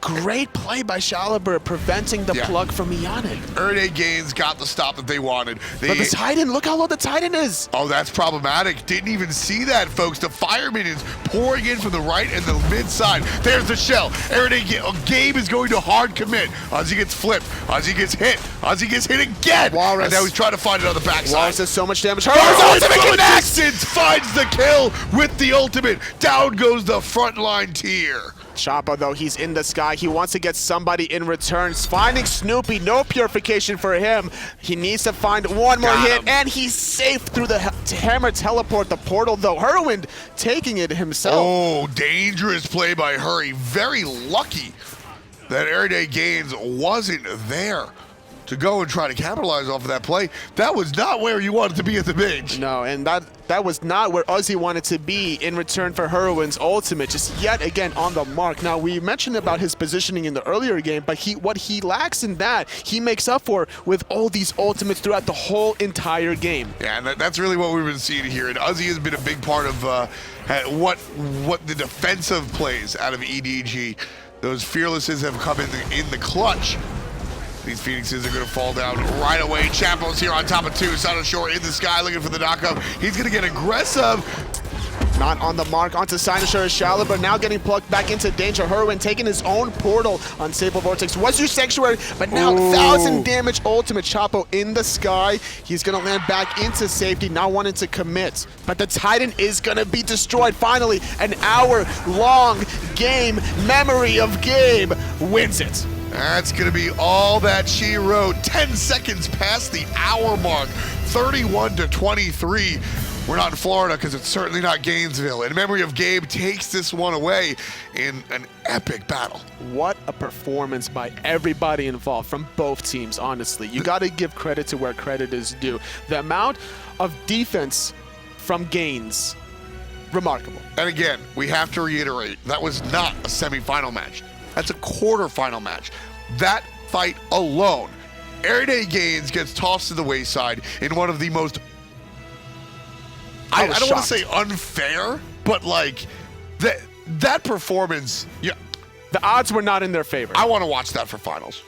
Great play by Shaliber, preventing the plug from Iana. Erde Gaines got the stop that they wanted. But the Titan, look how low the Titan is. Oh, that's problematic. Didn't even see that, folks. The fire minions pouring in from the right and the mid side. There's the shell. Gabe is going to hard commit. Ozzy gets flipped. Ozzy gets hit. Ozzy gets hit again. Walrus. And now he's trying to find it on the backside. Walrus does so much damage. Ultimate distance finds the kill with the ultimate. Down goes the frontline tier. Chapo, though, he's in the sky. He wants to get somebody in return. Finding Snoopy, no purification for him. He needs to find one more hit, and he's safe through the hammer teleport. The portal, though, Herwind taking it himself. Oh, dangerous play by Hurry. Very lucky that Erde Gaines wasn't there to go and try to capitalize off of that play. That was not where you wanted to be at the bench. No, and that was not where Ozzy wanted to be in return for Herwin's ultimate, just yet again on the mark. Now, we mentioned about his positioning in the earlier game, but what he lacks in that, he makes up for with all these ultimates throughout the whole entire game. Yeah, and that's really what we've been seeing here. And Ozzy has been a big part of what the defensive plays out of EDG. Those fearlesses have come in the clutch. These Phoenixes are going to fall down right away. Chapo's here on top of 2. Southern Shore in the sky looking for the knockup. He's going to get aggressive. Not on the mark, onto Sinosure is Shaliber, now getting plugged back into danger. Herwin taking his own portal. Unstable Vortex was your Sanctuary, but now 1,000 damage ultimate. Chapo in the sky. He's going to land back into safety, not wanting to commit. But the Titan is going to be destroyed. Finally, an hour-long game. Memory of Gabe wins it. That's going to be all that she wrote. 10 seconds past the hour mark. 31-23. We're not in Florida because it's certainly not Gainesville. And Memory of Gabe takes this one away in an epic battle. What a performance by everybody involved from both teams, honestly. You got to give credit to where credit is due. The amount of defense from Gaines, remarkable. And again, we have to reiterate, that was not a semifinal match. That's a quarterfinal match. That fight alone, Erde Gaines gets tossed to the wayside in one of the most, I don't want to say unfair, but like that performance. Yeah, the odds were not in their favor. I want to watch that for finals.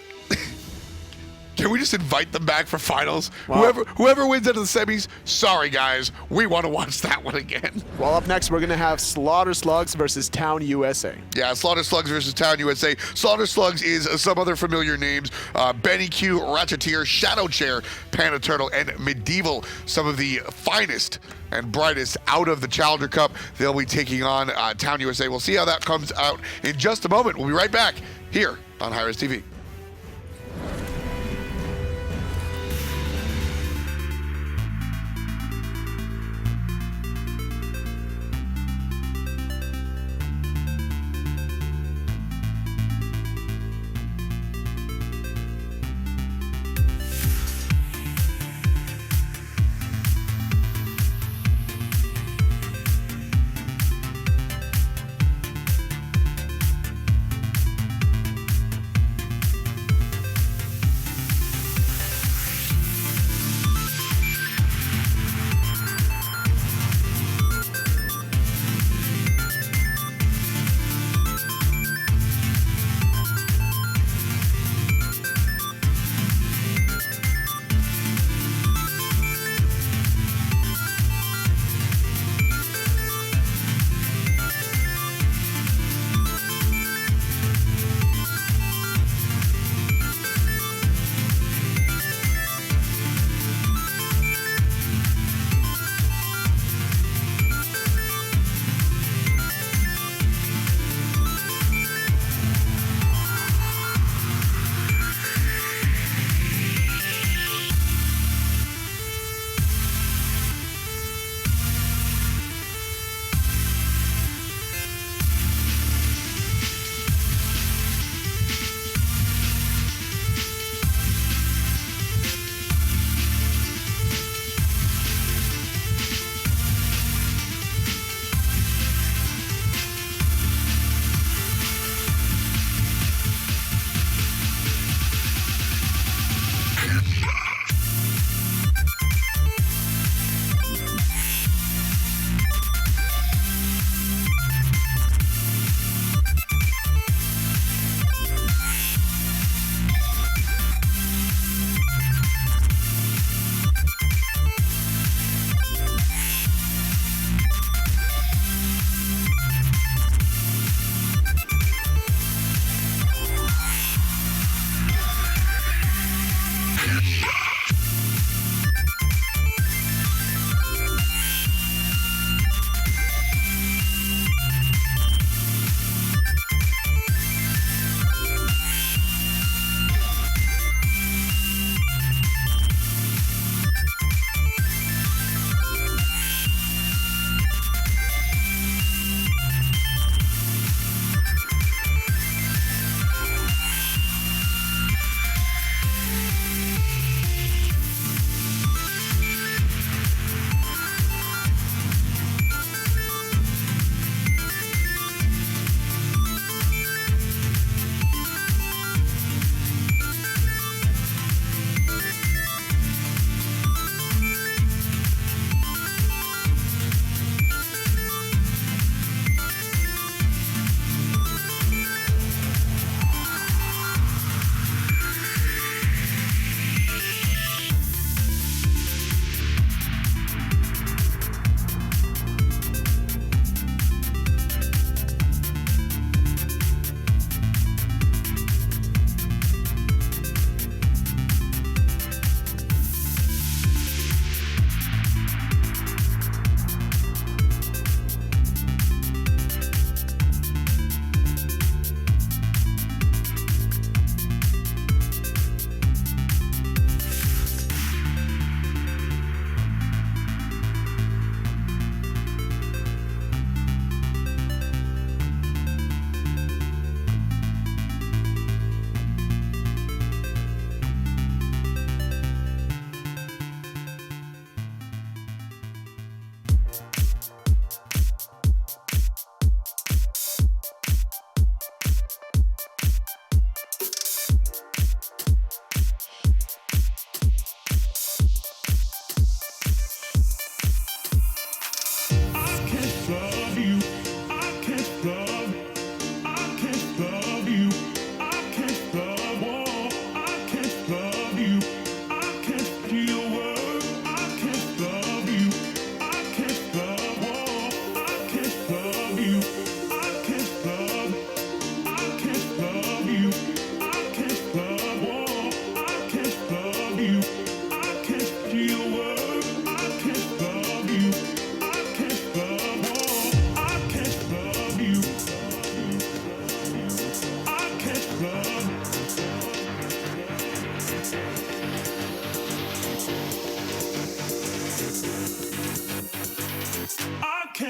Can we just invite them back for finals? Wow. Whoever wins out of the semis, sorry guys, we want to watch that one again. Well, up next, we're going to have Slaughter Slugs versus Town USA. Yeah, Slaughter Slugs versus Town USA. Slaughter Slugs is some other familiar names. Benny Q, Ratcheteer, Shadow Chair, Panda Turtle, and Medieval. Some of the finest and brightest out of the Challenger Cup. They'll be taking on Town USA. We'll see how that comes out in just a moment. We'll be right back here on Hi-Res TV.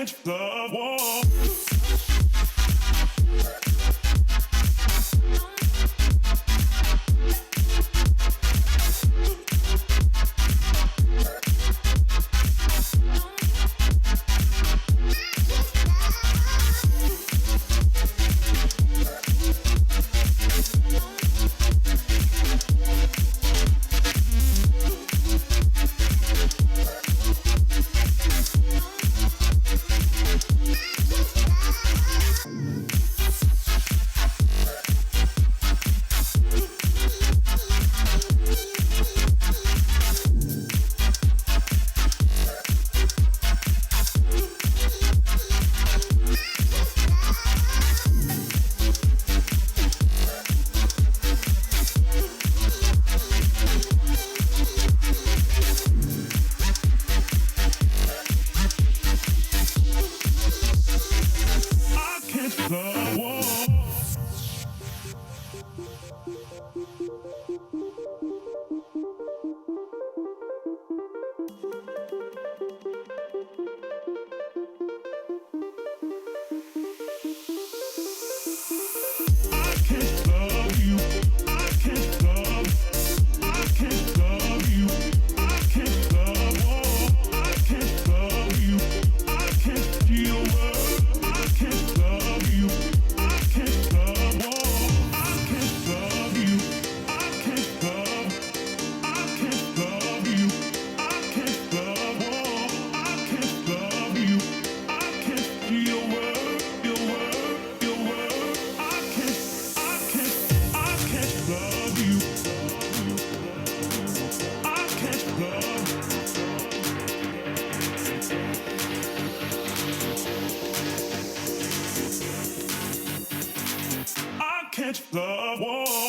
catch the war. Catch the war.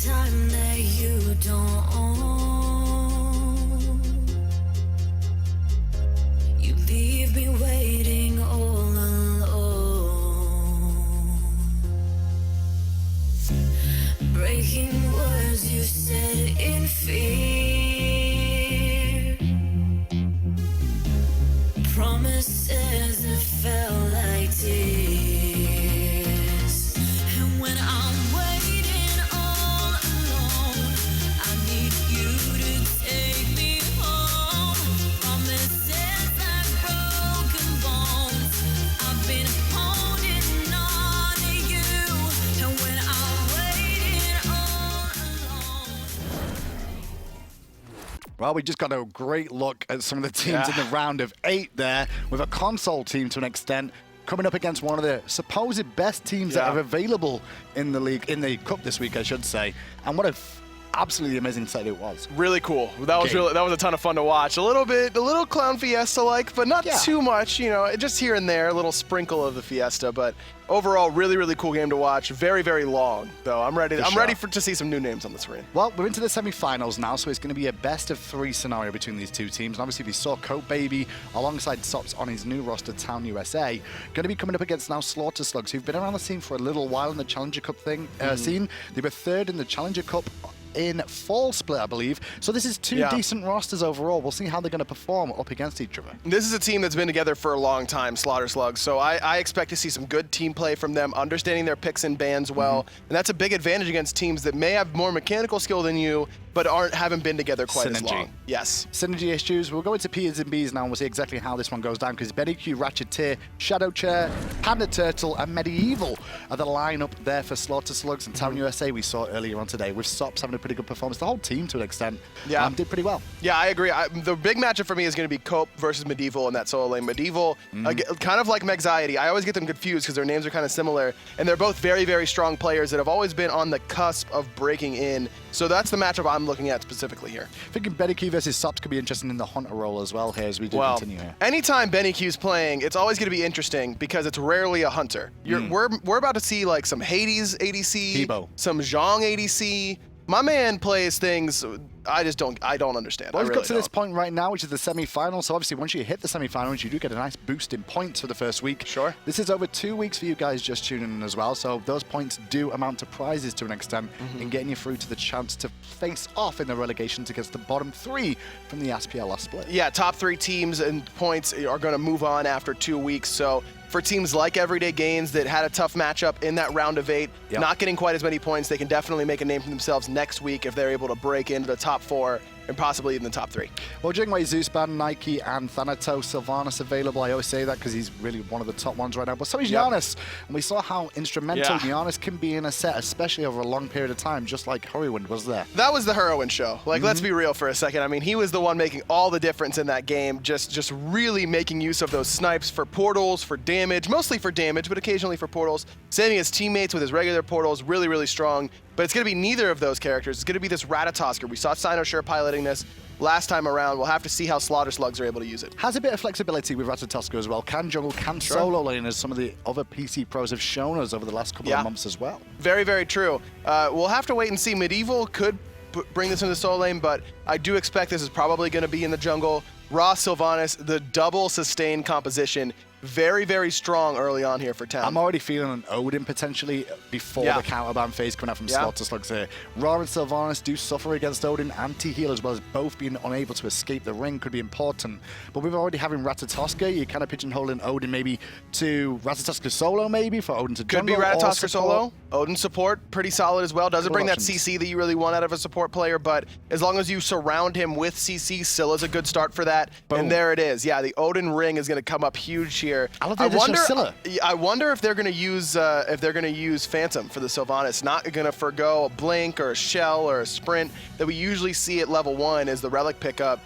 Time that you don't own. You leave me waiting all alone. Breaking words you said in fear. Promises that felt like tears. And when I'm waiting all alone, I need you to take me home. Promises like broken bones. I've been holding on to you. And when I'm waiting all alone. Well, we just got a great look at some of the teams in the round of 8 there, with a console team to an extent coming up against one of the supposed best teams that are available in the league, in the cup this week, I should say. And what a absolutely amazing set it was. Really cool. That was a ton of fun to watch. A little Clown Fiesta like, but not too much. You know, just here and there, a little sprinkle of the Fiesta. But overall, really cool game to watch. Very, very long, though. I'm ready to see some new names on the screen. Well, we're into the semi-finals now, so it's going to be a best-of-3 scenario between these two teams. And obviously, we saw Cope Baby alongside Sops on his new roster, Town USA, going to be coming up against now Slaughter Slugs, who've been around the scene for a little while in the Challenger Cup scene. They were 3rd in the Challenger Cup in fall split, I believe. So this is 2 decent rosters overall. We'll see how they're going to perform up against each other. This is a team that's been together for a long time, Slaughter Slugs. So I expect to see some good team play from them, understanding their picks and bans well. And that's a big advantage against teams that may have more mechanical skill than you, but haven't been together quite as long. Yes. Synergy issues. We'll go into P's and B's now and we'll see exactly how this one goes down, because Betty Q, Ratcheteer, Shadow Chair, Panda Turtle, and Medieval are the lineup there for Slaughter Slugs and Town USA we saw earlier on today, with Sops having a pretty good performance. The whole team, to an extent, did pretty well. Yeah, I agree. The big matchup for me is going to be Cope versus Medieval in that solo lane. Medieval, kind of like Megxiety. I always get them confused because their names are kind of similar, and they're both very, very strong players that have always been on the cusp of breaking in. So that's the matchup I'm looking at specifically here. Thinking Betty Q versus Sops could be interesting in the Hunter role as well here as we do continue here. Anytime Benny Q's playing, it's always going to be interesting because it's rarely a Hunter. We're about to see like some Hades ADC, Hebo. some Zhong ADC. My man plays things I don't understand. Well, we've got to this point right now, which is the semi-final. So obviously, once you hit the semi-finals, you do get a nice boost in points for the first week. Sure. This is over 2 weeks for you guys just tuning in as well. So those points do amount to prizes to an extent in getting you through to the chance to face off in the relegations against the bottom 3 from the SPL last split. Yeah, top 3 teams and points are going to move on after 2 weeks. So for teams like Everyday Gains that had a tough matchup in that round of 8, not getting quite as many points, they can definitely make a name for themselves next week if they're able to break into the top 4 and possibly even the top 3. Well, Jingwei, Zeusban, Nike, and Thanatos, Sylvanas available. I always say that because he's really one of the top ones right now. But so is Giannis. And we saw how instrumental Giannis can be in a set, especially over a long period of time, just like Hurriwind was there. That was the Hurriwind show. Like, let's be real for a second. I mean, he was the one making all the difference in that game, just really making use of those snipes for portals, for damage, mostly for damage, but occasionally for portals, saving his teammates with his regular portals, really, really strong. But it's going to be neither of those characters. It's going to be this Ratatosker. We saw Cynosure piloting this last time around. We'll have to see how Slaughter Slugs are able to use it. Has a bit of flexibility with Ratatosker as well. Can jungle, can solo lane, as some of the other PC pros have shown us over the last couple of months as well. Very, very true. We'll have to wait and see. Medieval could bring this into the solo lane, but I do expect this is probably going to be in the jungle. Raw Sylvanas, the double sustained composition. Very, very strong early on here for Town. I'm already feeling an Odin potentially before the counterban phase coming out from Slaughter Slugs here. Raw and Sylvanas do suffer against Odin. Anti-heal, as well as both being unable to escape the ring, could be important. But with already having Ratatosker, you're kind of pigeonholing Odin maybe to Ratatosker solo, maybe for Odin to jungle. Could be Ratatosker solo. Odin support, pretty solid as well. Doesn't bring that CC that you really want out of a support player, but as long as you surround him with CC, Scylla's a good start for that. Boom. And there it is. Yeah, the Odin ring is going to come up huge here. I wonder if they're going to use Phantom for the Sylvanas. Not going to forgo a blink or a shell or a sprint that we usually see at level 1 as the relic pickup.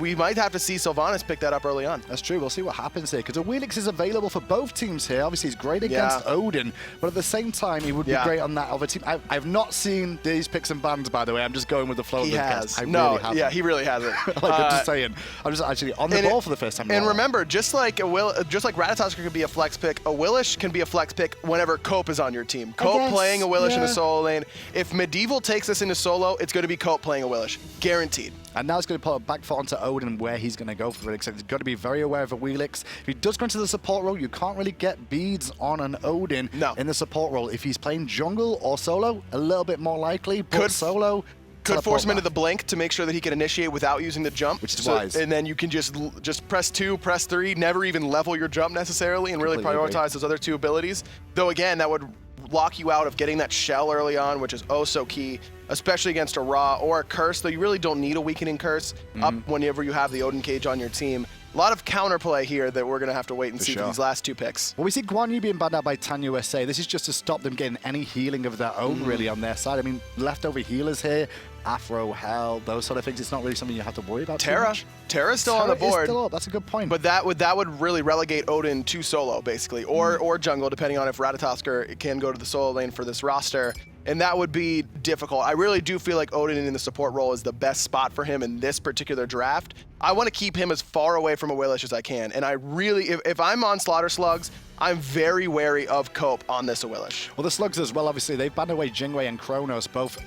We might have to see Sylvanas pick that up early on. That's true. We'll see what happens here, because the Wheelix is available for both teams here. Obviously, he's great against Odin, but at the same time, he would be great on that other team. I've not seen these picks and bans, by the way. I'm just going with the flow. He has. He really hasn't. I'm just saying. I'm just actually on the ball for the first time. And remember, just like Ratatosker could be a flex pick, a Willish can be a flex pick whenever Cope is on your team. Cope playing a Willish in the solo lane. If Medieval takes this into solo, it's going to be Cope playing a Willish. Guaranteed. And now it's going to put a back foot onto Odin where he's going to go for it. So he's got to be very aware of a Wheelix. If he does go into the support role, you can't really get beads on an Odin in the support role. If he's playing jungle or solo, a little bit more likely, but solo... Could force him into the blink to make sure that he can initiate without using the jump. Which is wise. And then you can just press 2, press 3, never even level your jump necessarily, and really prioritize those other 2 abilities. Though again, that would lock you out of getting that shell early on, which is oh so key, especially against a Raw or a Curse, though you really don't need a weakening Curse up whenever you have the Odin Cage on your team. A lot of counterplay here that we're going to have to wait and see for these last 2 picks. Well, we see Guan Yu being banned out by Tan USA. This is just to stop them getting any healing of their own, really, on their side. I mean, leftover healers here Afro, Hell, those sort of things. It's not really something you have to worry about too Terra. much. Terra's still on the Terra is board. still up. That's a good point. But that would really relegate Odin to solo, basically, or jungle, depending on if Ratatosker can go to the solo lane for this roster. And that would be difficult. I really do feel like Odin in the support role is the best spot for him in this particular draft. I want to keep him as far away from Awilish as I can. And I really, if I'm on Slaughter Slugs, I'm very wary of Cope on this Awilish. Well, the Slugs as well, obviously, they've banned away Jingwei and Kronos, both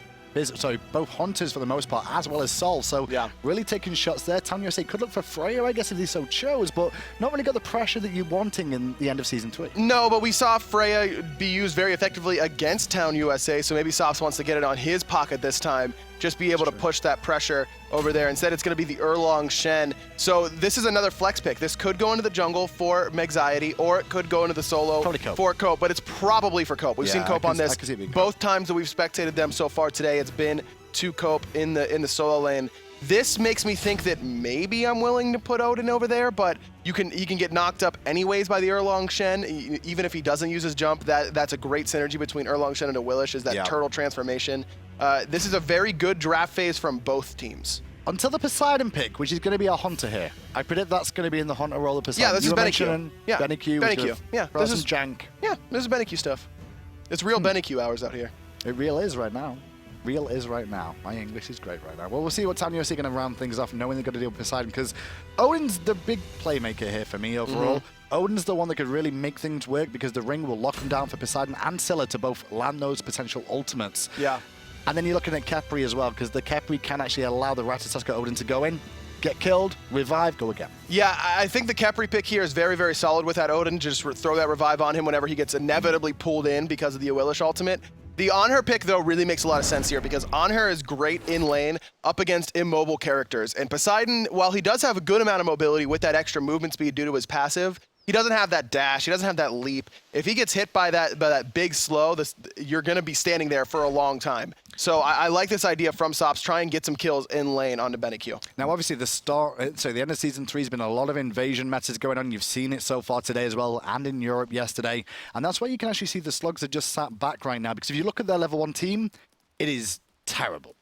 hunters for the most part, as well as Sol. So yeah, really taking shots there. Town USA could look for Freya, I guess, if they so chose, but not really got the pressure that you're wanting in the end of Season 3. No, but we saw Freya be used very effectively against Town USA, so maybe Sops wants to get it on his pocket this time, just be able to push that pressure over there. Instead, it's going to be the Erlong Shen. So this is another flex pick. This could go into the jungle for Megxiety, or it could go into the solo for Cope, but it's probably for Cope. We've seen Cope on this. Both times that we've spectated them so far today, it's been to Cope in the solo lane. This makes me think that maybe I'm willing to put Odin over there, but he can get knocked up anyways by the Erlong Shen, even if he doesn't use his jump. That's a great synergy between Erlong Shen and Awilish, is that turtle transformation. This is a very good draft phase from both teams. Until the Poseidon pick, which is going to be a Hunter here. I predict that's going to be in the Hunter role of Poseidon. Yeah, this is Benny-Q. Yeah, Benny-Q. Yeah, this is jank. Yeah, this is Benny-Q stuff. It's real Benny-Q hours out here. It real is right now. Real is right now. My English is great right now. Well, we'll see what Town USA going to round things off, knowing they've got to deal with Poseidon, because Odin's the big playmaker here for me overall. Odin's the one that could really make things work, because the ring will lock them down for Poseidon and Scylla to both land those potential ultimates. Yeah. And then you're looking at Khepri as well, because the Khepri can actually allow the Ratatosker Odin to go in, get killed, revive, go again. Yeah, I think the Khepri pick here is very, very solid with that Odin. Just throw that revive on him whenever he gets inevitably pulled in because of the Awilish ultimate. The Anhur pick, though, really makes a lot of sense here, because Anhur is great in lane up against immobile characters. And Poseidon, while he does have a good amount of mobility with that extra movement speed due to his passive, he doesn't have that dash. He doesn't have that leap. If he gets hit by that big slow, you're going to be standing there for a long time. So I like this idea from Sops. Try and get some kills in lane onto Benny-Q. Now, obviously, the end of Season 3 has been a lot of invasion metas going on. You've seen it so far today as well, and in Europe yesterday. And that's why you can actually see the Slugs are just sat back right now, because if you look at their level 1 team, it is terrible.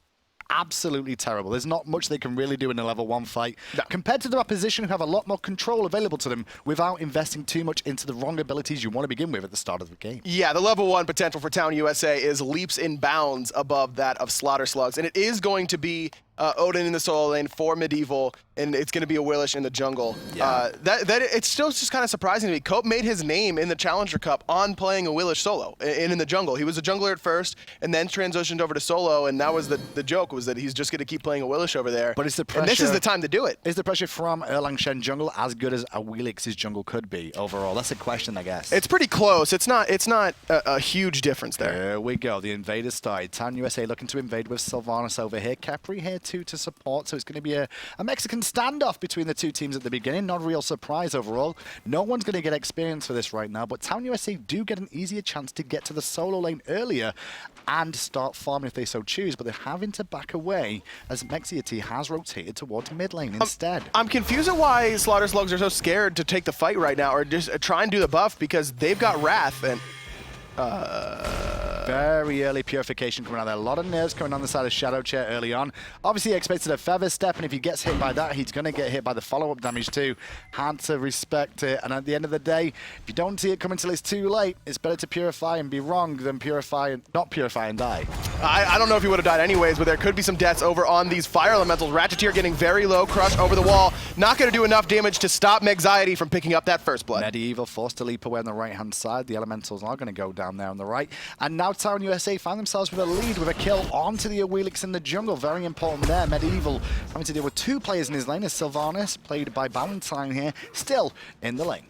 Absolutely terrible. There's not much they can really do in a level 1 fight compared to their opposition, who have a lot more control available to them without investing too much into the wrong abilities you want to begin with at the start of the game. Yeah, the level 1 potential for Town USA is leaps and bounds above that of Slaughter Slugs, and it is going to be Odin in the solo lane for Medieval, and it's going to be Awilish in the jungle. Yeah. It's still just kind of surprising to me. Cope made his name in the Challenger Cup on playing Awilish solo and in the jungle. He was a jungler at first, and then transitioned over to solo, and that was the joke, was that he's just going to keep playing Awilish over there. But it's the pressure. And this is the time to do it. Is the pressure from Erlang Shen jungle as good as Awilix's jungle could be overall? That's a question, I guess. It's pretty close. It's not a huge difference there. There we go. The invaders started. Town USA looking to invade with Sylvanas over here. Khepri here too to support. So it's going to be a Mexican standoff between the two teams at the beginning. Not a real surprise overall. No one's going to get experience for this right now, but Town USA do get an easier chance to get to the solo lane earlier and start farming if they so choose, but they're having to back away as Mexiety has rotated towards mid lane instead. I'm confused at why Slaughter Slugs are so scared to take the fight right now, or just try and do the buff, because they've got Wrath and very early purification coming out there. A lot of nerves coming on the side of Shadow Chair early on. Obviously, he expected a feather step, and if he gets hit by that, he's going to get hit by the follow-up damage too. Hard to respect it, and at the end of the day, if you don't see it coming until it's too late, it's better to purify and be wrong than not purify and die. I don't know if he would have died anyways, but there could be some deaths over on these fire elementals. Ratcheteer getting very low, Crush over the wall. Not going to do enough damage to stop Megxiety from picking up that first blood. Medieval forced to leap away on the right-hand side. The elementals are going to go down there on the right. And now Town USA find themselves with a lead with a kill onto the Awilix in the jungle. Very important there. Medieval having to deal with 2 players in his lane as Sylvanas, played by Valentine here, still in the lane.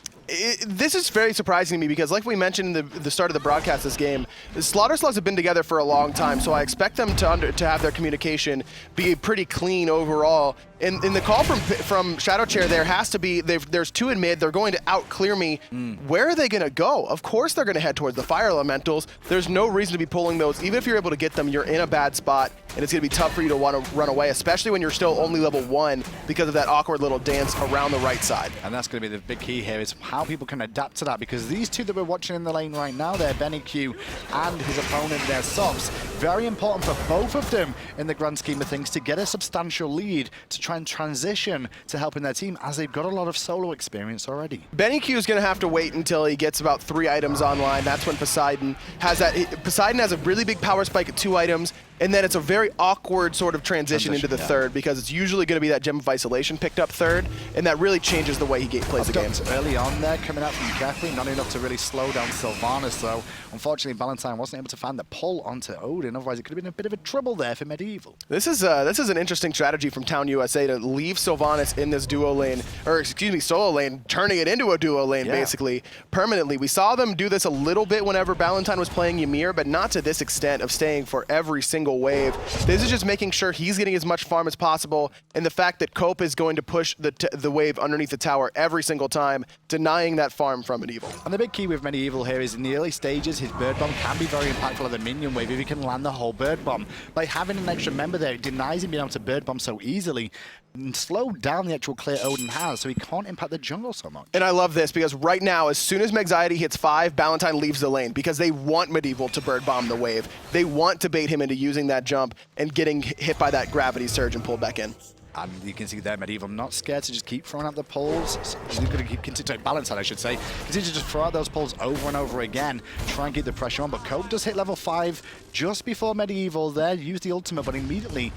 This is very surprising to me, because like we mentioned in the start of the broadcast this game, the Slaughter Slugs have been together for a long time, so I expect them to have their communication be pretty clean overall. In the call from Shadow Chair, there has to be, there's 2 in mid, they're going to out-clear me. Where are they going to go? Of course they're going to head towards the Fire Elementals. There's no reason to be pulling those. Even if you're able to get them, you're in a bad spot. and it's going to be tough for you to want to run away, especially when you're still only level 1 because of that awkward little dance around the right side. And that's going to be the big key here, is how people can adapt to that, because these two that we're watching in the lane right now, they're Benny Q and his opponent there, Sobs. Very important for both of them in the grand scheme of things to get a substantial lead to try and transition to helping their team, as they've got a lot of solo experience already. Benny Q is going to have to wait until he gets about 3 items online. That's when Poseidon has that. Poseidon has a really big power spike at 2 items, and then it's a very awkward sort of transition into the third, because it's usually going to be that Gem of Isolation picked up third, and that really changes the way he plays the game. Early on there, coming out from Jeffrey, not enough to really slow down Sylvanas, though. Unfortunately, Valentine wasn't able to find the pull onto Odin, otherwise it could have been a bit of a trouble there for Medieval. This is an interesting strategy from Town USA to leave Sylvanas in this duo lane, or excuse me, solo lane, turning it into a duo lane basically permanently. We saw them do this a little bit whenever Valentine was playing Ymir, but not to this extent of staying for every single wave. This is just making sure he's getting as much farm as possible, and the fact that Cope is going to push the wave underneath the tower every single time, denying that farm from Medieval. And the big key with Medieval here is in the early stages, his bird bomb can be very impactful at the minion wave if he can land the whole bird bomb. By having an extra member there, it denies him being able to bird bomb so easily and slow down the actual clear Odin has, so he can't impact the jungle so much. And I love this, because right now, as soon as Megxiety hits 5, Valentine leaves the lane, because they want Medieval to bird bomb the wave. They want to bait him into using that jump and getting hit by that gravity surge and pulled back in. And you can see there, Medieval not scared to just keep throwing out the pulls. So he's going to keep continuing Valentine, I should say. Continue to just throw out those pulls over and over again, try and keep the pressure on. But Cope does hit level 5 just before Medieval there, used the ultimate, but immediately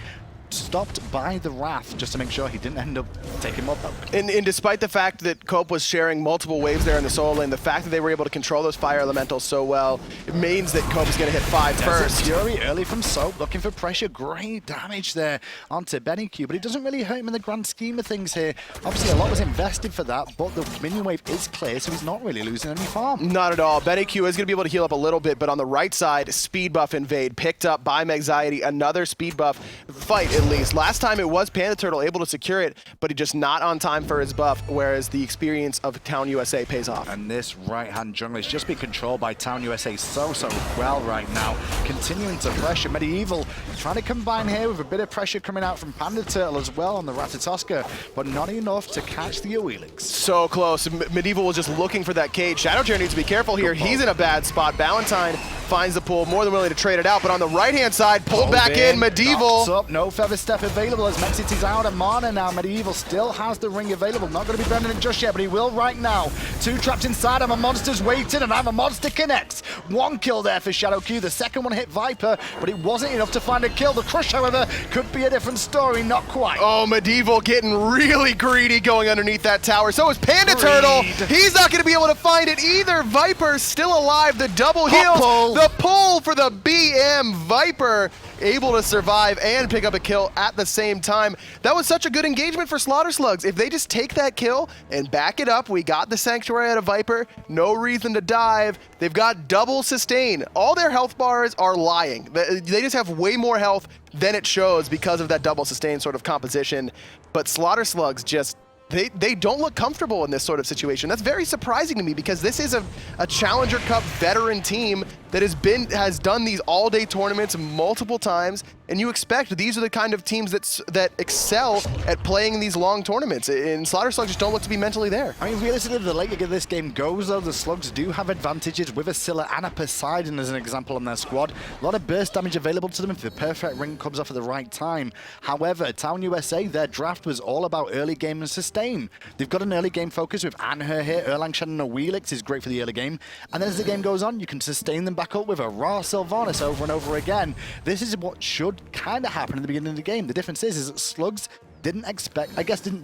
stopped by the Wrath just to make sure he didn't end up taking more poke. And despite the fact that Cope was sharing multiple waves there in the solo lane, the fact that they were able to control those fire elementals so well, it means that Cope is going to hit 5 first. Fury early from Soap, looking for pressure. Great damage there onto Benny Q, but it doesn't really hurt him in the grand scheme of things here. Obviously, a lot was invested for that, but the minion wave is clear, so he's not really losing any farm. Not at all. Benny Q is going to be able to heal up a little bit, but on the right side, speed buff invade, picked up by Megxiety, another speed buff fight at least. Last time it was Panda Turtle able to secure it, but he just not on time for his buff, whereas the experience of Town USA pays off. And this right-hand jungle is just being controlled by Town USA so well right now. Continuing to pressure Medieval, trying to combine here with a bit of pressure coming out from Panda Turtle as well on the Ratatoska, but not enough to catch the Oelix. So close. Medieval was just looking for that cage. Shadow Chair needs to be careful here. He's in a bad spot. Valentine finds the pull, more than willing to trade it out, but on the right-hand side, pulled back in, Medieval. Up, no feather step available as Mexity's out of mana now. Medieval still has the ring available. Not going to be burning it just yet, but he will right now. 2 trapped inside him. A monster's waiting, and I'm a monster connects. 1 kill there for Shadow Q. The second one hit Viper, but it wasn't enough to find a kill. The crush, however, could be a different story. Not quite. Oh, Medieval getting really greedy going underneath that tower. So is Panda Turtle. He's not going to be able to find it either. Viper still alive. The double heal. The pull for the BM. Viper able to survive and pick up a kill at the same time. That was such a good engagement for Slaughter Slugs. If they just take that kill and back it up, we got the Sanctuary out of Viper. No reason to dive. They've got double sustain. All their health bars are lying. They just have way more health than it shows because of that double sustain sort of composition. But Slaughter Slugs just... They don't look comfortable in this sort of situation. That's very surprising to me, because this is a Challenger Cup veteran team that has done these all-day tournaments multiple times, and you expect these are the kind of teams that excel at playing these long tournaments. And Slaughter Slugs just don't look to be mentally there. I mean, realistically, the later this game goes, though, the Slugs do have advantages with a Scylla and a Poseidon as an example on their squad. A lot of burst damage available to them if the perfect ring comes off at the right time. However, Town USA, their draft was all about early game and sustain. They've got an early game focus with Anher here. Erlang Shannon and Oelix is great for the early game. And then as the game goes on, you can sustain them back up with a raw Sylvanas over and over again. This is what should kind of happen in the beginning of the game. The difference is that Slugs didn't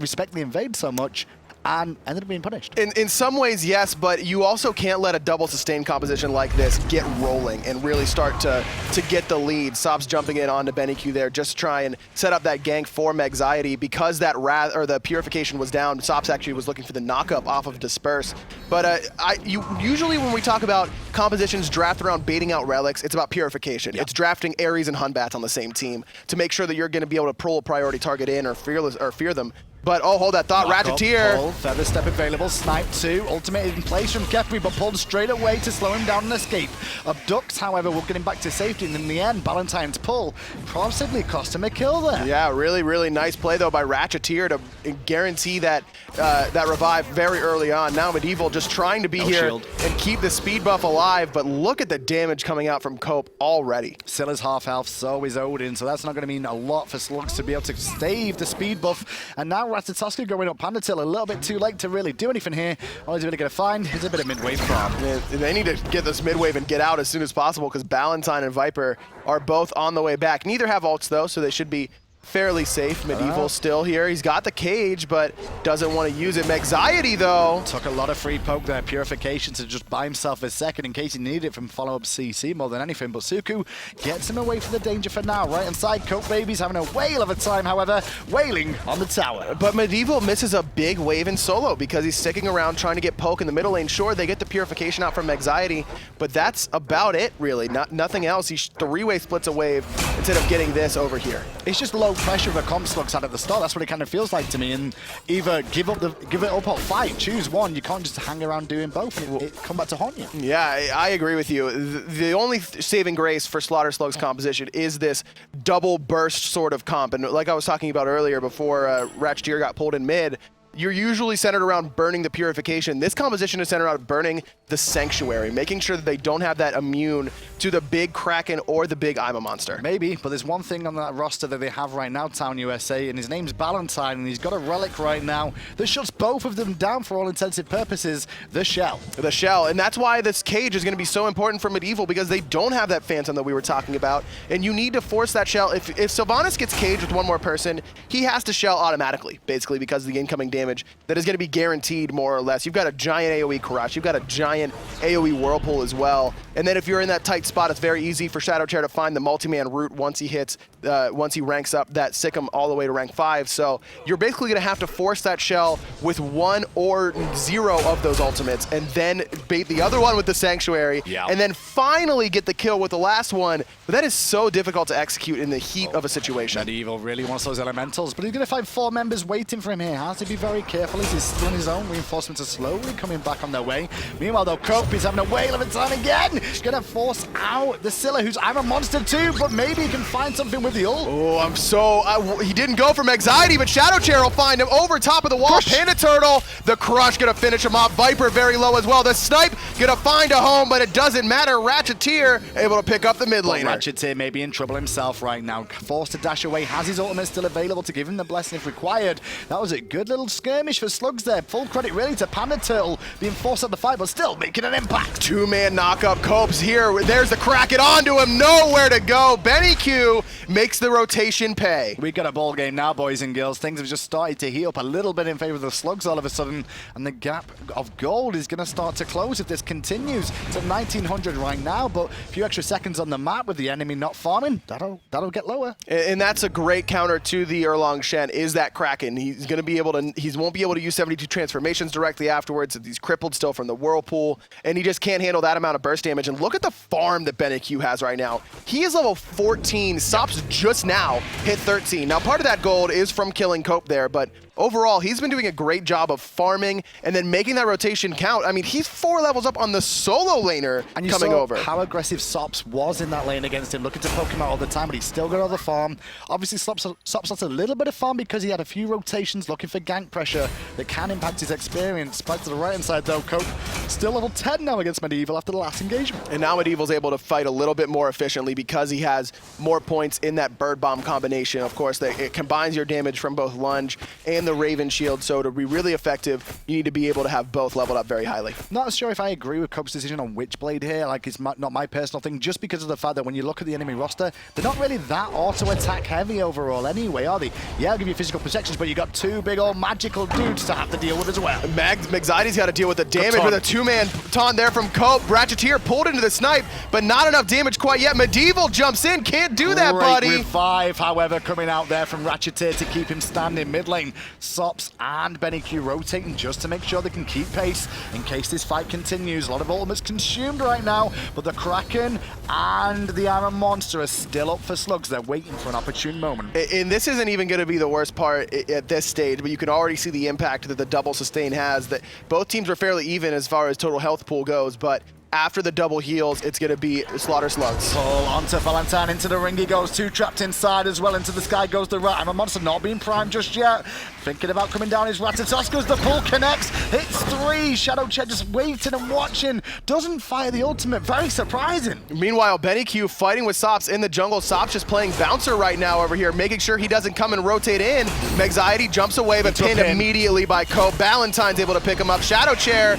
respect the invade so much, and ended up being punished. In some ways, yes, but you also can't let a double sustain composition like this get rolling and really start to get the lead. Sob's jumping in onto Benny Q there just to try and set up that gank for Megxiety. Because that the Purification was down, Sob's actually was looking for the knockup off of Disperse. But usually when we talk about compositions draft around baiting out relics, it's about Purification. Yep. It's drafting Ares and Hunbat on the same team to make sure that you're going to be able to pull a priority target in or fear them. But, oh, hold that thought, Lock up, Ratcheteer. pull, feather step available, snipe 2, ultimate in place from Kefri, but pulled straight away to slow him down and escape. Abducts, however, will get him back to safety, and in the end, Ballantyne's pull possibly cost him a kill there. Yeah, really, really nice play, though, by Ratcheteer to guarantee that that revive very early on. Now Medieval just trying to be here shield. and keep the speed buff alive, but look at the damage coming out from Cope already. Scylla's half health, so is Odin, so that's not going to mean a lot for Slugs to be able to stave the speed buff. And now Ratatoska going up Pandatil, a little bit too late to really do anything here. All he's really going to find is a bit of mid-wave farm. Yeah, they need to get this mid-wave and get out as soon as possible because Ballantyne and Viper are both on the way back. Neither have ults, though, so they should be fairly safe. Medieval still here. He's got the cage, but doesn't want to use it. Anxiety, though. Took a lot of free poke there. Purification to just buy himself a second in case he needed it from follow-up CC more than anything. But Suku gets him away from the danger for now. Right inside, Coke Baby's having a whale of a time, however, wailing on the tower. But Medieval misses a big wave in solo because he's sticking around trying to get poke in the middle lane. Sure, they get the purification out from Anxiety, but that's about it, really. Nothing else. He three-way splits a wave instead of getting this over here. It's just low pressure the comp Slugs had at the start. That's what it kind of feels like to me. And either give it up or fight. Choose one. You can't just hang around doing both and it come back to haunt you. Yeah, I agree with you. The only saving grace for Slaughter Slug's composition is this double burst sort of comp. And like I was talking about earlier before Ratcheteer got pulled in mid, you're usually centered around burning the purification. This composition is centered around burning the Sanctuary, making sure that they don't have that immune to the big Kraken or the big Ima monster. Maybe, but there's one thing on that roster that they have right now, Town USA, and his name's Ballantyne, and he's got a relic right now that shuts both of them down for all intensive purposes, the Shell. The Shell, and that's why this cage is going to be so important for Medieval, because they don't have that Phantom that we were talking about, and you need to force that Shell. If Sylvanas gets caged with one more person, he has to Shell automatically, basically because of the incoming damage that is going to be guaranteed more or less. You've got a giant AoE Karash, you've got a giant AoE Whirlpool as well, and then if you're in that tight spot, it's very easy for Shadow Chair to find the multi-man route once he hits, once he ranks up that Sikkim all the way to rank 5. So you're basically going to have to force that Shell with 1 or 0 of those ultimates, and then bait the other one with the Sanctuary, and then finally get the kill with the last one. But that is so difficult to execute in the heat of a situation. Medieval really wants those elementals, but he's going to find 4 members waiting for him here. Has to be very careful as he's still on his own. Reinforcements are slowly coming back on their way. Meanwhile, though, Cope is having a whale of a time again. He's going to force out the Scylla, who's I'm a monster too, but maybe he can find something with the ult. Oh, I'm so... he didn't go from Anxiety, but Shadow Chair will find him over top of the wall. Panda Turtle, the Crush going to finish him off. Viper very low as well. The Snipe going to find a home, but it doesn't matter. Ratcheteer able to pick up the mid laner. Ratcheteer may be in trouble himself right now. Forced to dash away, has his ultimate still available to give him the blessing if required. That was a good little skirmish for Slugs there. Full credit really to Panda Turtle being forced out the fight, but still making an impact. 2-man knock-up. Cope's here. There's the Kraken onto him. Nowhere to go. Benny Q makes the rotation pay. We got a ball game now, boys and girls. Things have just started to heat up a little bit in favor of the Slugs all of a sudden, and the gap of gold is going to start to close if this continues. It's at 1900 right now, but a few extra seconds on the map with the enemy not farming, that'll get lower. And that's a great counter to the Erlang Shen, is that Kraken. He's going to be able to, he won't be able to use 72 transformations directly afterwards. He's crippled still from the Whirlpool, and he just can't handle that amount of burst damage. And look at the farm that Benny Q has right now. He is level 14. Sops just now hit 13. Now, part of that gold is from killing Cope there, but overall, he's been doing a great job of farming and then making that rotation count. I mean, he's 4 levels up on the solo laner and you coming saw over. How aggressive Sops was in that lane against him, looking to poke him out all the time, but he's still got all the farm. Obviously, Sops lost a little bit of farm because he had a few rotations looking for gank pressure that can impact his experience. Back to the right-hand side, though, Cope still level 10 now against Medieval after the last engagement. And now Medieval's able to fight a little bit more efficiently because he has more points in that Bird Bomb combination. Of course, it combines your damage from both Lunge and the Raven Shield, so to be really effective, you need to be able to have both leveled up very highly. Not sure if I agree with Cope's decision on Witchblade here. Like, it's not my personal thing, just because of the fact that when you look at the enemy roster, they're not really that auto-attack heavy overall anyway, are they? Yeah, I'll give you physical protections, but you got 2 big old magic physical dudes to have to deal with as well. Magziti's got to deal with the damage with a two-man taunt there from Cope. Ratcheteer pulled into the snipe, but not enough damage quite yet. Medieval jumps in, can't do that, buddy. Great revive, however, coming out there from Ratcheteer to keep him standing mid lane. Sops and Benny Q rotating just to make sure they can keep pace in case this fight continues. A lot of ultimates consumed right now, but the Kraken and the Iron Monster are still up for slugs. They're waiting for an opportune moment. And this isn't even going to be the worst part at this stage, but you can already see the impact that the double sustain has. That both teams are fairly even as far as total health pool goes, but after the double heals, it's going to be Slaughter Slugs. Pull onto Valentine, into the ring he goes, two trapped inside as well, into the sky goes the Rat. Iron Monster not being primed just yet. Thinking about coming down his Ratatoskers, the pull connects, hits 3. Shadow Chet just waiting and watching, doesn't fire the ultimate, very surprising. Meanwhile, Benny Q fighting with Sops in the jungle. Sops just playing bouncer right now over here, making sure he doesn't come and rotate in. Magziety jumps away, but pinned immediately by Cope. Valentine's able to pick him up. Shadow Chair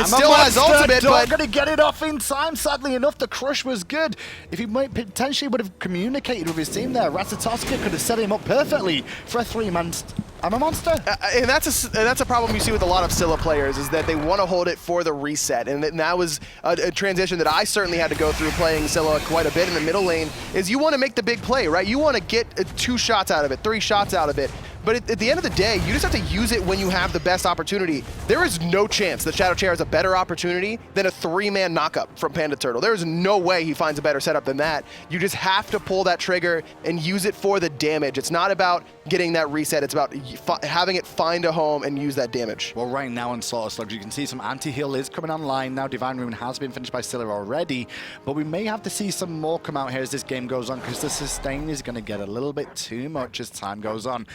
still has ultimate, but gonna get it off in time. Sadly enough, the crush was good. If he might potentially would have communicated with his team there, Ratatoska could have set him up perfectly for a 3-man I'm a monster. And that's a problem you see with a lot of Scylla players, is that they want to hold it for the reset. And that was a transition that I certainly had to go through playing Scylla quite a bit in the middle lane, is you want to make the big play, right? You want to get 2 shots out of it, 3 shots out of it. But at the end of the day, you just have to use it when you have the best opportunity. There is no chance that Shadow Chair has a better opportunity than a 3-man knockup from Panda Turtle. There is no way he finds a better setup than that. You just have to pull that trigger and use it for the damage. It's not about getting that reset. It's about having it find a home and use that damage. Well, right now on Slaughter Slugs, you can see some anti-heal is coming online now. Divine Rune has been finished by Scylla already, but we may have to see some more come out here as this game goes on, because the sustain is going to get a little bit too much as time goes on.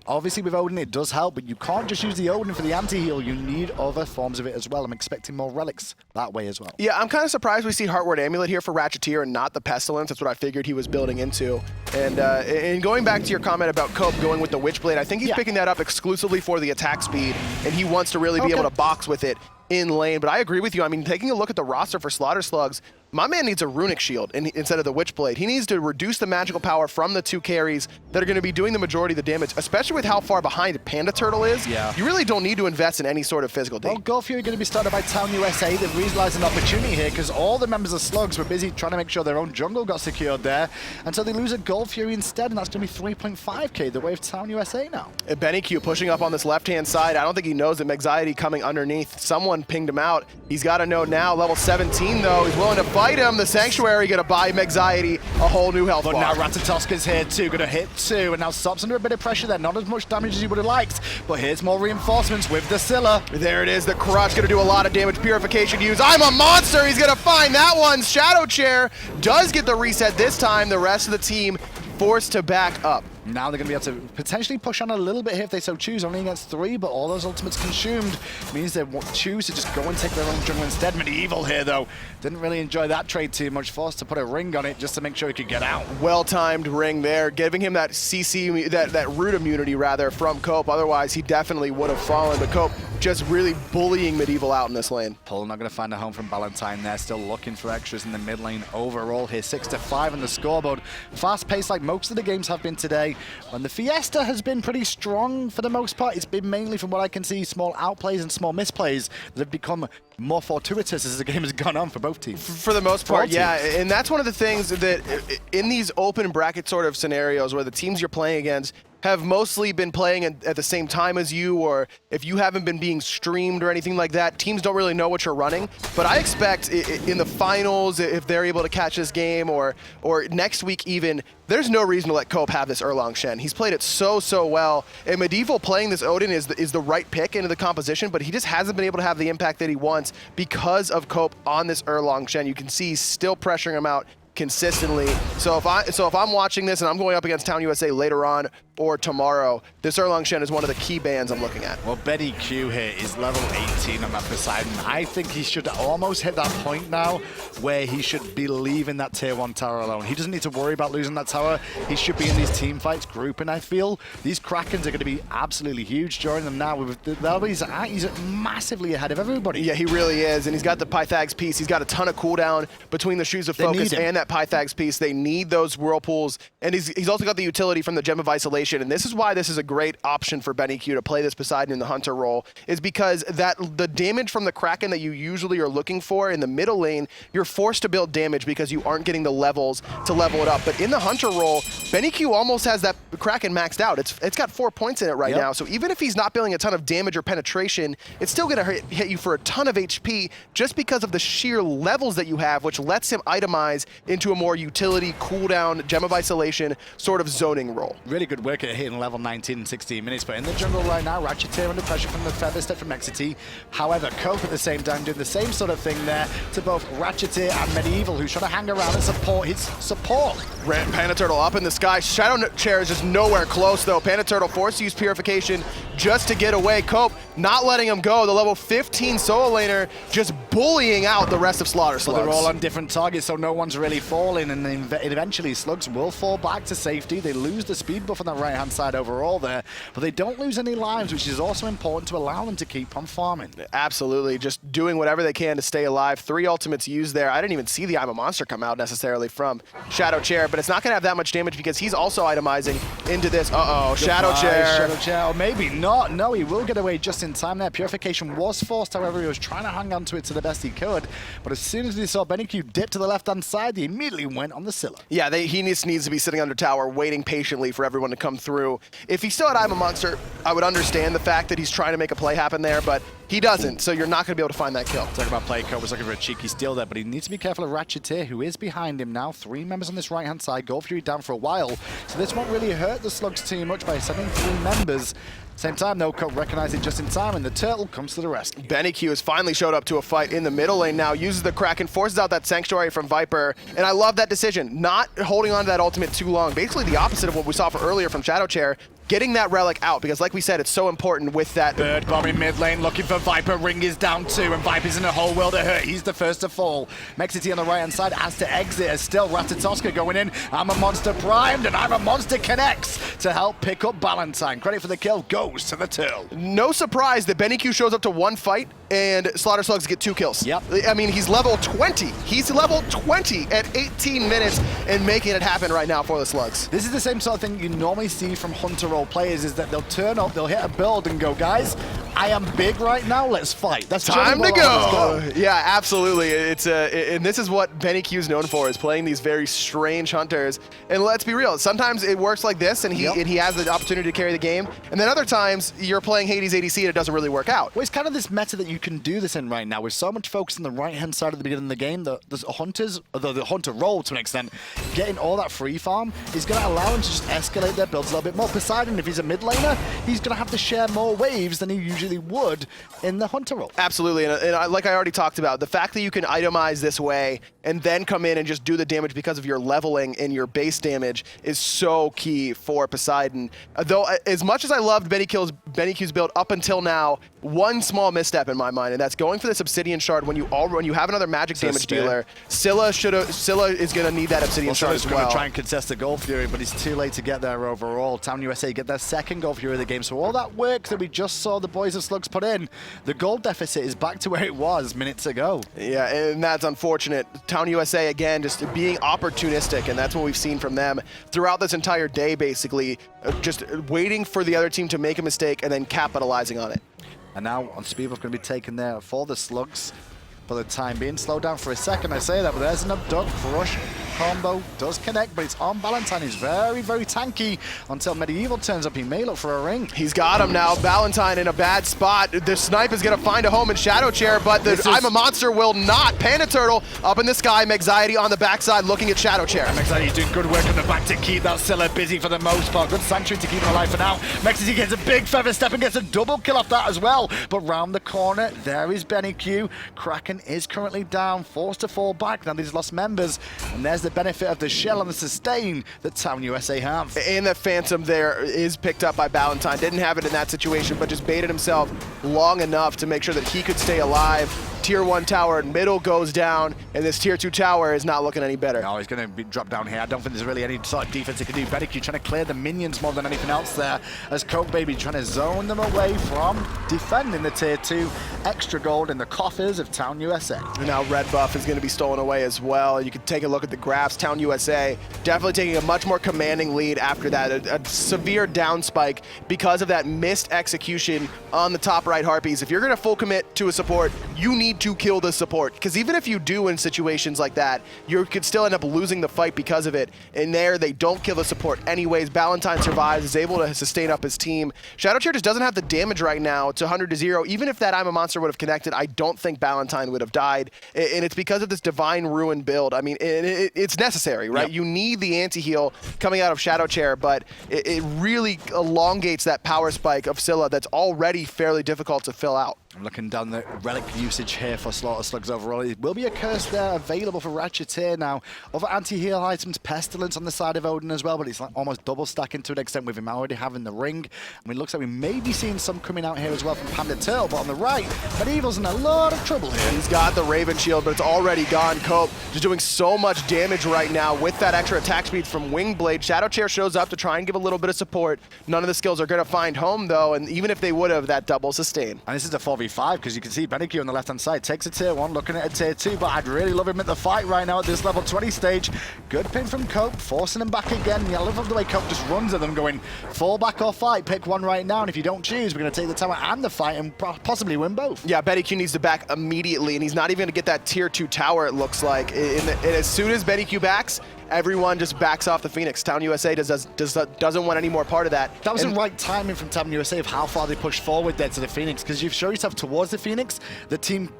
Obviously with Odin it does help, but you can't just use the Odin for the anti-heal. You need other forms of it as well. I'm expecting more relics that way as well. Yeah, I'm kind of surprised we see Heartward Amulet here for Ratcheteer and not the Pestilence. That's what I figured he was building into. And going back to your comment about Cope going with the Witchblade, I think he's picking that up exclusively for the attack speed, and he wants to really be able to box with it in lane. But I agree with you. I mean, taking a look at the roster for Slaughter Slugs, my man needs a Runic Shield instead of the Witchblade. He needs to reduce the magical power from the 2 carries that are going to be doing the majority of the damage, especially with how far behind Panda Turtle is. Yeah. You really don't need to invest in any sort of physical damage. Well, Gold Fury going to be started by Town USA. They've realized an opportunity here because all the members of Slugs were busy trying to make sure their own jungle got secured there. And so they lose a Gold Fury instead, and that's going to be 3.5k the way of Town USA now. And Benny Q pushing up on this left-hand side. I don't think he knows that Magziety coming underneath. Someone pinged him out. He's got to know now. Level 17, though. He's willing to fight him. The Sanctuary gonna buy Magziety a whole new health bar. But now Ratatoska's here too, gonna hit 2, and now Sops under a bit of pressure there. Not as much damage as he would have liked, but here's more reinforcements with the Scylla. There it is, the Crush gonna do a lot of damage. Purification use. I'm a monster, he's gonna find that one. Shadow Chair does get the reset this time. The rest of the team forced to back up. Now they're going to be able to potentially push on a little bit here if they so choose, only against 3, but all those ultimates consumed means they choose to just go and take their own jungle instead. Medieval here, though. Didn't really enjoy that trade too much. Forced to put a ring on it just to make sure he could get out. Well-timed ring there, giving him that CC, that root immunity, rather, from Cope. Otherwise, he definitely would have fallen, but Cope just really bullying Medieval out in this lane. Pull not going to find a home from Valentine there. Still looking for extras in the mid lane overall here. 6-5 on the scoreboard. Fast-paced like most of the games have been today. When the Fiesta has been pretty strong for the most part, it's been mainly, from what I can see, small outplays and small misplays that have become more fortuitous as the game has gone on for both teams. For the most part, yeah. And that's one of the things that in these open bracket sort of scenarios where the teams you're playing against have mostly been playing at the same time as you, or if you haven't been being streamed or anything like that, teams don't really know what you're running. But I expect in the finals, if they're able to catch this game, or next week even, there's no reason to let Cope have this Erlang Shen. He's played it so well. And Medieval playing this Odin is the right pick into the composition, but he just hasn't been able to have the impact that he wants because of Cope on this Erlang Shen. You can see he's still pressuring him out consistently. So if I'm watching this and I'm going up against Town USA later on or tomorrow, this Erlang Shen is one of the key bans I'm looking at. Well, Benny Q here is level 18 on that Poseidon. I think he should almost hit that point now where he should be leaving that tier 1 tower alone. He doesn't need to worry about losing that tower. He should be in these team fights grouping, I feel. These Krakens are going to be absolutely huge during them now. He's massively ahead of everybody. Yeah, he really is. And he's got the Pythags piece. He's got a ton of cooldown between the Shoes of Focus and that that Pythags piece. They need those whirlpools, and he's also got the utility from the Gem of Isolation, and this is why this is a great option for BennyQ to play this Poseidon in the Hunter role, is because the damage from the Kraken that you usually are looking for in the middle lane, you're forced to build damage because you aren't getting the levels to level it up. But in the Hunter role, BennyQ almost has that Kraken maxed out. It's got 4 points in it right now, so even if he's not building a ton of damage or penetration, it's still going to hit you for a ton of HP just because of the sheer levels that you have, which lets him itemize into a more utility, cooldown, Gem of Isolation sort of zoning role. Really good work at hitting level 19 in 16 minutes, but in the jungle right now, Ratcheteer under pressure from the Feather Step from Exity. However, Cope at the same time doing the same sort of thing there to both Ratcheteer and Medieval, who's trying to hang around and support his support. Panaturtle up in the sky. Shadow Chair is just nowhere close, though. Panaturtle forced to use Purification just to get away. Cope not letting him go. The level 15 solo laner just bullying out the rest of Slaughter Slugs. Well, they're all on different targets, so no one's really falling, and then eventually Slugs will fall back to safety. They lose the speed buff on the right-hand side overall there, but they don't lose any lives, which is also important to allow them to keep on farming. Absolutely. Just doing whatever they can to stay alive. 3 ultimates used there. I didn't even see the I'm a Monster come out necessarily from Shadow Chair, but it's not going to have that much damage because he's also itemizing into this. Uh-oh, Shadow Chair. Shadow Chair, or maybe not. No, he will get away just in time there. Purification was forced, however, he was trying to hang on to it to the best he could, but as soon as he saw BennyQ dip to the left-hand side, he immediately went on the Scylla. Yeah, he needs to be sitting under tower, waiting patiently for everyone to come through. If he still had I'm a Monster, I would understand the fact that he's trying to make a play happen there, but he doesn't, so you're not going to be able to find that kill. Talking about play, Cope was looking for a cheeky steal there, but he needs to be careful of Ratcheteer, who is behind him now. 3 members on this right-hand side. Gold Fury down for a while, so this won't really hurt the Slugs too much by sending 3 members. Same time, though, Cope recognized it just in time, and the Turtle comes to the rescue. BennyQ has finally showed up to a fight in the middle lane now, uses the Kraken, forces out that Sanctuary from Viper, and I love that decision, not holding on to that ultimate too long. Basically the opposite of what we saw for earlier from Shadow Chair, getting that relic out, because like we said, it's so important with that. Bird bomb in mid lane, looking for Viper. Ring is down too, and Viper's in a whole world of hurt. He's the first to fall. Mexity on the right-hand side has to exit, as still Ratatoska going in. I'm a Monster primed, and I'm a Monster connects to help pick up Ballantyne. Credit for the kill goes to the Turtle. No surprise that BennyQ shows up to 1 fight, and Slaughter Slugs get 2 kills. Yep. I mean, he's level 20. He's level 20 at 18 minutes and making it happen right now for the Slugs. This is the same sort of thing you normally see from Hunter role players, is that they'll turn up, they'll hit a build and go, guys, I am big right now, let's fight. That's time to go. Yeah, absolutely. It's and this is what BennyQ is known for, is playing these very strange Hunters. And let's be real, sometimes it works like this, and he has the opportunity to carry the game. And then other times, you're playing Hades ADC and it doesn't really work out. Well, it's kind of this meta that you can do this in right now, with so much focus on the right-hand side at the beginning of the game. The Hunters, the Hunter role to an extent, getting all that free farm is going to allow him to just escalate their builds a little bit more. Poseidon, if he's a mid laner, he's going to have to share more waves than he usually would in the Hunter role. Absolutely, and like I already talked about, the fact that you can itemize this way and then come in and just do the damage because of your leveling and your base damage is so key for Poseidon. Though, as much as I loved BennyQ's build up until now, one small misstep in my mind, and that's going for this Obsidian Shard when you have another magic damage dealer. Scylla is going to need that Obsidian Shard as well. Going to try and contest the Gold Fury, but it's too late to get there overall. Town USA get their second Gold Fury of the game, so all that work that we just saw the boys of Slugs put in, the gold deficit is back to where it was minutes ago. Yeah, and that's unfortunate. Town USA, again, just being opportunistic, and that's what we've seen from them throughout this entire day, basically, just waiting for the other team to make a mistake and then capitalizing on it. And now on speed buff going to be taken there for the Slugs for the time being. Slow down for a second, I say that, but there's an abduct crush combo. Does connect, but it's on Ballantyne. He's very, very tanky until Medieval turns up. He may look for a ring. He's got him now. Ballantyne in a bad spot. The snipe is going to find a home in Shadow Chair, but the I'm a Monster will not. Panaturtle up in the sky. Mexity on the backside looking at Shadow Chair. Mexity doing good work on the back to keep that Scylla busy for the most part. Good Sanctuary to keep him alive for now. Mexity gets a big feather step and gets a double kill off that as well. But round the corner, there is BennyQ. Kraken is currently down, forced to fall back. Now these lost members, and there's the benefit of the shell and the sustain that Town USA have. And the Phantom there is picked up by Ballantyne. Didn't have it in that situation, but just baited himself long enough to make sure that he could stay alive. Tier 1 tower middle goes down, and this Tier 2 tower is not looking any better. No, he's going to be dropped down here. I don't think there's really any sort of defense he can do. Benicu trying to clear the minions more than anything else there, as Coke Baby trying to zone them away from defending the Tier 2. Extra gold in the coffers of Town USA. And now red buff is going to be stolen away as well. You can take a look at the graphs. Town USA definitely taking a much more commanding lead after that. A severe down spike because of that missed execution on the top right Harpies. If you're going to full commit to a support, you need to kill the support, because even if you do in situations like that, you could still end up losing the fight because of it. And there, they don't kill the support anyways. Ballantyne survives, is able to sustain up his team. Shadow Chair just doesn't have the damage right now to 100-0. Even if that I'm a Monster would have connected, I don't think Ballantyne would have died. And it's because of this Divine Ruin build. I mean, it's necessary, right? Yep. You need the anti-heal coming out of Shadow Chair, but it really elongates that power spike of Scylla that's already fairly difficult to fill out. I'm looking down the relic usage here for Slaughter Slugs overall. It will be a curse there available for Ratcheteer now. Other anti-heal items, Pestilence on the side of Odin as well, but it's like almost double stacking to an extent with him already having the ring. I mean, it looks like we may be seeing some coming out here as well from Panda Turtle, but on the right, Medieval's in a lot of trouble here. He's got the Raven Shield, but it's already gone. Cope just doing so much damage right now with that extra attack speed from Wingblade. Shadow Chair shows up to try and give a little bit of support. None of the skills are going to find home, though, and even if they would have, that double sustain. And this is a 4v5, because you can see Benicu on the left-hand side takes a Tier 1, looking at a Tier 2, but I'd really love him at the fight right now at this level 20 stage. Good pin from Cope, forcing him back again. Yeah, I love the way Cope just runs at them, going, fall back or fight, pick one right now, and if you don't choose, we're going to take the tower and the fight and possibly win both. Yeah, Benicu needs to back immediately, and he's not even going to get that Tier 2 tower, it looks like. And as soon as Benicu backs, everyone just backs off the Phoenix. Town USA doesn't want any more part of that. That was the right timing from Town USA of how far they pushed forward there to the Phoenix, because you show yourself towards the Phoenix, the team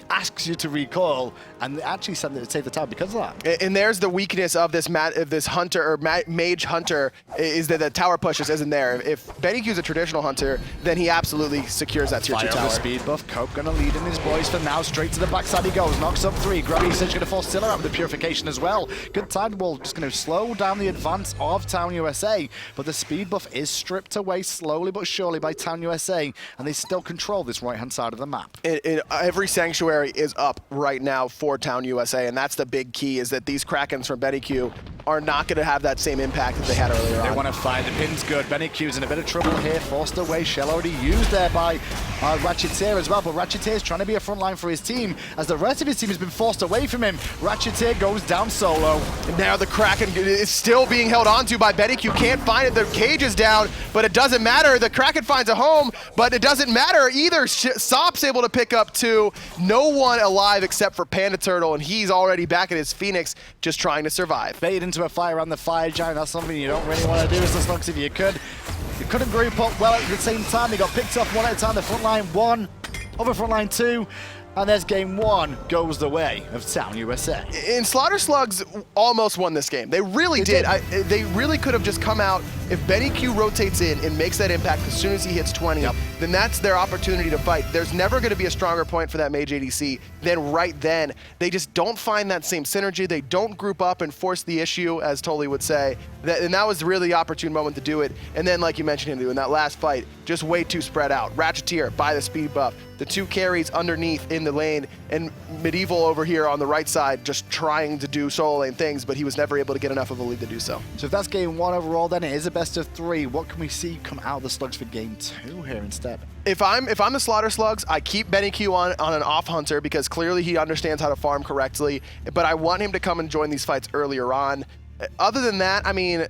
asks you to recoil, and they actually save the tower because of that. And there's the weakness of this hunter or mage hunter, is that the tower pushes isn't there. If Benicu's a traditional hunter, then he absolutely secures that Tier 2 Fire tower. over speed buff. Cope gonna lead in his boys for now. Straight to the backside he goes. Knocks up 3. Grubby Sitch gonna force Scylla out with the purification as well. Good time wall, just gonna slow down the advance of Town USA, but the speed buff is stripped away slowly but surely by Town USA, and they still control this right hand side of the map. Every sanctuary is up right now for Town USA, and that's the big key, is that these Krakens from Benicu are not going to have that same impact that they had earlier on. They want to fight. The pin's good. Benicu's in a bit of trouble here. Forced away. Shell already used there by Ratcheteer as well, but Ratcheteer's trying to be a front line for his team as the rest of his team has been forced away from him. Ratcheteer goes down solo. And now the Kraken is still being held onto by Benicu. Can't find it. The cage is down, but it doesn't matter. The Kraken finds a home, but it doesn't matter either. Sop's able to pick up 2. No one alive except for Panda Turtle, and he's already back at his Phoenix, just trying to survive. Bait into a fire around the fire giant. That's something you don't really want to do as long as if you could. You couldn't group up well at the same time. They got picked off one at a time. The front line 1, over front line 2. And there's game 1 goes the way of Town USA. And Slaughter Slugs almost won this game. They really did. They really could have just come out. If Benicu rotates in and makes that impact as soon as he hits 20, then that's their opportunity to fight. There's never going to be a stronger point for that Mage ADC than right then. They just don't find that same synergy. They don't group up and force the issue, as Tolly would say. And that was really the opportune moment to do it. And then, like you mentioned, Hindu, in that last fight, just way too spread out. Ratcheteer by the speed buff. The 2 carries underneath in the lane, and Medieval over here on the right side just trying to do solo lane things, but he was never able to get enough of a lead to do so. So if that's game 1 overall, then it is a best of 3. What can we see come out of the Slugs for game 2 here instead? If I'm the Slaughter Slugs, I keep Benicu on an off hunter because clearly he understands how to farm correctly, but I want him to come and join these fights earlier on. Other than that, I mean,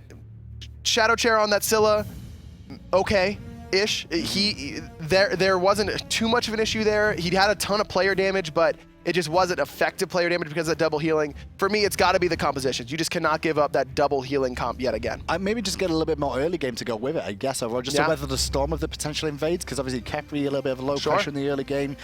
Shadow Chair on that Scylla, okay. Ish. There wasn't too much of an issue there. He had a ton of player damage, but it just wasn't effective player damage because of double healing. For me, it's got to be the compositions. You just cannot give up that double healing comp yet again. I maybe just get a little bit more early game to go with it, I guess, or just to weather the storm of the potential invades, because obviously Kepri a little bit of low pressure in the early game.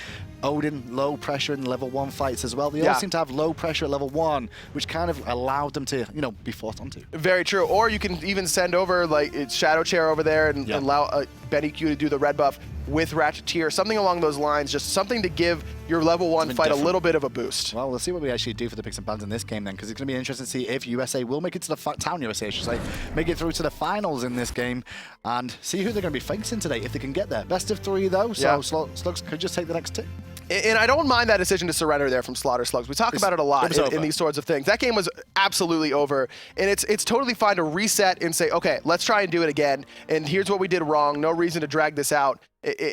Odin, low pressure in level 1 fights as well. They all seem to have low pressure at level 1, which kind of allowed them to, be forced onto. Very true. Or you can even send over like Shadow Chair over there and allow Benicu to do the red buff with Ratcheteer, something along those lines, just something to give your level 1 fight a little bit of a boost. Well, we'll see what we actually do for the picks and pans in this game then, because it's going to be interesting to see if USA will make it to the Town USA, I should say, make it through to the finals in this game, and see who they're going to be facing today if they can get there. Best of 3 though, so Slugs could just take the next 2. And I don't mind that decision to surrender there from Slaughter Slugs. We talk about it a lot in these sorts of things. That game was absolutely over, and it's totally fine to reset and say, okay, let's try and do it again, and here's what we did wrong. No reason to drag this out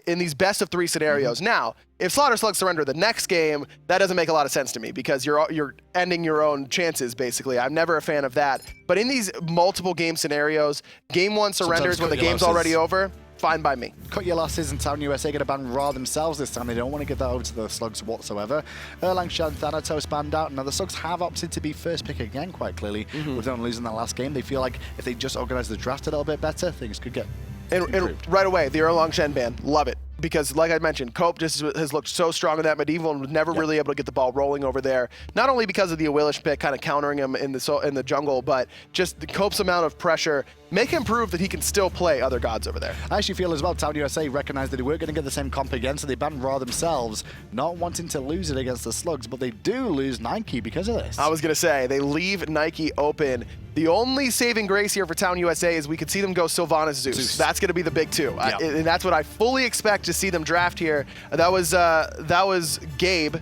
in these best of 3 scenarios. Now, if Slaughter Slugs surrender the next game, that doesn't make a lot of sense to me because you're ending your own chances, basically. I'm never a fan of that. But in these multiple game scenarios, game 1 surrenders when the game's already over, fine by me. Cut your losses, and Town USA get a ban Ra themselves this time. They don't want to give that over to the Slugs whatsoever. Erlang Shan Thanatos banned out. Now, the Slugs have opted to be first pick again, quite clearly, with them losing that last game. They feel like if they just organize the draft a little bit better, things could get And right away, the Erlang Shen ban, love it. Because, like I mentioned, Cope just has looked so strong in that Medieval and was never really able to get the ball rolling over there. Not only because of the Awilish pick kind of countering him in the jungle, but just the Cope's amount of pressure make him prove that he can still play other gods over there. I actually feel as well Town USA recognized that they weren't going to get the same comp again, so they banned Ra themselves, not wanting to lose it against the Slugs, but they do lose Nike because of this. I was going to say, they leave Nike open. The only saving grace here for Town USA is we could see them go Sylvanas Zeus. That's going to be the big 2. And that's what I fully expect to see them draft here. That was Gabe,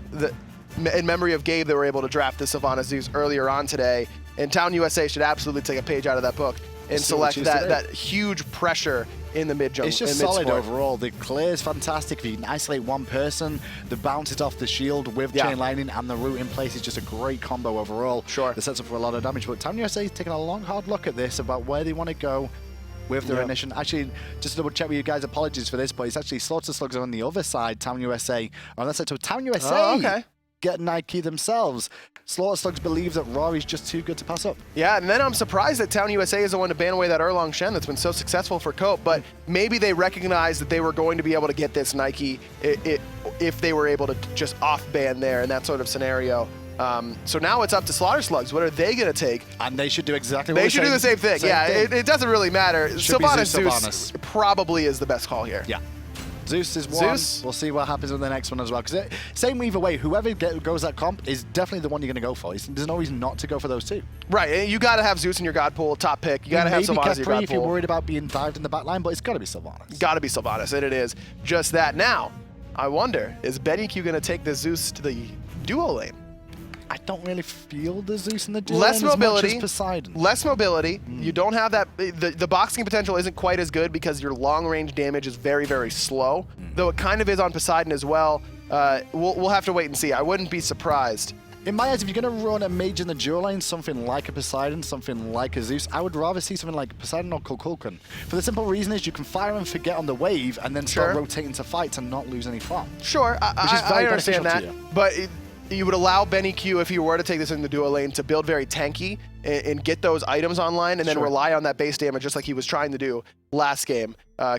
in memory of Gabe, they were able to draft the Sylvanas Zeus earlier on today. And Town USA should absolutely take a page out of that book and select that huge pressure in the mid-jungle. It's just solid overall. The clear is fantastic. If you can isolate one person, the bounces off the shield with chain lightning and the root in place is just a great combo overall. Sure. It sets up for a lot of damage. But Town USA is taking a long, hard look at this about where they want to go with their initial. Actually, just to double check with you guys, apologies for this, but it's actually Slaughter Slugs on the other side, Town USA. On that side, so Town USA get Nike themselves. Slaughter Slugs believe that Ra is just too good to pass up. Yeah, and then I'm surprised that Town USA is the one to ban away that Erlang Shen that's been so successful for Cope, but maybe they recognized that they were going to be able to get this Nike if they were able to just off-ban there in that sort of scenario. So now it's up to Slaughter Slugs. What are they going to take? And they should do exactly what they should do the same thing. It doesn't really matter. Sylvanas Zeus probably is the best call here. Yeah. Zeus is one. We'll see what happens with the next one as well. Because same either way, whoever goes that comp is definitely the one you're going to go for. There's no reason not to go for those 2. Right. You got to have Zeus in your god pool, top pick. You got to have Sylvanas in your god pool. If you're worried about being dived in the back line, but it's got to be Sylvanas. Got to be Sylvanas, and it is just that. Now, I wonder, is BennyQ going to take the Zeus to the duo lane? I don't really feel the Zeus in the duo less lane mobility, as much as Poseidon. Less mobility. You don't have that. The boxing potential isn't quite as good because your long range damage is very, very slow. Though it kind of is on Poseidon as well. We'll have to wait and see. I wouldn't be surprised. In my eyes, if you're going to run a mage in the duo lane, something like a Poseidon, something like a Zeus, I would rather see something like Poseidon or Kukulkan. For the simple reason is you can fire and forget on the wave and then start rotating to fights and not lose any farm. Sure, I understand that. But you would allow BennyQ, if you were to take this in the duo lane, to build very tanky and get those items online and then rely on that base damage just like he was trying to do last game.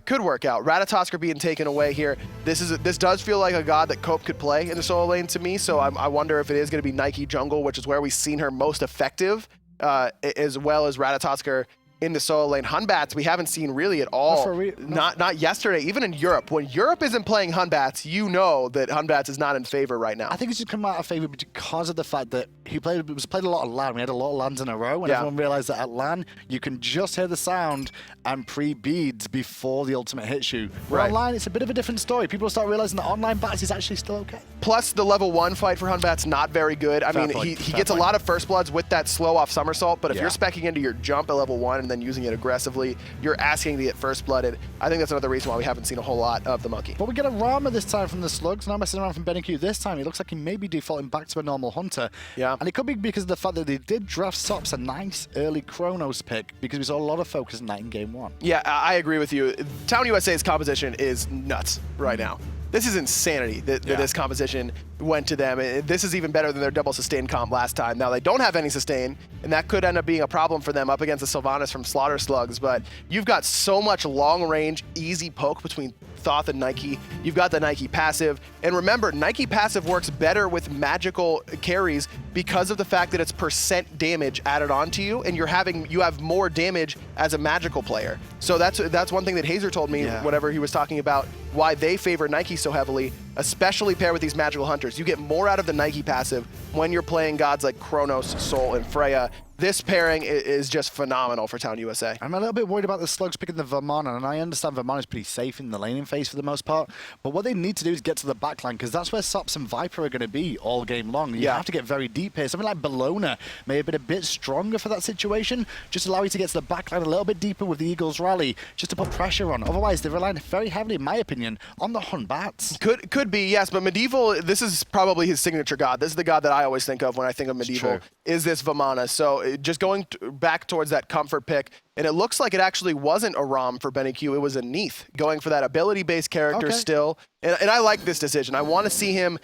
Could work out. Ratatoskr being taken away here. This does feel like a god that Cope could play in the solo lane to me, so I wonder if it is going to be Nike jungle, which is where we've seen her most effective, as well as Ratatoskr in the solo lane. Hunbats we haven't seen really at all. Not yesterday. Even in Europe, when Europe isn't playing Hunbats, you know that Hunbats is not in favor right now. I think it's just come out of favor because of the fact that he played a lot of LAN. We had a lot of LANs in a row, and everyone realized that at LAN you can just hear the sound and pre-beads before the ultimate hits you. Where online it's a bit of a different story. People start realizing that online bats is actually still okay. Plus the level 1 fight for Hunbat's not very good. I mean, he gets a lot of first bloods with that slow off somersault, but if you're speccing into your jump at level 1 and then using it aggressively, you're asking to get first blooded. I think that's another reason why we haven't seen a whole lot of the monkey. But we get a Rama this time from the Slugs, not messing around from BennyQ this time. It looks like he may be defaulting back to a normal hunter. Yeah. And it could be because of the fact that they did draft Sops, a nice early Chronos pick, because we saw a lot of focus on that in game 1. Yeah, I agree with you. Town USA's composition is nuts right now. This is insanity that this composition went to them. This is even better than their double sustain comp last time. Now, they don't have any sustain, and that could end up being a problem for them up against the Sylvanas from Slaughter Slugs, but you've got so much long-range, easy poke between Thoth and Nike. You've got the Nike passive, and remember, Nike passive works better with magical carries because of the fact that it's percent damage added onto you, and you have more damage as a magical player. So that's one thing that Hazer told me whenever he was talking about why they favor Nike so heavily, especially paired with these magical hunters. You get more out of the Nike passive when you're playing gods like Kronos, Sol, and Freya. This pairing is just phenomenal for Town USA. I'm a little bit worried about the Slugs picking the Vermont, and I understand Vermont is pretty safe in the laning phase for the most part, but what they need to do is get to the backline, because that's where Sops and Viper are going to be all game long. You have to get very deep here. Something like Bologna may have been a bit stronger for that situation, just allow you to get to the backline a little bit deeper with the Eagles rally, just to put pressure on. Otherwise, they're relying very heavily, in my opinion, on the Hun Bats. Could be, yes, but Medieval, this is probably his signature god. This is the god that I always think of when I think of Medieval, is this Vamana. So just going back towards that comfort pick, and it looks like it actually wasn't a ROM for Benny Q, it was a Neath, going for that ability-based character still. And I like this decision. I want to see him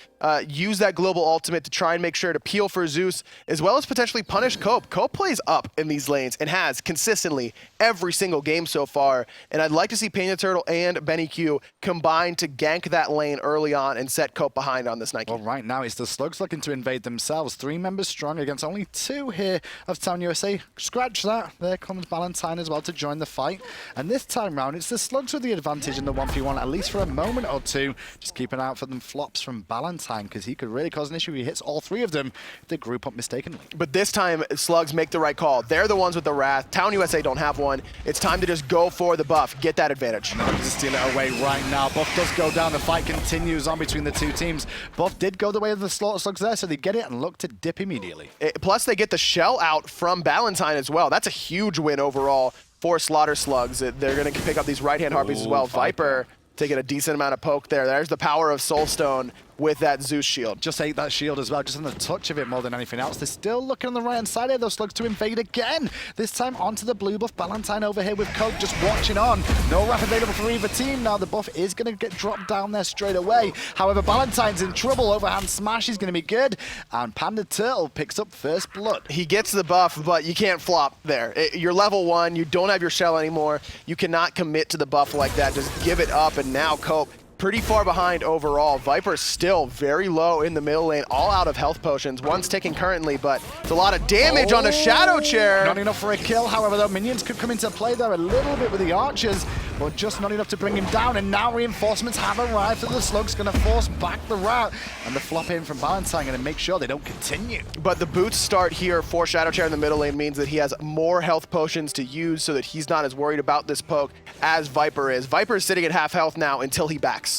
use that global ultimate to try and make sure to peel for Zeus, as well as potentially punish Cope. Cope plays up in these lanes and has consistently every single game so far. And I'd like to see Painted Turtle and Benny Q combine to gank that lane early on and set Cope behind on this Nike. Well, right now it's the Slugs looking to invade themselves. 3 members strong against only 2 here of Town USA. Scratch that. There comes Valentine as well to join the fight. And this time round, it's the Slugs with the advantage in the 1v1, at least for a moment or two. Just keep an eye out for them flops from Valentine, because he could really cause an issue. He hits all 3 of them if they group up mistakenly. But this time, Slugs make the right call. They're the ones with the Wrath. Town USA don't have one. It's time to just go for the buff. Get that advantage. And they're looking to steal it away right now. Buff does go down. The fight continues on between the 2 teams. Buff did go the way of the Slaughter Slugs there, so they get it and look to dip immediately. Plus, they get the shell out from Valentine as well. That's a huge win overall for Slaughter Slugs. They're going to pick up these right-hand Harpies as well. Viper taking a decent amount of poke there. There's the power of Soulstone with that Zeus shield. Just ate that shield as well, just on the touch of it more than anything else. They're still looking on the right-hand side here, those Slugs to invade again. This time onto the blue buff. Valentine over here with Coke just watching on. No wrap available for either team. Now the buff is going to get dropped down there straight away. However, Valentine's in trouble. Overhand smash is going to be good. And Panda Turtle picks up first blood. He gets the buff, but you can't flop there. You're level 1. You don't have your shell anymore. You cannot commit to the buff like that. Just give it up, and now Cope pretty far behind overall. Viper's still very low in the middle lane, all out of health potions. One's ticking currently, but it's a lot of damage on the Shadow Chair. Not enough for a kill, however, though. Minions could come into play there a little bit with the archers, but just not enough to bring him down. And now reinforcements have arrived, so the Slug's going to force back the route. And the flop in from Valentine going to make sure they don't continue. But the boots start here for Shadow Chair in the middle lane means that he has more health potions to use, so that he's not as worried about this poke as Viper is. Viper is sitting at half health now until he backs.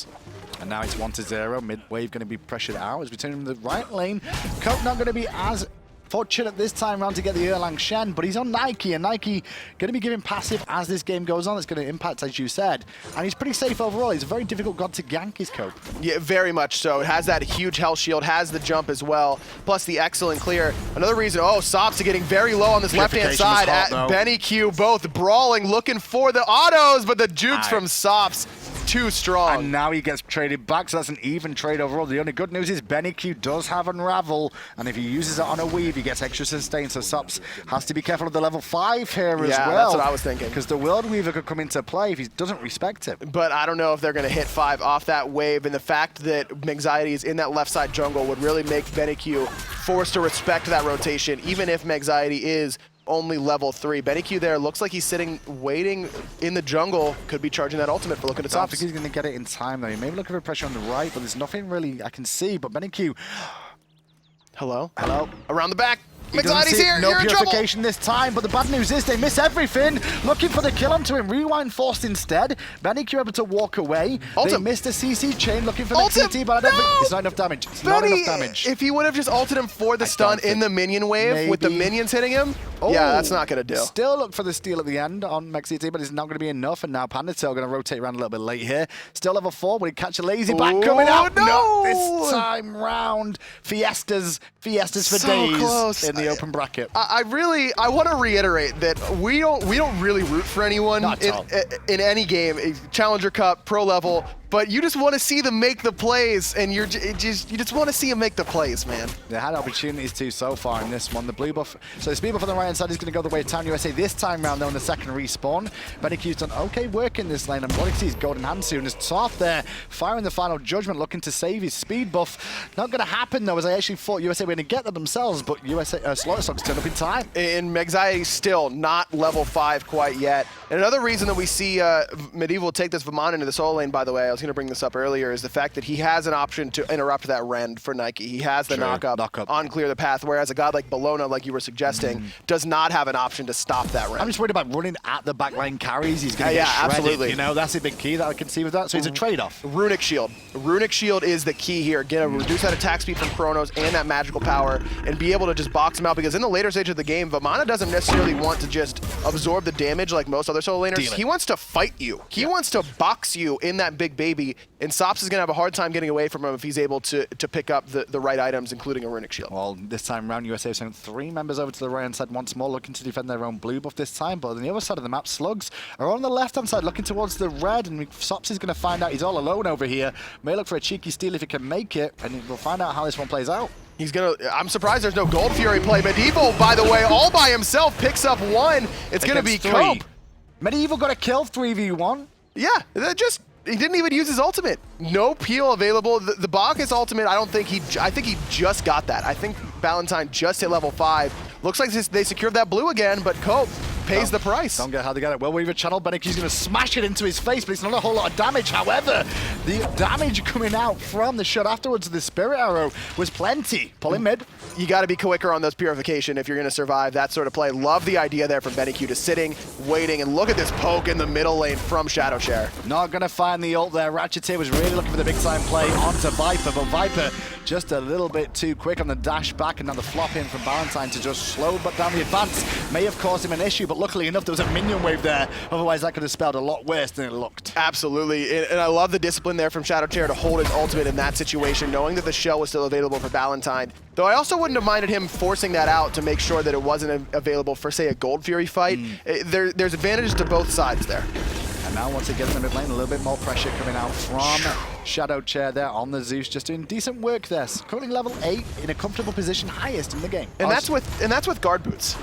And now it's 1-0. Mid-wave going to be pressured out as we turn him to the right lane. Cope not going to be as fortunate this time round to get the Erlang Shen, but he's on Nike, and Nike going to be giving passive as this game goes on. It's going to impact, as you said. And he's pretty safe overall. He's a very difficult god to gank, his Cope. Yeah, very much so. It has that huge health shield, has the jump as well, plus the excellent clear. Another reason, Sops are getting very low on this left-hand side at Benny Q, both brawling, looking for the autos, but the jukes from Sops too strong. And now he gets traded back, so that's an even trade overall. The only good news is Benny Q does have Unravel, and if he uses it on a weave, he gets extra sustain, so Sops has to be careful of the level 5 here as well. Yeah, that's what I was thinking. Because the World Weaver could come into play if he doesn't respect it. But I don't know if they're going to hit 5 off that wave, and the fact that Megxiety is in that left side jungle would really make Benny Q forced to respect that rotation, even if Megxiety is only level 3. Benny Q there looks like he's sitting, waiting in the jungle. Could be charging that ultimate for looking at I don't Sops. think he's going to get it in time, though. He may be looking for pressure on the right, but there's nothing really I can see. But Benny Q... Hello? Hello? Around the back. He doesn't Megxiety's see here. no You're in trouble. purification this time, but the bad news is they miss everything. Looking for the kill onto him. Rewind forced instead. Benny Q able to walk away. They missed a CC chain looking for the CT, but I don't think it's not enough damage. It's not enough damage. If he would have just ulted him for the stun in the minion wave with the minions hitting him, yeah, that's not going to do. Still look for the steal at the end on MexCT, but it's not going to be enough. And now Panda Tail going to rotate around a little bit late here. Still level 4. Will he catch a lazy back coming out? No! Not this time round. Fiestas for So days close. in the open bracket. I want to reiterate that we don't really root for anyone in any game, Challenger Cup, pro level. But you just want to see them make the plays, and you just want to see them make the plays, man. They had opportunities to so far in this one. The blue buff, so the speed buff on the right hand side is going to go the way of Town USA this time round, though, in the second respawn. Benny Q's done okay work in this lane, and what he sees Golden Hand soon is Soft there, firing the final judgment, looking to save his speed buff. Not going to happen, though, as I actually thought USA were going to get that themselves, but USA Slaughter Slugs turned up in time. And Megxiety still not level 5 quite yet. And another reason that we see Medieval take this Vamana into the solo lane, by the way, I was going to bring this up earlier, is the fact that he has an option to interrupt that rend for Nike. He has the knock-up on clear the path, whereas a god like Bologna, like you were suggesting, does not have an option to stop that rend. I'm just worried about running at the backline carries. He's going to get shredded. Absolutely. You know, that's a big key that I can see with that. So it's a trade-off. Runic Shield. Runic Shield is the key here. Get a reduce that attack speed from Chronos and that magical power and be able to just box him out, because in the later stage of the game, Vamana doesn't necessarily want to just absorb the damage like most other solo laners. He wants to fight you. He wants to box you in that big baby, and Sops is going to have a hard time getting away from him if he's able to pick up the right items, including a Runic Shield. Well, this time around, USA have sent 3 members over to the right-hand side once more, looking to defend their own blue buff this time, but on the other side of the map, Slugs are on the left-hand side looking towards the red, and Sops is going to find out he's all alone over here. May look for a cheeky steal if he can make it, and we'll find out how this one plays out. He's gonna. I'm surprised there's no Gold Fury play. Medieval, by the way, all by himself picks up 1. It's gonna be Cope. Medieval got a kill 3v1. Yeah, that just. He didn't even use his ultimate. No peel available. The Bacchus ultimate, I think he just got that. I think Valentine just hit level 5. Looks like they secured that blue again, but Cope pays the price. Don't get how they get it. Well, Weaver channel. Benekyu's going to smash it into his face, but it's not a whole lot of damage. However, the damage coming out from the shot afterwards of the Spirit Arrow was plenty. Pull him mid. You got to be quicker on those Purification if you're going to survive that sort of play. Love the idea there from Benekyu, just sitting, waiting, and look at this poke in the middle lane from Shadowshare. Not going to find the ult there. Ratcheteer was really looking for the big time play onto Viper, but Viper just a little bit too quick on the dash back, and now the flop in from Valentine to just slow down the advance may have caused him an issue, but luckily enough there was a minion wave there. Otherwise that could have spelled a lot worse than it looked. Absolutely, and I love the discipline there from Shadowshare to hold his ultimate in that situation, knowing that the shell was still available for Valentine. Though I also wouldn't have minded him forcing that out to make sure that it wasn't available for, say, a Gold Fury fight. There's advantages to both sides there. And now once again in the mid lane, a little bit more pressure coming out from Shadowshare there on the Zeus, just doing decent work there. Currently level 8 in a comfortable position, highest in the game. And that's with guard boots.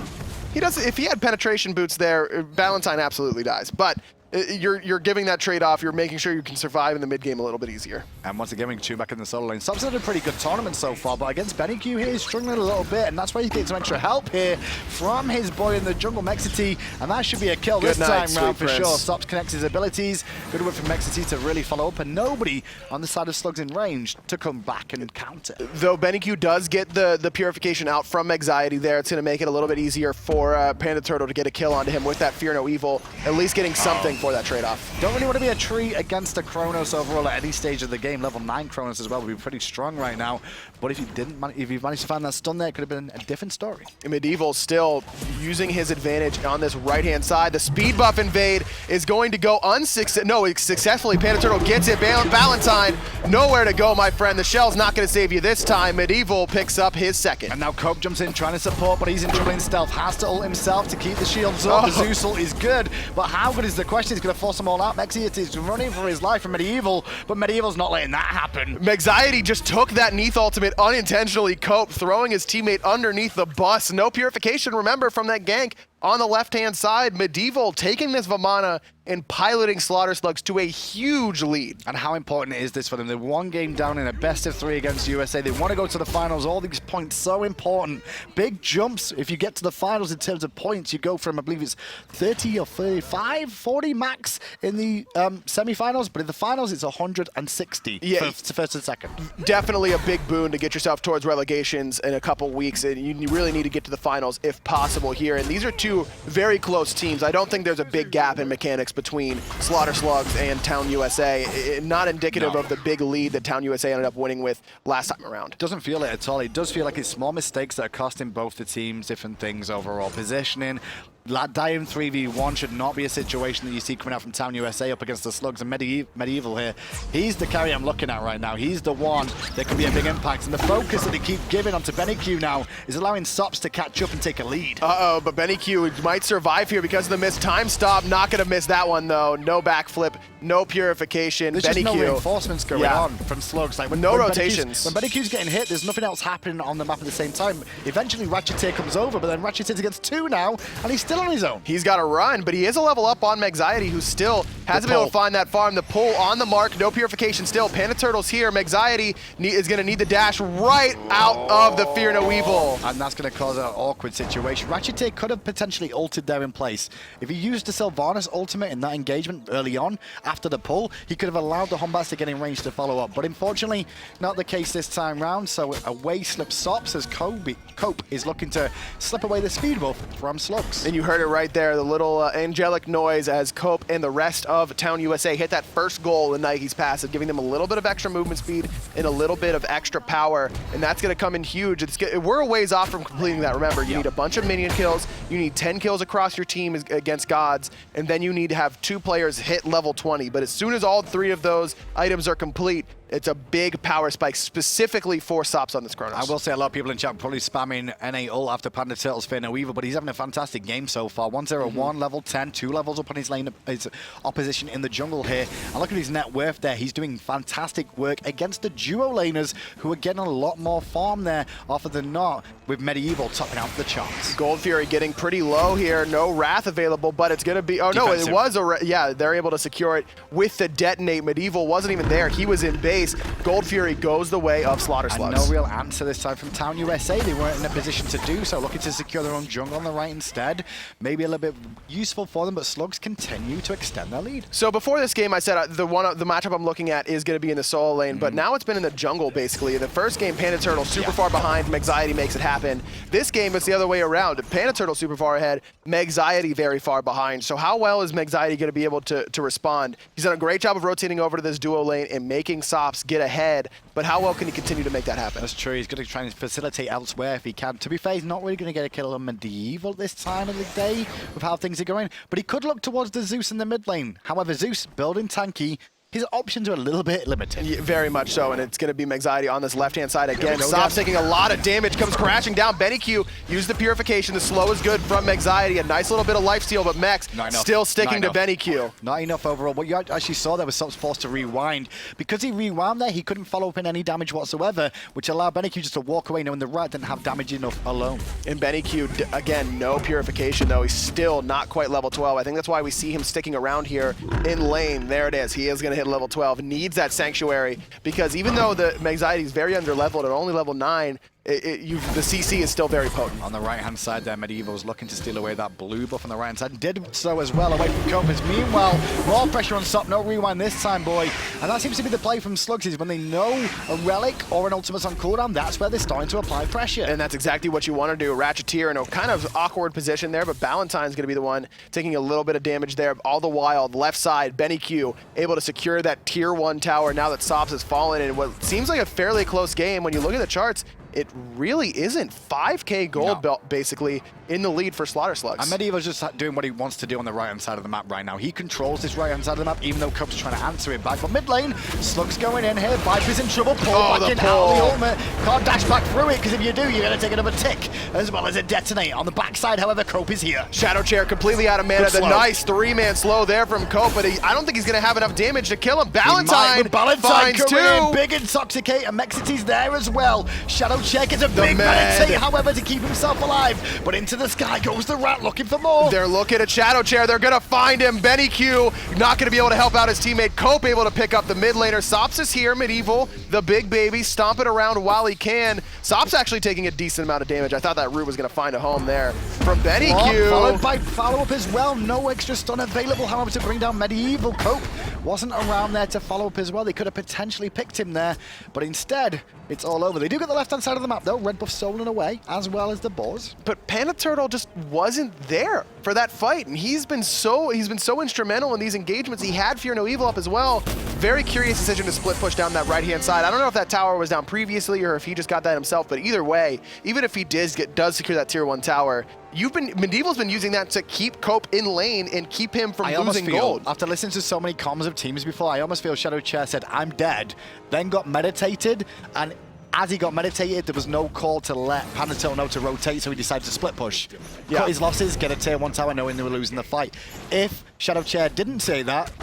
If he had penetration boots there, Valentine absolutely dies. But you're giving that trade-off. You're making sure you can survive in the mid-game a little bit easier. And once again, we can tune back in the solo lane. Subs had a pretty good tournament so far, but against Benekyu here, he's struggling a little bit, and that's why he's getting some extra help here from his boy in the jungle, Mexity, and that should be a kill this time round for sure. Subs connects his abilities. Good work from Mexity to really follow up, and nobody on the side of Slugs in range to come back and counter. Though Benekyu does get the Purification out from Anxiety there, it's going to make it a little bit easier for Panda Turtle to get a kill onto him with that Fear No Evil, at least getting something for that trade-off. Don't really want to be a tree against a Chronos overall at any stage of the game. Level 9 Chronos as well would be pretty strong right now. But if you managed to find that stun there, it could have been a different story. Medieval still using his advantage on this right-hand side. The speed buff invade is going to go successfully. Panda Turtle gets it. Valentine, nowhere to go, my friend. The shell's not going to save you this time. Medieval picks up his second. And now Cope jumps in trying to support, but he's in trouble in stealth. Has to ult himself to keep the shields up. The Zeus ult is good, but how good is the question? He's going to force them all out. Mexi is running for his life from Medieval, but Medieval's not letting that happen. Anxiety just took that Neath ultimate unintentionally. Cope throwing his teammate underneath the bus. No Purification, remember, from that gank. On the left-hand side, Medieval taking this Vamana and piloting Slaughter Slugs to a huge lead. And how important is this for them? They're 1 game down in a best-of-3 against USA. They want to go to the finals. All these points so important. Big jumps. If you get to the finals in terms of points, you go from, I believe it's 30 or 35, 40 max in the semi-finals. But in the finals, it's 160 for first and second. Definitely a big boon to get yourself towards relegations in a couple weeks. And you really need to get to the finals if possible here. And these are two very close teams. I don't think there's a big gap in mechanics between Slaughter Slugs and Town USA. Not indicative of the big lead that Town USA ended up winning with last time around. Doesn't feel it at all. It does feel like it's small mistakes that are costing both the teams different things overall. Positioning. Dying 3v1 should not be a situation that you see coming out from Town USA up against the Slugs and Medieval here. He's the carry I'm looking at right now. He's the one that could be a big impact. And the focus that they keep giving onto Benekyu now is allowing Sops to catch up and take a lead. Uh-oh, but Benekyu might survive here because of the missed time stop. Not going to miss that one, though. No backflip, no Purification. There's just no reinforcements going on from Slugs. Like no rotations. When Benekyu's getting hit, there's nothing else happening on the map at the same time. Eventually, Ratcheteer comes over, but then Ratcheteer's against 2 now, and he's still on his own. He's got to run, but he is a level up on Megxiety, who still hasn't been able to find that farm. The pull on the mark, no purification still. Panaturtle's here. Megxiety is going to need the dash right out of the Fear No Evil. And that's going to cause an awkward situation. Ratchetteer could have potentially ulted there in place. If he used the Sylvanas ultimate in that engagement early on, after the pull, he could have allowed the Hombats to get in range to follow up. But unfortunately, not the case this time round, so away slips Sops as Cope is looking to slip away the speed buff from Slugs. And you heard it right there, the little angelic noise as Cope and the rest of Town USA hit that first goal in Nike's passive, giving them a little bit of extra movement speed and a little bit of extra power, and that's going to come in huge. We're a ways off from completing that. Remember, you need a bunch of minion kills, you need 10 kills across your team against gods, and then you need to have 2 players hit level 20. But as soon as all 3 of those items are complete, it's a big power spike specifically for Sops on this Chronos. I will say a lot of people in chat probably spamming NA ult after Panda Turtle's Fear No Evil, but he's having a fantastic game so far. 1-0-1, level 10, 2 levels up on his lane, his opposition in the jungle here. And look at his net worth there. He's doing fantastic work against the duo laners who are getting a lot more farm there often than not, with Medieval topping out the charts. Gold Fury getting pretty low here. No Wrath available, but it's going to be... Oh, defensive. No, it was... Yeah, they're able to secure it with the detonate. Medieval wasn't even there. He was in base. Gold Fury goes the way of Slaughter Slugs. And no real answer this time from Town USA. They weren't in a position to do so, looking to secure their own jungle on the right instead. Maybe a little bit useful for them, but Slugs continue to extend their lead. So before this game, I said the matchup I'm looking at is going to be in the solo lane, but now it's been in the jungle, basically. The first game, Panda Turtle super far behind, Megxiety makes it happen. This game, it's the other way around. Panda Turtle super far ahead, Megxiety very far behind. So how well is Megxiety going to be able to respond? He's done a great job of rotating over to this duo lane and making Sops get ahead, but how well can he continue to make that happen? That's true. He's going to try and facilitate elsewhere if he can. To be fair, he's not really going to get a kill on Medieval this time of the day with how things are going, but he could look towards the Zeus in the mid lane. However, Zeus building tanky, his options are a little bit limited. Yeah, very much so, and it's going to be Megxiety on this left-hand side again. Sops taking a lot of damage, comes crashing down. Benny Q used the purification. The slow is good from Megxiety. A nice little bit of lifesteal, but Mex still sticking to Benny Q. Not enough overall. What you actually saw there was Sops forced to rewind. Because he rewound there, he couldn't follow up in any damage whatsoever, which allowed Benny Q just to walk away knowing the rat didn't have damage enough alone. And Benny Q, again, no purification, though. He's still not quite level 12. I think that's why we see him sticking around here in lane. There it is. He is going to hit level 12. Needs that Sanctuary, because even though the Megxiety is very under-leveled at only level 9, the CC is still very potent. On the right-hand side there, Medieval's looking to steal away that blue buff on the right-hand side. Did so as well away from Copers. Meanwhile, more pressure on Sop. No rewind this time, boy. And that seems to be the play from Slugs, is when they know a relic or an ultimate's on cooldown, that's where they're starting to apply pressure. And that's exactly what you want to do. Ratcheteer in a kind of awkward position there, but Ballantyne's going to be the one taking a little bit of damage there. All the while, the left side, Benny Q able to secure that tier 1 tower now that Sops has fallen in what seems like a fairly close game. When you look at the charts, it really isn't. 5K gold belt, basically, in the lead for Slaughter Slugs. And Medieval's just doing what he wants to do on the right-hand side of the map right now. He controls this right-hand side of the map, even though Cope's trying to answer it back. But mid lane, Slugs going in here. Viper's in trouble. Pull back in out of the ultimate. Can't dash back through it, because if you do, you're going to take another tick, as well as a detonate. On the backside, however, Cope is here. Shadow Chair completely out of mana. The nice 3-man slow there from Cope, but I don't think he's going to have enough damage to kill him. Ballantyne finds 2. Big Intoxicate, and Mexity's there as well. Shadow Chair gets a big meditate, however, to keep himself alive. But into the sky goes the rat looking for more. They're looking at Shadow Chair. They're going to find him. Benny Q not going to be able to help out his teammate. Cope able to pick up the mid laner. Sops is here. Medieval, the big baby, stomping around while he can. Sops actually taking a decent amount of damage. I thought that root was going to find a home there from Benny Q. Followed by follow-up as well. No extra stun available, however, to bring down Medieval. Cope wasn't around there to follow up as well. They could have potentially picked him there, but instead, it's all over. They do get the left-hand side of the map, though. Red buff stolen away, as well as the boars. But Panda Turtle just wasn't there for that fight, and he's been so instrumental in these engagements. He had Fear No Evil up as well. Very curious decision to split push down that right-hand side. I don't know if that tower was down previously or if he just got that himself, but either way, even if he does secure that tier 1 tower, Medieval's been using that to keep Cope in lane and keep him from losing gold. After listening to so many comms of teams before, I almost feel Shadow Chair said, "I'm dead," then got meditated, and as he got meditated, there was no call to let Panda Turtle know to rotate, so he decided to split push. Cut his losses, get a tier 1 tower, knowing they were losing the fight. If Shadow Chair didn't say that,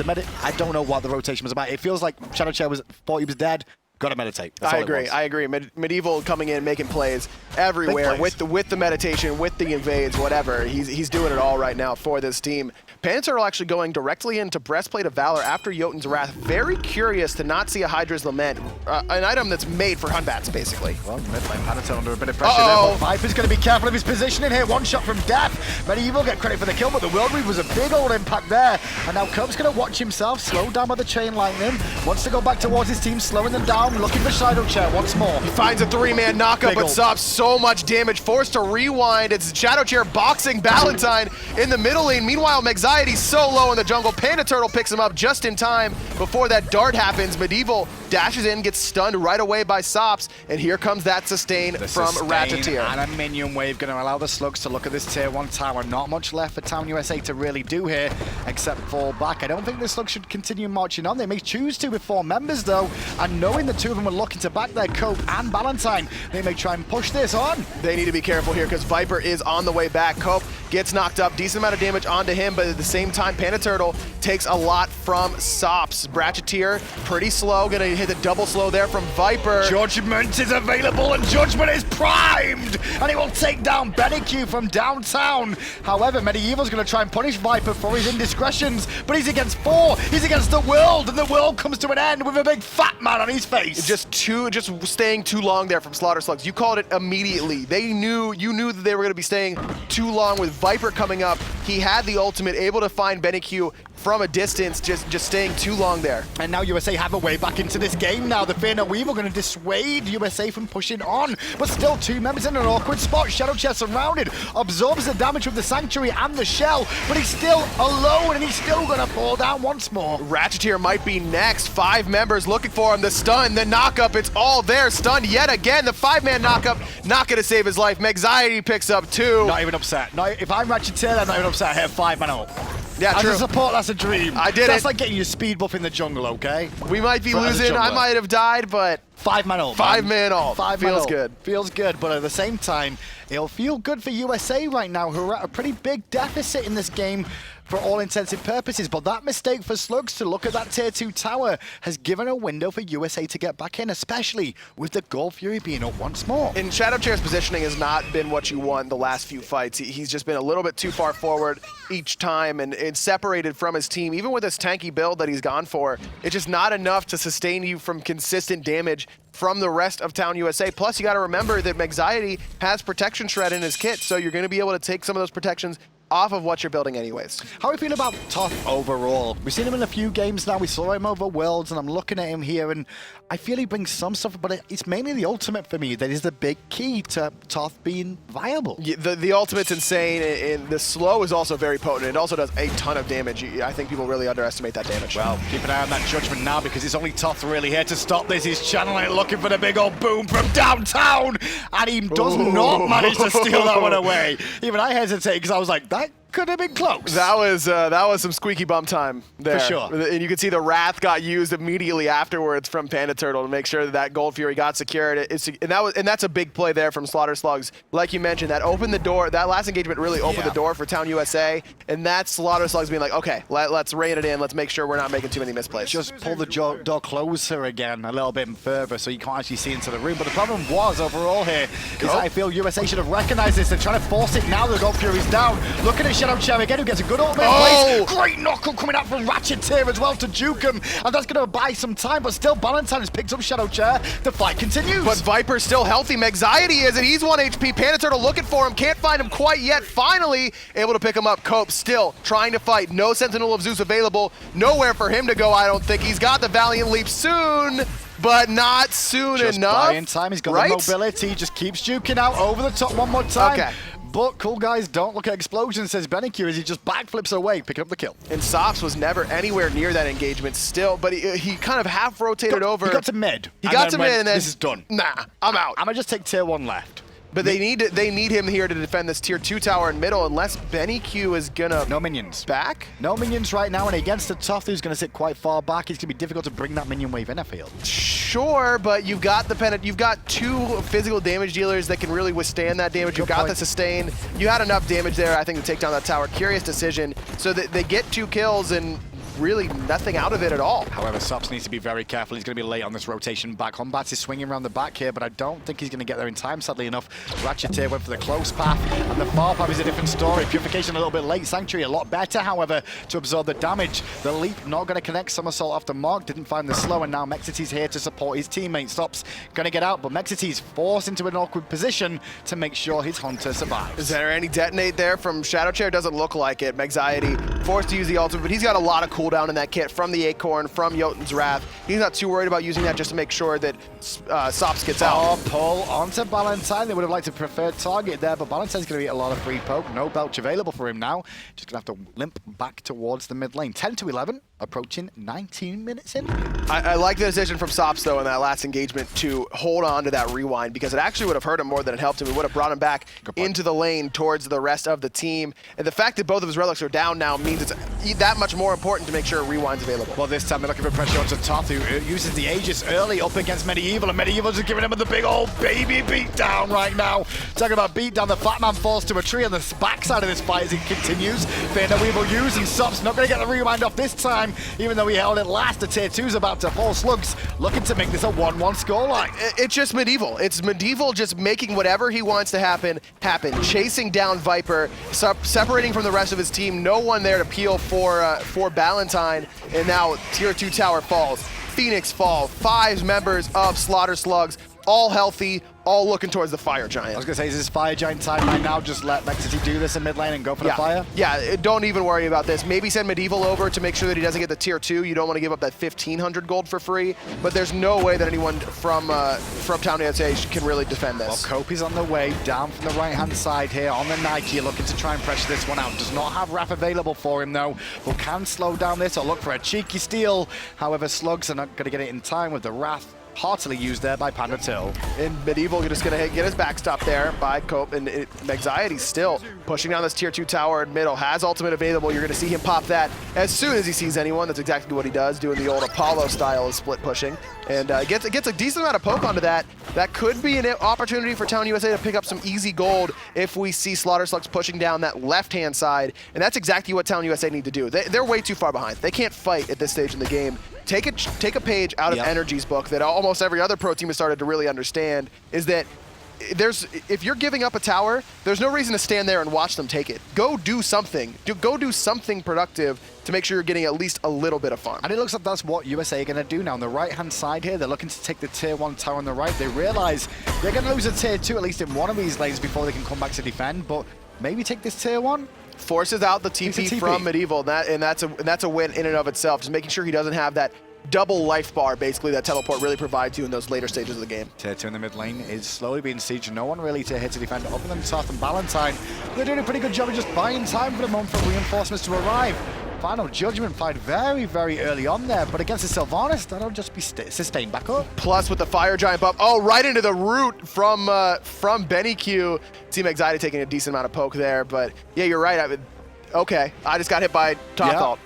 I don't know what the rotation was about. It feels like Shadow Chair thought he was dead, Got to meditate. That's I all it agree. was. I agree. Medieval coming in, making plays everywhere Big plays. with the meditation, with the invades, whatever. He's doing it all right now for this team. Panther actually going directly into Breastplate of Valor after Jotun's Wrath. Very curious to not see a Hydra's Lament, an item that's made for Hunbats, basically. Well, mid lane Panatel under a bit of pressure Uh-oh. there, but Viper's going to be careful of his positioning here. One shot from Death. Medieval get credit for the kill, but the World Read was a big old impact there. And now Cope's going to watch himself, slow down by the Chain Lightning. Wants to go back towards his team, slowing them down, looking for Shadow Chair once more. He finds a 3-man knockup, Big but ol'. stops so much damage. Forced to rewind. It's Shadow Chair boxing Valentine in the middle lane. Meanwhile, Mexiety's so low in the jungle. Panda Turtle picks him up just in time before that dart happens. Medieval dashes in, gets stunned right away by Sops, and here comes that sustain The from sustain Ratcheteer. and a minion wave going to allow the Slugs to look at this tier 1 tower. Not much left for Town USA to really do here, except fall back. I don't think the Slugs should continue marching on. They may choose to with 4 members, though, and knowing the 2 of them are looking to back their Cope and Valentine, they may try and push this on. They need to be careful here because Viper is on the way back. Cope gets knocked up, decent amount of damage onto him, but at the same time, Panda Turtle takes a lot from Sops. Ratcheteer, pretty slow, gonna hit the double slow there from Viper. Judgment is available and Judgment is primed, and he will take down Beneq from downtown. However, Medieval's going to try and punish Viper for his indiscretions, but he's against 4. He's against the world, and the world comes to an end with a big fat man on his face. Just staying too long there from Slaughter Slugs. You called it immediately. You knew that they were going to be staying too long with Viper coming up. He had the ultimate, able to find Beneq from a distance, just staying too long there. And now USA have a way back into this game now. The Fear No Evil going to dissuade USA from pushing on, but still 2 members in an awkward spot. Shadow Chair surrounded, absorbs the damage with the Sanctuary and the Shell, but he's still alone, and he's still going to fall down once more. Ratcheteer might be next. 5 members looking for him. The stun, the knockup, it's all there. Stunned yet again. The 5-man knockup, not going to save his life. Mexciety picks up 2. Not even upset. No, if I'm Ratcheteer, I'm not even upset. I have 5-man ult. Yeah, As true. a support, that's a dream. I did That's it. like getting your speed buff in the jungle, okay? We might be As a losing. I jungler. might have died, but 5-man ult. 5-man ult. 5-man Feels ult. good. Feels good, but at the same time, it'll feel good for USA right now, who are at a pretty big deficit in this game for all intents and purposes. But that mistake for Slugs to look at that tier 2 tower has given a window for USA to get back in, especially with the Gold Fury being up once more. And Shadow Chair's positioning has not been what you want the last few fights. He's just been a little bit too far forward each time and separated from his team. Even with this tanky build that he's gone for, it's just not enough to sustain you from consistent damage from the rest of Town USA. Plus, you got to remember that Mexciety has Protection Shred in his kit, so you're going to be able to take some of those protections off of what you're building anyways. How do you feel about Toth overall? We've seen him in a few games now. We saw him over Worlds, and I'm looking at him here, and I feel he brings some stuff, but it's mainly the ultimate for me that is the big key to Toth being viable. Yeah, the ultimate's insane, and the slow is also very potent. It also does a ton of damage. I think people really underestimate that damage. Well, keep an eye on that Judgment now, because it's only Toth really here to stop this. He's channeling, looking for the big old boom from downtown, and he does not manage to steal that one away. Even I hesitate, because I was like, that could have been close. That was some squeaky bum time there. For sure. And you can see the Wrath got used immediately afterwards from Panda Turtle to make sure that Gold Fury got secured. And that's a big play there from Slaughter Slugs. Like you mentioned, that opened the door. That last engagement really opened the door for Town USA. And that's Slaughter Slugs being like, okay, let's rein it in. Let's make sure we're not making too many misplays. Just pull the door closer again a little bit further so you can't actually see into the room. But the problem was overall here is I feel USA should have recognized this. They're trying to force it now. The Gold Fury's down. Look at his Shadow Chair again, who gets a good ultimate in place. Great knuckle coming out from Ratcheteer as well to juke him. And that's going to buy some time, but still Valentine has picked up Shadow Chair. The fight continues. But Viper's still healthy. Mexciety is, and he's 1 HP. Panda Turtle looking for him. Can't find him quite yet. Finally able to pick him up. Cope still trying to fight. No Sentinel of Zeus available. Nowhere for him to go, I don't think. He's got the Valiant Leap soon, but not soon just enough. buying time. He's got right? the mobility. Just keeps juking out over the top one more time. Okay. But cool guys, don't look at explosions, says Beneq as he just backflips away, picking up the kill. And Sops was never anywhere near that engagement still, but he kind of half rotated over. He got to mid. He and got then to went, mid, and then this is done. Nah, I'm out. I'm gonna just take tier 1 left. But they need him here to defend this tier 2 tower in middle, unless Beneq is gonna No minions. back. No minions right now, and against the Tough, who's going to sit quite far back, it's going to be difficult to bring that minion wave in, I feel. Sure, but you've got the you've got 2 physical damage dealers that can really withstand that damage. You've got the sustain. You had enough damage there, I think, to take down that tower. Curious decision. So that they get 2 kills, and really nothing out of it at all. However, Sops needs to be very careful. He's going to be late on this rotation back. Hombat is swinging around the back here, but I don't think he's going to get there in time, sadly enough. Ratcheteer went for the close path, and the far path is a different story. Purification a little bit late. Sanctuary a lot better, however, to absorb the damage. The leap not going to connect. Somersault off the mark. Didn't find the slow, and now Mexity's here to support his teammate. Stops going to get out, but Mexity's forced into an awkward position to make sure his Hunter survives. Is there any detonate there from Shadow Chair? Doesn't look like it. Anxiety forced to use the ultimate, but he's got a lot of cooldown in that kit from the Acorn, from Jotun's Wrath. He's not too worried about using that just to make sure that Sops gets out. Oh, pull onto Ballantyne. They would have liked a preferred target there, but Ballantyne's going to get a lot of free poke. No belch available for him now. Just going to have to limp back towards the mid lane. 10 to 11, approaching 19 minutes in. I like the decision from Sops, though, in that last engagement to hold on to that rewind, because it actually would have hurt him more than it helped him. It would have brought him back into the lane towards the rest of the team. And the fact that both of his relics are down now means it's that much more important to make sure a rewind's available. Well, this time they're looking for pressure onto Toth, who uses the Aegis early up against Medieval, and Medieval's just giving him the big old baby beatdown right now. Talking about beatdown, the fat man falls to a tree on the backside of this fight as it continues. Fear Weevil using Sops, not going to get the rewind off this time, even though he held it last. The tier 2's about to fall. Slugs looking to make this a 1-1 scoreline. It's just Medieval. It's Medieval just making whatever he wants to happen, chasing down Viper, separating from the rest of his team. No one there to peel for Ballantyne, and now tier 2 tower falls. Phoenix fall. 5 members of Slaughter Slugs, all healthy, all looking towards the Fire Giant. I was going to say, is this Fire Giant time right now? Just let Mexity do this in mid lane and go for the fire? Yeah, don't even worry about this. Maybe send Medieval over to make sure that he doesn't get the tier 2. You don't want to give up that 1,500 gold for free, but there's no way that anyone from Town USA can really defend this. Well, Kopi's on the way, down from the right-hand side here on the Nike, looking to try and pressure this one out. Does not have Wrath available for him, though, but can slow down this or look for a cheeky steal. However, Slugs are not going to get it in time with the Wrath heartily used there by Panda Till. And Medieval just going to get his backstop there by Cope, and Anxiety still pushing down this tier 2 tower in middle. Has ultimate available. You're going to see him pop that as soon as he sees anyone. That's exactly what he does, doing the old Apollo style of split pushing. And gets a decent amount of poke onto that. That could be an opportunity for Town USA to pick up some easy gold if we see Slaughter Slugs pushing down that left-hand side. And that's exactly what Town USA need to do. They're way too far behind. They can't fight at this stage in the game. Take a page out of Energy's book that almost every other pro team has started to really understand, is that if you're giving up a tower, there's no reason to stand there and watch them take it. Go do something. Go do something productive to make sure you're getting at least a little bit of fun. And it looks like that's what USA are going to do now. On the right-hand side here, they're looking to take the tier 1 tower on the right. They realize they're going to lose a tier 2 at least in one of these lanes before they can come back to defend, but maybe take this tier 1. Forces out the TP from Medieval, and that's a win in and of itself. Just making sure he doesn't have that double life bar, basically, that teleport really provides you in those later stages of the game. Tier 2 in the mid lane is slowly being sieged. No one really to hit to defend other than Toth and Ballantyne. They're doing a pretty good job of just buying time for the moment for reinforcements to arrive. Final Judgment fight very, very early on there, but against the Sylvanas, that'll just be sustained back up. Plus with the Fire Giant buff, right into the root from Benny Q. Team Anxiety taking a decent amount of poke there, but yeah, you're right. Okay, I just got hit by top ult.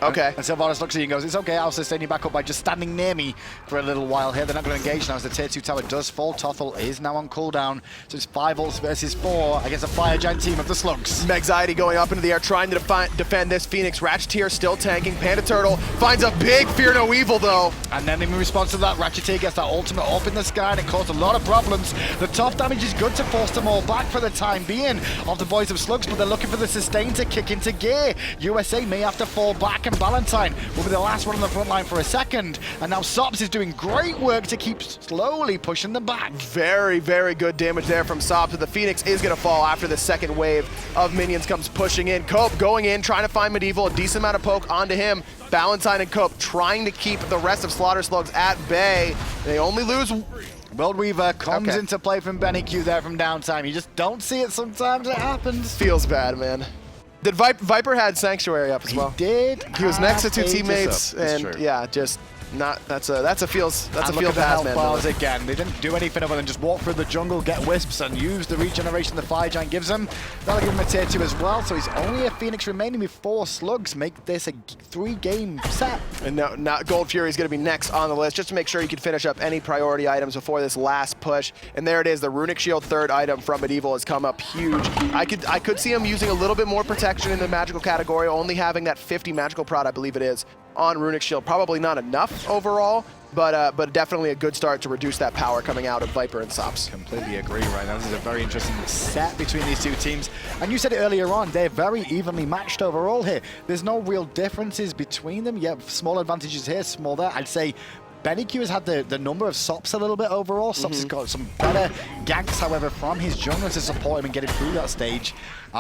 Okay. And Sylvanas looks at you and goes, it's okay, I'll sustain you back up by just standing near me for a little while here. They're not going to engage now as the tier 2 tower does fall. Tothel is now on cooldown, so it's 5 ults versus 4 against a Fire Giant team of the Slugs. Anxiety going up into the air, trying to defend this Phoenix. Ratcheteer still tanking. Panda Turtle finds a big Fear No Evil, though. And then in response to that, Ratcheteer gets that ultimate up in the sky, and it caused a lot of problems. The top damage is good to force them all back for the time being of the boys of Slugs, but they're looking for the sustain to kick into gear. USA may have to fall back, and Ballantyne will be the last one on the front line for a second. And now Sops is doing great work to keep slowly pushing them back. Very, very good damage there from Sops, but the Phoenix is going to fall after the second wave of minions comes pushing in. Cope going in, trying to find Medieval, a decent amount of poke onto him. Ballantyne and Cope trying to keep the rest of Slaughter Slugs at bay. They only lose... World Weaver comes into play from Benny Q there from downtime. You just don't see it sometimes. It happens. Feels bad, man. Did Viper had Sanctuary up as well? He did. He was next to 2 teammates, and yeah, just not. That's a feels bad, man. Bars again. They didn't do anything other than just walk through the jungle, get wisps, and use the regeneration the Fire Giant gives him. That'll give him a tier 2 as well. So he's only a Phoenix remaining with 4 slugs. Make this a 3-game set. And now Gold Fury is going to be next on the list, just to make sure you can finish up any priority items before this last push. And there it is. The Runic Shield 3rd item from Medieval has come up huge. I could see him using a little bit more protection protection in the magical category, only having that 50 magical prod, I believe it is, on Runic Shield. Probably not enough overall, but definitely a good start to reduce that power coming out of Viper and Sops. Completely agree right now. This is a very interesting set between these two teams. And you said it earlier on, they're very evenly matched overall here. There's no real differences between them. Yeah, small advantages here, small there. I'd say BennyQ has had the number of Sops a little bit overall. Sops has got some better ganks, however, from his jungler to support him and get him through that stage.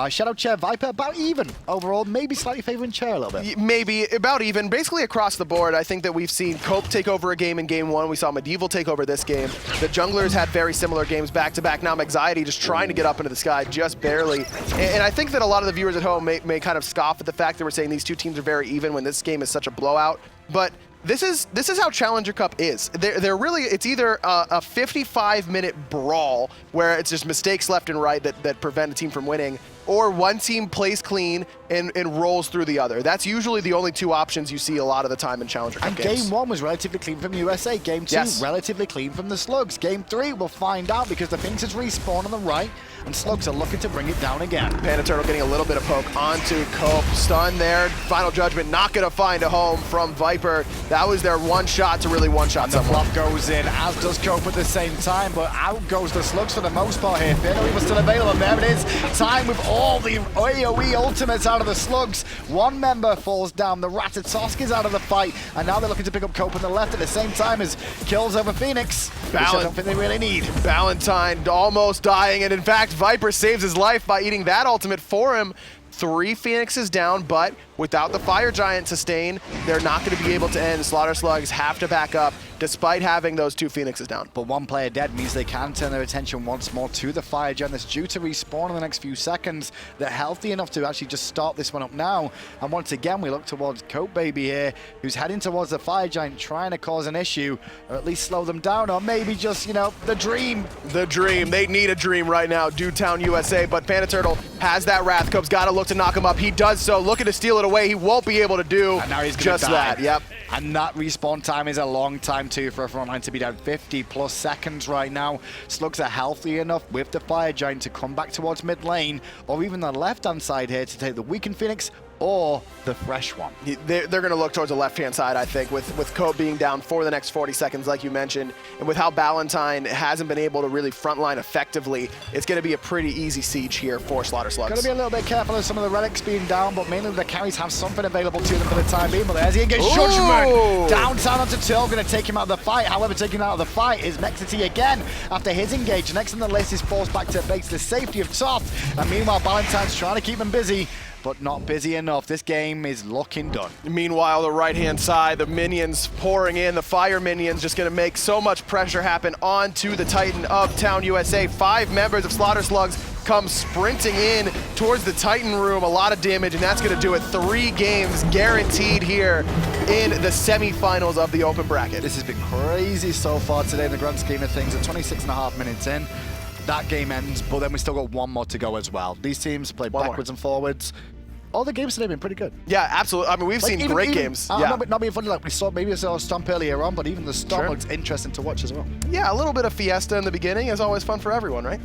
Shadow Chair Viper, about even overall, maybe slightly favoring Chair a little bit. Maybe, about even. Basically across the board, I think that we've seen Cope take over a game in game 1. We saw Medieval take over this game. The junglers had very similar games back-to-back. Now Anxiety just trying to get up into the sky, just barely. And I think that a lot of the viewers at home may kind of scoff at the fact that we're saying these two teams are very even when this game is such a blowout. But this is how Challenger Cup is. They're really, it's either a 55-minute brawl where it's just mistakes left and right that prevent a team from winning, or one team plays clean and rolls through the other. That's usually the only two options you see a lot of the time in Challenger Cup games. Game 1 was relatively clean from USA. Game 2, relatively clean from the Slugs. Game 3, we'll find out because the Phoenixes respawn on the right and Slugs are looking to bring it down again. Panda Turtle getting a little bit of poke onto Cope. Stun there. Final Judgment not going to find a home from Viper. That was their one shot to really one-shot someone. The flop goes in, as does Cope at the same time, but out goes the Slugs for the most part here. Theory was still available. There it is. Time with all the AoE ultimates out of the Slugs. One member falls down. The Ratatosk is out of the fight, and now they're looking to pick up Cope on the left at the same time as kills over Phoenix, which I don't think they really need. Valentine almost dying, and in fact, Viper saves his life by eating that ultimate for him. 3 Phoenixes down, but without the Fire Giant sustain, they're not going to be able to end. Slaughter Slugs have to back up, despite having those 2 Phoenixes down. But one player dead means they can turn their attention once more to the Fire Giant that's due to respawn in the next few seconds. They're healthy enough to actually just start this one up now. And once again, we look towards Cope Baby here, who's heading towards the Fire Giant, trying to cause an issue, or at least slow them down, or maybe just, you know, the dream. The dream. They need a dream right now, Town USA, but Panda Turtle has that Wrath. Cope's got to look to knock him up. He does so, looking to steal it away. He won't be able to do and now he's just die. that. Yep. And that respawn time is a long time too for a frontline to be down 50+ seconds right now. Slugs are healthy enough with the Fire Giant to come back towards mid lane, or even the left-hand side here to take the weakened Phoenix or the fresh one. They're going to look towards the left-hand side, I think, with Cope being down for the next 40 seconds, like you mentioned, and with how Valentine hasn't been able to really frontline effectively, it's going to be a pretty easy siege here for Slaughter Slugs. Got to be a little bit careful of some of the relics being down, but mainly the carries have something available to them for the time being. But there's the engaged Judgment. Downtown onto Till, going to take him out of the fight. However, taking him out of the fight is Mexity again after his engage. Next on the list is forced back to base the safety of top. And meanwhile, Valentine's trying to keep him busy, but not busy enough. This game is looking done. Meanwhile, the right-hand side, the minions pouring in. The fire minions just going to make so much pressure happen onto the Titan of Town USA. 5 members of Slaughter Slugs come sprinting in towards the Titan room. A lot of damage, and that's going to do it. 3 games guaranteed here in the semifinals of the open bracket. This has been crazy so far today in the grand scheme of things. At 26.5 minutes in, that game ends, but then we still got one more to go as well. These teams play backwards and forwards. All the games today have been pretty good. Yeah, absolutely. I mean, we've seen great games. Yeah. Not being funny, like we saw Stomp earlier on, but even the Stomp looks interesting to watch as well. Yeah, a little bit of Fiesta in the beginning is always fun for everyone, right?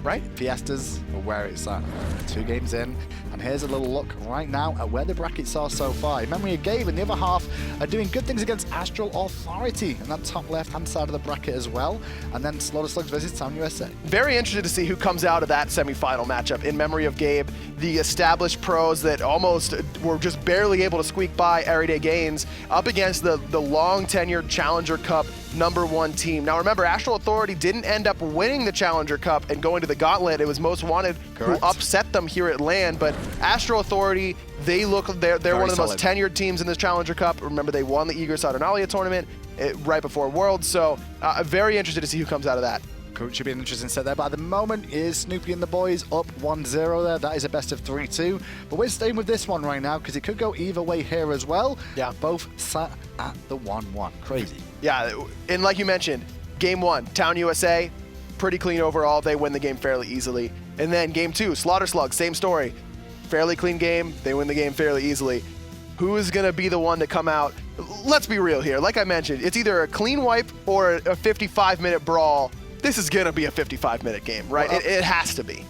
Right? Fiestas are where it's at. 2 games in, and here's a little look right now at where the brackets are so far. In memory of Gabe and the other half are doing good things against Astral Authority in that top left-hand side of the bracket as well. And then Slaughter Slugs versus Town USA. Very interested to see who comes out of that semifinal matchup. In memory of Gabe, the established pros that almost were just barely able to squeak by Everyday Gains up against the long-tenured Challenger Cup #1 team. Now remember, Astral Authority didn't end up winning the Challenger Cup and going to the Gauntlet. It was Most Wanted who upset them here at LAN, but Astral Authority, they're one of the most tenured teams in this Challenger Cup. Remember, they won the Igor Saturnalia tournament right before Worlds, so very interested to see who comes out of that. Should be an interesting set there, but at the moment is Snoopy and the boys up 1-0 there. That is a best of 3-2. But we're staying with this one right now because it could go either way here as well. Yeah. Both sat at the 1-1. Crazy. Yeah, and like you mentioned, game 1, Town USA, pretty clean overall. They win the game fairly easily. And then game 2, Slaughter Slugs, same story. Fairly clean game. They win the game fairly easily. Who is going to be the one to come out? Let's be real here. Like I mentioned, it's either a clean wipe or a 55-minute brawl. This is going to be a 55-minute game, right? Well, it has to be.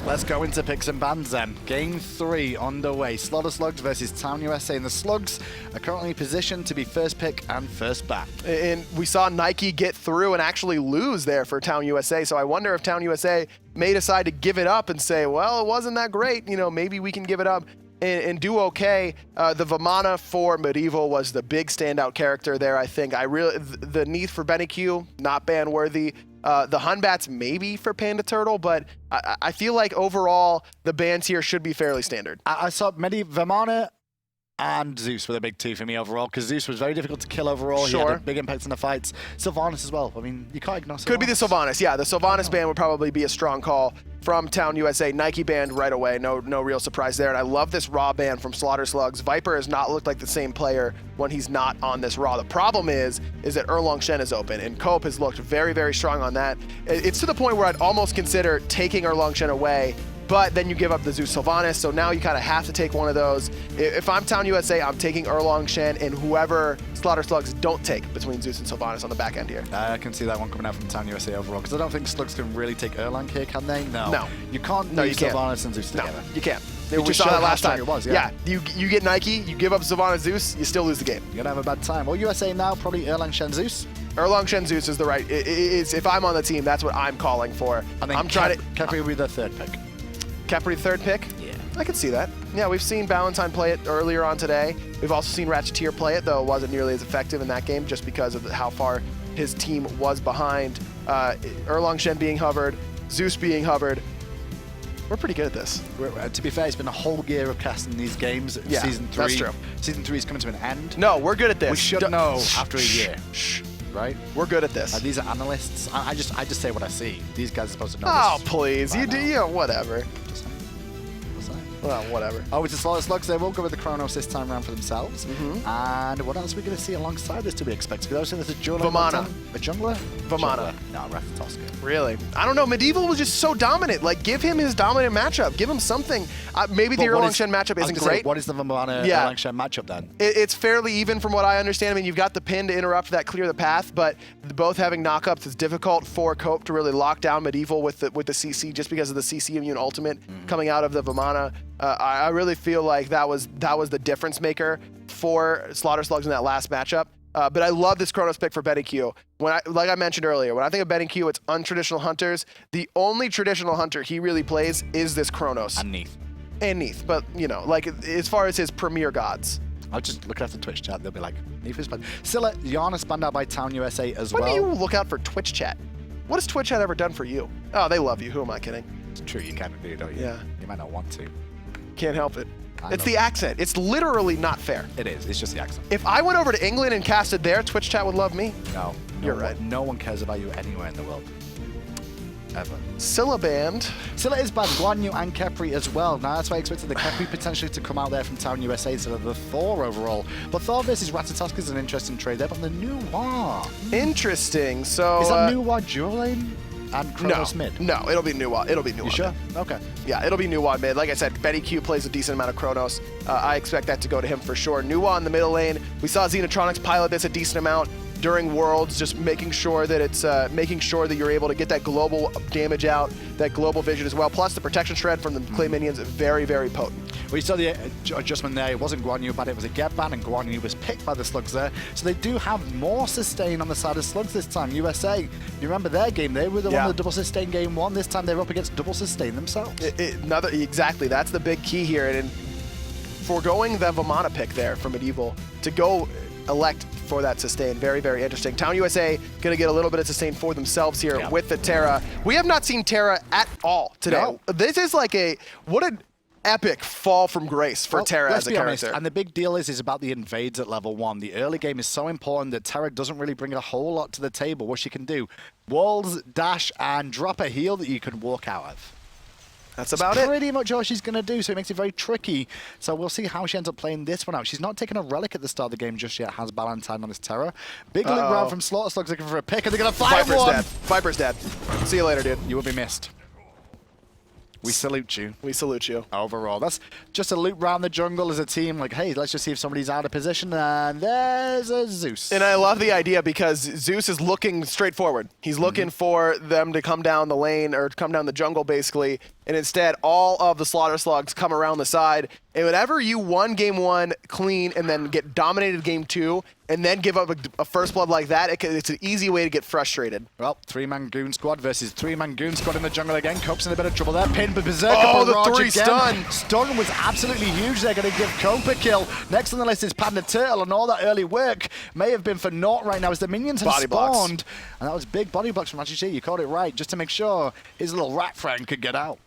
Let's go into picks and bans then. Game 3 underway. Slaughter Slugs versus Town USA, and the Slugs are currently positioned to be first pick and first ban. And we saw Nike get through and actually lose there for Town USA, so I wonder if Town USA may decide to give it up and say, well, it wasn't that great, maybe we can give it up and do okay. The Vamana for Medieval was the big standout character there, I think. The Neath for Benny Q, not ban worthy. The Hunbats maybe for Panda Turtle, but I feel like overall the bans here should be fairly standard. I saw Vamana and Zeus were the big two for me overall, because Zeus was very difficult to kill overall. He had a big impact in the fights. Sylvanas as well. I mean, you can't ignore Sylvanas. Could be the Sylvanas. Yeah, the Sylvanas ban would probably be a strong call from Town USA. Nike banned right away. No real surprise there. And I love this Raw ban from Slaughter Slugs. Viper has not looked like the same player when he's not on this Raw. The problem is that Erlong Shen is open, and Cope has looked very, very strong on that. It's to the point where I'd almost consider taking Erlong Shen away, but then you give up the Zeus Sylvanas, so now you kind of have to take one of those. If I'm Town USA, I'm taking Erlong Shen and whoever Slaughter Slugs don't take between Zeus and Sylvanas on the back end here. I can see that one coming out from Town USA overall, because I don't think Slugs can really take Erlang here, can they? No. You can't leave Sylvanas and Zeus together. No, you can't. You We just saw showed that how last strong time. it was, yeah. You get Nike, you give up Sylvanas Zeus, you still lose the game. You're going to have a bad time. Well, USA now, probably Erlang Shen Zeus. Erlong Shen Zeus is the right. If I'm on the team, that's what I'm calling for. I'm trying to. Kepri will be the third pick. Kepri third pick? Yeah. I could see that. Yeah, we've seen Ballantyne play it earlier on today. We've also seen Ratcheteer play it, though it wasn't nearly as effective in that game just because of how far his team was behind. Erlong Shen being hovered, Zeus being hovered. We're pretty good at this. To be fair, it's been a whole year of casting these games. Yeah, Season 3. that's true. Season 3 is coming to an end. No, we're good at this. We should know after a year. Shh. Right? We're good at this. These are analysts. I just say what I see. These guys are supposed to know Oh, this. please. by You do, now. whatever. What's that? Well, whatever. Oh, it's the Slaughter Slugs. They will go with the Chronos this time around for themselves. And what else are we going to see alongside this to be expected? Because I was saying there's a jungler. Vamana. A jungler? Vamana. Jungler. No, Ratatoska. Really? I don't know. Medieval was just so dominant. Like, give him his dominant matchup. Give him something. Maybe the Erlong Shen matchup isn't great. What is the Vamana Yeah. Erlang Shen matchup then? It's fairly even from what I understand. I mean, you've got the pin to interrupt that, clear the path, but both having knockups is difficult for Cope to really lock down Medieval with the CC just because of the CC immune ultimate coming out of the Vamana. I really feel like that was the difference maker for Slaughter Slugs in that last matchup. But I love this Chronos pick for Benny Q. Like I mentioned earlier, when I think of Benny Q, it's untraditional hunters. The only traditional hunter he really plays is this Chronos. And Neath. And Neath, but like as far as his premier gods. I'll just look at the Twitch chat. They'll be like, Neath is bad. Scylla, Yana banned out by Town USA as When well. do you look out for Twitch chat? What has Twitch chat ever done for you? Oh, they love you. Who am I kidding? It's true, you kind of do, don't you? Yeah. You might not want to. Can't help it. I It's know. the accent. It's literally not fair. It is. It's just the accent. If I went over to England and casted there, Twitch chat would love me. No. You're right. No one cares about you anywhere in the world. Ever. Scylla banned. Scylla is bad. Guan Yu and Kepri as well. Now, that's why I expected the Kepri potentially to come out there from Town USA instead of the Thor overall. But Thor versus Ratatoska is an interesting trade there. But the new War. Interesting. So Is that new War dual lane and Chronos mid? No, it'll be Nuwa. It'll be Nuwa. You sure? Mid. Okay. Yeah, it'll be Nuwa mid. Like I said, Betty Q plays a decent amount of Chronos. I expect that to go to him for sure. Nuwa in the middle lane. We saw Xenotronics pilot this a decent amount during Worlds, just making sure that it's making sure that you're able to get that global damage out, that global vision as well. Plus the protection shred from the clay minions, very, very potent. Well, you saw the adjustment there. It wasn't Guan Yu bad, it was a get ban, and Guan Yu was picked by the Slugs there. So they do have more sustain on the side of Slugs this time. USA, you remember their game? They were the one with the double sustain game one. This time they're up against double sustain themselves. Exactly, that's the big key here. And foregoing the Vamana pick there from Medieval to go elect for that sustain. Very, very interesting. Town USA going to get a little bit of sustain for themselves here with the Terra. We have not seen Terra at all today. No. This is like what an epic fall from grace for Terra let's as a be honest, character. and the big deal is about the invades at level 1. The early game is so important that Terra doesn't really bring a whole lot to the table. What she can do, walls, dash, and drop a heal that you can walk out of. That's about it. Pretty much all she's going to do, so it makes it very tricky. So we'll see how she ends up playing this one out. She's not taking a relic at the start of the game just yet, has Ballantyne on this Terra. Big loop round from Slaughter Slugs looking for a pick, and they're going to fire Viper's one. dead. Viper's dead. See you later, dude. You will be missed. We salute you. We salute you. Overall, that's just a loop round the jungle as a team. Like, hey, let's just see if somebody's out of position. And there's a Zeus. And I love the idea because Zeus is looking straight forward. He's looking for them to come down the lane or come down the jungle, basically, and instead all of the Slaughter Slugs come around the side. And whenever you won game 1 clean and then get dominated game 2 and then give up a first blood like that, it's an easy way to get frustrated. Well, 3-man Goon Squad versus 3-man Goon Squad in the jungle again. Cope's in a bit of trouble there. Pinned by Berserker. Oh, the Barrage 3 again. stun. Stun was absolutely huge. They're going to give Cope a kill. Next on the list is Panda Turtle, and all that early work may have been for naught right now as the minions have Body blocks. spawned. And that was big body blocks from Ratchet. You called it right, just to make sure his little rat friend could get out.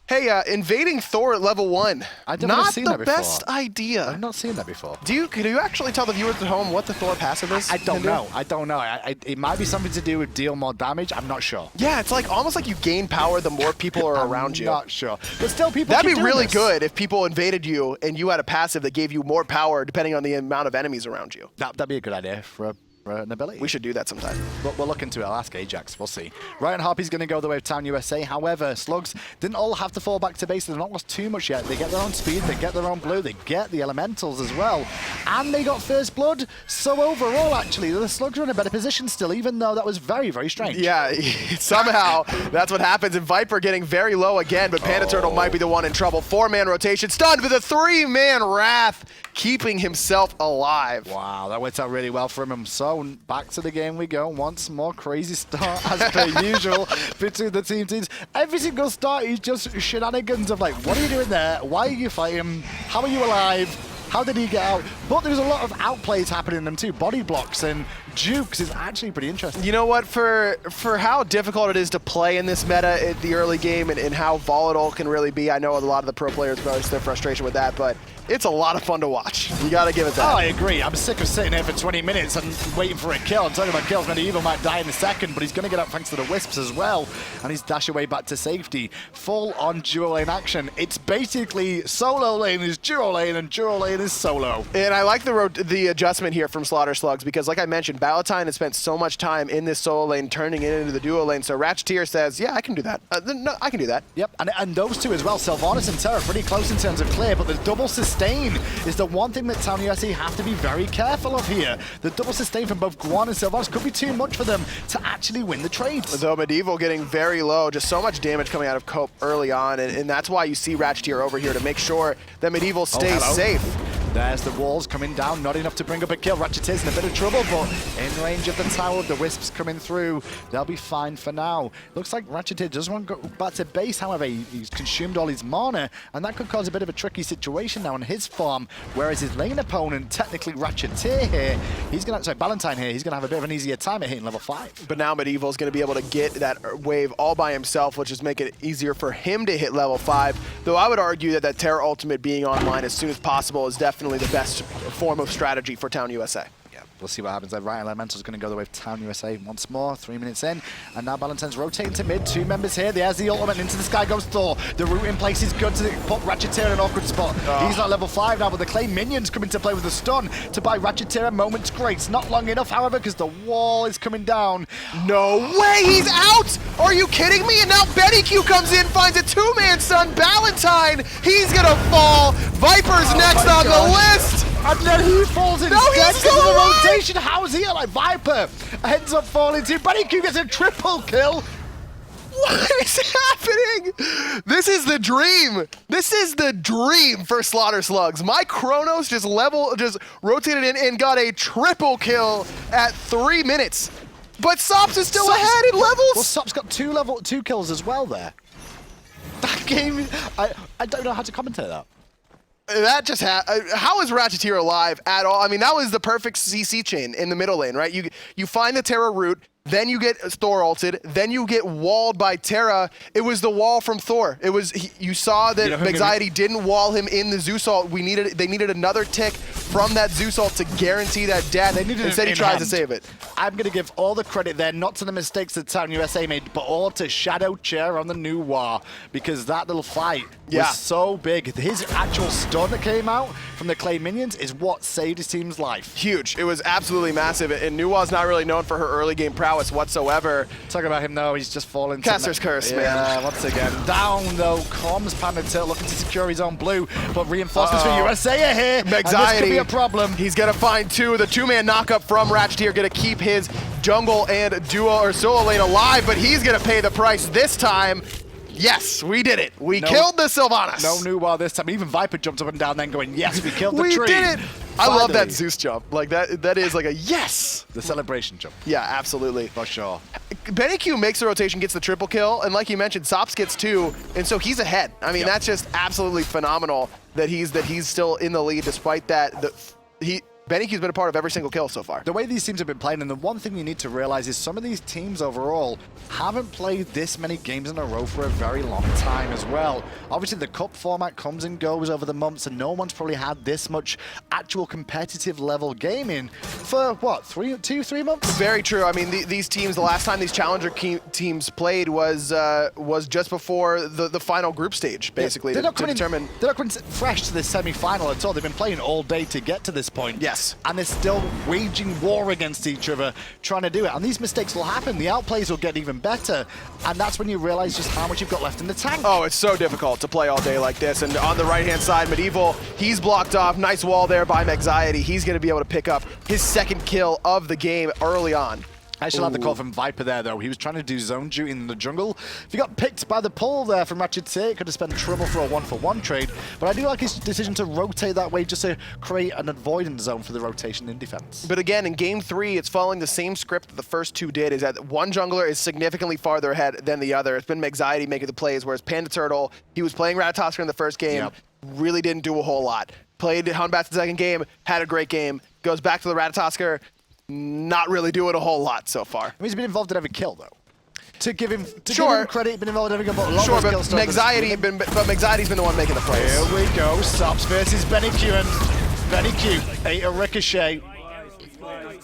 Hey, invading Thor at level 1. I've never Not seen the that before. best idea. I've not seen that before. Can you actually tell the viewers at home what the Thor passive is? I don't know. I don't know. It might be something to do with deal more damage. I'm not sure. Yeah, it's like almost like you gain power the more people are around you. I'm not sure. But still, people That'd keep be doing really this. good if people invaded you and you had a passive that gave you more power depending on the amount of enemies around you. That'd be a good idea for an ability. We should do that sometime. But we'll look into it. I'll ask Ajax. We'll see. Ryan Harpy's going to go the way of Town USA. However, Slugs didn't all have to fall back to base. They've not lost too much yet. They get their own speed. They get their own blue. They get the elementals as well. And they got first blood. So overall, actually, the Slugs are in a better position still, even though that was very, very strange. Yeah, somehow that's what happens. And Viper getting very low again, but Panda Turtle might be the one in trouble. 4-man rotation, stunned with a 3-man Wrath, keeping himself alive. Wow, that worked out really well for him. So back to the game we go. Once more crazy start as per usual between the teams. Every single start is just shenanigans of like, what are you doing there? Why are you fighting? How are you alive? How did he get out? But there's a lot of outplays happening in them too. Body blocks and jukes is actually pretty interesting. You know what? For how difficult it is to play in this meta at the early game and how volatile it can really be, I know a lot of the pro players voice their frustration with that, but it's a lot of fun to watch. You got to give it that. Oh, I agree. I'm sick of sitting here for 20 minutes and waiting for a kill. I'm talking about kills. Medieval might die in a second, but he's going to get up thanks to the Wisps as well. And he's dash away back to safety. Full on duo lane action. It's basically solo lane is duo lane and duo lane is solo. And I like the adjustment here from Slaughter Slugs because, like I mentioned, Balatine has spent so much time in this solo lane, turning it into the duo lane. So Ratcheteer says, yeah, I can do that. No, I can do that. Yep, and those two as well, Sylvanas and Terra, pretty close in terms of clear, but the double sustain is the one thing that Town USA have to be very careful of here. The double sustain from both Guan and Sylvanas could be too much for them to actually win the trades. Though Medieval getting very low, just so much damage coming out of Cope early on, and that's why you see Ratcheteer over here to make sure that Medieval stays safe. There's the walls coming down, not enough to bring up a kill. Ratcheteer's in a bit of trouble, but in range of the tower, the Wisps coming through. They'll be fine for now. Looks like Ratcheteer does want to go back to base, however, he's consumed all his mana, and that could cause a bit of a tricky situation now on his farm, whereas his lane opponent, technically Ratcheteer here, Ballantyne here, he's going to have a bit of an easier time at hitting level 5. But now Medieval's going to be able to get that wave all by himself, which is making it easier for him to hit level 5, though I would argue that Terra Ultimate being online as soon as possible is definitely the best form of strategy for Town USA. Yeah, we'll see what happens there. Right, Elemental's going to go the way of Town USA once more. 3 minutes in, and now Ballantyne's rotating to mid. 2 members here. There's the ultimate. Into the sky goes Thor. The route in place is good to put Ratcheteer in an awkward spot. He's not level 5 now, but the clay minions come into play with the stun to buy Ratcheteer a moment's grace. Not long enough, however, because the wall is coming down. No way, he's out! Are you kidding me? And now Betty Q comes in, finds a 2-man stun. Ballantyne, he's gonna fall. Viper's next on the list. And then he falls instead he's still because of the alive! rotation. How is he alive? Viper ends up falling too. Betty Q gets a triple kill. What is happening? This is the dream. This is the dream for Slaughter Slugs. My Chronos just rotated in and got a triple kill at 3 minutes. But Sops is still ahead in levels. Well, Sop's got 2 kills as well there. That game, I don't know how to commentate that. That just how is Ratcheteer alive at all? I mean, that was the perfect CC chain in the middle lane, right? You find the Terra root, then you get Thor ulted, then you get walled by Terra. It was the wall from Thor. It was you saw that Anxiety didn't wall him in the Zeus ult. They needed another tick from that Zeus ult to guarantee that death. Instead, he tries to save it. I'm going to give all the credit there, not to the mistakes that Town USA made, but all to Shadow Chair on the new War, because that little fight was so big. His actual stun that came out from the clay minions is what saved his team's life. Huge. It was absolutely massive, and Nuwa's not really known for her early game prowess whatsoever. Talking about him though, he's just fallen. Caster's curse, man. Yeah, once again. Down though, comes Panda Turtle looking to secure his own blue, but reinforcements for USA are here. Anxiety. And this could be a problem. He's gonna find 2. The 2-man knockup from Ratcheteer gonna keep his jungle and duo or solo lane alive, but he's gonna pay the price this time. Yes, we did it. We No- killed the Sylvanas. No new wild this time. Even Viper jumped up and down then going, yes, we killed the we tree. did it. I love that Finally. Zeus jump. Like that is like a yes. The celebration jump, Yeah, absolutely. for sure. Benny Q makes the rotation, gets the triple kill, and like you mentioned, Sops gets 2, and so he's ahead. I mean, Yep. that's just absolutely phenomenal that he's still in the lead despite that. Benny Q's been a part of every single kill so far. The way these teams have been playing, and the one thing you need to realize is some of these teams overall haven't played this many games in a row for a very long time as well. Obviously, the cup format comes and goes over the months, and no one's probably had this much actual competitive level gaming for, what, 3 months? Very true. I mean, these teams, the last time these challenger teams played was just before the final group stage, basically, They're to not coming determine. They're not coming fresh to this semi-final at all. They've been playing all day to get to this point. Yes. And they're still waging war against each other, trying to do it. And these mistakes will happen. The outplays will get even better. And that's when you realize just how much you've got left in the tank. Oh, it's so difficult to play all day like this. And on the right-hand side, Medieval, he's blocked off. Nice wall there by Anxiety. He's going to be able to pick up his second kill of the game early on. I still had the call from Viper there, though. He was trying to do zone duty in the jungle. If he got picked by the pull there from Ratchet T, it could have spent trouble for a 1-for-1 trade. But I do like his decision to rotate that way just to create an avoidance zone for the rotation in defense. But again, in Game 3, it's following the same script that the first two did, is that one jungler is significantly farther ahead than the other. It's been Anxiety making the plays, whereas Panda Turtle, he was playing Ratatosker in the first game, Yep. really didn't do a whole lot. Played Houndbats the second game, had a great game, goes back to the Ratatosker, not really doing a whole lot so far. I mean, he's been involved in every kill, though. To give him Sure. credit, he's been involved in every kill, but a lot Sure, of those but kills started with Anxiety's been the one making the plays. Here we go, Sops versus Benny Q, and Benny Q ate a ricochet.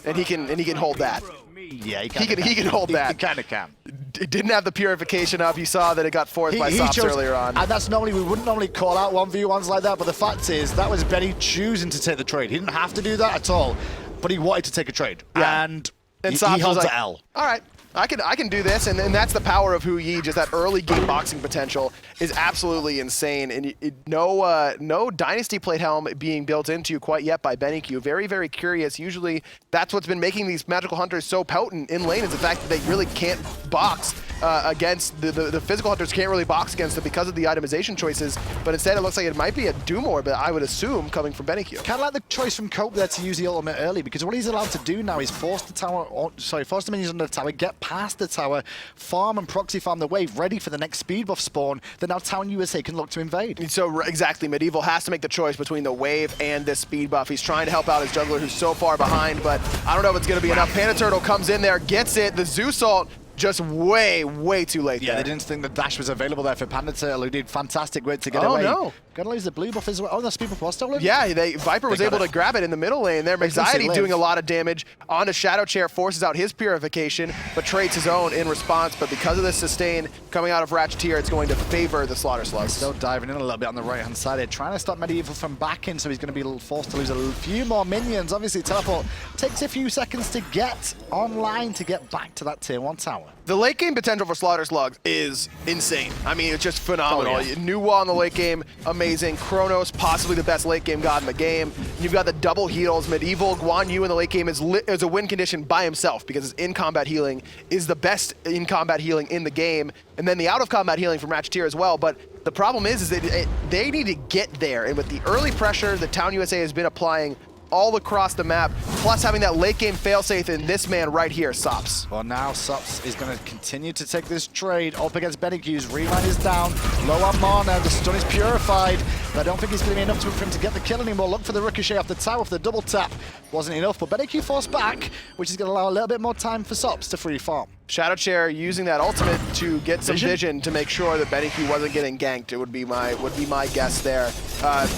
And he can hold that. Yeah, He can hold that. He kind of can. It didn't have the purification up. You saw that it got forced by Sops earlier on. And that's normally, we wouldn't normally call out 1v1s like that, but the fact is, that was Benny choosing to take the trade. He didn't have to do that at all, but he wanted to take a trade. Yeah. And Sops he held was like, to L. all right, I can do this, and that's the power of Hu Yi. Just that early game boxing potential is absolutely insane, and no Dynasty plate helm being built into you quite yet by Benny Q. Very, very curious. Usually, that's what's been making these magical hunters so potent in lane, is the fact that they really can't box against the physical hunters. Can't really box against them because of the itemization choices, but instead it looks like it might be a Doom Orb, but I would assume coming from Benny Q. Kind of like the choice from Cope there to use the ultimate early, because what he's allowed to do now is force the minions under the tower, get past the tower, farm and proxy farm the wave, ready for the next speed buff spawn that now Town USA can look to invade. So exactly, Medieval has to make the choice between the wave and this speed buff. He's trying to help out his jungler who's so far behind, but I don't know if it's going to be enough. Panda Turtle comes in there, gets it. The Zeus ult just way too late Yeah, there. they didn't think the dash was available there for Panda Turtle, who did fantastic work to get Oh, away. no. Gonna lose the blue buff as well. Oh, the speed buff was still in? Yeah, Viper was They got able it. to grab it in the middle lane there. Makes them Anxiety live. doing a lot of damage onto Shadow Chair, forces out his purification, but trades his own in response. But because of the sustain coming out of Ratcheteer, it's going to favor the Slaughter Slugs. Still diving in a little bit on the right-hand side here, trying to stop Medieval from backing, so he's going to be forced to lose a few more minions. Obviously, Teleport takes a few seconds to get online to get back to that Tier 1 tower. The late game potential for Slaughter Slugs is insane. I mean, it's just phenomenal. Oh, yeah. New Wall in the late game, amazing. Kronos, possibly the best late game god in the game. You've got the double heals. Medieval, Guan Yu in the late game is a win condition by himself because his in-combat healing is the best in-combat healing in the game. And then the out-of-combat healing from Ratcheteer as well. But the problem is that they need to get there. And with the early pressure that Town USA has been applying all across the map, plus having that late game failsafe in this man right here, Sops. Well, now Sops is going to continue to take this trade up against Benny Q's. Rewind is down, low on mana, the stun is purified. But I don't think it's going to be enough for him to get the kill anymore. Look for the ricochet off the tower for the double tap. Wasn't enough, but Benny Q forced back, which is going to allow a little bit more time for Sops to free farm. Shadow Chair using that ultimate to get some vision to make sure that Benny Q wasn't getting ganked. It would be my guess there.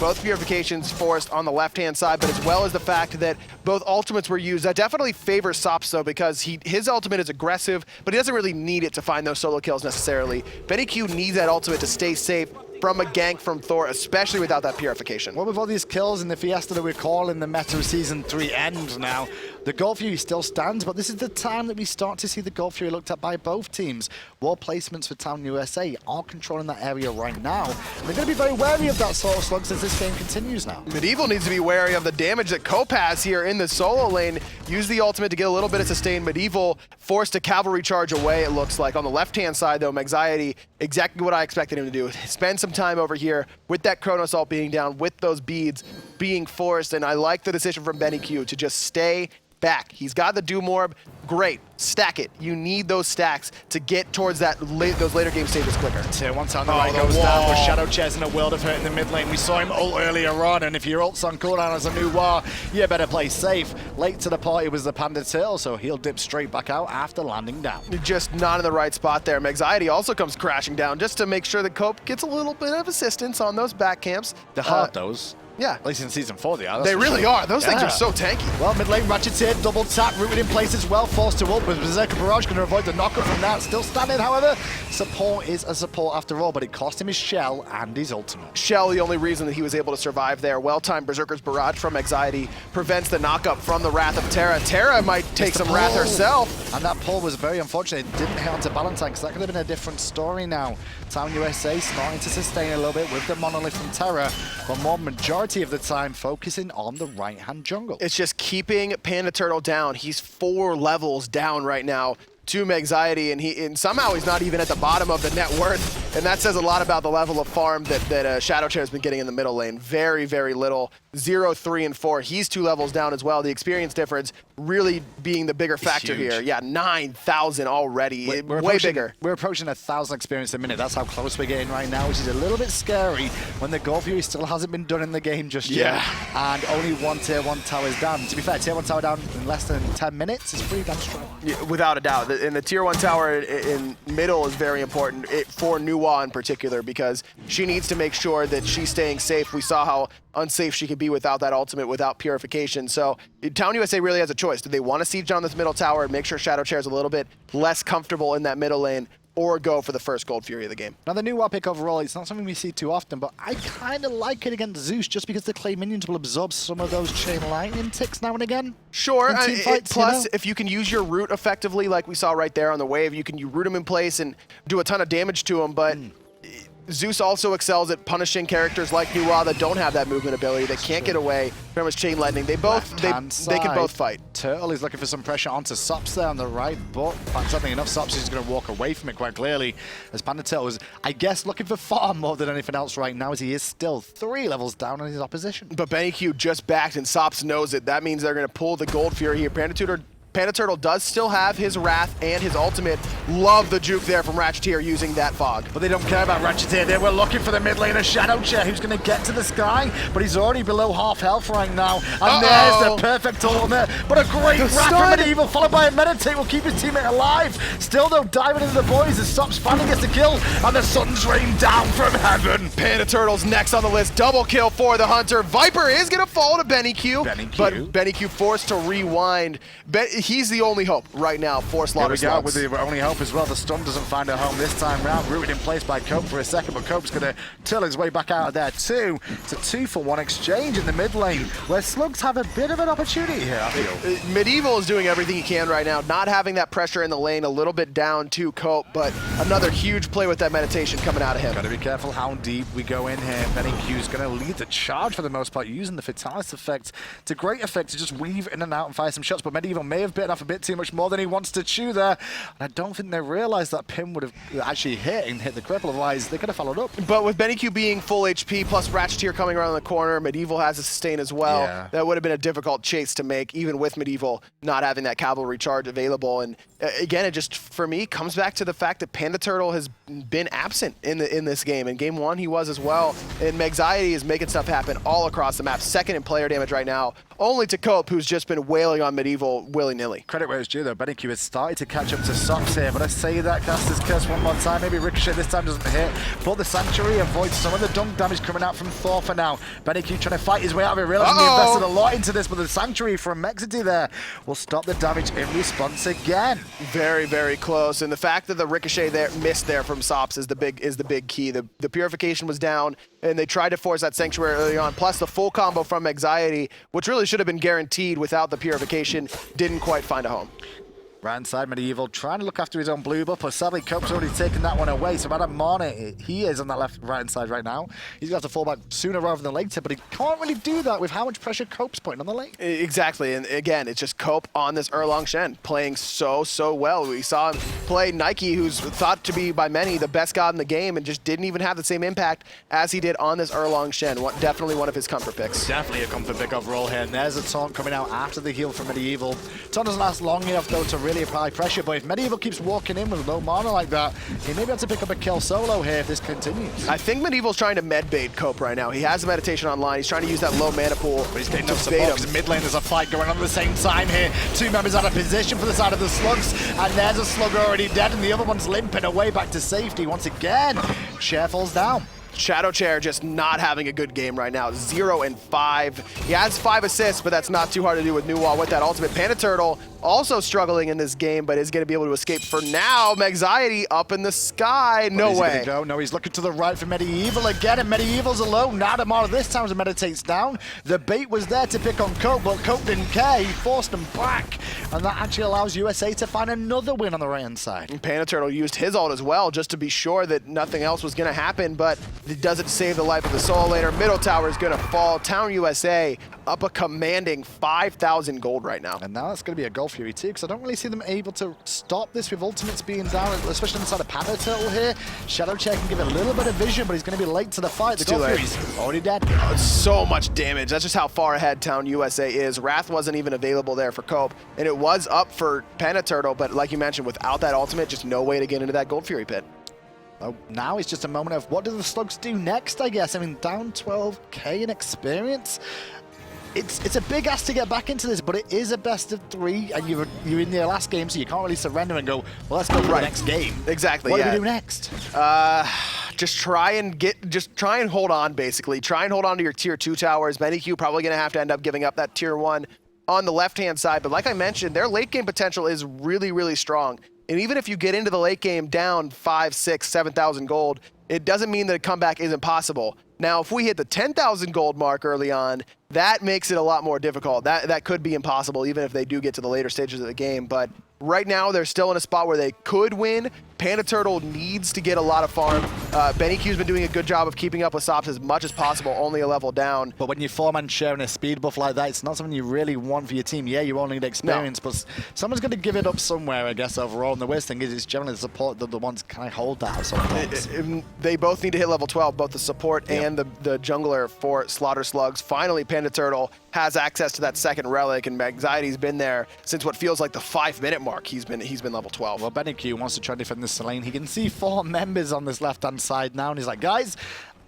Both purifications forced on the left-hand side, but as well as the fact that both ultimates were used. That definitely favors Sops though, because his ultimate is aggressive, but he doesn't really need it to find those solo kills necessarily. Benny Q needs that ultimate to stay safe from a gank from Thor, especially without that purification. Well, with all these kills in the Fiesta that we're calling the meta of Season 3 end now, The Gold Fury still stands, but this is the time that we start to see the Gold Fury looked at by both teams. Wall placements for Town USA are controlling that area right now. And they're going to be very wary of that sort of slugs as this game continues now. Medieval needs to be wary of the damage that Cope has here in the solo lane. Use the ultimate to get a little bit of sustain. Medieval forced a cavalry charge away, it looks like. On the left-hand side, though, Anxiety, exactly what I expected him to do. Spend some time over here with that Chrono Assault being down, with those beads being forced, and I like the decision from Benny Q to just stay back. He's got the Doom Orb. Great. Stack it. You need those stacks to get towards those later game stages quicker. Tier 1 on the right goes down with Shadow Chairs in a world of hurt in the mid lane. We saw him ult earlier on, and if your ult's on cooldown as a new war, you better play safe. Late to the party was the Panda Turtle, so he'll dip straight back out after landing down. Just not in the right spot there. Anxiety also comes crashing down just to make sure that Cope gets a little bit of assistance on those back camps. They're hard, those. Yeah. At least in Season 4 they are. They really are. Those things are so tanky. Well, mid lane Ratchet's here, double tap, rooted in place as well, forced to ult, but Berserker Barrage going to avoid the knockup from that. Still standing, however. Support is a support after all, but it cost him his shell and his ultimate. Shell, the only reason that he was able to survive there. Well-timed Berserker's Barrage from Anxiety prevents the knockup from the Wrath of Terra. Terra might take some Wrath herself. And that pull was very unfortunate. It didn't hit onto Valentine, because that could have been a different story now. Town USA starting to sustain a little bit with the Monolith from Terra, but more majority of the time focusing on the right-hand jungle. It's just keeping Panda Turtle down. He's 4 levels down right now to Anxiety, and somehow he's not even at the bottom of the net worth, and that says a lot about the level of farm that Shadow Chair has been getting in the middle lane. Very, very little. 0, 3, and 4. He's 2 levels down as well. The experience difference really being the bigger factor here. Yeah, 9,000 already. Way bigger. We're approaching 1,000 experience a minute. That's how close we're getting right now, which is a little bit scary when the Gold Fury still hasn't been done in the game just yet. And only 1 tier 1 tower is down. To be fair, tier 1 tower down in less than 10 minutes is pretty damn strong. Yeah, without a doubt. And the tier 1 tower in middle is very important for Nuwa in particular, because she needs to make sure that she's staying safe. We saw how unsafe she could be without that ultimate, without purification. So Town USA really has a choice. Do they want to siege down this middle tower and make sure Shadow Chair is a little bit less comfortable in that middle lane, or go for the first Gold Fury of the game? Now, the new WoW pick overall, it's not something we see too often, but I kind of like it against Zeus just because the clay minions will absorb some of those chain lightning ticks now and again. Sure, Fights, plus if you can use your root effectively, like we saw right there on the wave, you root them in place and do a ton of damage to them, but Zeus also excels at punishing characters like Nuwa that don't have that movement ability, that can't get away from his chain lightning. They can both fight. Turtle is looking for some pressure onto Sops there on the right, but sadly enough, Sops is going to walk away from it quite clearly, as Panda Turtle is, I guess, looking for far more than anything else right now, as he is still 3 levels down on his opposition. But Benny Q just backed, and Sops knows it. That means they're going to pull the Gold Fury here. Panda Turtle does still have his Wrath and his ultimate. Love the juke there from Ratcheteer using that fog. But they don't care about Ratcheteer. They were looking for the mid laner Shadow Chair, who's going to get to the sky, but he's already below half health right now. And there's the perfect ultimate. But a great Wrath from Medieval, followed by a Meditate, will keep his teammate alive. Still though, diving into the boys as Sops finally gets the kill, and the sun's rained down from heaven. Panda Turtle's next on the list. Double kill for the Hunter. Viper is going to fall to Benny Q. But Benny Q forced to rewind. He's the only hope right now for Slaughter Slugs. With the only hope as well. The Storm doesn't find a home this time round. Rooted in place by Cope for a second, but Cope's going to turtle his way back out of there too. It's a 2-for-1 exchange in the mid lane, where Slugs have a bit of an opportunity here, I feel. Medieval is doing everything he can right now, not having that pressure in the lane, a little bit down to Cope, but another huge play with that meditation coming out of him. Got to be careful how deep we go in here. Benny Q's going to lead the charge for the most part, using the Fatalis effect to great effect to just weave in and out and fire some shots, but Medieval may have bitten off a bit too much more than he wants to chew there. And I don't think they realized that Pim would have actually hit the cripple, otherwise they could have followed up. But with Benny Q being full HP, plus Ratcheteer coming around the corner, Medieval has a sustain as well. Yeah. That would have been a difficult chase to make, even with Medieval not having that cavalry charge available. And again, it just, for me, comes back to the fact that Panda Turtle has been absent in this game. In game 1, he was as well. And Anxiety is making stuff happen all across the map. Second in player damage right now, only to Cope, who's just been wailing on Medieval willy-nilly. willy-nilly. Credit where it's due, though. BennyQ has started to catch up to Sox here, but I say that Caster's Curse one more time. Maybe Ricochet this time doesn't hit, but the Sanctuary avoids some of the dunk damage coming out from Thor for now. BennyQ trying to fight his way out of it, realizing he invested a lot into this, but the Sanctuary from Mexity there will stop the damage in response again. Very, very close, and the fact that the Ricochet there missed there from Sops is the big key. The Purification was down, and they tried to force that Sanctuary early on, plus the full combo from Anxiety, which really should have been guaranteed without the Purification, didn't quite find a home. Right inside, Medieval trying to look after his own blue buff, but sadly Cope's already taken that one away. So Madame Marne, he is on that right hand side right now. He's got to fall back sooner rather than later, but he can't really do that with how much pressure Cope's putting on the lane. Exactly, and again, it's just Cope on this Erlang Shen, playing so well. We saw him play Nike, who's thought to be by many the best god in the game, and just didn't even have the same impact as he did on this Erlang Shen. Definitely one of his comfort picks. Definitely a comfort pick overall here, and there's a taunt coming out after the heal from Medieval. Taunt doesn't last long enough though to really apply pressure, but if Medieval keeps walking in with low mana like that, he may be able to pick up a kill solo here if this continues. I think Medieval's trying to medbait Cope right now. He has a meditation online. He's trying to use that low mana pool. But he's getting to no support bait because him. mid lane there's a fight going on at the same time here. Two members out of position for the side of the Slugs, and there's a Slug already dead, and the other one's limping away back to safety once again. Chair falls down. Shadow Chair just not having a good game right now. 0 and 5. He has 5 assists, but that's not too hard to do with Nuwa with that ultimate. Panda Turtle also struggling in this game, but is going to be able to escape for now. Anxiety up in the sky. No way. No, he's looking to the right for Medieval again, and Medieval's alone. Now Damara this time as he meditates down. The bait was there to pick on Cope, but Cope didn't care. He forced him back, and that actually allows USA to find another win on the right-hand side. And Panda Turtle used his ult as well, just to be sure that nothing else was going to happen, but it doesn't save the life of the Soul later. Middle tower is going to fall. Town USA up a commanding 5,000 gold right now. And now that's going to be a Gold Fury too, because I don't really see them able to stop this with ultimates being down, especially inside a Panda Turtle here. Shadow Chair can give it a little bit of vision, but he's going to be late to the fight. The Gold Fury's already dead. So much damage. That's just how far ahead Town USA is. Wrath wasn't even available there for Cope, and it was up for Panda Turtle, but like you mentioned, without that ultimate, just no way to get into that Gold Fury pit. Oh, now it's just a moment of what do the Slugs do next, I guess. I mean, down 12k in experience. It's a big ask to get back into this, but it is a best of 3, and you're in your last game, so you can't really surrender and go, well, let's go for the next game. Exactly. What do we do next? Just try and hold on, basically. Try and hold on to your tier 2 towers. ManyQ probably going to have to end up giving up that tier 1 on the left-hand side, but like I mentioned, their late game potential is really strong. And even if you get into the late game down 5, 6, 7,000 gold, it doesn't mean that a comeback isn't possible. Now, if we hit the 10,000 gold mark early on, that makes it a lot more difficult. That could be impossible, even if they do get to the later stages of the game. But right now, they're still in a spot where they could win. Panda Turtle needs to get a lot of farm. BennyQ's been doing a good job of keeping up with Sops as much as possible, only a level down. But when you're 4-man sharing a speed buff like that, it's not something you really want for your team. Yeah, you only need experience, but someone's going to give it up somewhere, I guess, overall. And the worst thing is it's generally the support that the ones kind of hold that sometimes. They both need to hit level 12, both the support and the jungler for Slaughter Slugs. Finally, Panda Turtle has access to that second relic, and Anxiety's been there since what feels like the 5-minute mark. He's been level 12. Well, BennyQ wants to try to defend this lane. He can see 4 members on this left-hand side now, and he's like, guys,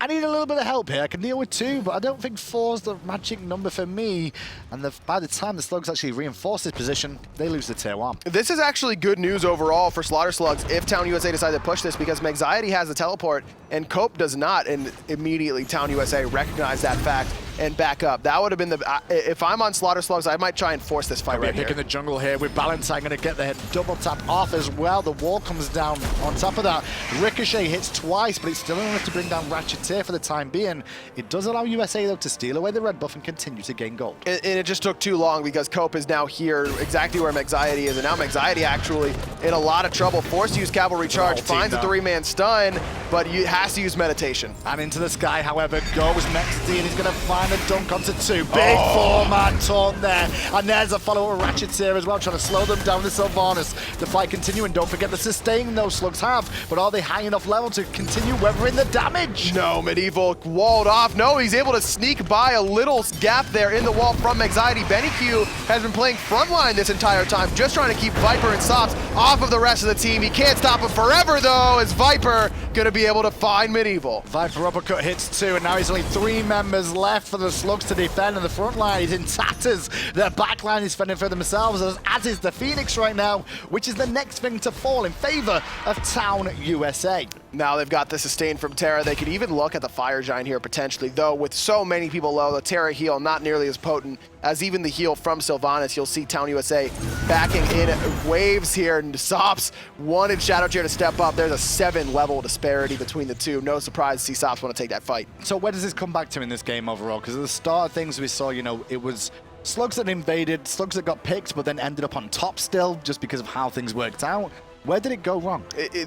I need a little bit of help here. I can deal with 2, but I don't think 4's the magic number for me. And by the time the Slugs actually reinforce this position, they lose the tier 1. This is actually good news overall for Slaughter Slugs if Town USA decide to push this, because Anxiety has the teleport and Cope does not, and immediately Town USA recognize that fact and back up. That would have been the... if I'm on Slaughter Slugs, I might try and force this fight right here. Picking the jungle here with Valentine going to get the double tap off as well. The wall comes down on top of that. Ricochet hits twice, but it's still enough to bring down Ratcheteer for the time being. It does allow USA, though, to steal away the red buff and continue to gain gold. And it just took too long because Cope is now here exactly where Anxiety is, and now Anxiety actually in a lot of trouble. Forced to use Cavalry Charge, finds a 3-man stun, but has to use Meditation. And into the sky, however, goes Mexity, and he's going to find a dunk onto 2. Big 4-man taunt there. And there's a follow-up Ratcheteer as well, trying to slow them down with Sylvanas. The fight continuing. Don't forget the sustain those Slugs have, but are they high enough level to continue weathering the damage? No, Medieval walled off. No, he's able to sneak by a little gap there in the wall from Anxiety. BennyQ has been playing frontline this entire time, just trying to keep Viper and Sops off of the rest of the team. He can't stop him forever, though, as Viper going to be able to find Medieval. Viper uppercut hits 2, and now he's only 3 members left for the Slugs to defend, and the front line is in tatters. Their back line is fending for themselves, as is the Phoenix right now, which is the next thing to fall in favor of Town USA. Now they've got the sustain from Terra. They could even look at the Fire Giant here potentially, though with so many people low, the Terra heal not nearly as potent as even the heal from Sylvanas. You'll see Town USA backing in waves here, and Sops wanted Shadow Chair to step up. There's a 7-level disparity between the two. No surprise to see Sops want to take that fight. So where does this come back to in this game overall? Because at the start of things we saw, you know, it was Slugs that invaded, Slugs that got picked, but then ended up on top still just because of how things worked out. Where did it go wrong?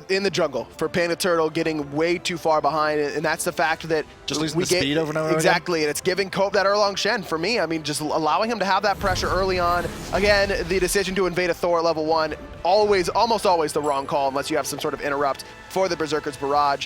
In the jungle, for Panda Turtle getting way too far behind, and that's the fact that just losing the speed over and over exactly, again. And it's giving Cope that Erlong Shen for me. I mean, just allowing him to have that pressure early on. Again, the decision to invade a Thor at level 1, almost always the wrong call unless you have some sort of interrupt for the Berserker's Barrage.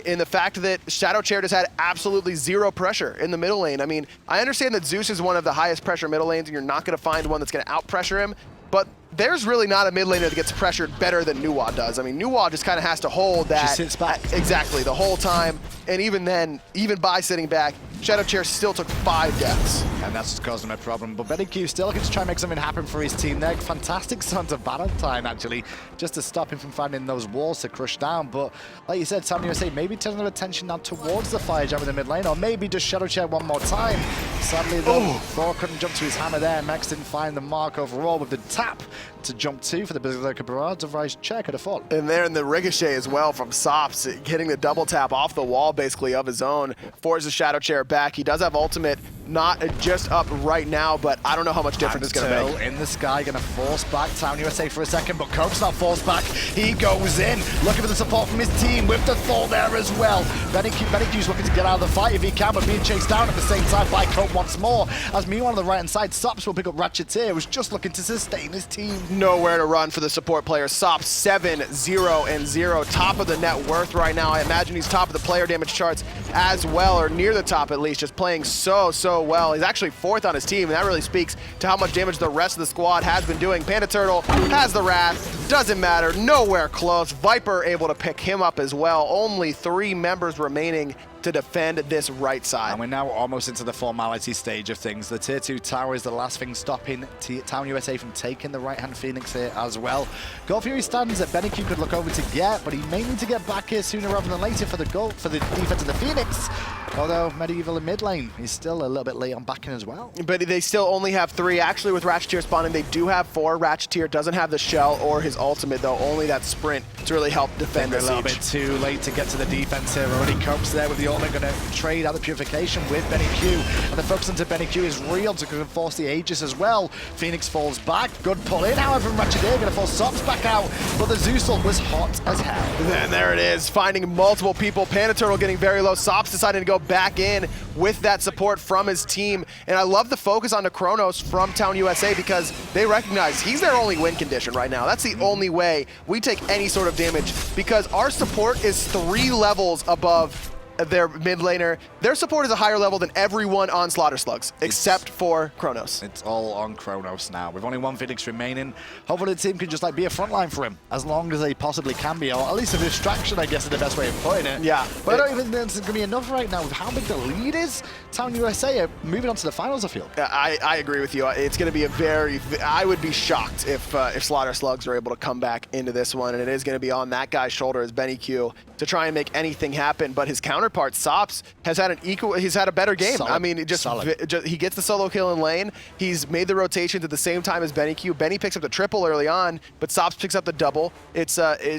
In the fact that Shadow Chair just had absolutely zero pressure in the middle lane. I mean, I understand that Zeus is one of the highest pressure middle lanes, and you're not going to find one that's going to out pressure him, but there's really not a mid laner that gets pressured better than Nuwa does. I mean, Nuwa just kind of has to hold that. She sits back. Exactly, the whole time. And even then, even by sitting back, Shadow Chair still took 5 deaths. And that's just causing him a problem. But BennyQ still looking to try and make something happen for his team there. Fantastic Sons of Battle time, actually, just to stop him from finding those walls to crush down. But like you said, Town USA maybe turning their attention now towards the Fire Giant in the mid lane, or maybe just Shadow Chair one more time. Sadly, though, Thor couldn't jump to his hammer there. Max didn't find the mark overall with the tap to jump to for the Berserker Barrage. Otherwise, Chair could have fallen. And there in the ricochet as well from Sops, getting the double tap off the wall basically of his own, forces Shadow Chair back. He does have ultimate, not just up right now, but I don't know how much difference it's going to make. In the sky, going to force back Town USA for a second, but Cope's not forced back. He goes in, looking for the support from his team with the Thor there as well. BennyQ's looking to get out of the fight if he can, but being chased down at the same time by Cope once more. As meanwhile on the right-hand side, Sops will pick up Ratcheteer, who's just looking to sustain his team. Nowhere to run for the support player. Sops 7-0-0, top of the net worth right now. I imagine he's top of the player damage charts as well, or near the top at least, just playing so well. He's actually 4th on his team, and that really speaks to how much damage the rest of the squad has been doing. Panda Turtle has the Wrath, doesn't matter, nowhere close. Viper able to pick him up as well. Only 3 members remaining to defend this right side. And we're now almost into the formality stage of things. The tier 2 tower is the last thing stopping Town USA from taking the right-hand Phoenix here as well. Gold Fury stands that BennyQ could look over to get, but he may need to get back here sooner rather than later for the defense of the Phoenix. Although Medieval in mid lane, he's still a little bit late on backing as well. But they still only have 3. Actually, with Ratcheteer spawning, they do have 4. Ratcheteer doesn't have the shell or his ultimate, though, only that sprint to really help defend the siege. A little bit too late to get to the defense here. Already Cope's there with the ultimate, going to trade out the purification with BennyQ. And the focus into BennyQ is real to force the Aegis as well. Phoenix falls back. Good pull in, however, from Ratcheteer, going to force Sops back out. But the Zeusel was hot as hell. And there it is, finding multiple people. Panda Turtle getting very low. Sops deciding to go back in with that support from his team. And I love the focus on the Kronos from Town USA because they recognize he's their only win condition right now. That's the only way we take any sort of damage because our support is 3 levels above their mid laner. Their support is a higher level than everyone on Slaughter Slugs, except for Kronos. It's all on Kronos now. With only 1 Phoenix remaining, hopefully the team can just like be a frontline for him as long as they possibly can be, or at least a distraction, I guess is the best way of putting it. Yeah. But I don't even think it's going to be enough right now with how big the lead is. Town USA are moving on to the finals, I feel. I agree with you. It's going to be a very, I would be shocked if Slaughter Slugs are able to come back into this one, and it is going to be on that guy's shoulder as BennyQ to try and make anything happen. But his counterpart, Sops, has had he's had a better game. Solid. I mean, he gets the solo kill in lane. He's made the rotations at the same time as BennyQ. Benny picks up the triple early on, but Sops picks up the double. It's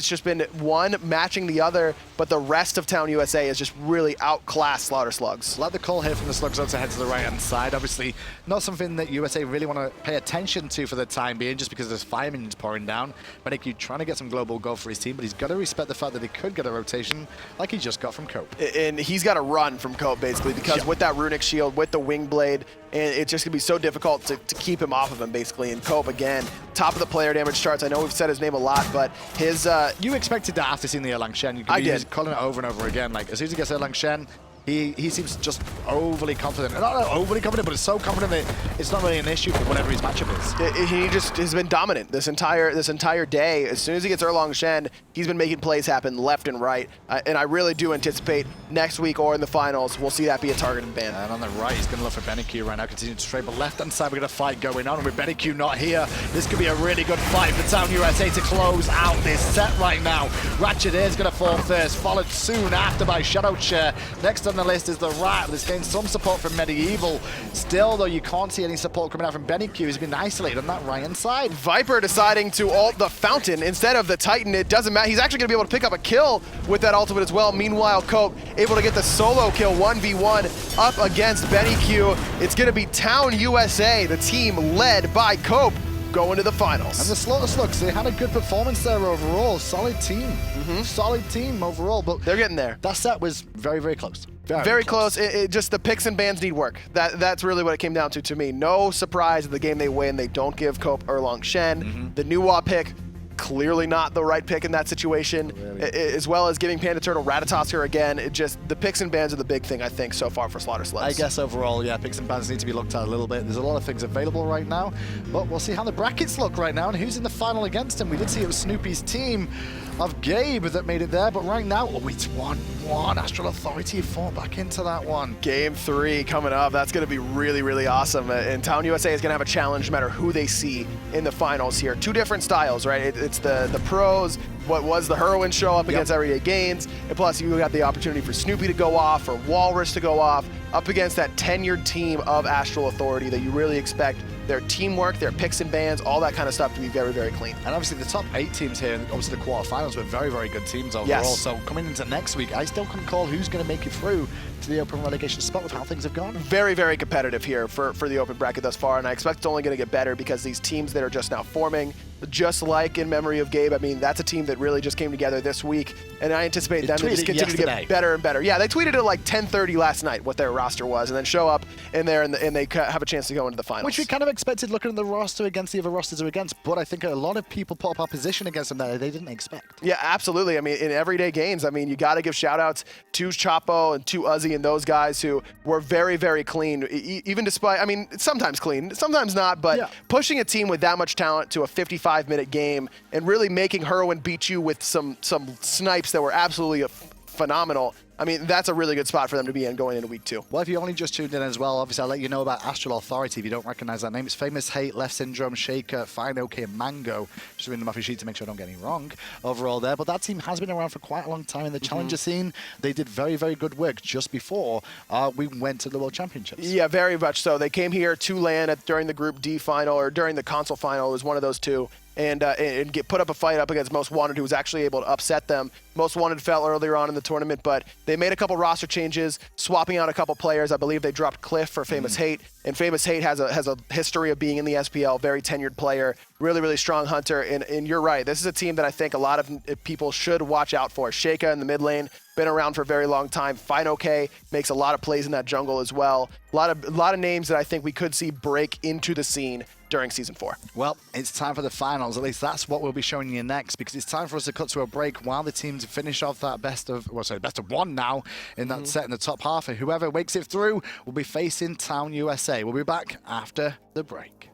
just been one matching the other, but the rest of Town USA is just really outclassed Slaughter Slugs. Like the call here from the Slugs to head to the right-hand side. Obviously, not something that USA really want to pay attention to for the time being, just because there's 5 minions pouring down. BennyQ trying to get some global gold for his team, but he's got to respect the fact that he could get a rotation like he just got from Cope. And he's got to run from Cope, basically, because with that runic shield, with the wing blade, and it's just going to be so difficult to keep him off of him, basically. And Cope, again, top of the player damage charts. I know we've said his name a lot, but his... You expected that after seeing the Erlang Shen. You could be calling it over and over again. Like, as soon as he gets Erlang Shen, He seems just overly confident. Not overly confident, but it's so confident that it's not really an issue for whatever his matchup is. He just has been dominant this entire day. As soon as he gets Erlang Shen, he's been making plays happen left and right. And I really do anticipate next week or in the finals, we'll see that be a targeted ban. And on the right, he's going to look for BenQ right now, continuing to trade. But left-hand side, we've got a fight going on. And with BenQ not here, this could be a really good fight for Town USA to close out this set right now. Ratchet is going to fall first, followed soon after by Shadow Chair. Next on the list is the Rat. That's gained some support from Medieval. Still, though, you can't see any support coming out from BenQ. He's been isolated on that right-hand side. Viper deciding to ult the Fountain instead of the Titan. It doesn't matter. He's actually going to be able to pick up a kill with that ultimate as well. Meanwhile, Cope able to get the solo kill 1v1 up against BenQ. It's going to be Town USA, the team led by Cope, going to the finals. And the Slotus looks, they had a good performance there overall. Solid team. Solid team overall. But they're getting there. That set was very, very close. Very close. It just the picks and bans need work. That's really what it came down to me. No surprise in the game they win. They don't give Cope Erlang Shen. The Nuwa pick, clearly not the right pick in that situation, as well as giving Panda Turtle Ratatosk here again. It just, the picks and bans are the big thing, I think, so far for Slaughter Slugs. I guess overall, yeah, picks and bans need to be looked at a little bit. There's a lot of things available right now, but we'll see how the brackets look right now and who's in the final against him. We did see it was Snoopy's team of Gabe that made it there, but right now, oh, it's 1-1. Astral Authority fought back into that one. Game 3 coming up. That's going to be really, really awesome. And Town USA is going to have a challenge no matter who they see in the finals here. Two different styles, right? It's the pros, what was the heroine show up against Everyday Gains, and plus you got the opportunity for Snoopy to go off or Walrus to go off up against that tenured team of Astral Authority that you really expect their teamwork, their picks and bans, all that kind of stuff to be very, very clean. And obviously the top 8 teams here, and obviously the quarterfinals were very, very good teams overall. Yes. So coming into next week, I still couldn't call who's going to make it through to the open relegation spot with how things have gone. Very, very competitive here for the open bracket thus far, and I expect it's only going to get better because these teams that are just now forming, just like in memory of Gabe, I mean, that's a team that really just came together this week, and I anticipate them to just continue to get better and better. Yeah, they tweeted at like 10:30 last night what their roster was, and then show up in there and they have a chance to go into the finals. Which we kind of expected looking at the roster against the other rosters are against, but I think a lot of people put up opposition against them that they didn't expect. Yeah, absolutely. I mean, in Everyday Gains, I mean, you got to give shout-outs to Chapo and to Uzi and those guys who were very, very clean, even despite, I mean, sometimes clean, sometimes not, but pushing a team with that much talent to a 55-minute game and really making Heroin beat you with some snipes that were absolutely phenomenal. I mean, that's a really good spot for them to be in going into week 2. Well, if you only just tuned in as well, obviously I'll let you know about Astral Authority if you don't recognize that name. It's Famous Hate, Left Syndrome, Shaker, Fine OK, and Mango. Just reading them off your sheet to make sure I don't get any wrong overall there. But that team has been around for quite a long time in the challenger scene. They did very, very good work just before we went to the World Championships. Yeah, very much so. They came here to LAN during the Group D final or during the console final. It was one of those two. And put up a fight up against Most Wanted, who was actually able to upset them. Most Wanted fell earlier on in the tournament, but they made a couple roster changes, swapping out a couple players. I believe they dropped Cliff for Famous Hate, and Famous Hate has a history of being in the SPL, very tenured player, really, really strong hunter. And you're right, this is a team that I think a lot of people should watch out for. Sheikah in the mid lane, been around for a very long time. Fine OK makes a lot of plays in that jungle as well. A lot of names that I think we could see break into the scene during Season 4. Well, it's time for the finals. At least that's what we'll be showing you next, because it's time for us to cut to a break while the teams finish off that best of one now in that set in the top half. And whoever makes it through will be facing Town USA. We'll be back after the break.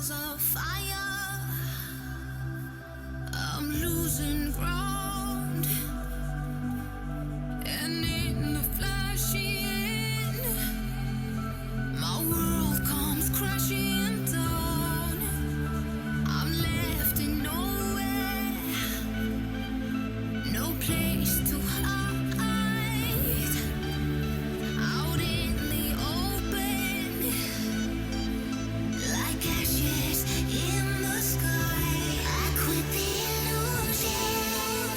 walls of fire. I'm losing ground, and in the flashing, my world comes crashing down. I'm left in nowhere, no place to hide. Out in the open, like ashes in the sky. I quit the illusion.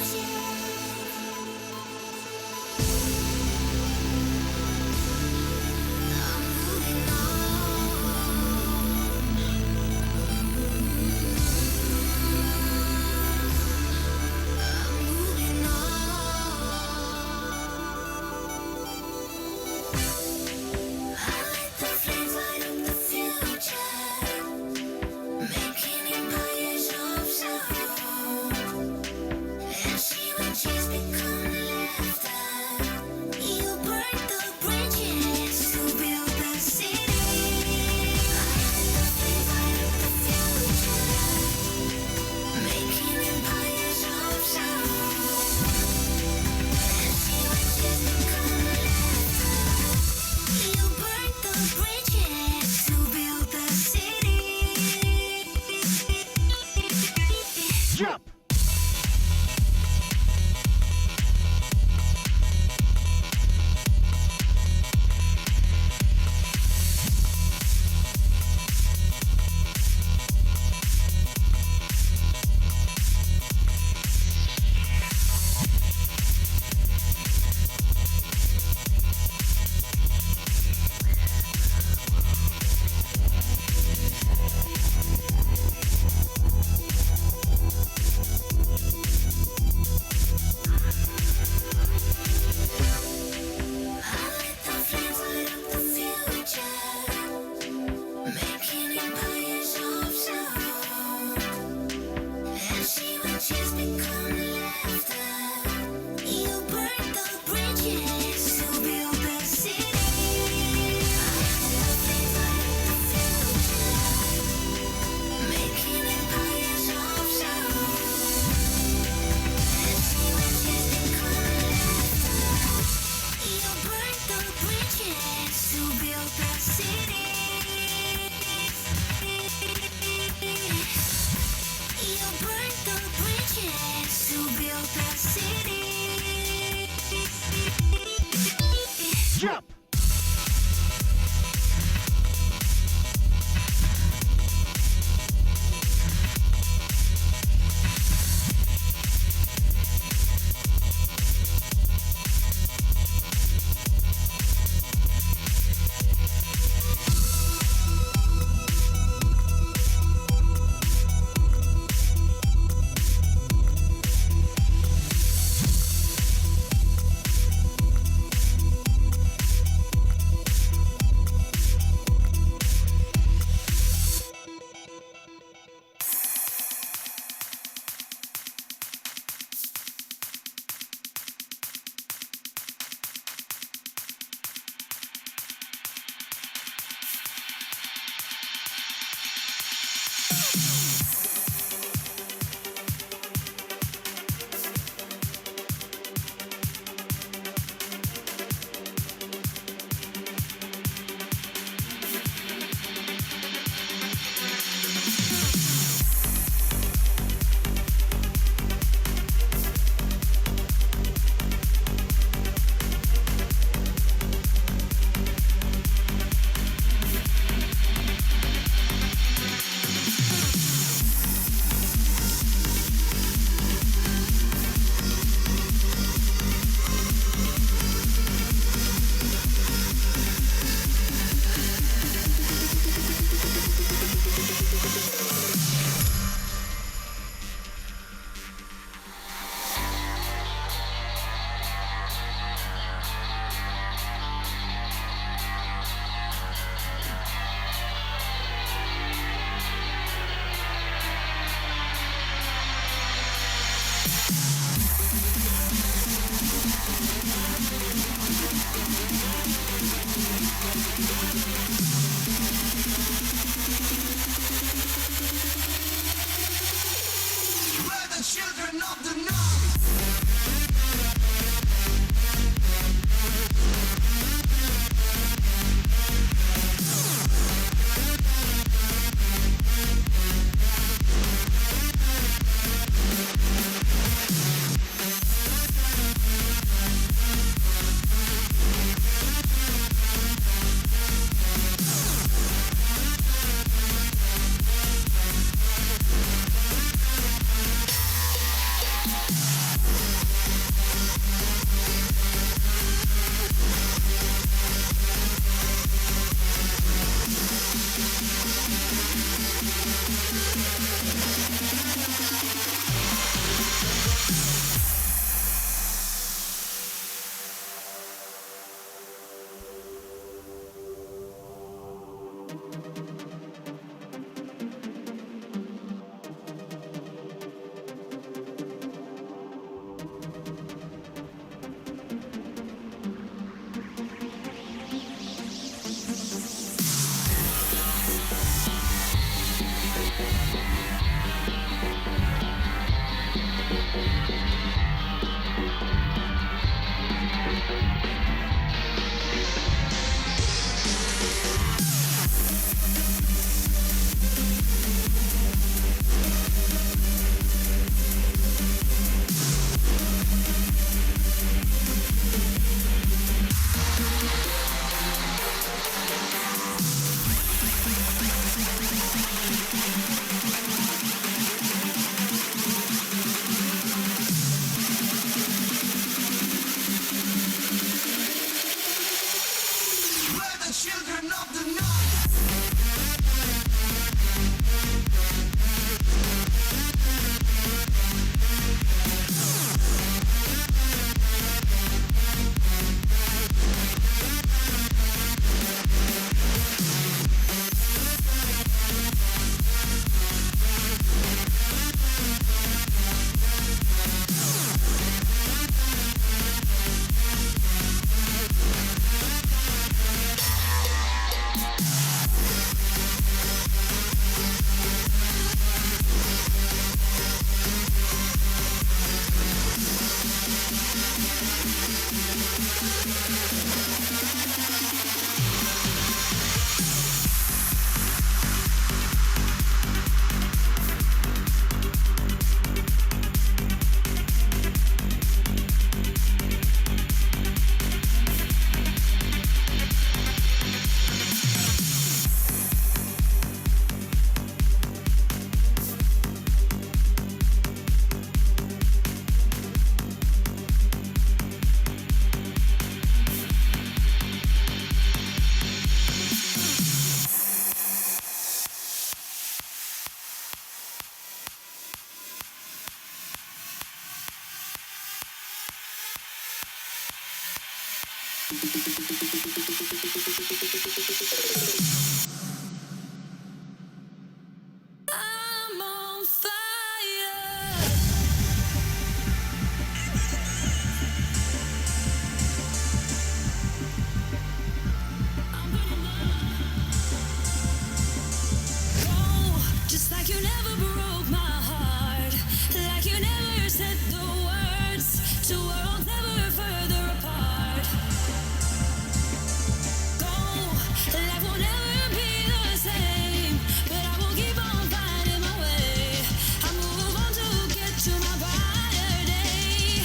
I'm on fire. Oh, just like you never broke my heart, like you never said the words, two worlds never further apart. Go, life will never be the same, but I will keep on finding my way. I move on to get to my brighter day.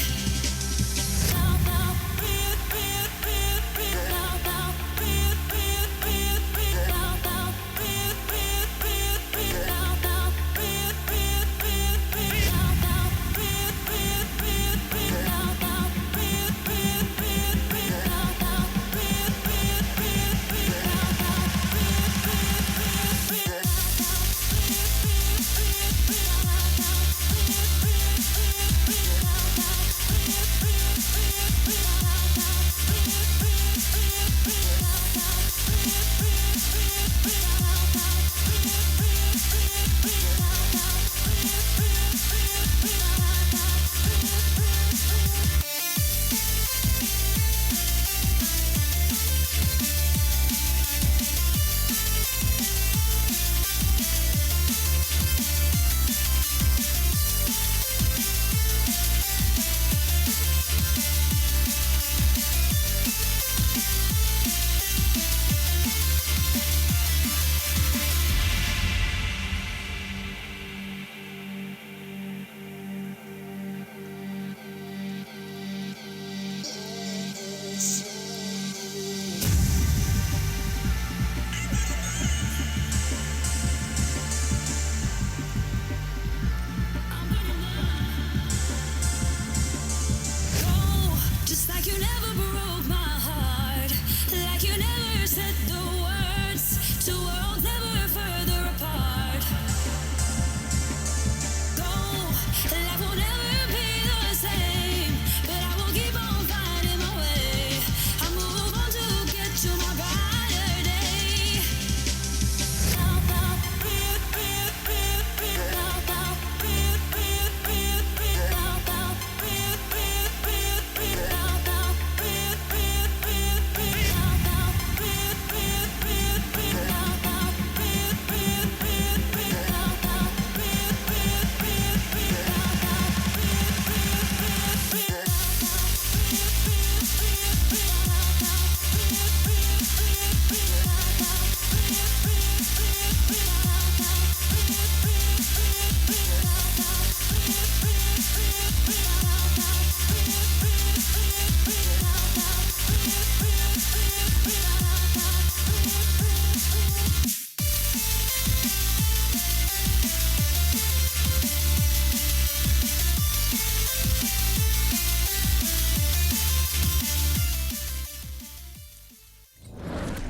Just like you never broke my heart, like you never said the words, two worlds never further apart. Go, life will never be the same, but I will keep on finding my way. I move on to get to my brighter day.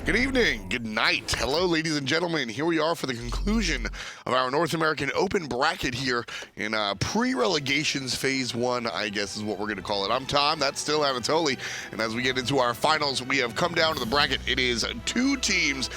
Good evening, good night. Hello, ladies and gentlemen. Here we are for the conclusion of our North American Open bracket here in pre-relegations phase 1, I guess is what we're going to call it. I'm Tom, that's still Anatoly. And as we get into our finals, we have come down to the bracket. It is 2 teams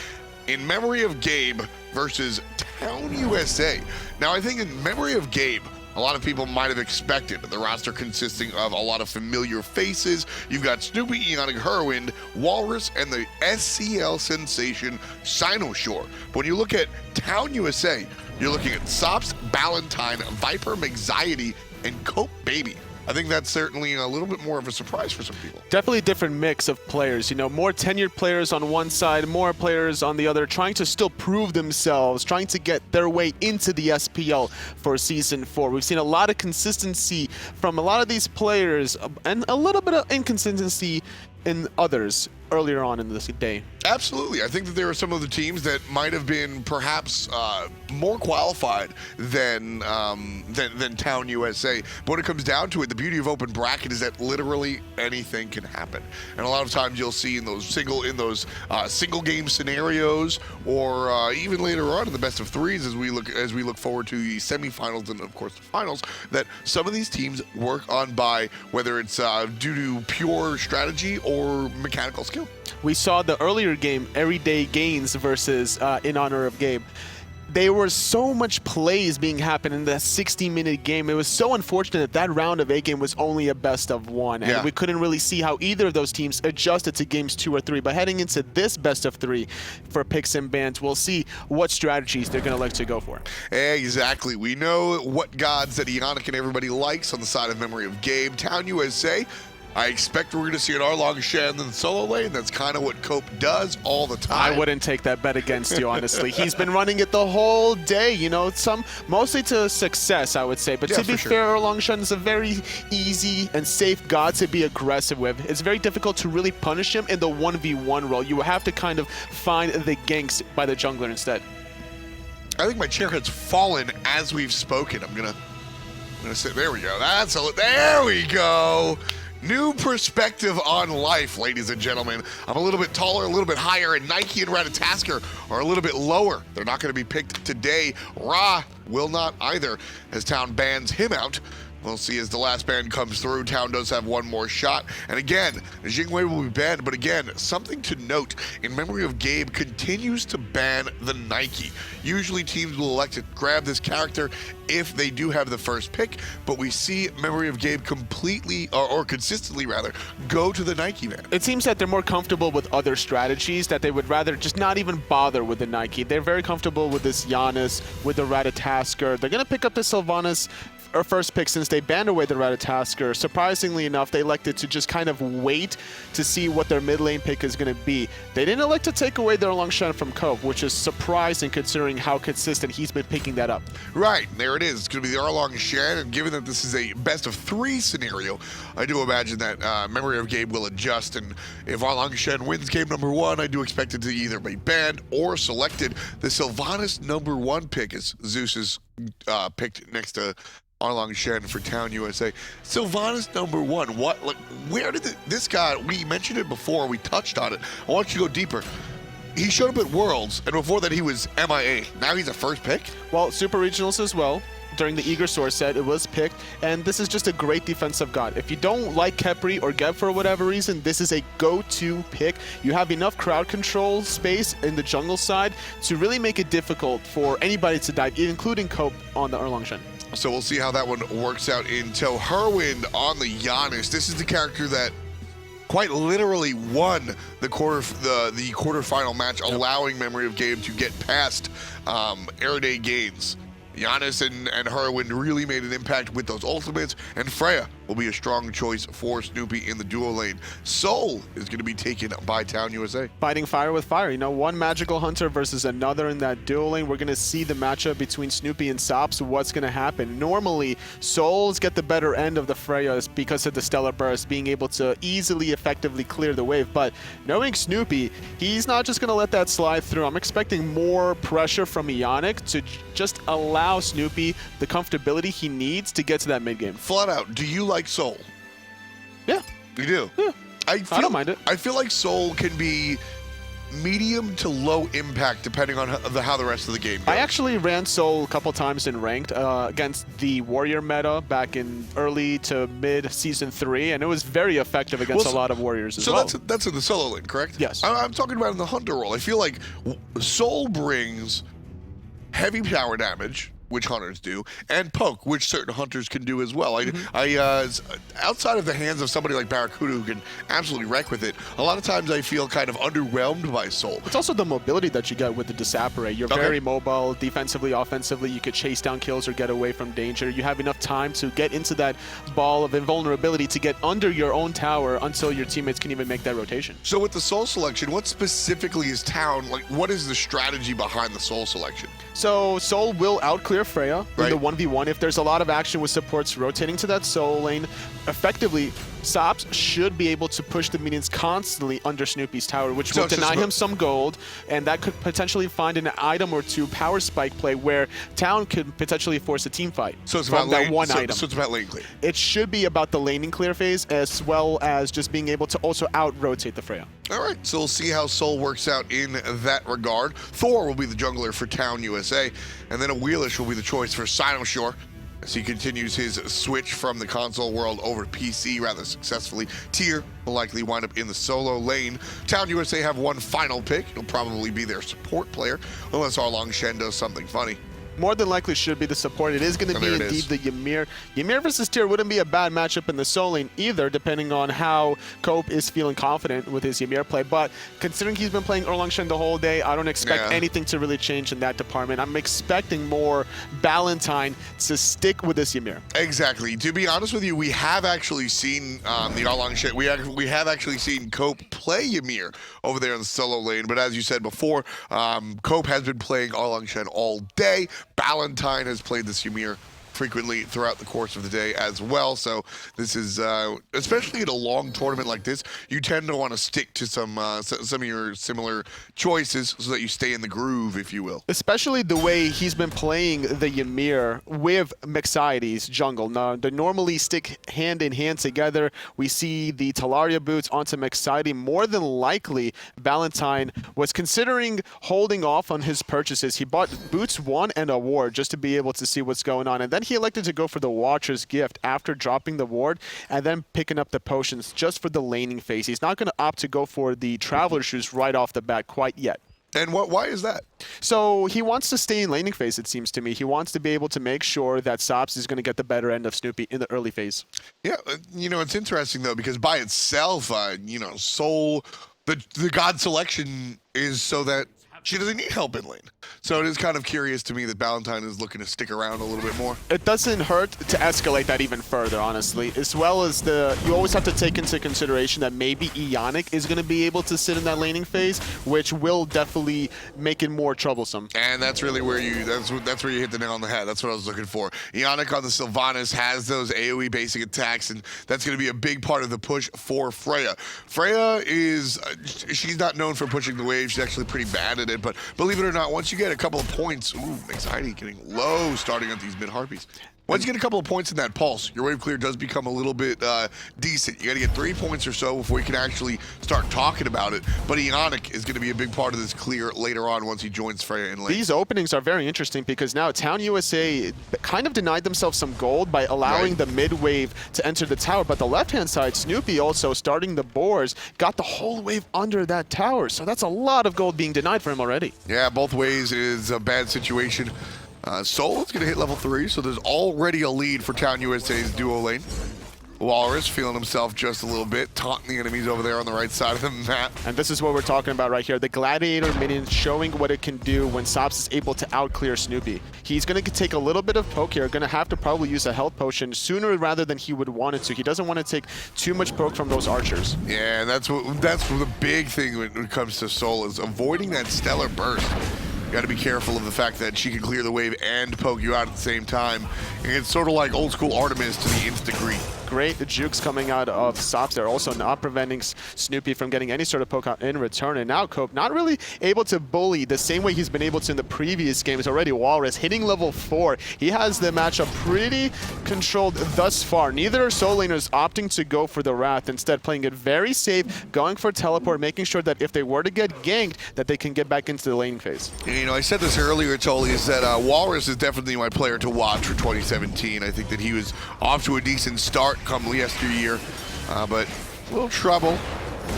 in memory of Gabe versus Town USA. Now, I think in memory of Gabe, a lot of people might have expected the roster consisting of a lot of familiar faces. You've got Snoopy, Eonic Herwind, Walrus, and the SCL sensation Sinosure. But when you look at Town USA, you're looking at Sops, Ballantine, Viper, Anxiety, and Cope Baby. I think that's certainly a little bit more of a surprise for some people. Definitely a different mix of players. You know, more tenured players on one side, more players on the other, trying to still prove themselves, trying to get their way into the SPL for Season 4. We've seen a lot of consistency from a lot of these players and a little bit of inconsistency in others. earlier on in this day. Absolutely. I think that there are some of the teams that might have been perhaps more qualified than Town USA. But when it comes down to it, the beauty of open bracket is that literally anything can happen. And a lot of times you'll see in those single game scenarios, or even later on in the best of threes, as we look forward to the semifinals and of course the finals, that some of these teams work on by whether it's due to pure strategy or mechanical skill. We saw the earlier game, Everyday Gains versus In Honor of Gabe. There were so much plays being happened in that 60-minute game. It was so unfortunate that round of 8 game was only a best of 1. And we couldn't really see how either of those teams adjusted to games 2 or 3. But heading into this best of 3 for picks and bans, we'll see what strategies they're going to like to go for. Exactly. We know what gods that Ionic and everybody likes on the side of Memory of Gabe. Town USA, I expect we're going to see an Arlong Shen in the solo lane. That's kind of what Cope does all the time. I wouldn't take that bet against you, honestly. He's been running it the whole day, you know, mostly to success, I would say. But to be fair, Arlong Shen is a very easy and safe god to be aggressive with. It's very difficult to really punish him in the 1v1 role. You have to kind of find the ganks by the jungler instead. I think my chair has fallen as we've spoken. I'm gonna sit. There we go. There we go. New perspective on life, ladies and gentlemen. I'm a little bit taller, a little bit higher, and Nike and Ratatasker are a little bit lower. They're not going to be picked today. Ra will not either, as Town bans him out. We'll see as the last ban comes through. Town does have one more shot. And again, Jingwei will be banned. But again, something to note, in Memory of Gabe continues to ban the Nike. Usually teams will elect to grab this character if they do have the first pick. But we see Memory of Gabe completely, or consistently rather, go to the Nike ban. It seems that they're more comfortable with other strategies, that they would rather just not even bother with the Nike. They're very comfortable with this Giannis, with the Ratatasker. They're going to pick up the Sylvanas or first pick since they banned away the Ratatasker. Surprisingly enough, they elected to just kind of wait to see what their mid lane pick is going to be. They didn't elect to take away their Arlong Shen from Cope, which is surprising considering how consistent he's been picking that up. Right, there it is. It's going to be the Arlong Shen, and given that this is a best of 3 scenario, I do imagine that Memory of Gabe will adjust, and if Arlong Shen wins game number 1, I do expect it to either be banned or selected. The Sylvanas number 1 pick is Zeus's picked next to Arlong Shen for Town USA. Sylvanas number 1. Where did this guy? We mentioned it before. We touched on it. I want you to go deeper. He showed up at Worlds, and before that he was MIA. Now he's a first pick. Well, Super Regionals as well. During the Eager Source set, it was picked, and this is just a great defensive god. If you don't like Khepri or Geb for whatever reason, this is a go-to pick. You have enough crowd control space in the jungle side to really make it difficult for anybody to dive, including Cope on the Arlong Shen. So we'll see how that one works out into Herwind on the Giannis. This is the character that quite literally won the quarterfinal match, allowing Memory of Gabe to get past Everyday Gains. Giannis and Herwind really made an impact with those ultimates, and Freya will be a strong choice for Snoopy in the duo lane. Soul is going to be taken by Town USA. Fighting fire with fire. You know, one magical hunter versus another in that duo lane. We're going to see the matchup between Snoopy and Sops. What's going to happen? Normally, Souls get the better end of the Freyas because of the Stellar Burst, being able to easily, effectively clear the wave. But knowing Snoopy, he's not just going to let that slide through. I'm expecting more pressure from Ionic to just allow Snoopy the comfortability he needs to get to that mid game. Flat out, do you like Soul? Yeah. You do? Yeah. I don't mind it. I feel like Soul can be medium to low impact depending on how the rest of the game goes. I actually ran Soul a couple times in ranked against the Warrior meta back in early to mid Season 3, and it was very effective against a lot of Warriors as well. So that's in the solo lane, correct? Yes. I'm talking about in the Hunter role. I feel like Soul brings heavy power damage, which hunters do, and poke, which certain hunters can do as well. Outside of the hands of somebody like Barracuda who can absolutely wreck with it, a lot of times I feel kind of underwhelmed by Soul. It's also the mobility that you get with the Disapparate. You're very mobile, defensively, offensively. You could chase down kills or get away from danger. You have enough time to get into that ball of invulnerability to get under your own tower until your teammates can even make that rotation. So with the Soul selection, what specifically is Town, what is the strategy behind the Soul selection? So Soul will outclear Freya in the 1v1. If there's a lot of action with supports rotating to that Soul lane, effectively Sops should be able to push the minions constantly under Snoopy's tower, which will So it's just deny him some gold, and that could potentially find an item or two power spike play where Town could potentially force a team fight So it's from about that lane, one so, item. so it's about lane clear. It should be about the laning clear phase as well as just being able to also out-rotate the Freya. All right, so we'll see how Soul works out in that regard. Thor will be the jungler for Town USA, and then a Wheelish will be the choice for Sinosure as he continues his switch from the console world over to PC rather successfully. Tyr will likely wind up in the solo lane. Town USA have one final pick. It'll probably be their support player, unless Arlong Shen does something funny. More than likely should be the support. It is going to be there it indeed is. the Ymir. Ymir versus Tyr wouldn't be a bad matchup in the solo lane either, depending on how Cope is feeling confident with his Ymir play. But considering he's been playing Erlang Shen the whole day, I don't expect Yeah. anything to really change in that department. I'm expecting more Ballantyne to stick with this Ymir. Exactly. To be honest with you, we have actually seen the Arlong Shen. We have actually seen Cope play Ymir over there in the solo lane. But as you said before, Cope has been playing Arlong Shen all day. Ballantyne has played this Ymir frequently throughout the course of the day as well. So this is, especially in a long tournament like this, you tend to want to stick to some of your similar choices so that you stay in the groove, if you will. Especially the way he's been playing the Ymir with Mexaides jungle. Now, they normally stick hand in hand together. We see the Talaria boots onto Mexaides. More than likely, Ballantyne was considering holding off on his purchases. He bought boots 1 and a ward just to be able to see what's going on. And then he elected to go for the Watcher's Gift after dropping the ward and then picking up the potions just for the laning phase. He's not going to opt to go for the Traveler Shoes right off the bat quite yet. And why is that? So he wants to stay in laning phase, it seems to me. He wants to be able to make sure that Sops is going to get the better end of Snoopy in the early phase. Yeah, it's interesting though because by itself, Soul, the god selection is so that she doesn't need help in lane. So it is kind of curious to me that Ballantyne is looking to stick around a little bit more. It doesn't hurt to escalate that even further, honestly. As well as you always have to take into consideration that maybe Ionic is going to be able to sit in that laning phase, which will definitely make it more troublesome. And that's really where that's where you hit the nail on the head. That's what I was looking for. Ionic on the Sylvanas has those AoE basic attacks, and that's going to be a big part of the push for Freya. Freya is, she's not known for pushing the wave. She's actually pretty bad at it, but believe it or not, once you get a couple of points, anxiety getting low starting at these mid-harpies. Once you get a couple of points in that pulse, your wave clear does become a little bit decent. You got to get 3 points or so before you can actually start talking about it. But Ionic is going to be a big part of this clear later on once he joins Freya in lane. These openings are very interesting because now Town USA kind of denied themselves some gold by allowing the mid wave to enter the tower. But the left-hand side, Snoopy also starting the boars, got the whole wave under that tower. So that's a lot of gold being denied for him already. Yeah, both ways is a bad situation. Soul is going to hit level 3, so there's already a lead for Town USA's duo lane. Walrus feeling himself just a little bit, taunting the enemies over there on the right side of the map. And this is what we're talking about right here. The Gladiator minion showing what it can do when Sops is able to out-clear Snoopy. He's going to take a little bit of poke here, going to have to probably use a health potion sooner rather than he would want it to. He doesn't want to take too much poke from those archers. Yeah, and that's the big thing when it comes to Soul is avoiding that stellar burst. You got to be careful of the fact that she can clear the wave and poke you out at the same time. And it's sort of like old school Artemis to the nth degree. Great jukes coming out of Sops. They're also not preventing Snoopy from getting any sort of poke out in return. And now Cope not really able to bully the same way he's been able to in the previous games already. Walrus hitting level 4. He has the matchup pretty controlled thus far. Neither Soul laners opting to go for the Wrath. Instead playing it very safe, going for teleport, making sure that if they were to get ganked, that they can get back into the laning phase. And, I said this earlier, Toli, is that Walrus is definitely my player to watch for 2017. I think that he was off to a decent start come yesteryear, but a little trouble.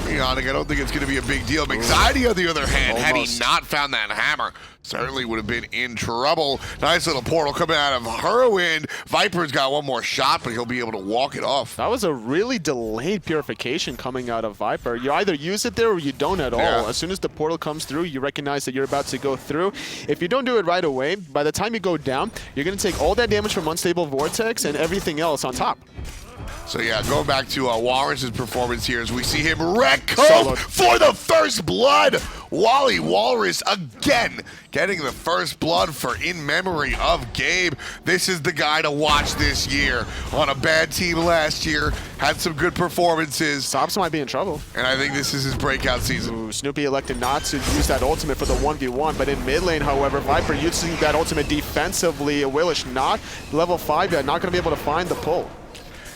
Ionic, I don't think it's going to be a big deal. Anxiety, on the other hand, had he not found that hammer, certainly would have been in trouble. Nice little portal coming out of Heroin. Viper's got one more shot, but he'll be able to walk it off. That was a really delayed purification coming out of Viper. You either use it there or you don't at all. Yeah. As soon as the portal comes through, you recognize that you're about to go through. If you don't do it right away, by the time you go down, you're going to take all that damage from Unstable Vortex and everything else on top. So yeah, going back to Walrus' performance here as we see him wreck Cope for the first blood. Wally Walrus again getting the first blood for In Memory of Gabe. This is the guy to watch this year. On a bad team last year, had some good performances. Sobs might be in trouble. And I think this is his breakout season. Ooh, Snoopy elected not to use that ultimate for the 1v1, but in mid lane, however, Viper using that ultimate defensively. Willish not level 5 yet, not going to be able to find the pull.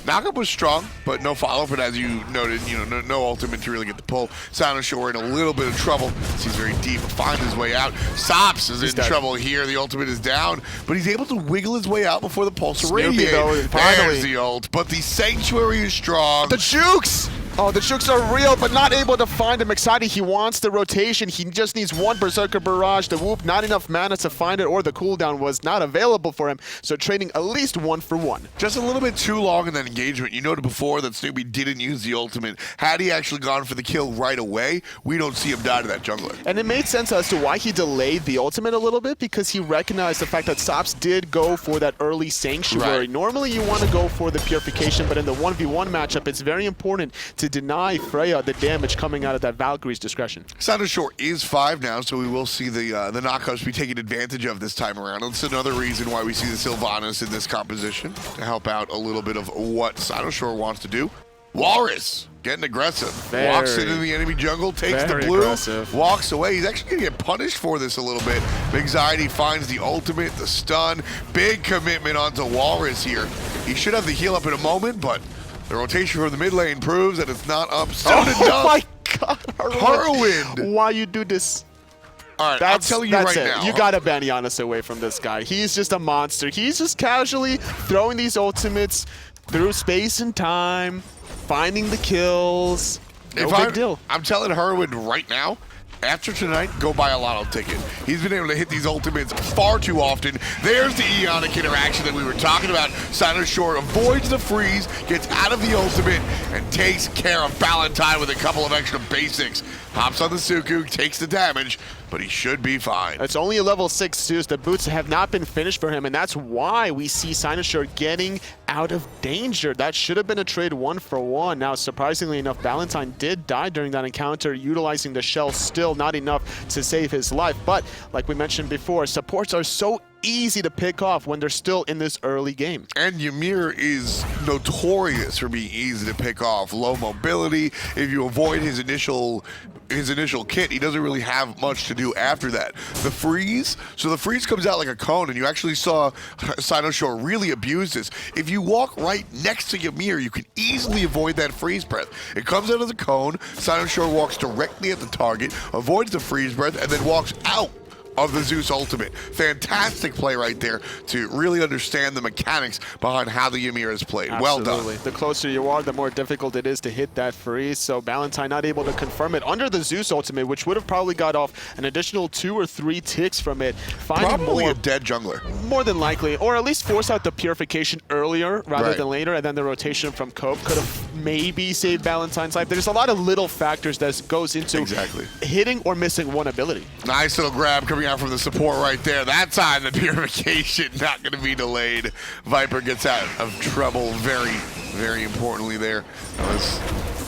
Knockup was strong, but no follow-up, but as you noted, no ultimate to really get the pull. Silent Shore in a little bit of trouble. He's very deep, find his way out. Sops is in trouble here. The ultimate is down, but he's able to wiggle his way out before the pulse radiate. There's the ult, but the Sanctuary is strong. The jukes! Oh, the jukes are real, but not able to find him. Excited, he wants the rotation. He just needs one Berserker Barrage. The Whoop, not enough mana to find it, or the cooldown was not available for him. So trading at least 1 for 1. Just a little bit too long in that engagement. You noted before that Snoopy didn't use the ultimate. Had he actually gone for the kill right away, we don't see him die to that jungler. And it made sense as to why he delayed the ultimate a little bit, because he recognized the fact that Sops did go for that early Sanctuary. Right. Normally you want to go for the Purification, but in the 1v1 matchup, it's very important to deny Freya the damage coming out of that Valkyrie's discretion. Silent Shore is 5 now, so we will see the knockouts be taken advantage of this time around. That's another reason why we see the Sylvanas in this composition, to help out a little bit of what Silent Shore wants to do. Walrus getting aggressive. Walks into the enemy jungle, takes the blue, walks away. He's actually going to get punished for this a little bit. Anxiety finds the ultimate, the stun. Big commitment onto Walrus here. He should have the heal up in a moment, but the rotation from the mid lane proves that it's not up soon enough. Oh my god, Harrowin. Why you do this? All right, I'm telling you right now. You gotta ban Giannis away from this guy. He's just a monster. He's just casually throwing these ultimates through space and time, finding the kills. No big deal. I'm telling Harrowin right now, after tonight, go buy a lotto ticket. He's been able to hit these ultimates far too often. There's the Ionic interaction that we were talking about. Silent Shore avoids the freeze, gets out of the ultimate, and takes care of Valentine with a couple of extra basics. Hops on the Suku, takes the damage, but he should be fine. It's only a level 6 Zeus. The boots have not been finished for him, and that's why we see Silent Shore getting out of danger. That should have been a trade 1 for 1. Now, surprisingly enough, Valentine did die during that encounter, utilizing the shell, still not enough to save his life. But, like we mentioned before, supports are so easy to pick off when they're still in this early game. And Ymir is notorious for being easy to pick off. Low mobility. If you avoid his initial kit, he doesn't really have much to do after that. The freeze, so the freeze comes out like a cone, and you actually saw Silent Shore really abuse this. If you walk right next to Ymir, you can easily avoid that freeze breath. It comes out as a cone, Silent Shore walks directly at the target, avoids the freeze breath, and then walks out of the Zeus ultimate. Fantastic play right there to really understand the mechanics behind how the Ymir is played. Absolutely. Well done. The closer you are, the more difficult it is to hit that freeze. So Valentine not able to confirm it under the Zeus ultimate, which would have probably got off an additional 2 or 3 ticks from it. Probably a dead jungler. More than likely, or at least force out the purification earlier rather than later, and then the rotation from Cope could have maybe saved Valentine's life. There's a lot of little factors that goes into hitting or missing one ability. Nice little grab coming out from the support right there. That time the purification not going to be delayed. Viper gets out of trouble very, very importantly there.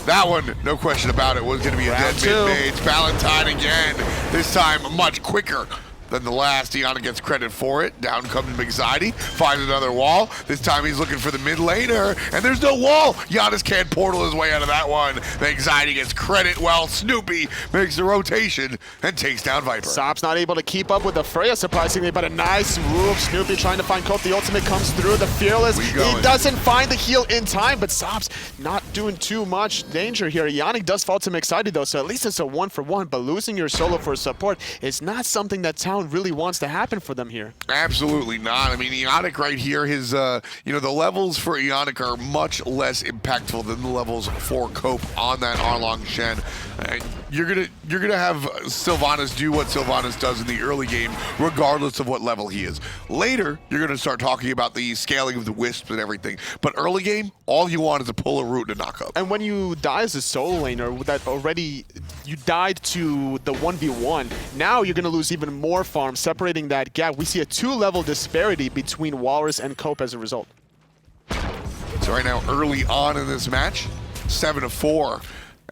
That one, no question about it, was going to be a dead mid-mage. Valentine again, this time much quicker than the last. Iana gets credit for it. Down comes Anxiety, finds another wall. This time he's looking for the mid laner, and there's no wall. Giannis can't portal his way out of that one. The Anxiety gets credit while Snoopy makes the rotation and takes down Viper. Sops not able to keep up with the Freya, surprisingly, but a nice move. Snoopy trying to find Cope. The ultimate comes through. The Fearless, he doesn't find the heal in time, but Sops not doing too much danger here. Yannick does fall to Anxiety though, so at least it's a 1 for 1, but losing your solo for support is not something that Town really wants to happen for them here. Absolutely not. I mean, Ionic right here, his, the levels for Ionic are much less impactful than the levels for Cope on that Arlong Shen. You're gonna have Sylvanas do what Sylvanas does in the early game, regardless of what level he is. Later, you're gonna start talking about the scaling of the wisps and everything. But early game, all you want is to pull a root and a knock up. And when you die as a solo laner, that already you died to the 1v1. Now you're gonna lose even more farm, separating that gap. We see a 2-level disparity between Walrus and Cope as a result. So right now, early on in this match, 7-4.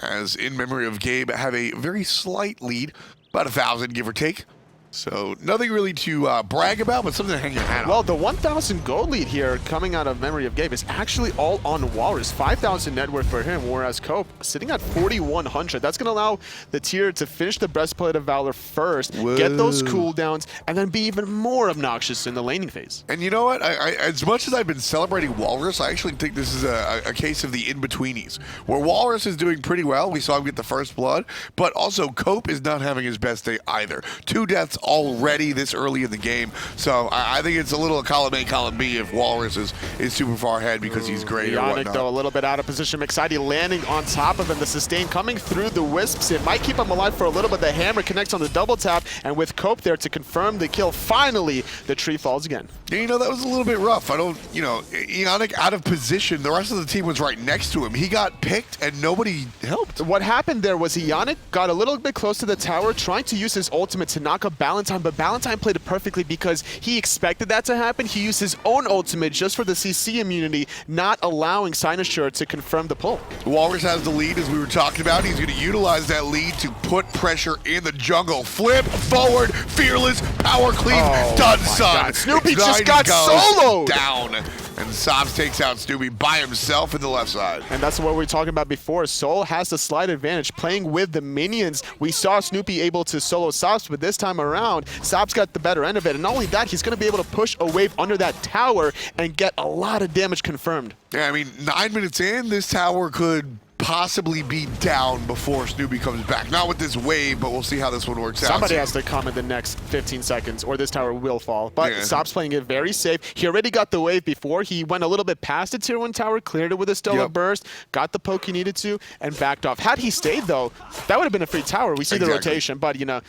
As In Memory of Gabe have a very slight lead. about 1,000, give or take. So nothing really to brag about, but something to hang your hat on. Well, the 1,000 gold lead here coming out of Memory of Gabe is actually all on Walrus. 5,000 net worth for him, whereas Cope sitting at 4,100. That's going to allow the tier to finish the Breastplate of Valor first, get those cooldowns, and then be even more obnoxious in the laning phase. And you know what? I as much as I've been celebrating Walrus, I actually think this is a case of the in-betweenies, where Walrus is doing pretty well. We saw him get the first blood, but also Cope is not having his best day either. 2 deaths already this early in the game, so I think it's a little column A, column B if Walrus is super far ahead because he's great or Yannick, whatnot. though, a little bit out of position. McSidy landing on top of him. The sustain coming through the Wisps. It might keep him alive for a little bit. The hammer connects on the double tap, and with Cope there to confirm the kill, finally, the tree falls again. Yeah, you know, that was a little bit rough. I don't, you know, Yannick out of position. The rest of the team was right next to him. He got picked, and nobody helped. What happened there was Yannick got a little bit close to the tower, trying to use his ultimate to knock up Ballantyne, but Ballantyne played it perfectly because he expected that to happen. He used his own ultimate just for the CC immunity, not allowing Cynosure to confirm the pull. Walrus has the lead, as we were talking about. He's going to utilize that lead to put pressure in the jungle. Flip forward, fearless, power cleave, done, son. God. Snoopy just Anxiety got goes soloed. down, and Sobs takes out Snoopy by himself in the left side. And that's what we were talking about before. Soul has the slight advantage playing with the minions. We saw Snoopy able to solo Sobs, but this time around, Sobs got the better end of it. And not only that, he's going to be able to push a wave under that tower and get a lot of damage confirmed. Yeah, I mean, 9 minutes in, this tower could possibly be down before Snoopy comes back. Not with this wave, but we'll see how this one works out. Somebody has to come in the next 15 seconds or this tower will fall. But Yeah. Sobs playing it very safe. He already got the wave before. He went a little bit past the tier 1 tower, cleared it with a Stellar Yep. Burst, got the poke he needed to, and backed off. Had he stayed, though, that would have been a free tower. We see the Exactly. rotation, but, you know,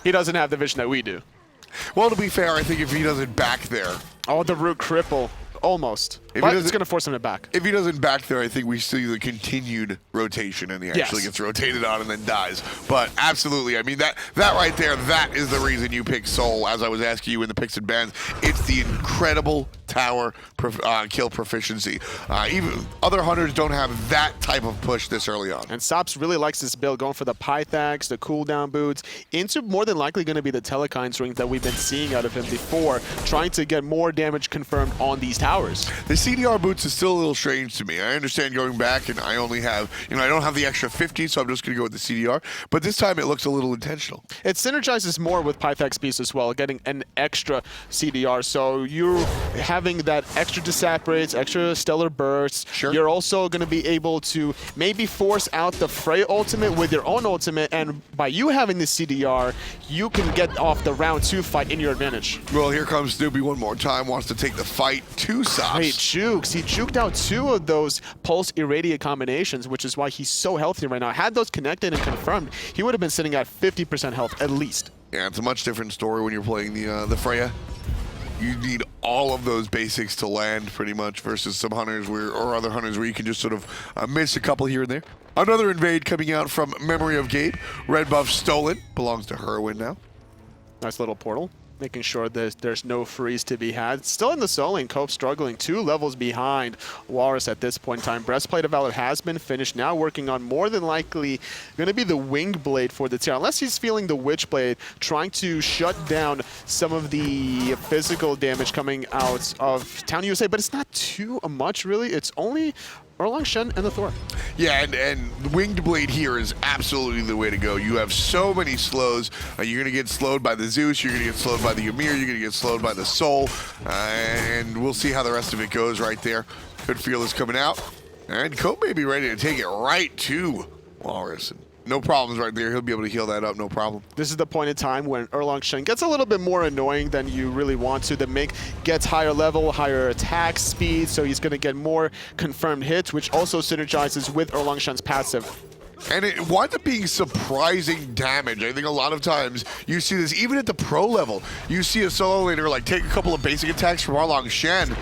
he doesn't have the vision that we do. Well, to be fair, I think if he doesn't back there, Oh, the root cripple. Almost. If he But it's doesn't- going to force him to back. if he doesn't back there, I think we see the continued rotation, and he actually Yes. gets rotated on and then dies. But absolutely, I mean, that right there, that is the reason you pick Soul, as I was asking you in the picks and bans. It's the incredible tower kill proficiency. Even other hunters don't have that type of push this early on. And Sops really likes this build, going for the Pythax, the cooldown boots, into more than likely going to be the Telekines rings that we've been seeing out of him before, trying to get more damage confirmed on these towers. The CDR boots is still a little strange to me. I understand going back, and I only have, you know, I don't have the extra 50, so I'm just going to go with the CDR. But this time it looks a little intentional. It synergizes more with Pythax Beast as well, getting an extra CDR. So you're having that extra disapparates, extra stellar bursts. Sure. You're also going to be able to maybe force out the Frey ultimate with your own ultimate, and by you having the CDR, you can get off the round 2 fight in your advantage. Well, here comes Snoopy one more time, wants to take the fight to Sops. Great jukes. He juked out 2 of those pulse irradiate combinations, which is why he's so healthy right now. Had those connected and confirmed, he would have been sitting at 50% health at least. Yeah, it's a much different story when you're playing the Freya. You need all of those basics to land pretty much versus some hunters or other hunters where you can just sort of miss a couple here and there. Another invade coming out from Memory of Gabe. Red buff stolen. Belongs to Herwin now. Nice little portal, making sure that there's no freeze to be had. Still in the solo lane, Cope struggling 2 levels behind Walrus at this point in time. Breastplate of Valor has been finished, now working on more than likely going to be the Winged Blade for the tier, unless he's feeling the Witchblade, trying to shut down some of the physical damage coming out of Town USA, but it's not too much really. It's only Erlang Shen and the Thor. Yeah, and Winged Blade here is absolutely the way to go. You have so many slows. You're going to get slowed by the Zeus, you're going to get slowed by the Ymir, you're going to get slowed by the Soul, and we'll see how the rest of it goes right there. Good Fearless coming out, and Cope may be ready to take it right to Walrus. No problems right there. He'll be able to heal that up, no problem. This is the point in time when Erlang Shen gets a little bit more annoying than you really want to. The Mink gets higher level, higher attack speed, so he's going to get more confirmed hits, which also synergizes with Erlang Shen's passive. And it winds up being surprising damage. I think a lot of times you see this, even at the pro level, you see a solo laner like take a couple of basic attacks from Erlang Shen,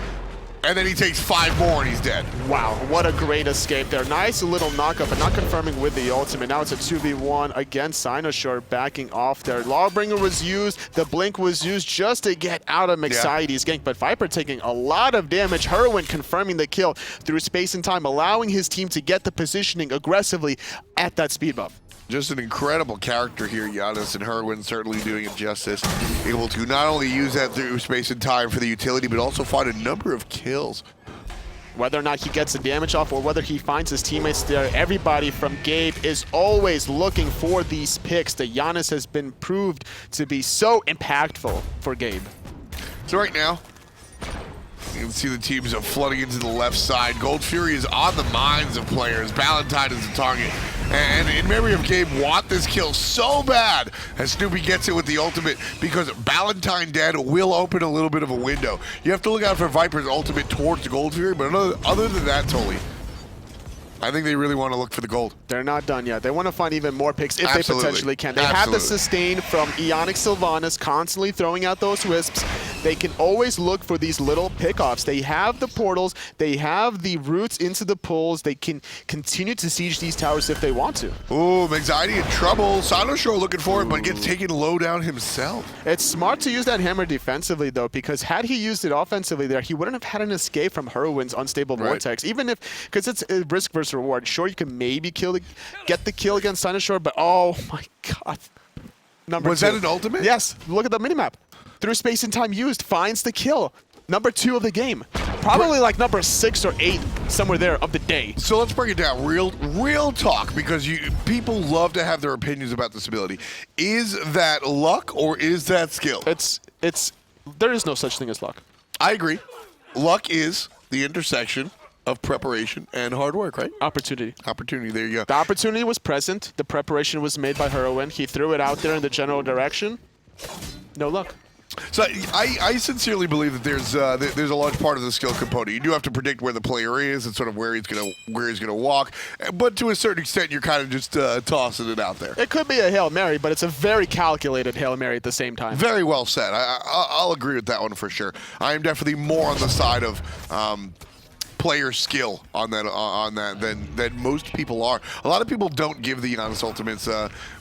and then he takes 5 more and he's dead. Wow, what a great escape there. Nice little knockup, but not confirming with the ultimate. Now it's a 2v1 against Cynosure backing off there. Lawbringer was used, the Blink was used just to get out of McSide's gank, but Viper taking a lot of damage. Herwin confirming the kill through space and time, allowing his team to get the positioning aggressively at that speed buff. Just an incredible character here, Giannis, and Herwin certainly doing it justice. Able to not only use that through space and time for the utility, but also find a number of kills. Whether or not he gets the damage off or whether he finds his teammates there, everybody from Gabe is always looking for these picks. The Giannis has been proved to be so impactful for Gabe. So right now, you can see the teams are flooding into the left side. Gold Fury is on the minds of players. Valentine is the target. And in memory of Gabe, want this kill so bad as Snoopy gets it with the ultimate, because Valentine dead will open a little bit of a window. You have to look out for Viper's ultimate towards Gold Fury, but other than that, Toli, I think they really want to look for the gold. They're not done yet. They want to find even more picks if Absolutely. they potentially can. They have the sustain from Ionic Sylvanas constantly throwing out those wisps. They can always look for these little pickoffs. They have the portals. They have the routes into the pools. They can continue to siege these towers if they want to. Ooh, Anxiety in trouble. Sanoshore looking for it, but gets taken low down himself. It's smart to use that hammer defensively, though, because had he used it offensively there, he wouldn't have had an escape from Herwin's unstable vortex. Even if, because it's a risk versus reward. Sure, you can maybe get the kill against Sanoshore, but oh my god. Was that an ultimate? Yes. Look at the minimap. Through space and time used, finds the kill. Number 2 of the game. Probably like number 6 or 8, somewhere there of the day. So let's break it down. Real talk, because people love to have their opinions about this ability. Is that luck or is that skill? There is no such thing as luck. I agree. Luck is the intersection of preparation and hard work, right? Opportunity. Opportunity, there you go. The opportunity was present. The preparation was made by Herwin. He threw it out there in the general direction. No luck. So I sincerely believe that there's a large part of the skill component. You do have to predict where the player is and sort of where he's gonna walk, but to a certain extent, you're kind of just tossing it out there. It could be a Hail Mary, but it's a very calculated Hail Mary at the same time. Very well said. I'll agree with that one for sure. I am definitely more on the side of player skill on that than most people are. A lot of people don't give the Giannis ultimates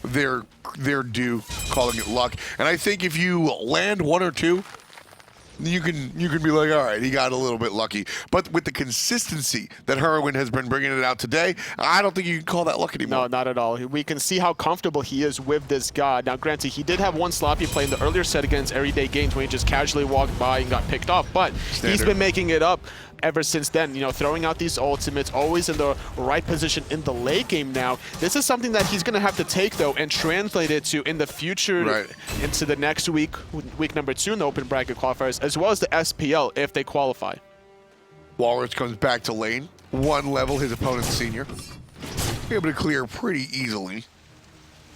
their due, calling it luck. And I think if you land 1 or 2, you can be like, all right, he got a little bit lucky. But with the consistency that Herwin has been bringing it out today, I don't think you can call that luck anymore. No, not at all. We can see how comfortable he is with this god. Now, granted, he did have one sloppy play in the earlier set against Everyday Games when he just casually walked by and got picked off. But he's been making it up ever since then, throwing out these ultimates, always in the right position in the late game now. This is something that he's going to have to take, though, and translate it to in the future, into the next week number 2 in the open bracket qualifiers, as well as the SPL if they qualify. Walrus comes back to lane. 1 level, his opponent's senior. Able to clear pretty easily.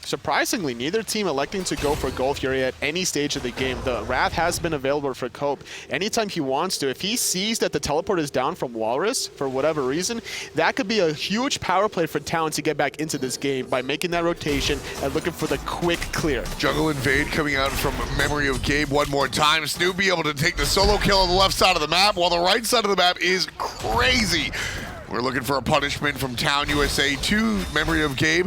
Surprisingly, neither team electing to go for Gold Fury at any stage of the game. The Wrath has been available for Cope anytime he wants to. If he sees that the teleport is down from Walrus, for whatever reason, that could be a huge power play for Talon to get back into this game by making that rotation and looking for the quick clear. Jungle Invade coming out from memory of Gabe one more time. Snoopy able to take the solo kill on the left side of the map, while the right side of the map is crazy. We're looking for a punishment from Town USA to memory of Gabe,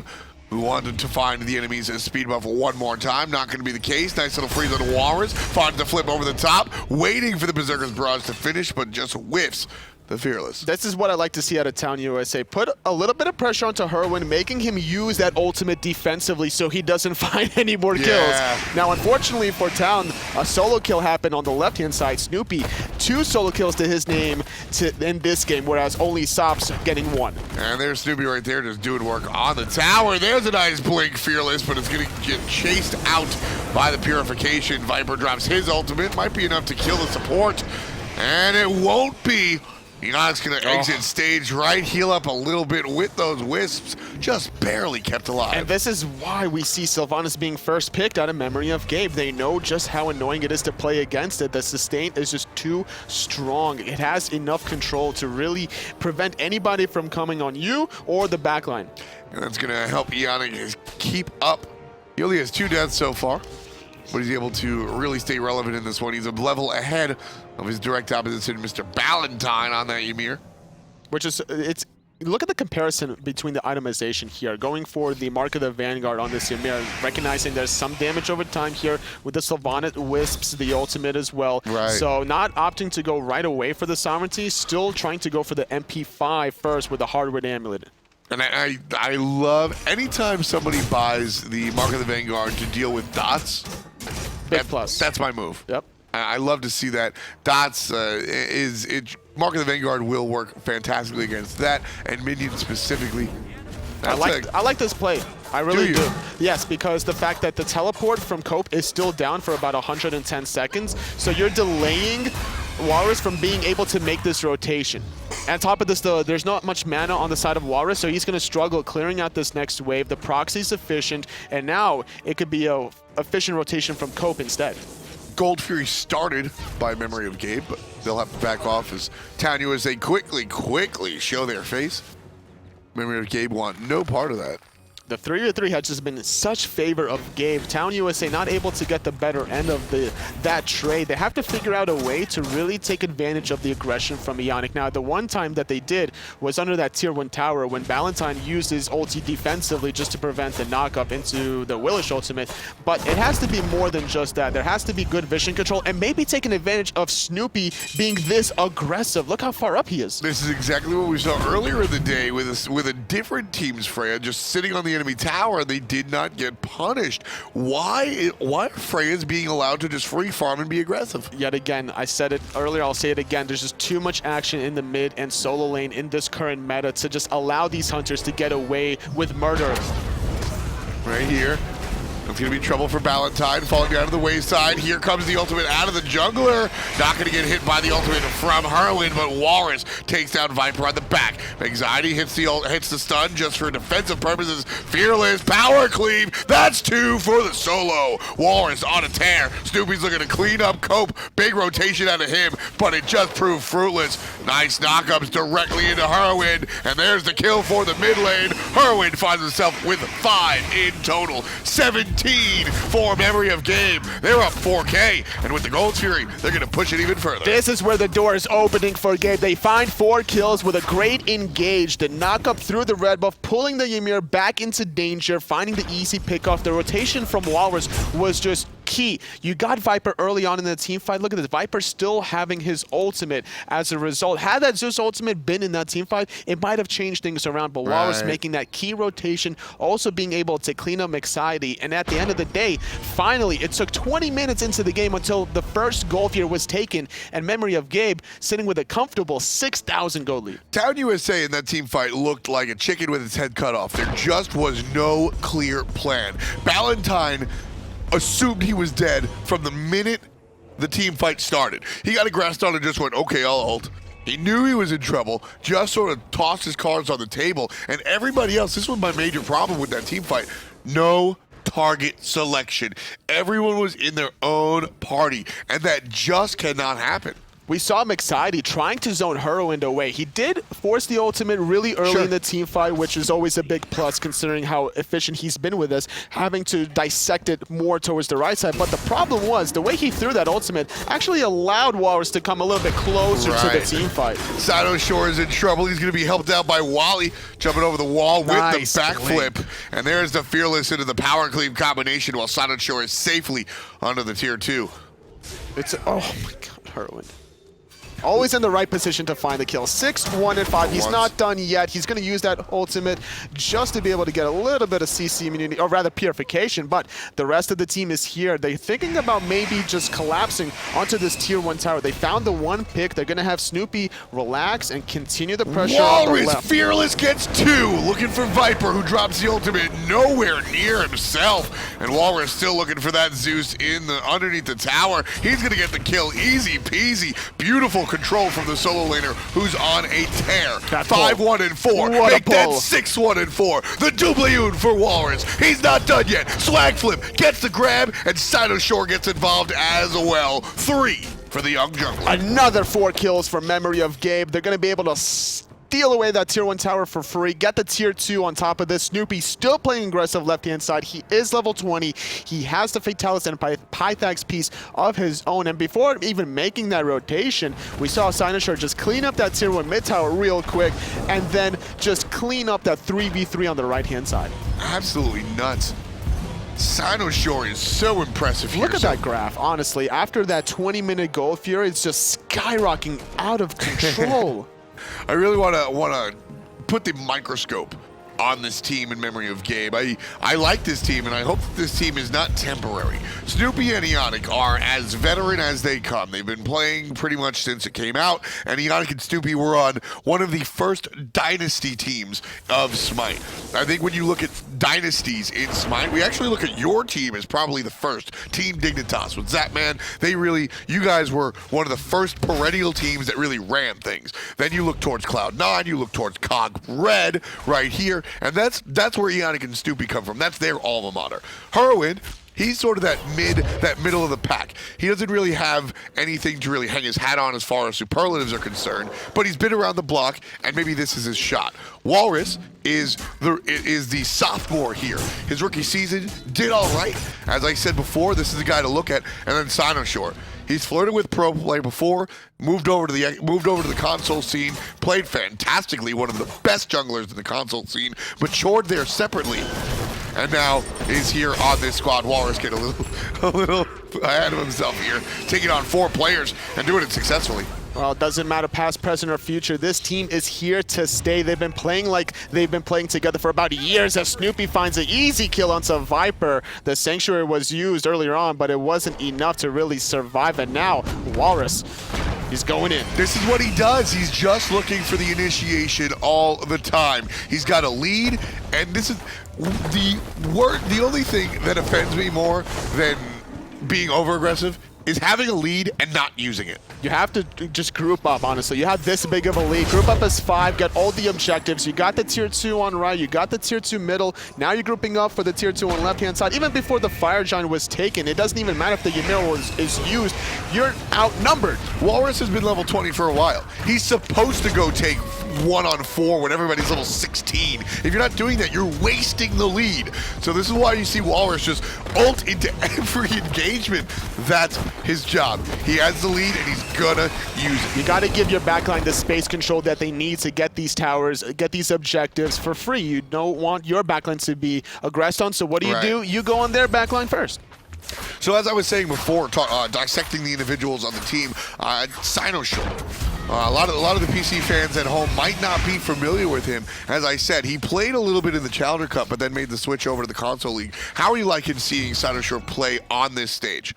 who wanted to find the enemies at speed buff 1 more time. Not going to be the case. Nice little freeze on Walrus. Finds the flip over the top, waiting for the Berserker's Barrage to finish, but just whiffs the Fearless. This is what I like to see out of Town USA. Put a little bit of pressure onto Herwin, making him use that ultimate defensively so he doesn't find any more kills. Now, unfortunately for Town, a solo kill happened on the left-hand side. Snoopy, 2 solo kills to his name in this game, whereas only Sops getting 1. And there's Snoopy right there just doing work on the tower. There's a nice blink Fearless, but it's going to get chased out by the Purification. Viper drops his ultimate. Might be enough to kill the support. And it won't be. Enoch's going to exit stage right, heal up a little bit with those wisps, just barely kept alive. And this is why we see Sylvanas being first picked out of memory of Gabe. They know just how annoying it is to play against it. The sustain is just too strong. It has enough control to really prevent anybody from coming on you or the backline. And that's going to help Ionic keep up. He only has 2 deaths so far, but he's able to really stay relevant in this one. He's a level ahead of his direct opposition, Mr. Ballantyne, on that Ymir. Which is, look at the comparison between the itemization here. Going for the Mark of the Vanguard on this Ymir, recognizing there's some damage over time here with the Sylvanas Wisps, the ultimate as well. So not opting to go right away for the Sovereignty, still trying to go for the MP5 first with the Hardwood Amulet. And I love anytime somebody buys the Mark of the Vanguard to deal with dots. Big plus. That's my move. Yep. I love to see that. Dots Mark of the Vanguard will work fantastically against that, and minions specifically. I like this play. I really Do do. you? Yes, because the fact that the teleport from Cope is still down for about 110 seconds, so you're delaying Walrus from being able to make this rotation. And on top of this, though, there's not much mana on the side of Walrus, so he's going to struggle clearing out this next wave. The proxy's efficient, and now it could be a efficient rotation from Cope instead. Gold Fury started by memory of Gabe, but they'll have to back off as Town USA quickly show their face. Memory of Gabe want no part of that. The 3v3 has just been in such favor of Gabe. Town USA not able to get the better end of that trade. They have to figure out a way to really take advantage of the aggression from Ionic. Now, the one time that they did was under that tier 1 tower when Valentine used his ulti defensively just to prevent the knock-up into the Willish ultimate. But it has to be more than just that. There has to be good vision control and maybe taking advantage of Snoopy being this aggressive. Look how far up he is. This is exactly what we saw earlier in the day with a different team's Freya just sitting on the enemy tower. They did not get punished. Why are Freya's being allowed to just free farm and be aggressive? Yet again, I said it earlier, I'll say it again, there's just too much action in the mid and solo lane in this current meta to just allow these hunters to get away with murder. Right here. It's going to be trouble for Valentine, falling down to the wayside. Here comes the ultimate out of the jungler. Not going to get hit by the ultimate from Heroin, but Walrus takes down Viper on the back. Anxiety hits the stun just for defensive purposes. Fearless, power cleave. That's 2 for the solo. Walrus on a tear. Snoopy's looking to clean up Cope. Big rotation out of him, but it just proved fruitless. Nice knockups directly into Heroin, and there's the kill for the mid lane. Heroin finds himself with 5 in total. 17 for memory of Gabe. They're up 4K, and with the Gold Fury, they're going to push it even further. This is where the door is opening for Gabe. They find 4 kills with a great engage. The knock up through the red buff, pulling the Ymir back into danger, finding the easy pick off. The rotation from Walrus was just key. You got Viper early on in the team fight. Look at this. Viper still having his ultimate as a result. Had that Zeus ultimate been in that team fight, it might have changed things around, but Walrus making that key rotation, also being able to clean up anxiety. And at the end of the day, finally, it took 20 minutes into the game until the first gold here was taken, and memory of Gabe sitting with a comfortable 6,000 gold lead. Town USA in that team fight looked like a chicken with its head cut off. There just was no clear plan. Valentine assumed he was dead from the minute the team fight started. He got aggressed on and just went, okay, I'll ult. He knew he was in trouble, just sort of tossed his cards on the table, and everybody else, this was my major problem with that team fight, no target selection. Everyone was in their own party, and that just cannot happen. We saw Anxiety trying to zone Heroin away. He did force the ultimate really early in the team fight, which is always a big plus considering how efficient he's been with us, having to dissect it more towards the right side. But the problem was, the way he threw that ultimate actually allowed Walrus to come a little bit closer to the team fight. Sino Shore is in trouble. He's going to be helped out by Wally, jumping over the wall with the backflip. And there's the Fearless into the power cleave combination while Sino Shore is safely under the tier 2. It's, oh my god, Heroin. Always in the right position to find the kill. 6, 1, and 5. He's not done yet. He's going to use that ultimate just to be able to get a little bit of CC immunity, or rather purification, but the rest of the team is here. They're thinking about maybe just collapsing onto this tier 1 tower. They found the one pick. They're going to have Snoopy relax and continue the pressure on the Walrus left. Fearless gets 2, looking for Viper, who drops the ultimate nowhere near himself. And Walrus still looking for that Zeus underneath the tower. He's going to get the kill. Easy peasy. Beautiful control from the solo laner, who's on a tear. 5-1 and 4. Make that 6-1 and 4. The Dublyun for Walrus. He's not done yet. Swag flip gets the grab, and Sino Shore gets involved as well. 3 for the young jungler. Another 4 kills for memory of Gabe. They're going to be able to steal away that tier 1 tower for free, get the tier 2 on top of this. Snoopy still playing aggressive left-hand side. He is level 20. He has the Fatalis and Pythax piece of his own. And before even making that rotation, we saw Sinashore just clean up that tier 1 mid tower real quick and then just clean up that 3v3 on the right-hand side. Absolutely nuts. Sino Shore is so impressive here. Look at that graph, honestly. After that 20-minute Gold Fury, it's just skyrocketing out of control. I really want to put the microscope on this team in memory of Gabe. I like this team, and I hope that this team is not temporary. Snoopy and Ionic are as veteran as they come. They've been playing pretty much since it came out, and Ionic and Snoopy were on one of the first dynasty teams of SMITE. I think when you look at dynasties in SMITE, we actually look at your team as probably the first, Team Dignitas. With Zapman, you guys were one of the first perennial teams that really ran things. Then you look towards Cloud9, you look towards Cog Red right here, and that's where Ionic and Snoopy come from. That's their alma mater. Heroin, he's sort of that middle of the pack. He doesn't really have anything to really hang his hat on as far as superlatives are concerned, but he's been around the block, and maybe this is his shot. Walrus is the sophomore here. His rookie season did all right. As I said before, this is the guy to look at. And then Sinosure. He's flirted with pro play before, moved over to the console scene, played fantastically, one of the best junglers in the console scene, matured there separately, and now is here on this squad. Walrus getting a little ahead of himself here, taking on 4 players and doing it successfully. Well, it doesn't matter past, present, or future. This team is here to stay. They've been playing like they've been playing together for about years as Snoopy finds an easy kill onto Viper. The Sanctuary was used earlier on, but it wasn't enough to really survive. And now, Walrus, he's going in. This is what he does. He's just looking for the initiation all the time. He's got a lead, and this is the only thing that offends me more than being over-aggressive is having a lead and not using it. You have to just group up, honestly. You have this big of a lead. Group up as 5, get all the objectives. You got the tier 2 on right, you got the tier 2 middle. Now you're grouping up for the tier 2 on left-hand side. Even before the Fire Giant was taken, it doesn't even matter if the Ymir is used. You're outnumbered. Walrus has been level 20 for a while. He's supposed to go take 1-on-4 when everybody's level 16. If you're not doing that, you're wasting the lead. So this is why you see Walrus just ult into every engagement. That's his job. He has the lead, and he's gonna use it. You gotta give your backline the space control that they need to get these towers, get these objectives for free. You don't want your backline to be aggressed on, so what do? You go on their backline first. So as I was saying before, dissecting the individuals on the team, Sinosure. A lot of the PC fans at home might not be familiar with him. As I said, he played a little bit in the Challenger Cup, but then made the switch over to the Console League. How are you liking seeing Sinosure play on this stage?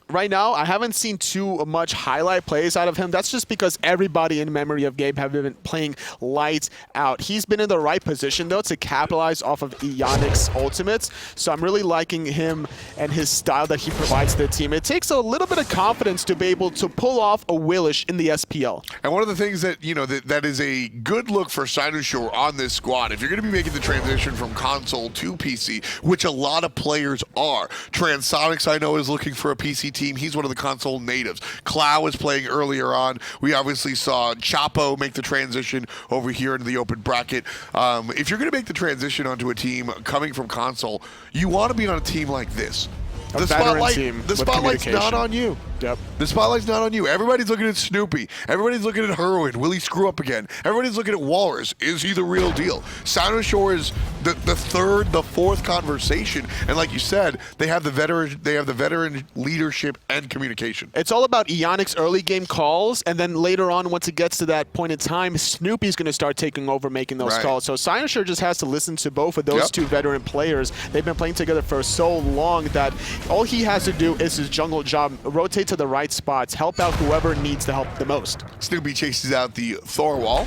Right now, I haven't seen too much highlight plays out of him. That's just because everybody in memory of Gabe have been playing lights out. He's been in the right position, though, to capitalize off of Ionic's ultimates. So I'm really liking him and his style that he provides to the team. It takes a little bit of confidence to be able to pull off a Willish in the SPL. And one of the things that, that is a good look for Sinosure on this squad, if you're going to be making the transition from console to PC, which a lot of players are. Transonics, I know, is looking for a PC team. He's one of the console natives. Clow was playing earlier on. We obviously saw Chapo make the transition over here into the open bracket. If you're going to make the transition onto a team coming from console, you want to be on a team like this. The spotlight's not on you. Yep. The spotlight's not on you. Everybody's looking at Snoopy. Everybody's looking at Heroin. Will he screw up again? Everybody's looking at Walrus. Is he the real deal? Sinosure is the fourth conversation. And like you said, they have the veteran leadership and communication. It's all about Ionic's early game calls, and then later on, once it gets to that point in time, Snoopy's going to start taking over, making those calls. So Sinosure just has to listen to both of those two veteran players. They've been playing together for so long that all he has to do is his jungle job, rotate to the right spots, help out whoever needs to help the most. Snoopy chases out the Thor wall,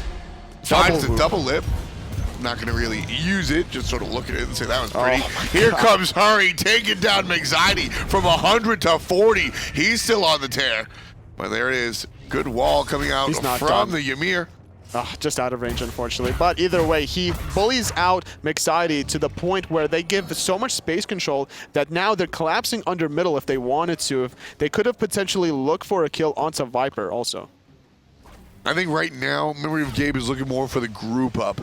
finds the double lip. Not going to really use it, just sort of look at it and say that was pretty. Here comes Hurry, taking down Anxiety from 100 to 40. He's still on the tear. But there it is. Good wall coming out from the Ymir. Just out of range, unfortunately. But either way, he bullies out Anxiety to the point where they give so much space control that now they're collapsing under middle if they wanted to. If they could have potentially looked for a kill onto Viper also. I think right now, Memory of Gabe is looking more for the group up.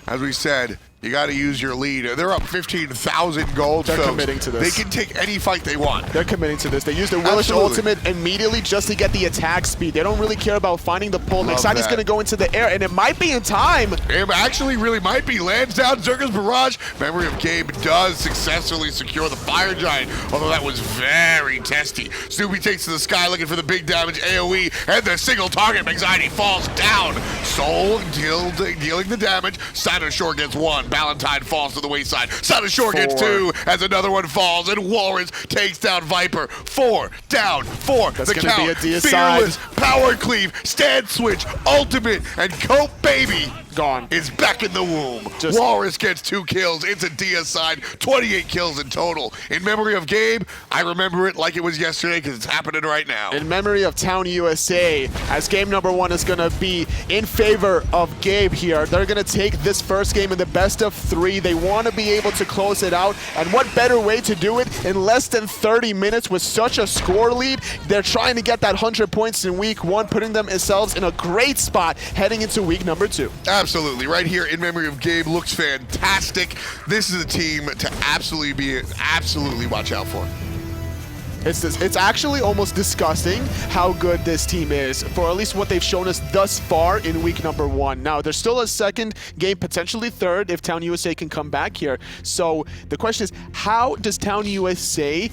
As we said, you got to use your lead. They're up 15,000 gold. They're committing to this. They can take any fight they want. They're committing to this. They use the Willish ultimate immediately just to get the attack speed. They don't really care about finding the pull. Anxiety's going to go into the air, and it might be in time. It actually really might be. Lands down Zerga's Barrage. Memory of Gabe does successfully secure the Fire Giant, although that was very testy. Snoopy takes to the sky looking for the big damage AoE, and the single target Anxiety falls down. Soul dealing the damage. Sinosure gets one. Ballantyne falls to the wayside. Shore gets 2 as another one falls, and Walrus takes down Viper. 4 down, 4. That's the gonna count. be a deicide. Fearless, power cleave, stand switch, ultimate, and Cope Baby Gone. is back in the womb. Walrus gets 2 kills. It's a deicide. 28 kills in total. In memory of Gabe, I remember it like it was yesterday because it's happening right now. In memory of Town USA, as game number 1 is going to be in favor of Gabe here. They're going to take this first game in the best of 3. They want to be able to close it out. And what better way to do it in less than 30 minutes with such a score lead? They're trying to get that 100 points in week 1, putting themselves in a great spot heading into week number 2. Absolutely. Right here in memory of Gabe looks fantastic. This is a team to absolutely watch out for. It's actually almost disgusting how good this team is, for at least what they've shown us thus far in week number 1. Now, there's still a second game, potentially third, if Town USA can come back here. So the question is, how does Town USA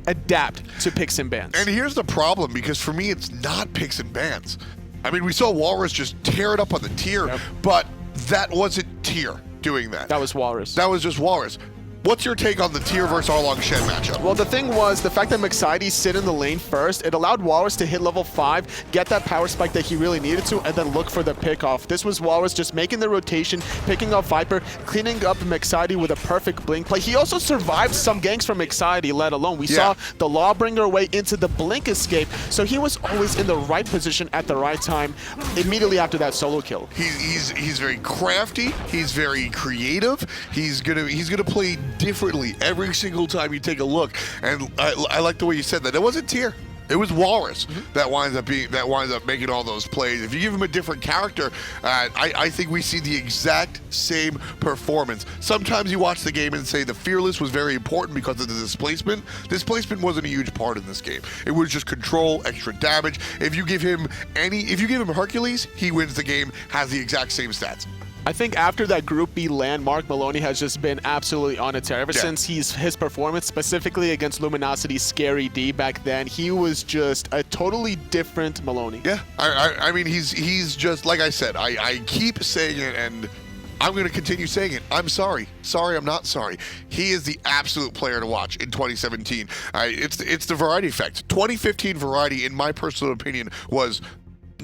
adapt to picks and bans? And here's the problem, because for me, it's not picks and bans. I mean, we saw Walrus just tear it up on the tier, but that wasn't tier doing that. That was Walrus. That was just Walrus. What's your take on the tier versus Arlong Shen matchup? Well, the thing was, the fact that Mexide sit in the lane first, it allowed Walrus to hit level 5, get that power spike that he really needed to, and then look for the pickoff. This was Walrus just making the rotation, picking up Viper, cleaning up Mexide with a perfect blink play. He also survived some ganks from Mexide, let alone. We saw the Lawbringer away into the blink escape, so he was always in the right position at the right time immediately after that solo kill. He's very crafty. He's very creative. He's gonna play differently every single time you take a look. And I like the way you said that. It wasn't tier. It was Walrus that winds up making all those plays. If you give him a different character, I think we see the exact same performance. Sometimes you watch the game and say the Fearless was very important because of the displacement. Displacement wasn't a huge part in this game. It was just control, extra damage. If you give him Hercules, he wins the game, has the exact same stats. I think after that Group B land, Mark Maloney has just been absolutely on a tear. Ever since his performance, specifically against Luminosity's Scary D back then, he was just a totally different Maloney. Yeah, I mean, he's just, like I said, I keep saying it, and I'm going to continue saying it. I'm sorry. Sorry, I'm not sorry. He is the absolute player to watch in 2017. It's the variety effect. 2015 variety, in my personal opinion, was...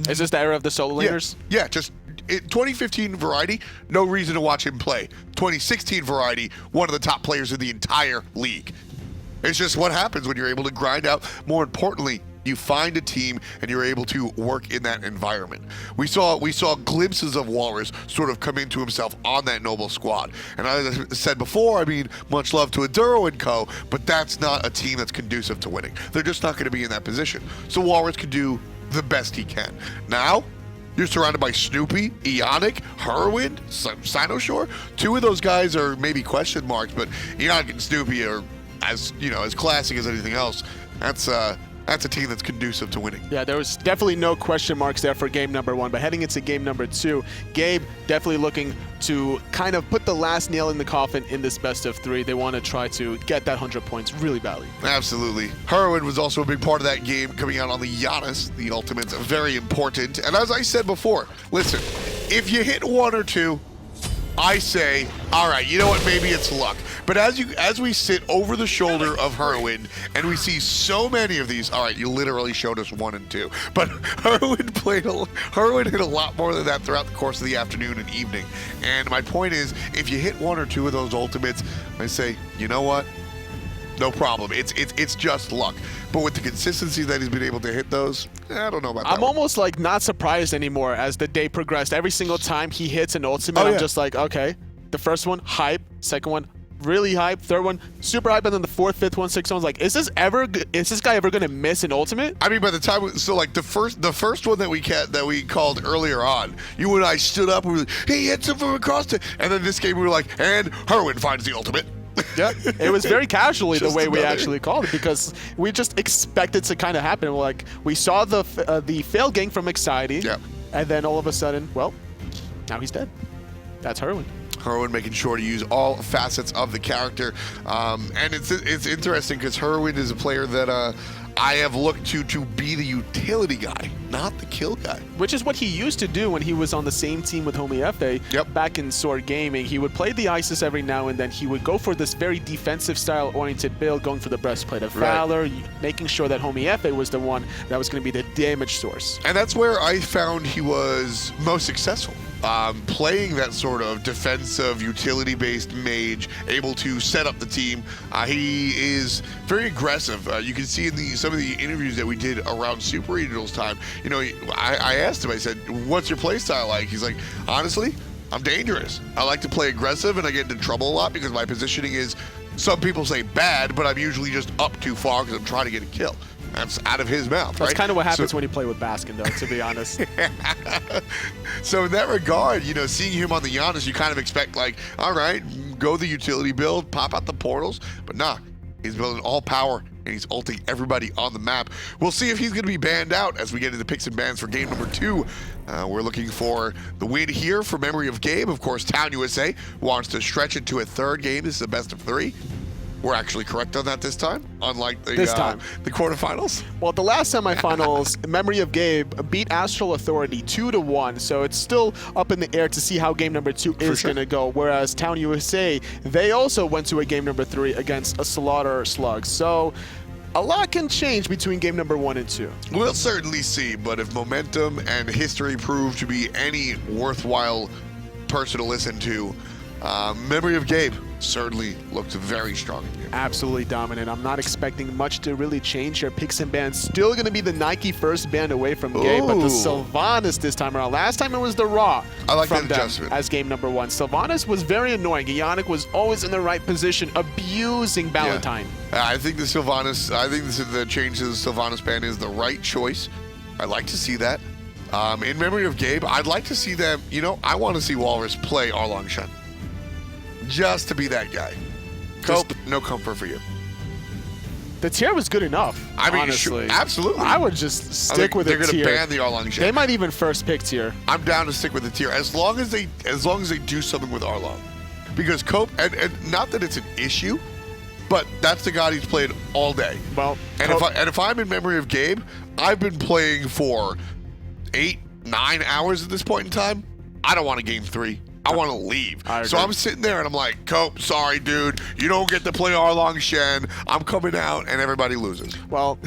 Is this the era of the solo laners? Yeah, just... 2015 variety, no reason to watch him play. 2016 variety, one of the top players in the entire league. It's just what happens when you're able to grind out. More importantly, you find a team and you're able to work in that environment. We saw glimpses of Walrus sort of come into himself on that Noble squad. And as I said before, I mean, much love to Aduro and co, but that's not a team that's conducive to winning. They're just not going to be in that position. So Walrus can do the best he can. Now, you're surrounded by Snoopy, Eonic, Herwind, Sinoshore. 2 of those guys are maybe question marks, but Eonic and Snoopy are as classic as anything else. That's a team that's conducive to winning. Yeah, there was definitely no question marks there for game number 1, but heading into game number 2, Gabe definitely looking to kind of put the last nail in the coffin in this best of 3. They want to try to get that 100 points really badly. Absolutely. Herwin was also a big part of that game, coming out on the Giannis. The ultimate's very important. And as I said before, listen, if you hit 1 or 2, I say, all right, you know what, maybe it's luck. But as we sit over the shoulder of Herwin and we see so many of these, all right, you literally showed us 1 and 2. But Herwin hit a lot more than that throughout the course of the afternoon and evening. And my point is, if you hit 1 or 2 of those ultimates, I say, you know what? No problem. It's just luck. But with the consistency that he's been able to hit those, I don't know about that. I'm almost like not surprised anymore as the day progressed. Every single time he hits an ultimate, I'm just like, okay. The first one, hype. Second one, really hype. Third one, super hype. And then the fourth, fifth one, sixth one's like, is this guy ever gonna miss an ultimate? I mean, by the time like the first one that we called earlier on, you and I stood up and we were like, he hits him from across the, and then this game we were like, and Herwin finds the ultimate. Yeah, it was very casually the way we actually called it, because we just expected to kind of happen. Like, we saw the fail gank from Anxiety, and then all of a sudden, well, now he's dead. That's Herwin. Herwin making sure to use all facets of the character, and it's interesting because Herwin is a player that I have looked to be the utility guy, not the kill guy. Which is what he used to do when he was on the same team with Homie back in Sword Gaming. He would play the ISIS every now and then. He would go for this very defensive style oriented build, going for the breastplate of Valor, making sure that Homie was the one that was going to be the damage source. And that's where I found he was most successful. Playing that sort of defensive, utility-based mage, able to set up the team. He is very aggressive. You can see in some of the interviews that we did around Super Regionals time, you know, I asked him, I said, what's your play style like? He's like, honestly, I'm dangerous. I like to play aggressive, and I get into trouble a lot because my positioning is, some people say bad, but I'm usually just up too far because I'm trying to get a kill. That's out of his mouth, That's right? kind of what happens when you play with Baskin, though, to be honest. So in that regard, you know, seeing him on the Giannis, you kind of expect, like, all right, go the utility build, pop out the portals. But nah, he's building all power, and he's ulting everybody on the map. We'll see if he's going to be banned out as we get into picks and bans for game number 2. We're looking for the win here for Memory of Gabe. Of course, Town USA wants to stretch it to a 3rd game. This is a best of 3. We're actually correct on that this time, unlike the quarterfinals. Well, the last semifinals, Memory of Gabe beat Astral Authority 2-1, so it's still up in the air to see how game number 2 is going to go. Whereas Town USA, they also went to a game number 3 against a Slaughter Slug. So a lot can change between game number 1 and 2. We'll certainly see, but if momentum and history prove to be any worthwhile person to listen to, Memory of Gabe certainly looked very strong in here. Absolutely dominant. I'm not expecting much to really change here. Picks and bans still going to be the Nike first band away from Gabe, but the Sylvanas this time around. Last time it was the Raw. I like from that adjustment. As game number 1. Sylvanas was very annoying. Ionic was always in the right position, abusing Valentine. Yeah. I think the change to the Sylvanas band is the right choice. I'd like to see that. In Memory of Gabe, I'd like to see them, you know, I want to see Walrus play Arlong Shen. Just to be that guy. Cope, no comfort for you. The tier was good enough. I mean, honestly. Absolutely. I would just stick with the tier. They're going to ban the Arlong Shen. They might even first pick tier. I'm down to stick with the tier as long as they do something with Arlong, because Cope, and not that it's an issue, but that's the god he's played all day. Well, and if I'm in Memory of Gabe, I've been playing for 8-9 hours at this point in time. I don't want a game 3. I want to leave. So I'm sitting there and I'm like, Cope, sorry, dude. You don't get to play Arlong Shen. I'm coming out, and everybody loses. Well,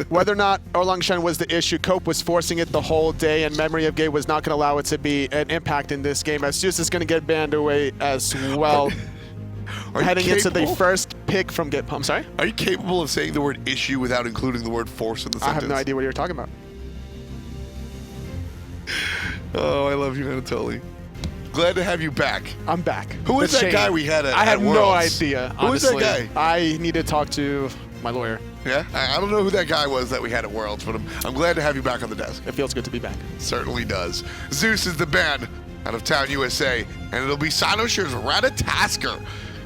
whether or not Arlong Shen was the issue, Cope was forcing it the whole day, and Memory of Gabe was not going to allow it to be an impact in this game. Zeus is going to get banned away as well. Heading into the first pick from Gabe. I'm sorry? Are you capable of saying the word issue without including the word force in the sentence? I have no idea what you're talking about. Oh, I love you, Anatoly. Glad to have you back. I'm back. Who is that guy we had at I have Worlds? no idea, honestly. Who is that guy? I need to talk to my lawyer. Yeah? I don't know who that guy was that we had at Worlds, but I'm glad to have you back on the desk. It feels good to be back. Certainly does. Zeus is the band out of Town USA, and it'll be Sinoshire's Ratatasker.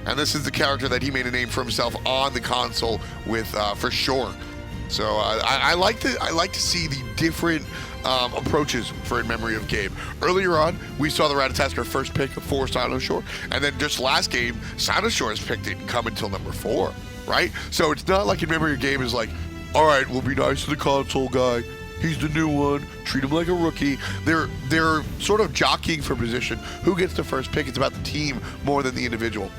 And this is the character that he made a name for himself on the console with, for sure. So I like to see the different approaches for In Memory of Gabe. Earlier on, we saw the Ratatasker first pick for Sinosure, and then just last game, Sinosure pick didn't come until number 4, right? So it's not like In Memory of Gabe is like, all right, we'll be nice to the console guy. He's the new one. Treat him like a rookie. They're sort of jockeying for position. Who gets the first pick? It's about the team more than the individual.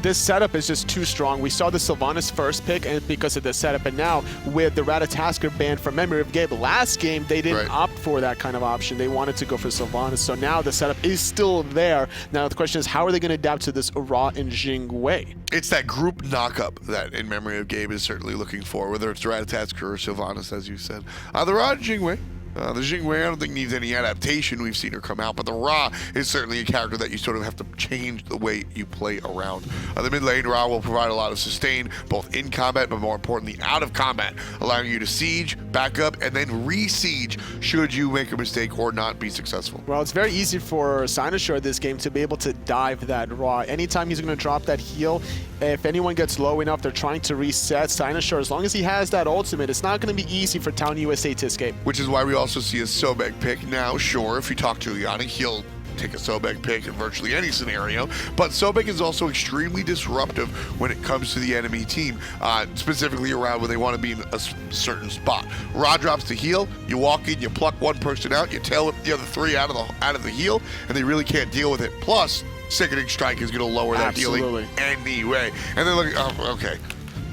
This setup is just too strong. We saw the Sylvanas first pick and because of the setup, and now with the Ratatasker ban from Memory of Gabe, last game they didn't opt for that kind of option. They wanted to go for Sylvanas, so now the setup is still there. Now the question is, how are they going to adapt to this Ra and Jing Wei? It's that group knockup that In Memory of Gabe is certainly looking for, whether it's Ratatasker or Sylvanas, as you said. The Ra and Jing Wei. The Jingwei, I don't think needs any adaptation. We've seen her come out, but the Ra is certainly a character that you sort of have to change the way you play around. The mid lane Ra will provide a lot of sustain, both in combat, but more importantly, out of combat, allowing you to siege, back up, and then re-siege should you make a mistake or not be successful. Well, it's very easy for Sinosure this game to be able to dive that Ra. Anytime he's going to drop that heal, if anyone gets low enough, they're trying to reset. Sinosure, as long as he has that ultimate, it's not going to be easy for Town USA to escape. Which is why we also see a Sobek pick. Now, sure, if you talk to Ionic, he'll take a Sobek pick in virtually any scenario, but Sobek is also extremely disruptive when it comes to the enemy team, specifically around when they want to be in a certain spot. Ra drops the heal, you walk in, you pluck one person out, you tail the other 3 out of the heal, and they really can't deal with it. Plus, Sickening Strike is going to lower that healing anyway. And then look, okay.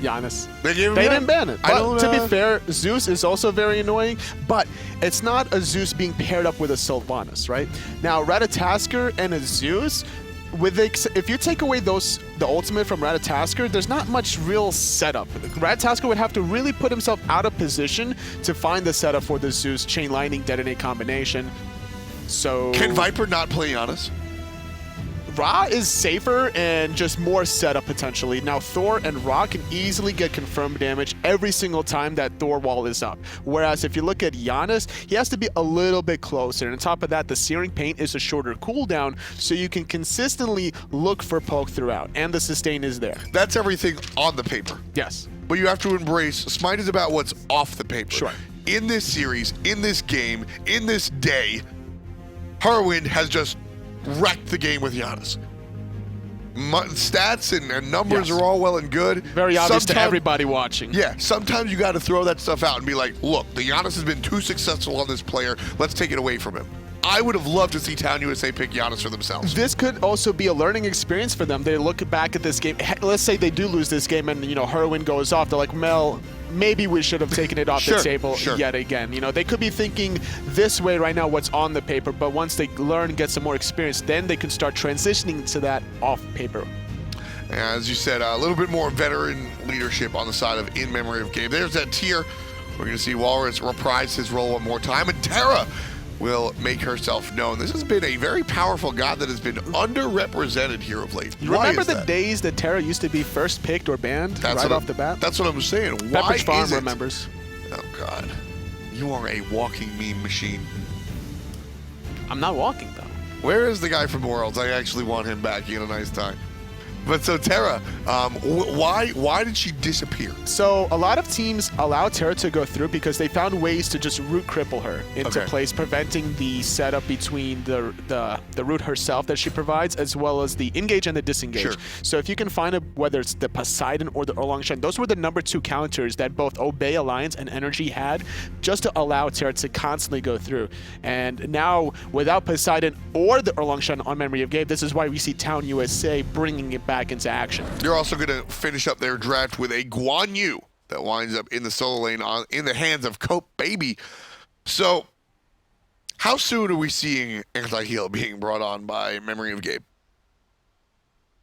Giannis. They didn't ban it. But to be fair, Zeus is also very annoying, but it's not a Zeus being paired up with a Sylvanas, right? Now, Ratatasker and a Zeus, if you take away the ultimate from Ratatasker, there's not much real setup. Ratatasker would have to really put himself out of position to find the setup for the Zeus chain lightning detonate combination. So can Viper not play Giannis? Ra is safer and just more setup potentially. Now Thor and Ra can easily get confirmed damage every single time that Thor wall is up. Whereas if you look at Giannis, he has to be a little bit closer. And on top of that, the Searing Paint is a shorter cooldown, so you can consistently look for poke throughout. And the sustain is there. That's everything on the paper. Yes. But you have to embrace, Smite is about what's off the paper. Sure. In this series, in this game, in this day, Harwin has just wrecked the game with Giannis. Stats and numbers are all well and good. Very obvious to everybody watching. Yeah, sometimes you got to throw that stuff out and be like, look, the Giannis has been too successful on this player. Let's take it away from him. I would have loved to see Town USA pick Giannis for themselves. This could also be a learning experience for them. They look back at this game. Let's say they do lose this game and, Herwin goes off. They're like, Mel, maybe we should have taken it off the table yet again. They could be thinking this way right now, what's on the paper, but once they learn and get some more experience, then they can start transitioning to that off paper. As you said, a little bit more veteran leadership on the side of In Memory of Gabe. There's that tier. We're going to see Walrus reprise his role one more time, and Terra will make herself known. This has been a very powerful god that has been underrepresented here of late. You remember the days that Terra used to be first picked or banned right off the bat? That's what I'm saying. Pepperidge Farm remembers. Oh, God. You are a walking meme machine. I'm not walking, though. Where is the guy from Worlds? I actually want him back. He had a nice time. But so Terra, why did she disappear? So a lot of teams allow Terra to go through because they found ways to just root cripple her into place, preventing the setup between the root herself that she provides, as well as the engage and the disengage. Sure. So if you can find whether it's the Poseidon or the Erlangshine, those were the number 2 counters that both Obey Alliance and Energy had, just to allow Terra to constantly go through. And now without Poseidon or the Erlangshine on Memory of Gabe, this is why we see Town USA bringing it back into action. You're also going to finish up their draft with a Guan Yu that winds up in the solo lane in the hands of Cope Baby. So, how soon are we seeing anti-heal being brought on by Memory of Gabe?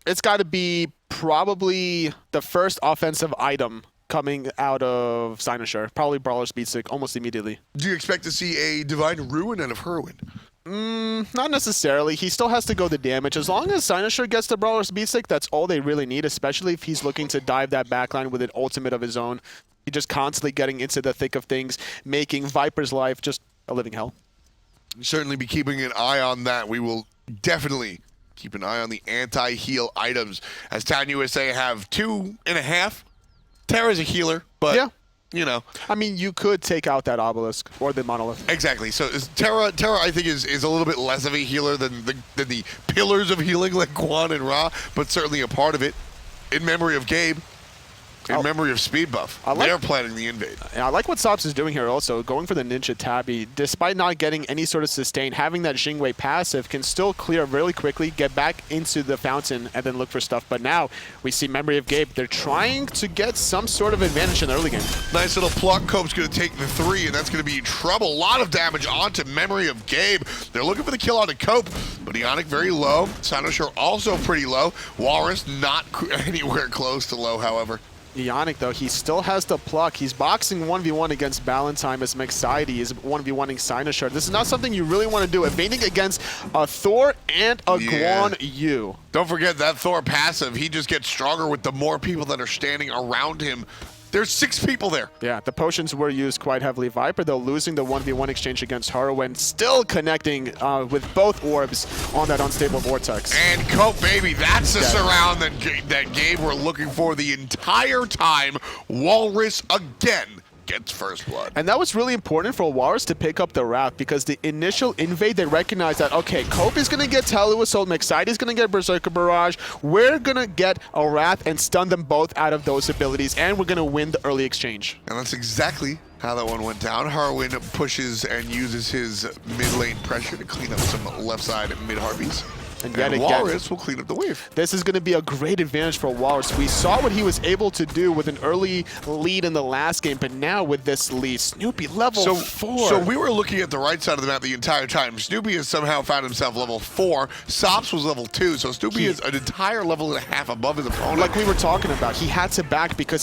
It's got to be probably the first offensive item coming out of Cynosure. Probably Brawler Speedstick almost immediately. Do you expect to see a Divine Ruin and of Herwin? Not necessarily. He still has to go the damage. As long as Cynosure gets the Brawler Speedstick, that's all they really need, especially if he's looking to dive that backline with an ultimate of his own. He's just constantly getting into the thick of things, making Viper's life just a living hell. Certainly be keeping an eye on that. We will definitely keep an eye on the anti-heal items, as Town USA have 2.5. Terra's a healer, but... yeah. I mean, you could take out that obelisk or the monolith. Exactly. So Terra, I think, is a little bit less of a healer than the pillars of healing like Guan and Ra, but certainly a part of it. In memory of Gabe, in memory of Speed Buff, they're planning the invade. I like what Sops is doing here also, going for the Ninja Tabby. Despite not getting any sort of sustain, having that Jingwei passive can still clear really quickly, get back into the fountain, and then look for stuff. But now we see Memory of Gabe. They're trying to get some sort of advantage in the early game. Nice little pluck. Cope's going to take the 3, and that's going to be trouble. A lot of damage onto Memory of Gabe. They're looking for the kill onto Cope, but Ionic very low. Cynosure also pretty low. Walrus not anywhere close to low, however. Ionic, though, he still has the pluck. He's boxing 1v1 against Valentine as Mexide is 1v1ing Cynosure. This is not something you really want to do. Evading against a Thor and a Guan Yu. Don't forget that Thor passive. He just gets stronger with the more people that are standing around him. There's 6 people there. Yeah, the potions were used quite heavily. Viper, though, losing the 1v1 exchange against Harwin, still connecting with both orbs on that unstable vortex. And Cope, baby, that's the surround that Gabe were looking for the entire time. Walrus again gets first blood. And that was really important for Walrus to pick up the route because the initial invade, they recognized that, okay, Cope is going to get Telu Assault, Mexide is going to get Berserker Barrage. We're going to get a Wrath and stun them both out of those abilities, and we're going to win the early exchange. And that's exactly how that one went down. Harwin pushes and uses his mid lane pressure to clean up some left side mid Harpies. And yet again, Walrus will clean up the wave. This is going to be a great advantage for Walrus. We saw what he was able to do with an early lead in the last game, but now with this lead, Snoopy level 4. So we were looking at the right side of the map the entire time. Snoopy has somehow found himself level 4. Sops was level 2, so Snoopy is an entire level and a half above his opponent. Like we were talking about, he had to back because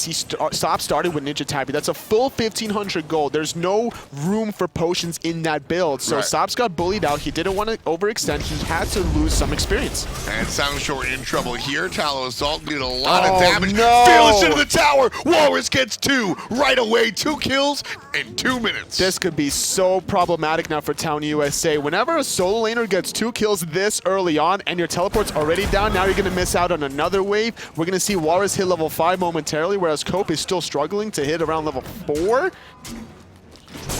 Sop started with Ninja Tappy. That's a full 1,500 gold. There's no room for potions in that build. So Right. Sops got bullied out. He didn't want to overextend. He had to lose some experience. And Sound Short in trouble here. Tallow Assault did a lot of Oh, damage. no. Fearless into the tower. Walrus gets 2 right away. 2 kills in 2 minutes. This could be so problematic now for Town USA. Whenever a solo laner gets 2 kills this early on and your teleport's already down, now you're going to miss out on another wave. We're going to see Walrus hit level 5 momentarily, whereas Cope is still struggling to hit around level 4.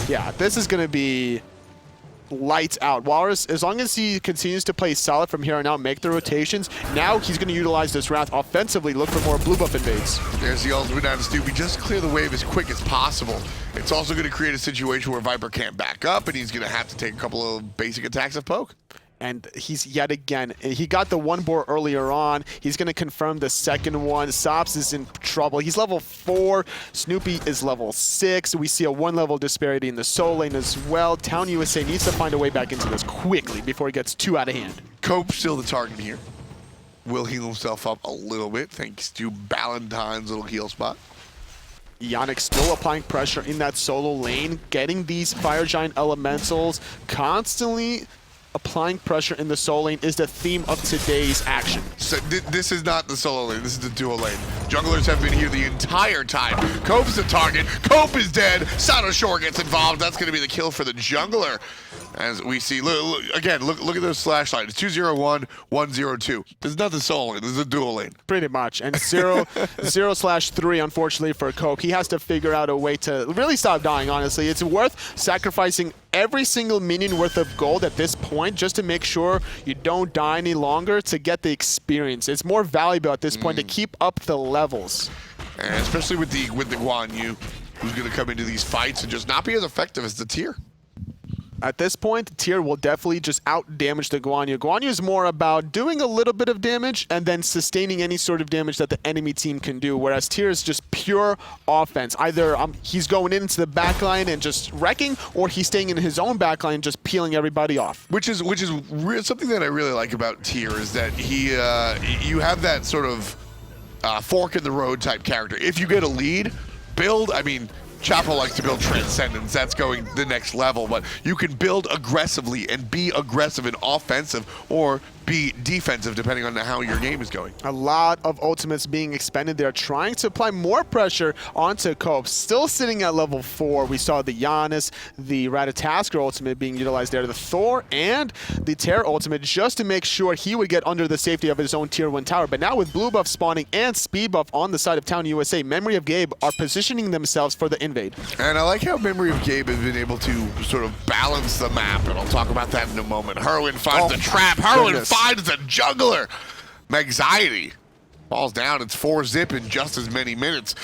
Yeah, this is going to be lights out. Walrus, as long as he continues to play solid from here on out, make the rotations, now he's going to utilize this Wrath offensively, look for more blue buff invades. There's the ultimate down to Snoopy. Just clear the wave as quick as possible. It's also going to create a situation where Viper can't back up, and he's going to have to take a couple of basic attacks of poke. And he's yet again, he got the one boar earlier on. He's going to confirm the second one. Sops is in trouble. He's level 4. Snoopy is level 6. We see a 1 level disparity in the soul lane as well. Town USA needs to find a way back into this quickly before it gets too out of hand. Cope still the target here. Will heal himself up a little bit thanks to Ballantyne's little heal spot. Yannick still applying pressure in that solo lane, getting these Fire Giant Elementals, constantly applying pressure in the soul lane is the theme of today's action. So this is not the solo lane, this is the dual lane. Junglers have been here the entire time. Cope's the target, Cope is dead, Sado Shore gets involved, that's gonna be the kill for the jungler. As we see, look at those slash lines, 201, 102. This is not the solo lane, this is a dual lane. Pretty much, and 0/3, unfortunately for Cope. He has to figure out a way to really stop dying, honestly. It's worth sacrificing every single minion worth of gold at this point just to make sure you don't die any longer to get the experience. It's more valuable at this point to keep up the levels. And especially with the Guan Yu, who's gonna come into these fights and just not be as effective as the tier. At this point, Tier will definitely just out-damage the Guan Yu. Guan Yu is more about doing a little bit of damage and then sustaining any sort of damage that the enemy team can do, whereas Tier is just pure offense. Either he's going into the backline and just wrecking, or he's staying in his own backline and just peeling everybody off. Which is something that I really like about Tier is that you have that sort of fork in the road type character. If you get a lead, build, I mean, Chapo likes to build Transcendence, that's going the next level, but you can build aggressively and be aggressive and offensive or be defensive depending on how your game is going. A lot of ultimates being expended there, trying to apply more pressure onto Cope. Still sitting at level 4. We saw the Giannis, the Ratatasker ultimate being utilized there, the Thor, and the Terror ultimate just to make sure he would get under the safety of his own tier 1 tower. But now with blue buff spawning and speed buff on the side of Town USA, Memory of Gabe are positioning themselves for the invade. And I like how Memory of Gabe has been able to sort of balance the map, and I'll talk about that in a moment. Harwin finds the trap. Harwin finds the jungler. Anxiety falls down. It's 4-zip in just as many minutes.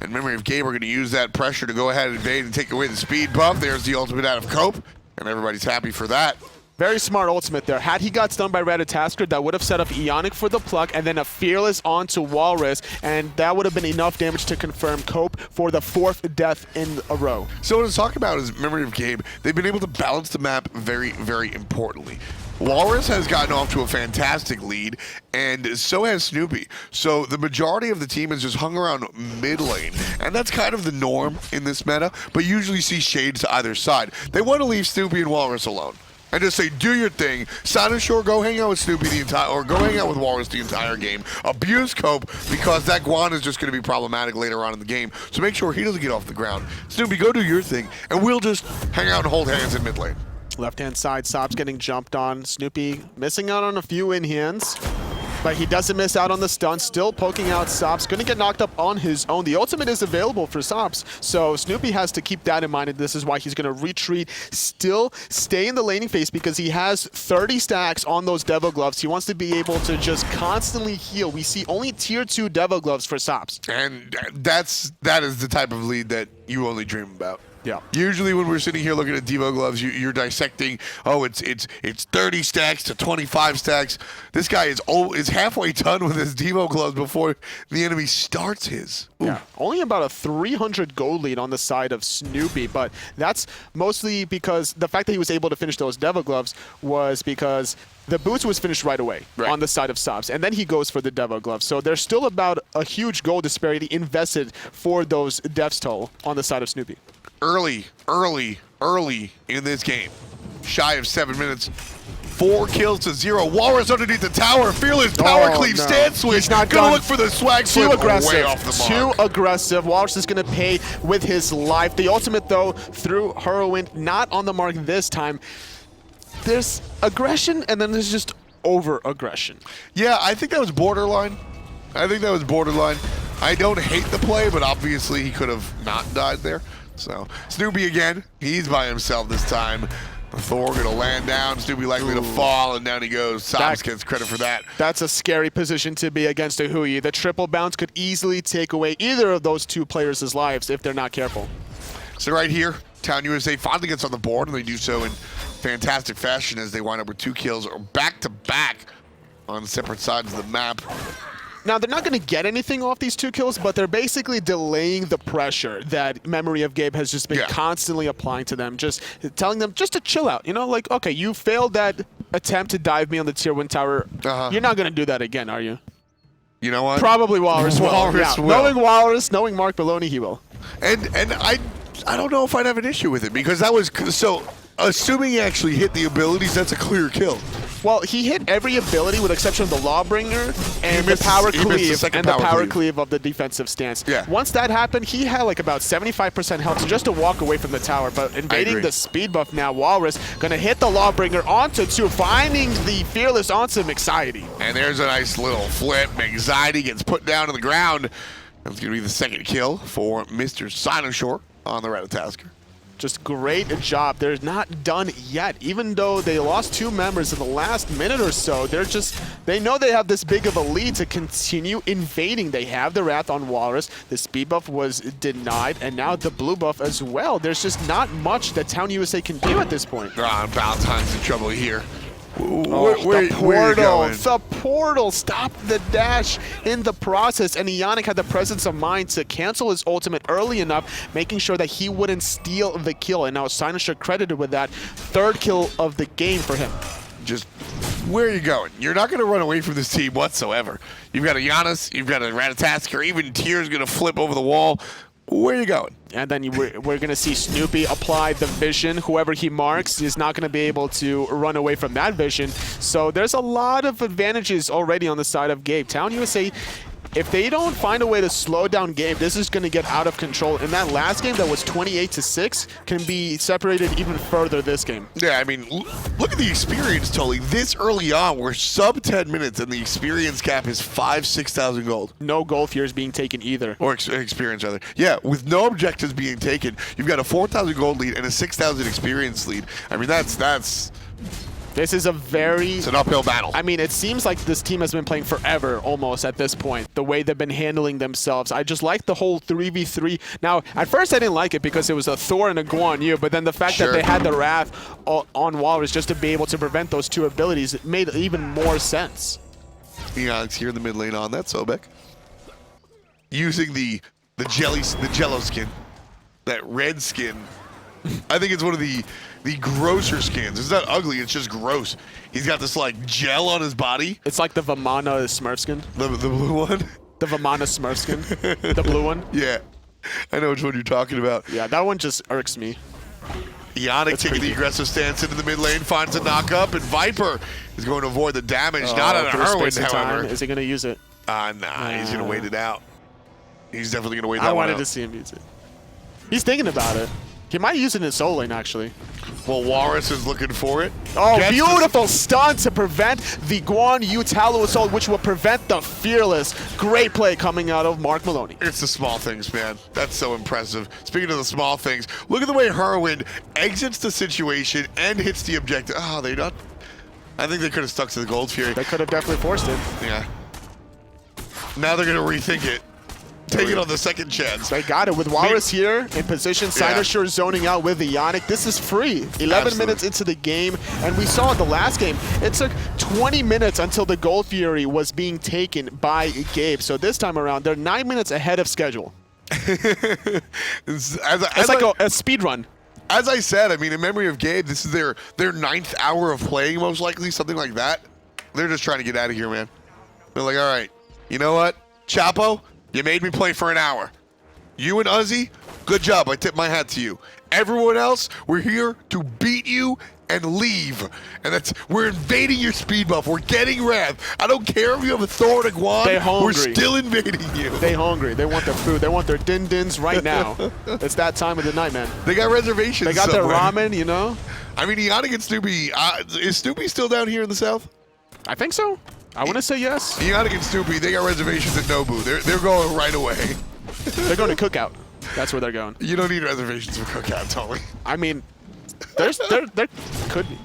And Memory of Gabe are going to use that pressure to go ahead and invade and take away the speed buff. There's the ultimate out of Cope, and everybody's happy for that. Very smart ultimate there. Had he got stunned by Ratatasker, that would have set up Ionic for the pluck and then a Fearless onto Walrus, and that would have been enough damage to confirm Cope for the 4th death in a row. So what I was talking about is Memory of Gabe. They've been able to balance the map very, very importantly. Walrus has gotten off to a fantastic lead, and so has Snoopy. So the majority of the team has just hung around mid lane, and that's kind of the norm in this meta, but usually see shades to either side. They want to leave Snoopy and Walrus alone and just say, do your thing. Side Shore, go hang out with Snoopy the entire, or go hang out with Walrus the entire game. Abuse Cope, because that Guan is just going to be problematic later on in the game. So make sure he doesn't get off the ground. Snoopy, go do your thing, and we'll just hang out and hold hands in mid lane. Left-hand side, Sob's getting jumped on. Snoopy missing out on a few in-hands. But he doesn't miss out on the stun, still poking out Sops, gonna get knocked up on his own. The ultimate is available for Sops, so Snoopy has to keep that in mind, and this is why he's gonna retreat, still stay in the laning phase because he has 30 stacks on those Devo gloves. He wants to be able to just constantly heal. We see only tier 2 Devo gloves for Sops. And that is the type of lead that you only dream about. Yeah. Usually when we're sitting here looking at Devo gloves, you're dissecting, oh, it's 30 stacks to 25 stacks. This guy is halfway done with his Devo gloves before the enemy starts his. Ooh. Yeah, only about a 300 gold lead on the side of Snoopy, but that's mostly because the fact that he was able to finish those Devo gloves was because the boots was finished right away on the side of Sops, and then he goes for the Devo gloves. So there's still about a huge gold disparity invested for those Dev's Toll on the side of Snoopy. Early in this game. Shy of 7 minutes. 4 kills to 0. Walrus underneath the tower. Fearless power cleave. No. Stand switch. He's not gonna done. look for the swag Too flip. aggressive. Way off the mark. Too aggressive. Walrus is going to pay with his life. The ultimate, though, through Whirlwind, not on the mark this time. There's aggression, and then there's just over-aggression. Yeah, I think that was borderline. I don't hate the play, but obviously he could have not died there. So, Snoopy again. He's by himself this time. Thor gonna land down. Snoopy likely to fall, and down he goes. Sops gets credit for that. That's a scary position to be against a Hui. The triple bounce could easily take away either of those two players' lives if they're not careful. So right here, Town USA finally gets on the board, and they do so in fantastic fashion as they wind up with 2 kills back-to-back on separate sides of the map. Now, they're not going to get anything off these 2 kills, but they're basically delaying the pressure that Memory of Gabe has just been constantly applying to them, just telling them just to chill out. You know, like, okay, you failed that attempt to dive me on the tier 1 tower. You're not going to do that again, are you? You know what? Probably Walrus will. Walrus will. Knowing Walrus, knowing Mark Baloney, he will. And I don't know if I'd have an issue with it, because that was so. Assuming he actually hit the abilities, that's a clear kill. Well, he hit every ability with the exception of the Lawbringer and the power cleave of the defensive stance. Yeah. Once that happened, he had like about 75% health just to walk away from the tower. But invading the speed buff now, Walrus gonna hit the Lawbringer onto 2, finding the Fearless onto Anxiety. And there's a nice little flip. Anxiety gets put down to the ground. That's gonna be the 2nd kill for Mr. Sinashore on the Ratatasker. Just great job. They're not done yet. Even though they lost 2 members in the last minute or so, they know they have this big of a lead to continue invading. They have the Wrath on Walrus. The speed buff was denied, and now the blue buff as well. There's just not much that Town USA can do at this point. Valentine's in trouble here. The portal stopped the dash in the process, and Ionic had the presence of mind to cancel his ultimate early enough, making sure that he wouldn't steal the kill. And now Sinosure credited with that 3rd kill of the game for him. Just where are you going? You're not going to run away from this team whatsoever. You've got a Giannis, you've got a Ratatasker, even Tier's going to flip over the wall. Where are you going? And then we're going to see Snoopy apply the vision. Whoever he marks is not going to be able to run away from that vision. So there's a lot of advantages already on the side of Gabe. Town USA, if they don't find a way to slow down Gabe, this is going to get out of control. In that last game that was 28-6, can be separated even further this game. Yeah, I mean, look at the experience, Tully. This early on, we're sub 10 minutes, and the experience cap is 6,000 gold. No gold fears being taken either. Or experience, rather. Yeah, with no objectives being taken, you've got a 4,000 gold lead and a 6,000 experience lead. I mean, that's... This is It's an uphill battle. I mean, it seems like this team has been playing forever almost at this point, the way they've been handling themselves. I just like the whole 3v3. Now, at first I didn't like it because it was a Thor and a Guan Yu, but then the fact that they had the Wrath on Walrus just to be able to prevent those 2 abilities, it made even more sense. Eonix here in the mid lane on that Sobek. Using the Jello skin, that red skin. I think it's one of the grosser skins. It's not ugly, it's just gross. He's got this like gel on his body. It's like the Vamana Smurf skin. The blue one? The Vamana Smurf skin. The blue one. Yeah. I know which one you're talking about. Yeah, that one just irks me. Ionic taking the aggressive stance into the mid lane, finds a knock-up, and Viper is going to avoid the damage. Not on a Whirlwind, however. Is he going to use it? Nah, he's going to wait it out. He's definitely going to wait that one out. I wanted to see him use it. He's thinking about it. He might use it in his soul lane, actually. Well, Walrus is looking for it. Oh, Gets beautiful stun to prevent the Guan Yu Tallow Assault, which will prevent the Fearless. Great play coming out of Mark Maloney. It's the small things, man. That's so impressive. Speaking of the small things, look at the way Herwin exits the situation and hits the objective. Oh, they not. I think they could have stuck to the Gold Fury. They could have definitely forced it. Yeah. Now they're going to rethink it. Take it on the second chance. They got it with Walrus here in position. Cynosure zoning out with Ionic. This is free. 11 minutes into the game, and we saw in the last game, it took 20 minutes until the Gold Fury was being taken by Gabe. So this time around, they're 9 minutes ahead of schedule. It's like a speed run. As I said, I mean, in memory of Gabe, this is their 9th hour of playing, most likely, something like that. They're just trying to get out of here, man. They're like, all right, you know what, Chapo? You made me play for an hour. You and Uzi, good job. I tip my hat to you. Everyone else, we're here to beat you and leave. And we're invading your speed buff. We're getting Wrath. I don't care if you have a Thor and a Guan. They hungry. We're still invading you. They hungry. They want their food. They want their din-dins right now. It's that time of the night, man. They got reservations They got somewhere. their ramen, you know? I mean, Ionic and Snoopy, is Snoopy still down here in the south? I think so. I want to say yes. Ionic and Snoopy, they got reservations at Nobu. They're going right away. They're going to Cookout. That's where they're going. You don't need reservations for Cookout, Tony. I mean, there could be.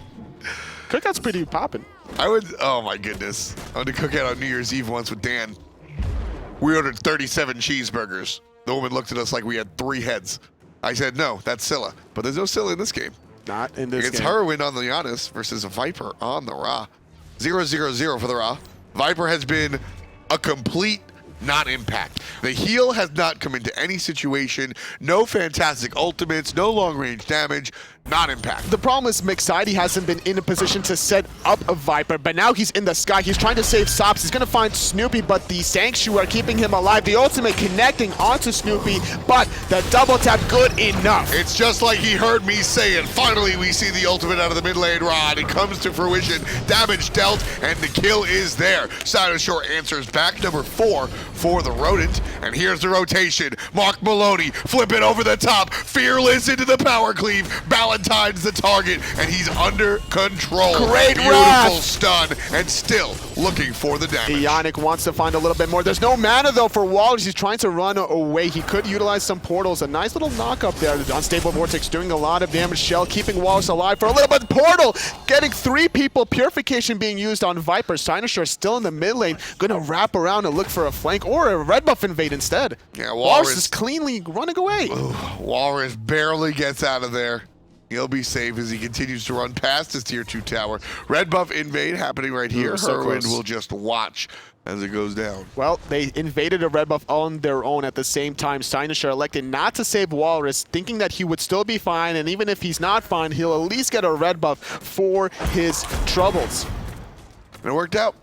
Cookout's pretty popping. I would, oh my goodness. I went to Cookout on New Year's Eve once with Dan. We ordered 37 cheeseburgers. The woman looked at us like we had 3 heads. I said, no, that's Scylla. But there's no Scylla in this game. Not in this It's game. Herwin on the Giannis versus Viper on the Ra. 0-0-0 for the Ra. Viper has been a complete non-impact. The heal has not come into any situation. No fantastic ultimates, no long-range damage, non-impact. The problem is Mixide hasn't been in a position to set up a Viper, but now he's in the sky. He's trying to save Sops. He's going to find Snoopy, but the Sanctuary are keeping him alive. The ultimate connecting onto Snoopy, but the double tap good enough. It's just like he heard me say it. Finally, we see the ultimate out of the mid lane rod. It comes to fruition. Damage dealt, and the kill is there. Cynosure answers back, number 4 for the Rodent. And here's the rotation. Mark Maloney flipping over the top. Fearless into the power cleave. Valentine's the target, and he's under control. Great Beautiful Wrath. stun, and still looking for the damage. Ionic wants to find a little bit more. There's no mana, though, for Wallace. He's trying to run away. He could utilize some portals. A nice little knock up there. The Unstable Vortex doing a lot of damage. Shell keeping Wallace alive for a little bit. Portal getting 3 people. Purification being used on Viper. Cynosure still in the mid lane. Gonna wrap around and look for a flank or a red buff invade instead. Yeah, Wallace is cleanly running away. Walrus barely gets out of there. He'll be safe as he continues to run past his tier 2 tower. Red buff invade happening right here. So Herwin close. will just watch as it goes down. Well, they invaded a red buff on their own at the same time. Cynosure elected not to save Walrus, thinking that he would still be fine, and even if he's not fine, he'll at least get a red buff for his troubles. And it worked out.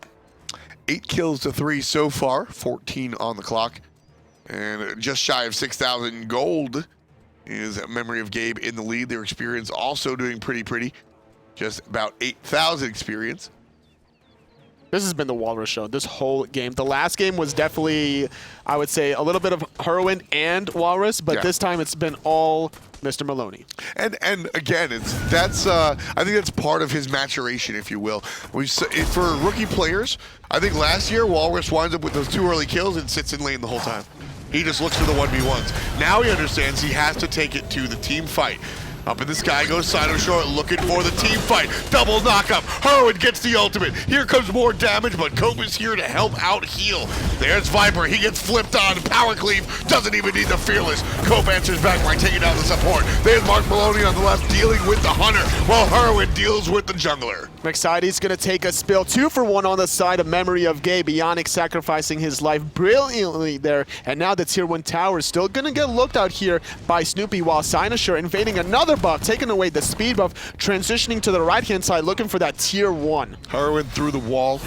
8 kills to 3 so far, 14 on the clock. And just shy of 6,000 gold is Memory of Gabe in the lead. Their experience also doing pretty. Just about 8,000 experience. This has been the Walrus show this whole game. The last game was definitely, I would say, a little bit of Herwin and Walrus, but this time it's been all Mr. Maloney. And again, I think that's part of his maturation, if you will. For rookie players, I think last year Walrus winds up with those 2 early kills and sits in lane the whole time. He just looks for the 1v1s. Now he understands he has to take it to the team fight. Up in the sky goes Cynosure looking for the team fight. Double knockup. Herwin gets the ultimate. Here comes more damage, but Cope is here to help out heal. There's Viper. He gets flipped on. Power cleave. Doesn't even need the Fearless. Cope answers back by taking down the support. There's Mark Maloney on the left dealing with the Hunter, while Herwin deals with the jungler. Mixide's going to take a spill. 2 for 1 on the side of Memory of Gabe. Ionic sacrificing his life brilliantly there. And now the tier 1 tower is still going to get looked out here by Snoopy, while Cynosure invading another buff, taking away the speed buff, transitioning to the right-hand side, looking for that tier 1. Herwin through the wall,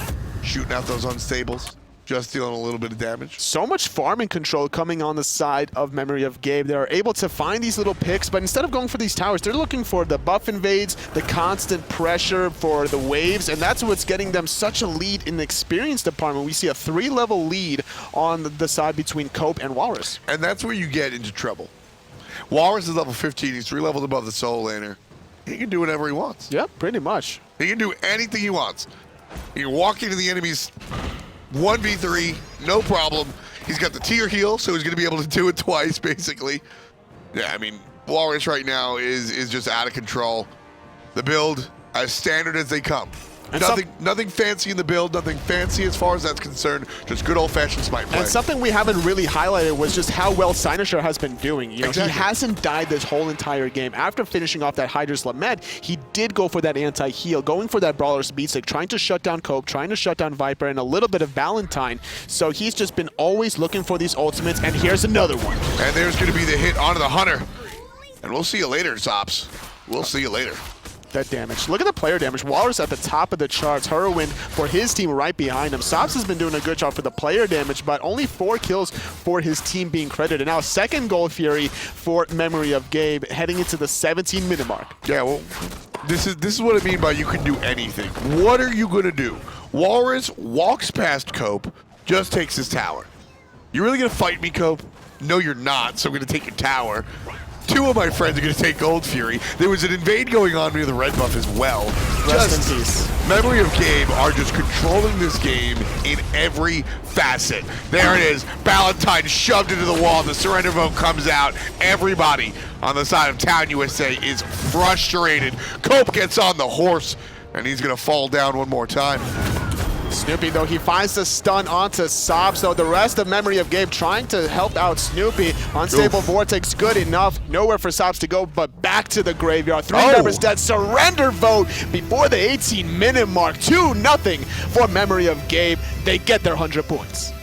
shooting out those unstables. Just dealing a little bit of damage. So much farming control coming on the side of Memory of Gabe. They're able to find these little picks, but instead of going for these towers, they're looking for the buff invades, the constant pressure for the waves, and that's what's getting them such a lead in the experience department. We see a 3-level lead on the side between Cope and Walrus. And that's where you get into trouble. Walrus is level 15. He's 3 levels above the Soul Laner. he can do whatever he wants. Yep, pretty much. He can do anything he wants. He can walk into the enemy's 1v3, no problem. He's got the tier heal, so he's going to be able to do it twice, basically. Yeah, I mean, Walrus right now is just out of control. The build, as standard as they come. And Nothing fancy in the build, nothing fancy as far as that's concerned. Just good old-fashioned Smite play. And something we haven't really highlighted was just how well Cynosure has been doing. You know, Exactly. he hasn't died this whole entire game. After finishing off that Hydra's Lament, he did go for that anti-heal, going for that Brawler's Beatstick, trying to shut down Cope, trying to shut down Viper, and a little bit of Valentine. So he's just been always looking for these ultimates, and here's another one. And there's going to be the hit onto the Hunter. And we'll see you later, Zops. We'll see you later. That damage. Look at the player damage. Walrus at the top of the charts. Heroin for his team right behind him. Sops has been doing a good job for the player damage, but only 4 kills for his team being credited. Now, second Gold Fury for Memory of Gabe, heading into the 17-minute mark. Yeah, well, this is what I mean by you can do anything. What are you going to do? Walrus walks past Cope, just takes his tower. You really going to fight me, Cope? No, you're not, so I'm going to take your tower. 2 of my friends are going to take Gold Fury. There was an invade going on near the red buff as well. Rest in peace. Memory of Gabe are just controlling this game in every facet. There it is. Valentine shoved into the wall. The surrender vote comes out. Everybody on the side of Town USA is frustrated. Cope gets on the horse, and he's going to fall down one more time. Snoopy, though, he finds the stun onto Sops, though the rest of Memory of Gabe trying to help out Snoopy. Unstable Vortex, good enough. Nowhere for Sops to go, but back to the graveyard. 3 members dead. Surrender vote before the 18-minute mark. 2-0 for Memory of Gabe. They get their 100 points.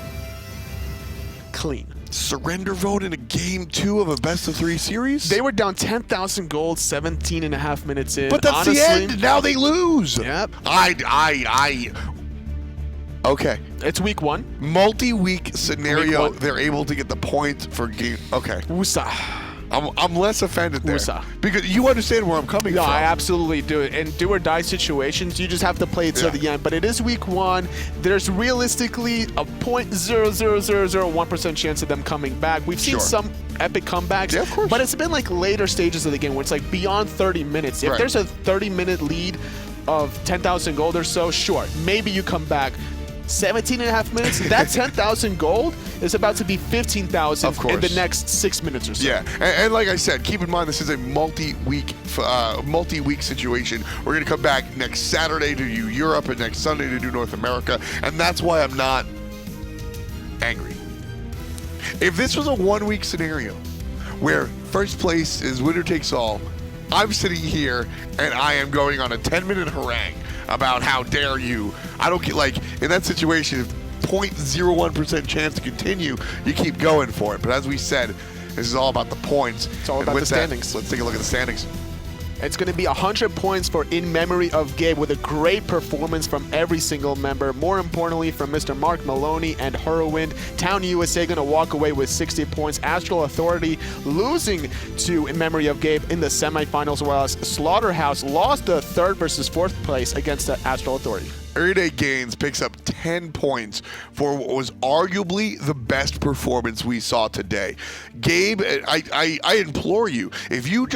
Clean. Surrender vote in a game 2 of a best-of-3 series? They were down 10,000 gold, 17.5 minutes in. But that's honestly, the end. Now they lose. Yep. Okay. It's week 1. Multi-week scenario, Week 1. they're able to get the points for game. Okay. Woosah. I'm less offended there. Woosah. Because you understand where I'm coming No, from. I absolutely do. In do or die situations, you just have to play it to the end. But it is week 1. There's realistically a 0.00001% chance of them coming back. We've seen some epic comebacks, Yeah, of course. but it's been like later stages of the game where it's like beyond 30 minutes. If Right. there's a 30-minute lead of 10,000 gold or so, sure, maybe you come back. 17.5 minutes, that 10,000 gold is about to be 15,000 Of course. in the next 6 minutes or so. Yeah, and like I said, keep in mind this is a multi-week situation. We're going to come back next Saturday to do Europe and next Sunday to do North America, and that's why I'm not angry. If this was a 1-week scenario where first place is winner takes all, I'm sitting here and I am going on a 10-minute harangue about how dare you. I don't get, like, in that situation, if 0.01% chance to continue, you keep going for it. But as we said, this is all about the points. It's all And about with the that, standings. let's take a look at the standings. It's going to be 100 points for In Memory of Gabe with a great performance from every single member. More importantly, from Mr. Mark Maloney and Whirlwind. Town USA going to walk away with 60 points. Astral Authority losing to In Memory of Gabe in the semifinals, whereas Slaughterhouse lost the 3rd versus 4th place against the Astral Authority. Everyday Gains picks up 10 points for what was arguably the best performance we saw today. Gabe, I implore you, if you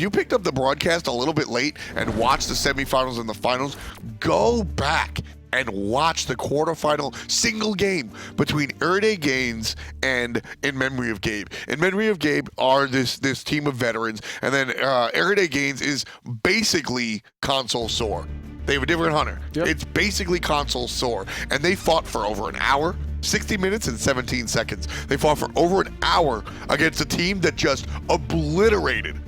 picked up the broadcast a little bit late and watched the semifinals and the finals, go back and watch the quarterfinal single game between Everyday Gains and In Memory of Gabe. In Memory of Gabe are this team of veterans, and then Everyday Gains is basically console sore. They have a different hunter. Yep. It's basically console sore. And they fought for over an hour, 60 minutes and 17 seconds. They fought for over an hour against a team that just obliterated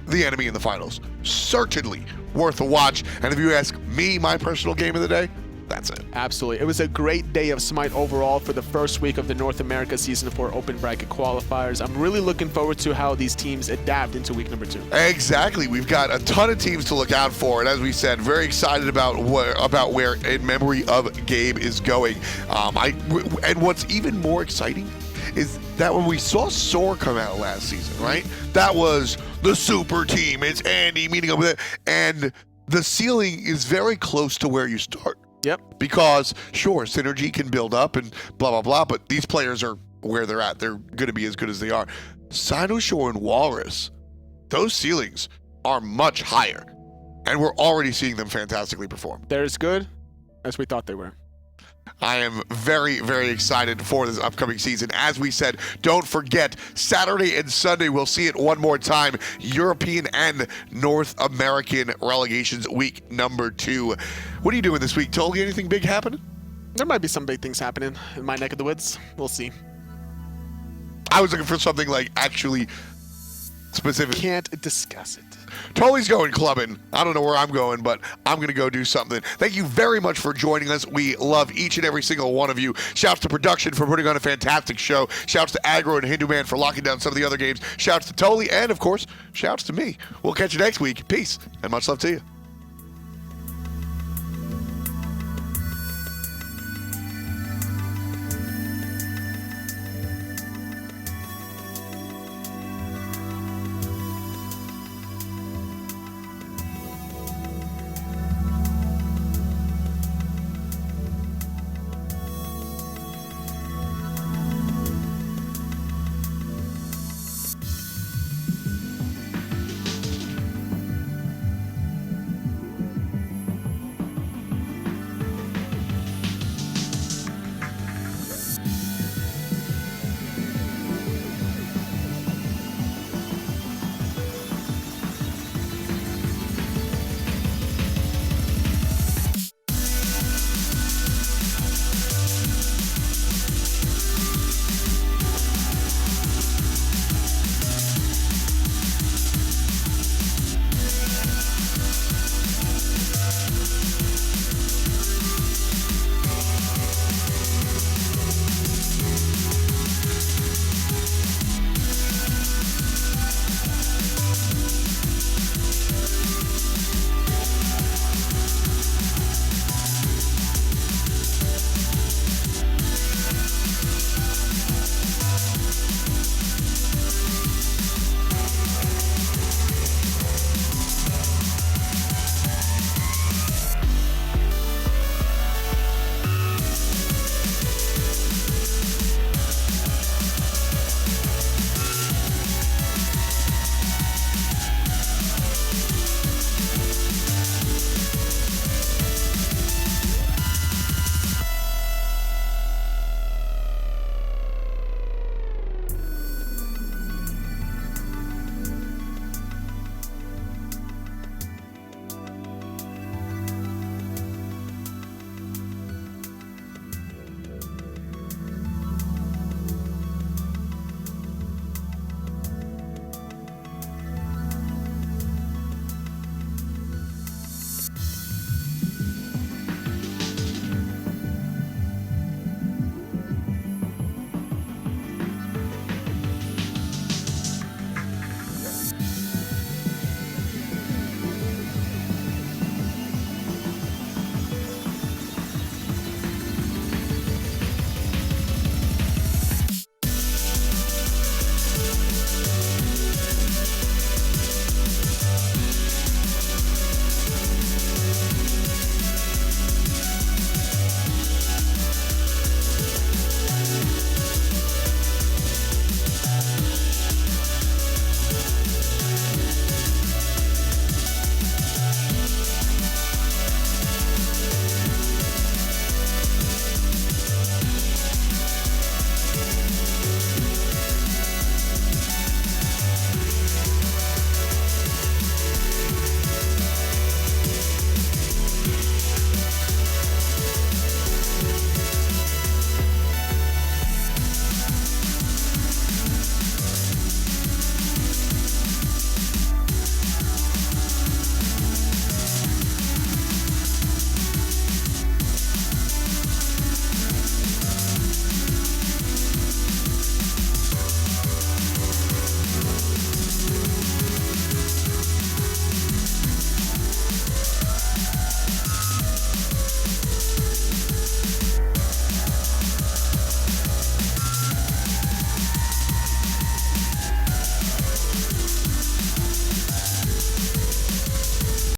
the enemy in the finals. Certainly worth a watch. And if you ask me, my personal game of the day, that's it. Absolutely. It was a great day of Smite overall for the first week of the North America Season 4 Open Bracket Qualifiers. I'm really looking forward to how these teams adapt into week number 2. Exactly. We've got a ton of teams to look out for, and as we said, very excited about where In Memory of Gabe is going. And what's even more exciting is that when we saw SOAR come out last season, right? That was the super team. It's Andy meeting up with it, and the ceiling is very close to where you start. Yep. Because, sure, synergy can build up and blah, blah, blah, but these players are where they're at. They're going to be as good as they are. Cynosure and Walrus, those ceilings are much higher. and we're already seeing them fantastically perform. They're as good as we thought they were. I am very, very excited for this upcoming season. As we said, don't forget, Saturday and Sunday, we'll see it one more time. European and North American relegations week number 2. What are you doing this week, Tolga? Anything big happening? There might be some big things happening in my neck of the woods. We'll see. I was looking for something like actually specific. Can't discuss it. Totally going clubbing. I don't know where I'm going, but I'm going to go do something. Thank you very much for joining us. We love each and every single one of you. Shouts to production for putting on a fantastic show. Shouts to Aggro and Hindu Man for locking down some of the other games. Shouts to Toli, and of course, shouts to me. We'll catch you next week. Peace, and much love to you.